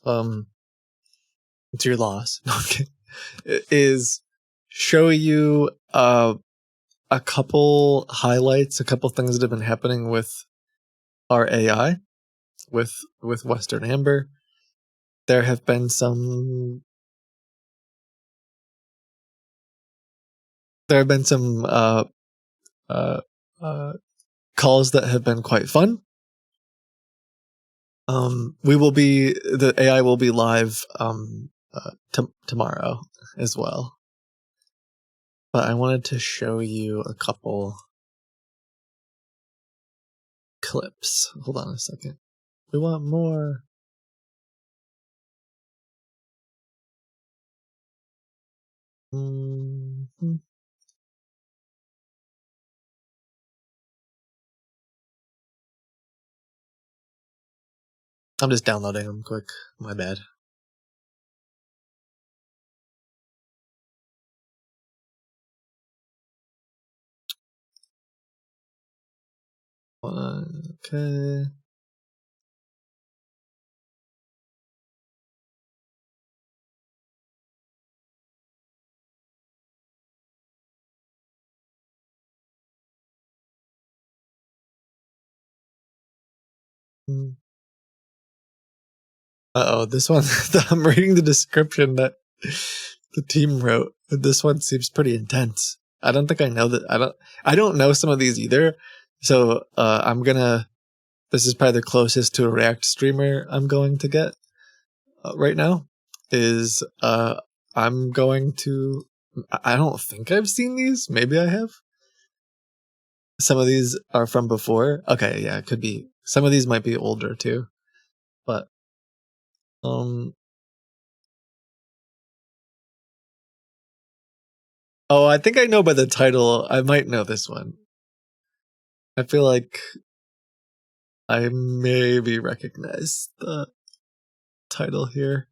It's your loss. No, I'm kidding. Is show you a couple highlights, a couple things that have been happening with our AI, with Western Amber. There have been some calls that have been quite fun. The AI will be live tomorrow as well. But I wanted to show you a couple clips. Hold on a second. We want more. Mm-hmm. I'm just downloading them quick. My bad. Okay. Uh-oh, this one, I'm reading the description that the team wrote. This one seems pretty intense. I don't think I know that. I don't know some of these either. So, this is probably the closest to a React streamer I'm going to get right now is, I'm going to I don't think I've seen these. Maybe I have. Some of these are from before. Okay, yeah, it could be. Some of these might be older too. But oh, I think I know by the title. I might know this one. I feel like I maybe recognize the title here.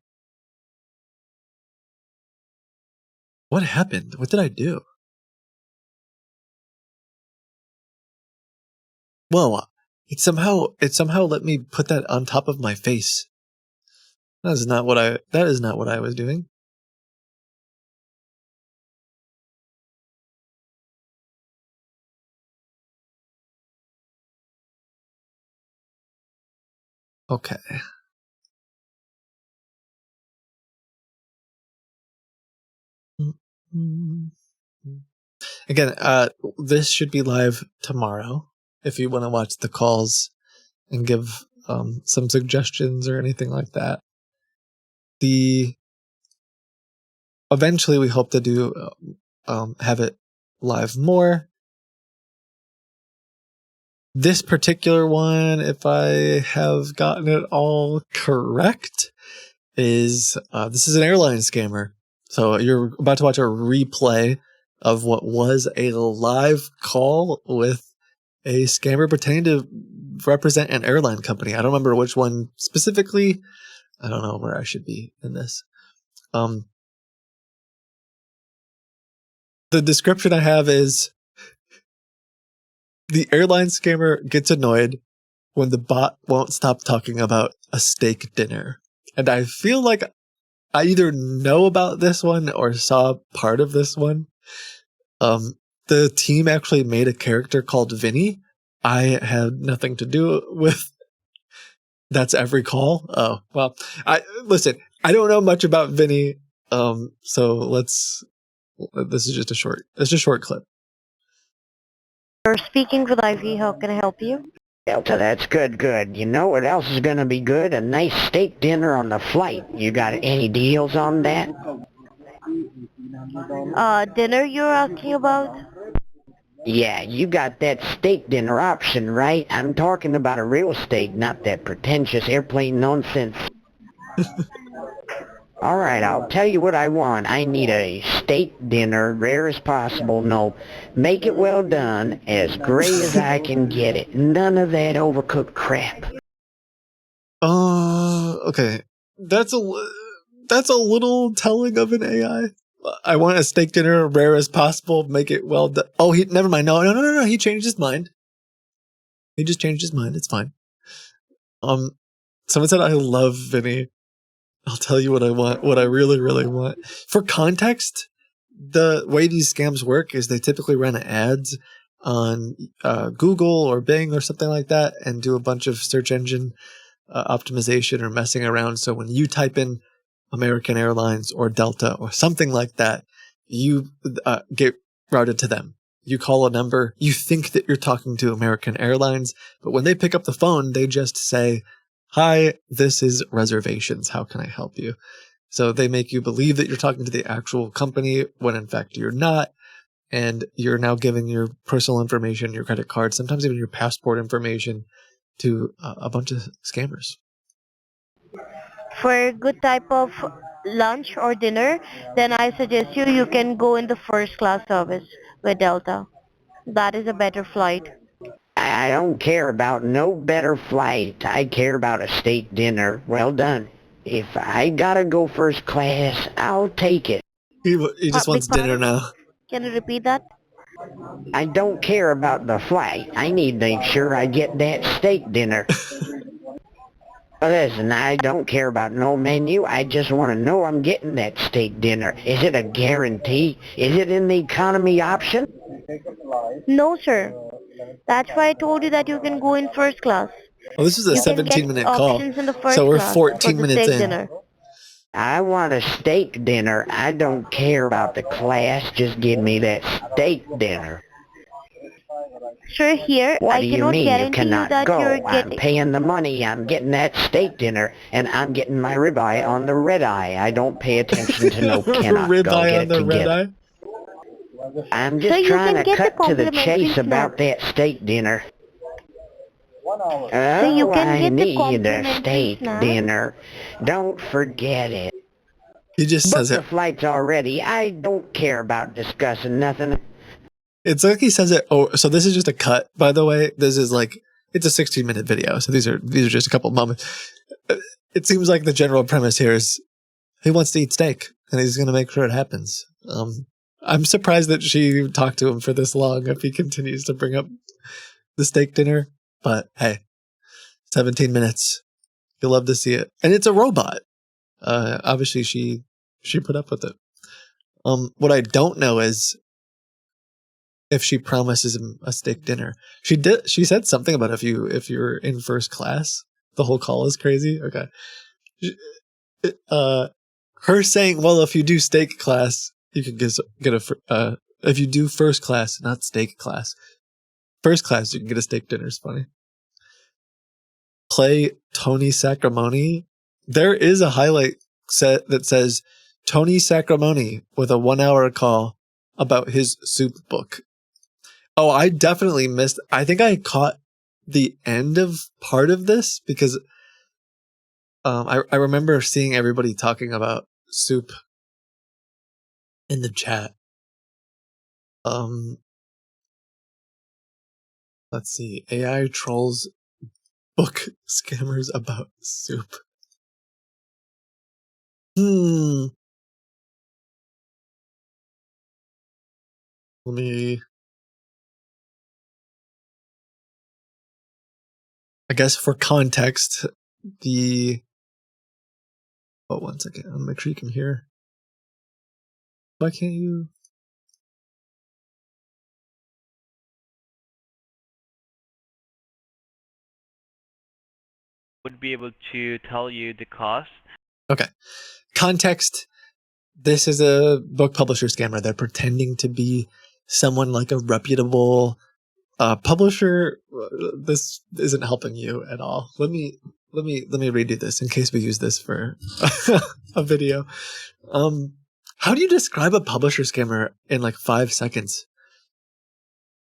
What happened? What did I do? Whoa! It somehow let me put that on top of my face. That is not what I was doing. Okay. Again, this should be live tomorrow. If you want to watch the calls and give some suggestions or anything like that. Eventually we hope to do have it live more. This particular one, if I have gotten it all correct, is this is an airline scammer. So you're about to watch a replay of what was a live call with a scammer pretending to represent an airline company. I don't remember which one specifically. I don't know where I should be in this. The description I have is the airline scammer gets annoyed when the bot won't stop talking about a steak dinner. And I feel like I either know about this one or saw part of this one. The team actually made a character called Vinny. I had nothing to do with that's every call. Oh, well, listen, I don't know much about Vinny. So this is just a short clip. You're speaking with Ivy. How can I help you? Delta, that's good. You know what else is gonna be good? A nice steak dinner on the flight. You got any deals on that? Dinner you're asking about? Yeah, you got that steak dinner option, right? I'm talking about a real steak, not that pretentious airplane nonsense. Alright, I'll tell you what I want. I need a steak dinner, rare as possible. No, make it well done, as great as I can get it. None of that overcooked crap. Okay. That's a little telling of an AI. I want a steak dinner, rare as possible, make it well done. Oh, never mind. No. He changed his mind. He just changed his mind. It's fine. Someone said I love Vinny. I'll tell you what I want, what I really, really want. For context, the way these scams work is they typically run ads on Google or Bing or something like that and do a bunch of search engine optimization or messing around. So when you type in American Airlines or Delta or something like that, you get routed to them. You call a number, you think that you're talking to American Airlines, but when they pick up the phone, they just say, "Hi, this is reservations. How can I help you?" So they make you believe that you're talking to the actual company when in fact you're not. And you're now giving your personal information, your credit card, sometimes even your passport information to a bunch of scammers. For a good type of lunch or dinner, then I suggest you can go in the first class service with Delta. That is a better flight. I don't care about no better flight. I care about a steak dinner. Well done. If I gotta go first class, I'll take it. He just wants dinner now. Can you repeat that? I don't care about the flight. I need to make sure I get that steak dinner. Listen, I don't care about no menu. I just want to know I'm getting that steak dinner. Is it a guarantee? Is it in the economy option? No, sir. That's why I told you that you can go in first class. Well, this is a 17-minute call, in the first so we're class 14 for the minutes steak in. Dinner. I want a steak dinner. I don't care about the class. Just give me that steak dinner. Sir, here What I do you cannot mean you guarantee cannot that go? you're I'm getting. paying the money. I'm getting that steak dinner, and I'm getting my ribeye on the red eye. I don't pay attention to no cannot go. Ribeye Get on it the red together. eye. I'm So just you trying can to get the cut to the complimentary chase about snack. that steak dinner. So you Oh, can I get the need a complimentary steak snack. dinner. Don't forget it. He just Book says the it. flights already. I don't care about discussing nothing. It's like he says it. Oh, so this is just a cut, by the way. This is like, it's a 16-minute video. So these are just a couple moments. It seems like the general premise here is he wants to eat steak and he's going to make sure it happens. I'm surprised that she talked to him for this long if he continues to bring up the steak dinner. But hey, 17 minutes. You'll love to see it. And it's a robot. Obviously she put up with it. What I don't know is if she promises him a steak dinner. She said something about if you're in first class. The whole call is crazy. Okay. Her saying, well, if you do steak class, you can get a if you do first class, not steak class. First class, you can get a steak dinner is funny. Play Tony Sacramone. There is a highlight set that says Tony Sacramone with a 1-hour call about his soup book. Oh, I definitely missed. I think I caught the end of part of this because I remember seeing everybody talking about soup in the chat. Let's see. AI trolls book scammers about soup. Let me. I guess for context, one second. I'll make sure you can hear. Why can't you? Would be able to tell you the cost. Okay. Context. This is a book publisher scammer. They're pretending to be someone like a reputable publisher. This isn't helping you at all. Let me redo this in case we use this for a video. How do you describe a publisher scammer in like 5 seconds?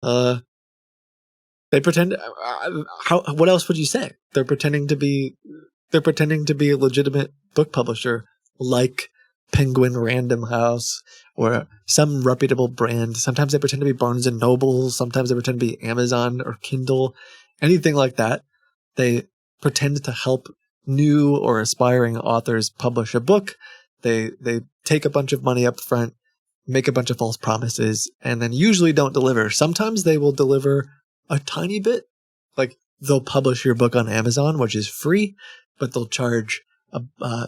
They pretend. What else would you say? They're pretending to be a legitimate book publisher, like Penguin Random House or some reputable brand. Sometimes they pretend to be Barnes and Noble. Sometimes they pretend to be Amazon or Kindle, anything like that. They pretend to help new or aspiring authors publish a book. They take a bunch of money up front, make a bunch of false promises, and then usually don't deliver. Sometimes they will deliver a tiny bit. Like they'll publish your book on Amazon, which is free, but they'll charge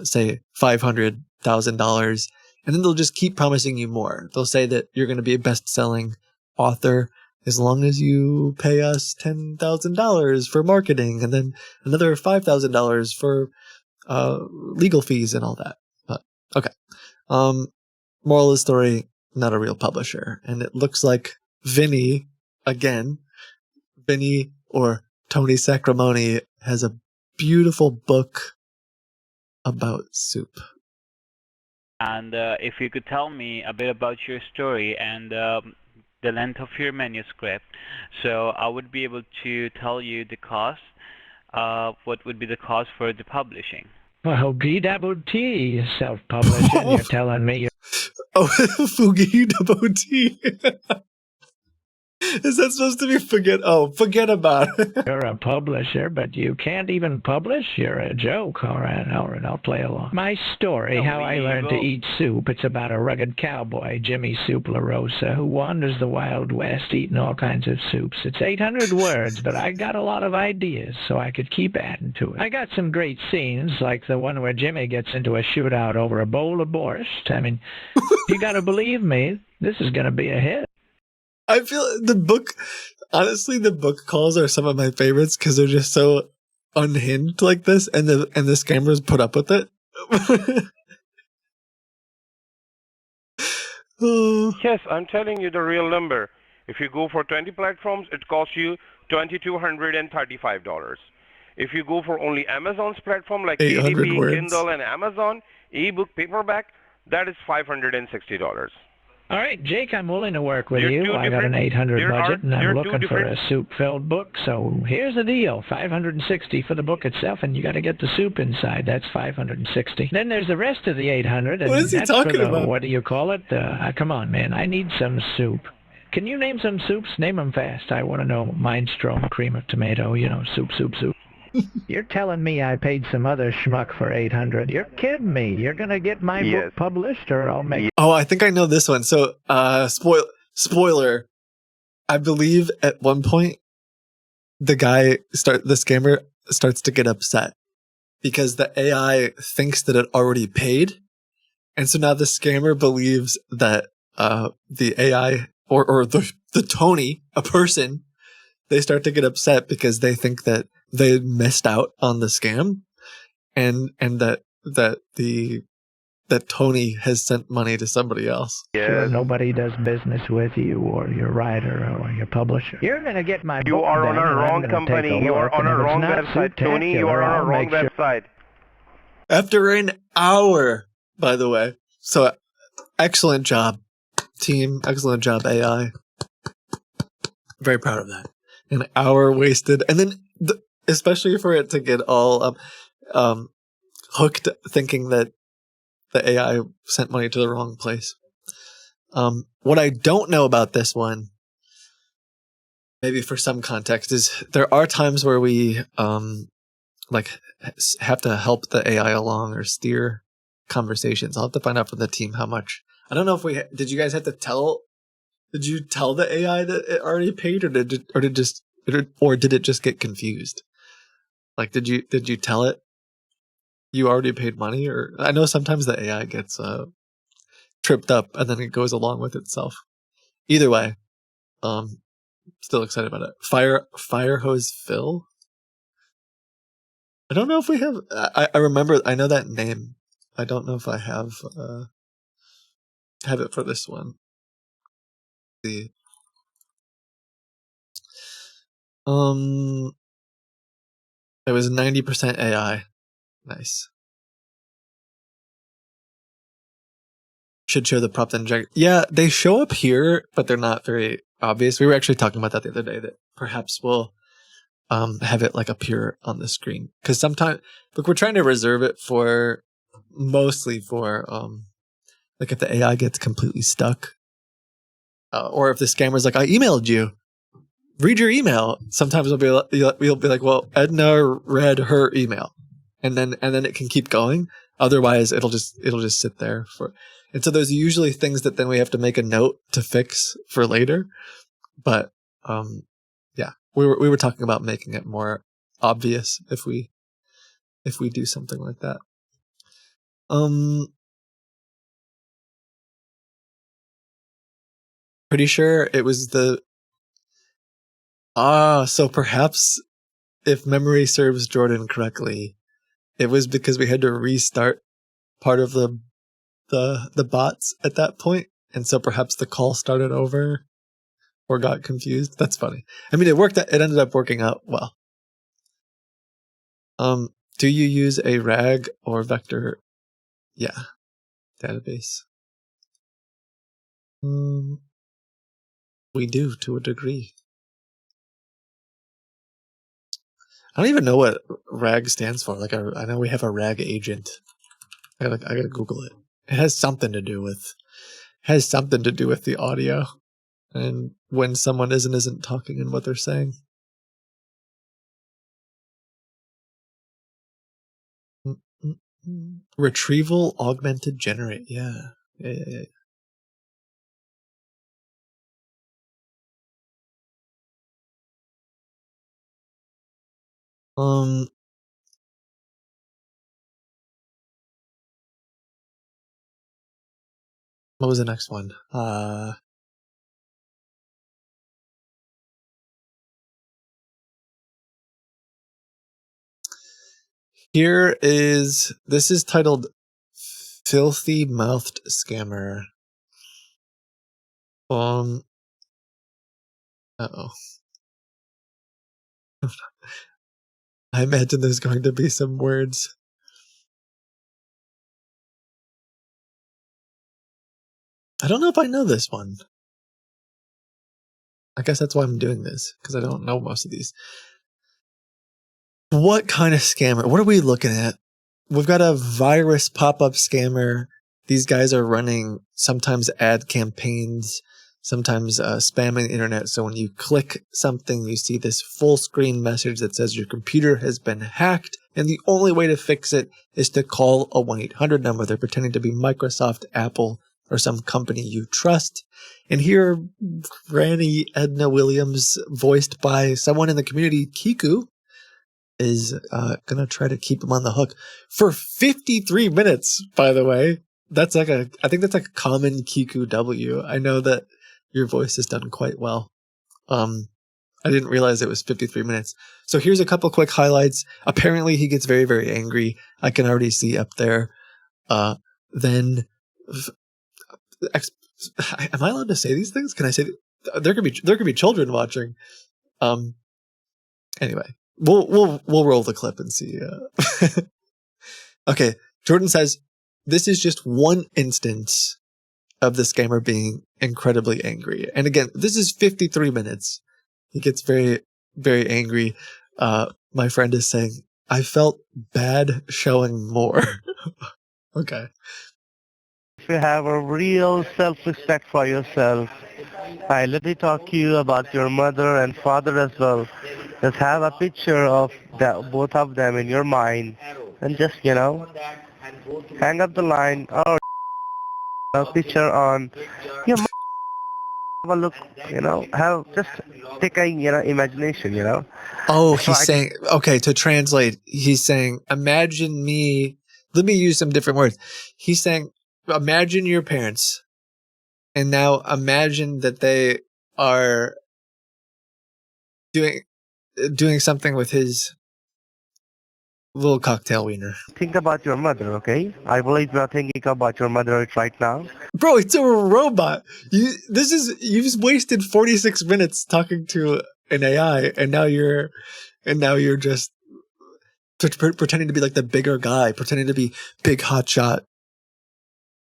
say $500,000, and then they'll just keep promising you more. They'll say that you're going to be a best-selling author as long as you pay us $10,000 for marketing, and then another $5,000 for legal fees and all that. But okay, moral of the story: not a real publisher, and it looks like Vinny or Tony Sacramone has a beautiful book about soup. And if you could tell me a bit about your story and the length of your manuscript, so I would be able to tell you the cost. What would be the cost for the publishing? Well, G-double-T, self-publishing, you're telling me. Oh, Fugi double T. Is that supposed to be forget about it? You're a publisher, but you can't even publish? You're a joke. All right, I'll play along. My story, how I learned to eat soup, it's about a rugged cowboy, Jimmy Soup LaRosa, who wanders the Wild West eating all kinds of soups. It's 800 words, but I got a lot of ideas, so I could keep adding to it. I got some great scenes, like the one where Jimmy gets into a shootout over a bowl of borscht. I mean, you gotta believe me, this is gonna be a hit. I feel the book calls are some of my favorites because they're just so unhinged like this, and the scammers put up with it. Yes, I'm telling you the real number. If you go for 20 platforms, it costs you $2,235. If you go for only Amazon's platform like 800 KDP, words. Kindle, and Amazon, ebook, paperback, that is $560. All right, Jake, I'm willing to work with They're you. two I got an different- 800 there are- budget, and I'm there are two looking for different- a soup-filled book. So here's the deal: 560 for the book itself, and you got to get the soup inside. That's 560. Then there's the rest of the 800, and What is he that's talking for the about? what do you call it? Come on, man, I need some soup. Can you name some soups? Name them fast. I want to know minestrone, cream of tomato, soup. You're telling me I paid some other schmuck for 800. You're kidding me. You're going to get my book published, or I'll make... Oh, I think I know this one. So, spoiler. I believe at one point, the scammer starts to get upset because the AI thinks that it already paid. And so now the scammer believes that the AI or the Tony, a person, they start to get upset because they think that they missed out on the scam, and that Tony has sent money to somebody else. Sure, nobody does business with you or your writer or your publisher. You're going to get my You book are done, on a and I'm wrong gonna take company. You are look, on and a if it's wrong not website, Tony. You are spectacular, on a I'll wrong make sure- website. After an hour, by the way. So, excellent job, team. Excellent job, AI. Very proud of that. An hour wasted. And then, especially for it to get all hooked, thinking that the AI sent money to the wrong place. What I don't know about this one, maybe for some context, is there are times where we have to help the AI along or steer conversations. I'll have to find out from the team how much. I don't know if did you guys have to tell? Did you tell the AI that it already paid, or did it just get confused? Like, did you tell it you already paid money? Or I know sometimes the AI gets tripped up and then it goes along with itself. Either way, still excited about it. Fire hose Phil. I don't know if we have. I remember. I know that name. I don't know if I have it for this one. Let's see. It was 90% AI. Nice. Should show the prop then inject. Yeah, they show up here, but they're not very obvious. We were actually talking about that the other day, that perhaps we'll have it like appear on the screen. Because sometimes, look, we're trying to reserve it for mostly for like if the AI gets completely stuck, or if the scammer's like, I emailed you, read your email. Sometimes we'll be like, well, Edna read her email, and then it can keep going. Otherwise, it'll just sit there for. And so there's usually things that then we have to make a note to fix for later. But yeah, we were talking about making it more obvious if we do something like that. Pretty sure it was so perhaps if memory serves Jordan correctly, it was because we had to restart part of the bots at that point, and so perhaps the call started over or got confused. That's funny. I mean, it ended up working out well. Do you use a RAG or vector? Yeah, database. We do, to a degree. I don't even know what RAG stands for. Like, I know we have a RAG agent. I gotta Google it. It has something to do with the audio and when someone isn't talking and what they're saying. Retrieval augmented generate. Yeah. What was the next one? This is titled Filthy Mouthed Scammer. Uh-oh. I imagine there's going to be some words. I don't know if I know this one. I guess that's why I'm doing this, because I don't know most of these. What kind of scammer? What are we looking at? We've got a virus pop-up scammer. These guys are running sometimes ad campaigns, sometimes spamming the internet. So when you click something, you see this full screen message that says your computer has been hacked, and the only way to fix it is to call a 1-800 number. They're pretending to be Microsoft, Apple, or some company you trust. And here, Granny Edna Williams, voiced by someone in the community, Kiku, is going to try to keep him on the hook for 53 minutes, by the way. That's like I think that's like a common Kiku W. I know that your voice is done quite well. I didn't realize it was 53 minutes. So here's a couple quick highlights. Apparently he gets very, very angry. I can already see up there. Then, am I allowed to say these things? Can I say there could be children watching? Anyway, we'll roll the clip and see. Okay, Jordan says this is just one instance of the scammer being incredibly angry. And again, this is 53 minutes. He gets very, very angry. My friend is saying, I felt bad showing more. Okay. If you have a real self-respect for yourself, I let me talk to you about your mother and father as well. Just have a picture of both of them in your mind and just, hang up the line or a picture on your mother. Have a look, just take a, imagination, Oh, he's saying, okay, to translate, he's saying, imagine me, let me use some different words. He's saying, imagine your parents, and now imagine that they are doing something with his little cocktail wiener. Think about your mother, okay? I believe you are thinking about your mother right now. Bro, it's a robot. You've wasted 46 minutes talking to an AI, and now you're just pretending to be like the bigger guy, pretending to be big hotshot.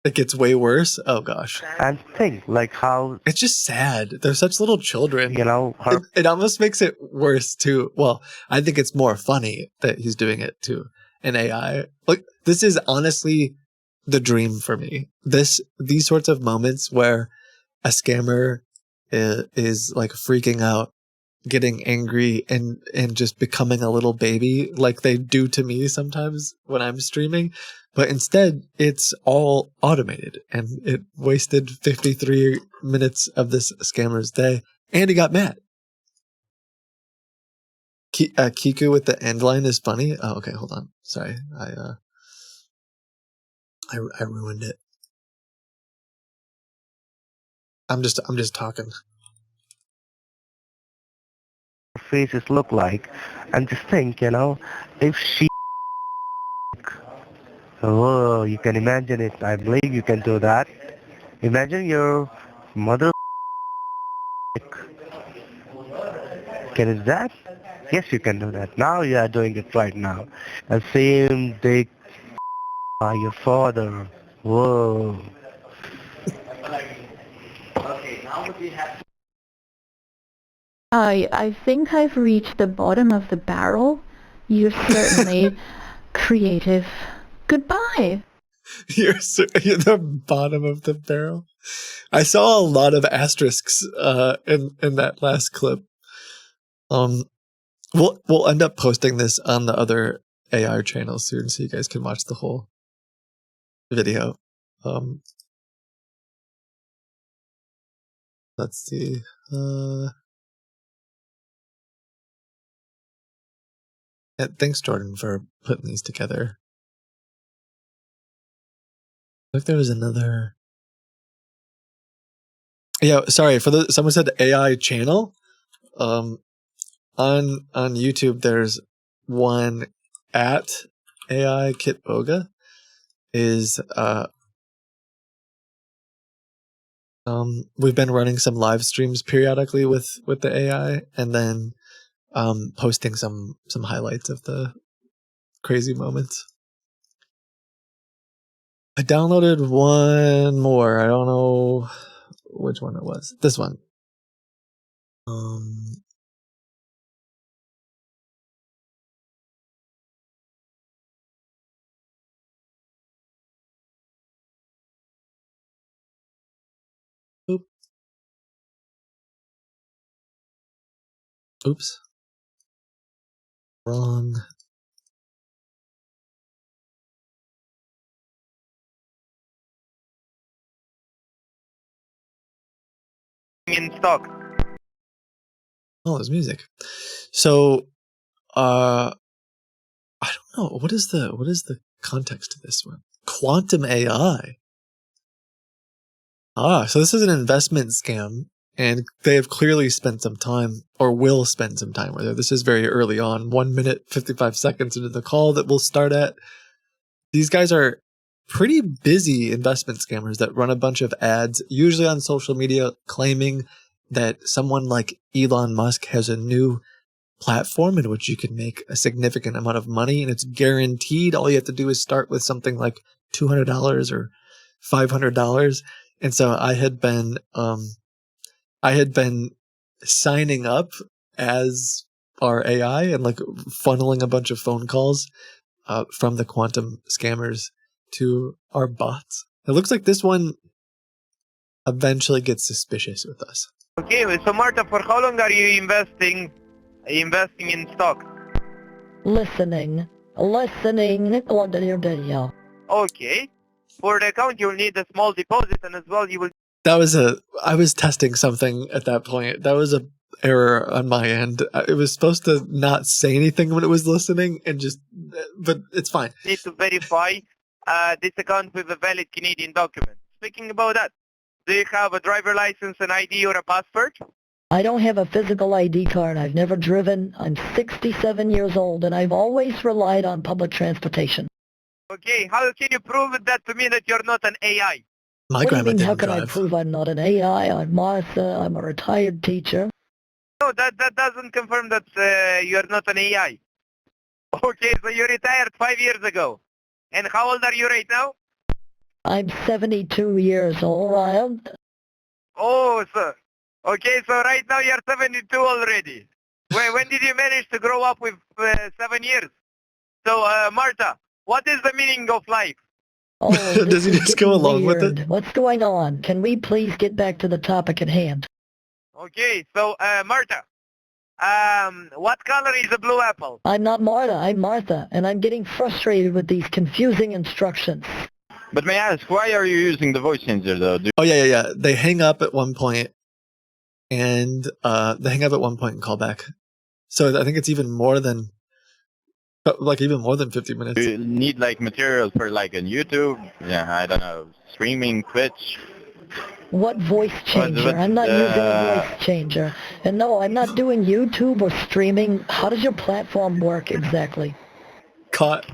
It gets way worse. Oh gosh. And think like how it's just sad. They're such little children. Her it almost makes it worse too. Well, I think it's more funny that he's doing it to an AI. Like this is honestly the dream for me. These sorts of moments where a scammer is like freaking out, getting angry, and just becoming a little baby like they do to me sometimes when I'm streaming. But instead, it's all automated, and it wasted 53 minutes of this scammer's day, and he got mad. Kiku with the end line is funny. Oh, okay, hold on. Sorry, I ruined it. I'm just talking. faces look like, and just think, if she. Oh, you can imagine it. I believe you can do that. Imagine your mother. Can you do that? Yes, you can do that. Now you are doing it right now. And same dick by your father. Whoa. I think I've reached the bottom of the barrel. You're certainly creative. Goodbye. You're the bottom of the barrel. I saw a lot of asterisks in that last clip. We'll end up posting this on the other AI channel soon, so you guys can watch the whole video. Let's see. Thanks, Jordan, for putting these together. I think there was another. Yeah, sorry for someone said AI channel. On YouTube, there's one at AI Kitboga. Is we've been running some live streams periodically with the AI, and then posting some highlights of the crazy moments. I downloaded one more. I don't know which one it was. This one. Oops. Wrong. In stock. Oh, there's music. So, I don't know. What is the context to this one? Quantum AI. So this is an investment scam, and they have clearly spent some time, or will spend some time with it. This is very early on, 1 minute, 55 seconds into the call that we'll start at. These guys are pretty busy investment scammers that run a bunch of ads, usually on social media, claiming that someone like Elon Musk has a new platform in which you can make a significant amount of money, and it's guaranteed. All you have to do is start with something like $200 or $500. And so I had been signing up as our AI and like funneling a bunch of phone calls from the quantum scammers to our bots. It looks like this one eventually gets suspicious with us. Okay, so Marta, for how long are you investing in stock? Listening on your video. Okay. For the account, you'll need a small deposit, and as well, you will. I was testing something at that point. That was a error on my end. It was supposed to not say anything when it was listening, but it's fine. Need to verify this account with a valid Canadian document. Speaking about that, do you have a driver license, an ID, or a passport? I don't have a physical ID card. I've never driven. I'm 67 years old, and I've always relied on public transportation. Okay, how can you prove that to me that you're not an AI? What do you mean, how can I prove I'm not an AI? I'm Martha. I'm a retired teacher. No, that doesn't confirm that you're not an AI. Okay, so you retired 5 years ago. And how old are you right now? I'm 72 years old. Oh, sir. Okay, so right now you're 72 already. When did you manage to grow up with 7 years? So, Marta, what is the meaning of life? Oh, does he just go along with it? What's going on? Can we please get back to the topic at hand? Okay, so, Marta, what color is a blue apple? I'm not Marta, I'm Martha, and I'm getting frustrated with these confusing instructions. But may I ask, why are you using the voice changer, though? Oh, yeah. They hang up at one point, and call back. So I think it's even more than 50 minutes. Do you need, like, material for, like, on YouTube? Yeah, I don't know, streaming, Twitch? What voice changer? I'm not using a voice changer. And no, I'm not doing YouTube or streaming. How does your platform work exactly?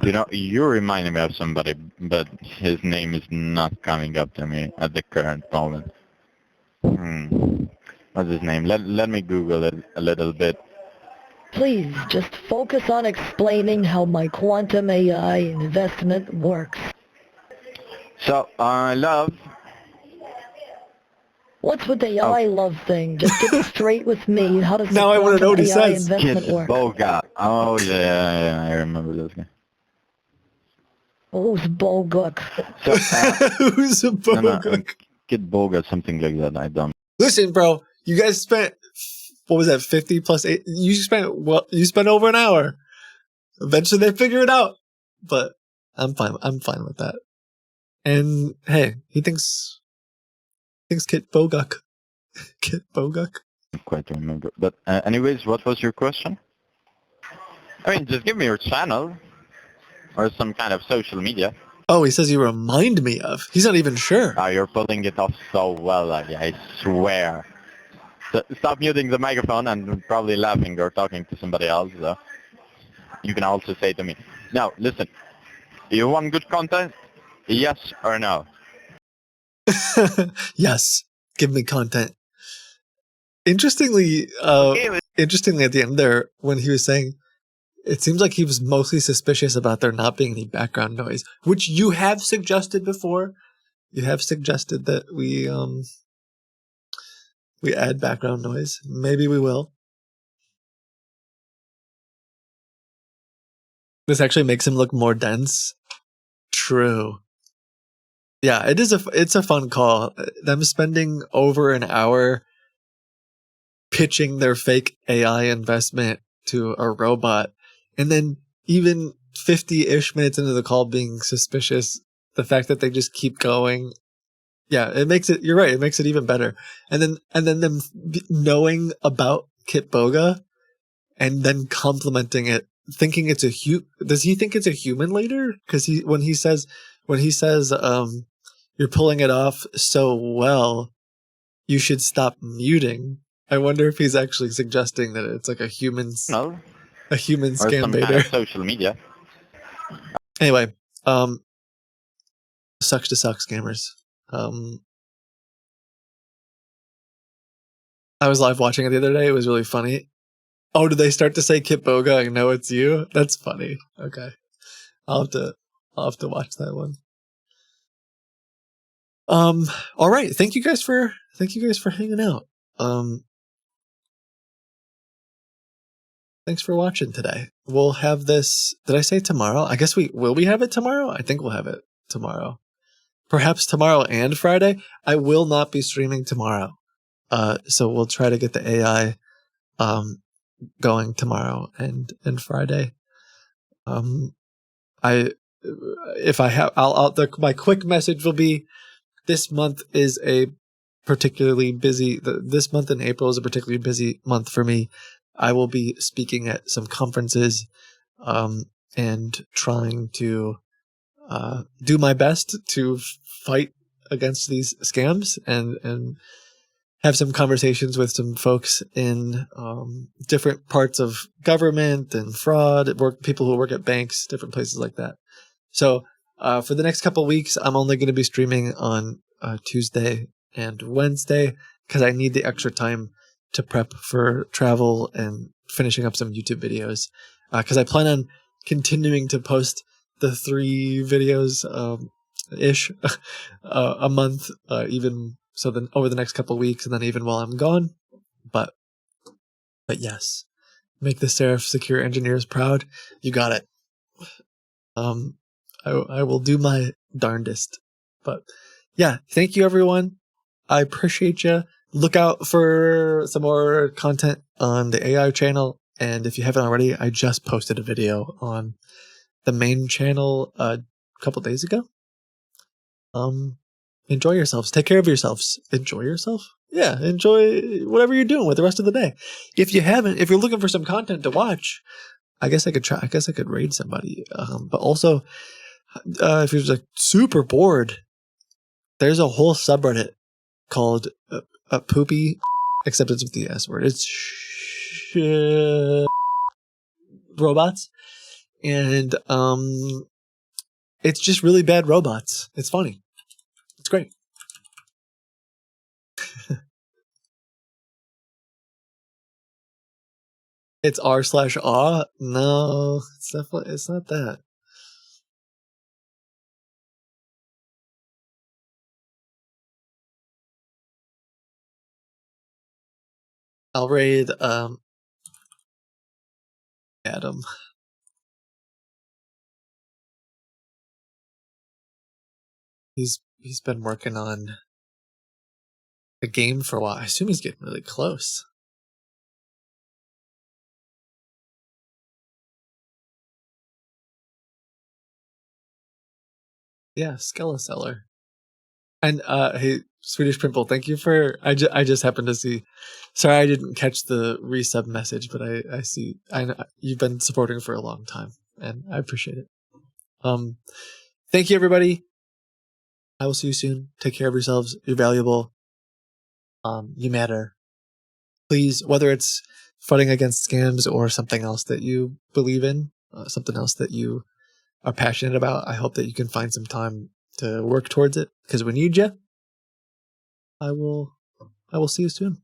You know, you remind me of somebody, but his name is not coming up to me at the current moment. What's his name? Let me Google it a little bit. Please, just focus on explaining how my quantum AI investment works. So, love. What's with the AI love thing? Just get straight with me. How does now I want to know what he AI says. investment work? Kitboga. Oh, yeah, I remember this guy. Who's Boguk? Who's a Boguk? Kitboga, something like that. I don't. Listen, bro, you guys spent, what was that, 50 plus 8? You spent over an hour. Eventually they figure it out. But I'm fine with that. And hey, he thinks Kitboga. Kitboga. Quite remember. But anyways, what was your question? I mean, just give me your channel or some kind of social media. Oh, he says you remind me of. He's not even sure. Oh, you're pulling it off so well, I swear. So stop muting the microphone and probably laughing or talking to somebody else, though. You can also say to me, now, listen, do you want good content? Yes or no? Yes, give me content. Interestingly, at the end there, when he was saying, it seems like he was mostly suspicious about there not being any background noise, which you have suggested before. You have suggested that we add background noise. Maybe we will. This actually makes him look more dense. True. Yeah, it's a fun call. Them spending over an hour pitching their fake AI investment to a robot, and then even 50-ish minutes into the call being suspicious, the fact that they just keep going. Yeah, it makes it, you're right, it makes it even better. And then them knowing about Kitboga and then complimenting it, thinking it's a does he think it's a human later? Because when he says you're pulling it off so well, you should stop muting. I wonder if he's actually suggesting that it's like a human or scam some baiter. kind of social media. Anyway, sucks to suck, scammers. I was live watching it the other day. It was really funny. Oh, did they start to say Kitboga? I know it's you. That's funny. Okay, I'll have to watch that one. All right. Thank you guys for hanging out. Thanks for watching today. We'll have this. Did I say tomorrow? I guess we have it tomorrow. I think we'll have it tomorrow. Perhaps tomorrow and Friday. I will not be streaming tomorrow. So we'll try to get the AI going tomorrow and Friday. My quick message will be, this month is a particularly busy. This month in April is a particularly busy month for me. I will be speaking at some conferences, and trying to do my best to fight against these scams and have some conversations with some folks in different parts of government and fraud, people who work at banks, different places like that. So for the next couple of weeks, I'm only going to be streaming on Tuesday and Wednesday because I need the extra time to prep for travel and finishing up some YouTube videos. Because I plan on continuing to post the 3 videos ish a month, even so then over the next couple of weeks, and then even while I'm gone. But yes, make the Seraph Secure Engineers proud. You got it. I will do my darndest. But yeah, thank you everyone. I appreciate you. Look out for some more content on the AI channel. And if you haven't already, I just posted a video on the main channel a couple days ago. Enjoy yourselves. Take care of yourselves. Enjoy yourself. Yeah, enjoy whatever you're doing with the rest of the day. If you're looking for some content to watch, I guess I could raid somebody. But also, if you're like super bored, there's a whole subreddit called Poopy, except it's with the S word. It's robots, and it's just really bad robots. It's funny. It's great. It's r/aw. No, it's not that. I'll raid Adam. He's been working on a game for a while. I assume he's getting really close. Yeah, Skeleseller. And hey, Swedish Pimple, thank you for. I just happened to see. Sorry, I didn't catch the resub message, but I see. I know you've been supporting for a long time, and I appreciate it. Thank you, everybody. I will see you soon. Take care of yourselves. You're valuable. You matter. Please, whether it's fighting against scams or something else that you believe in, something else that you are passionate about, I hope that you can find some time to work towards it, because we need you. I will see you soon.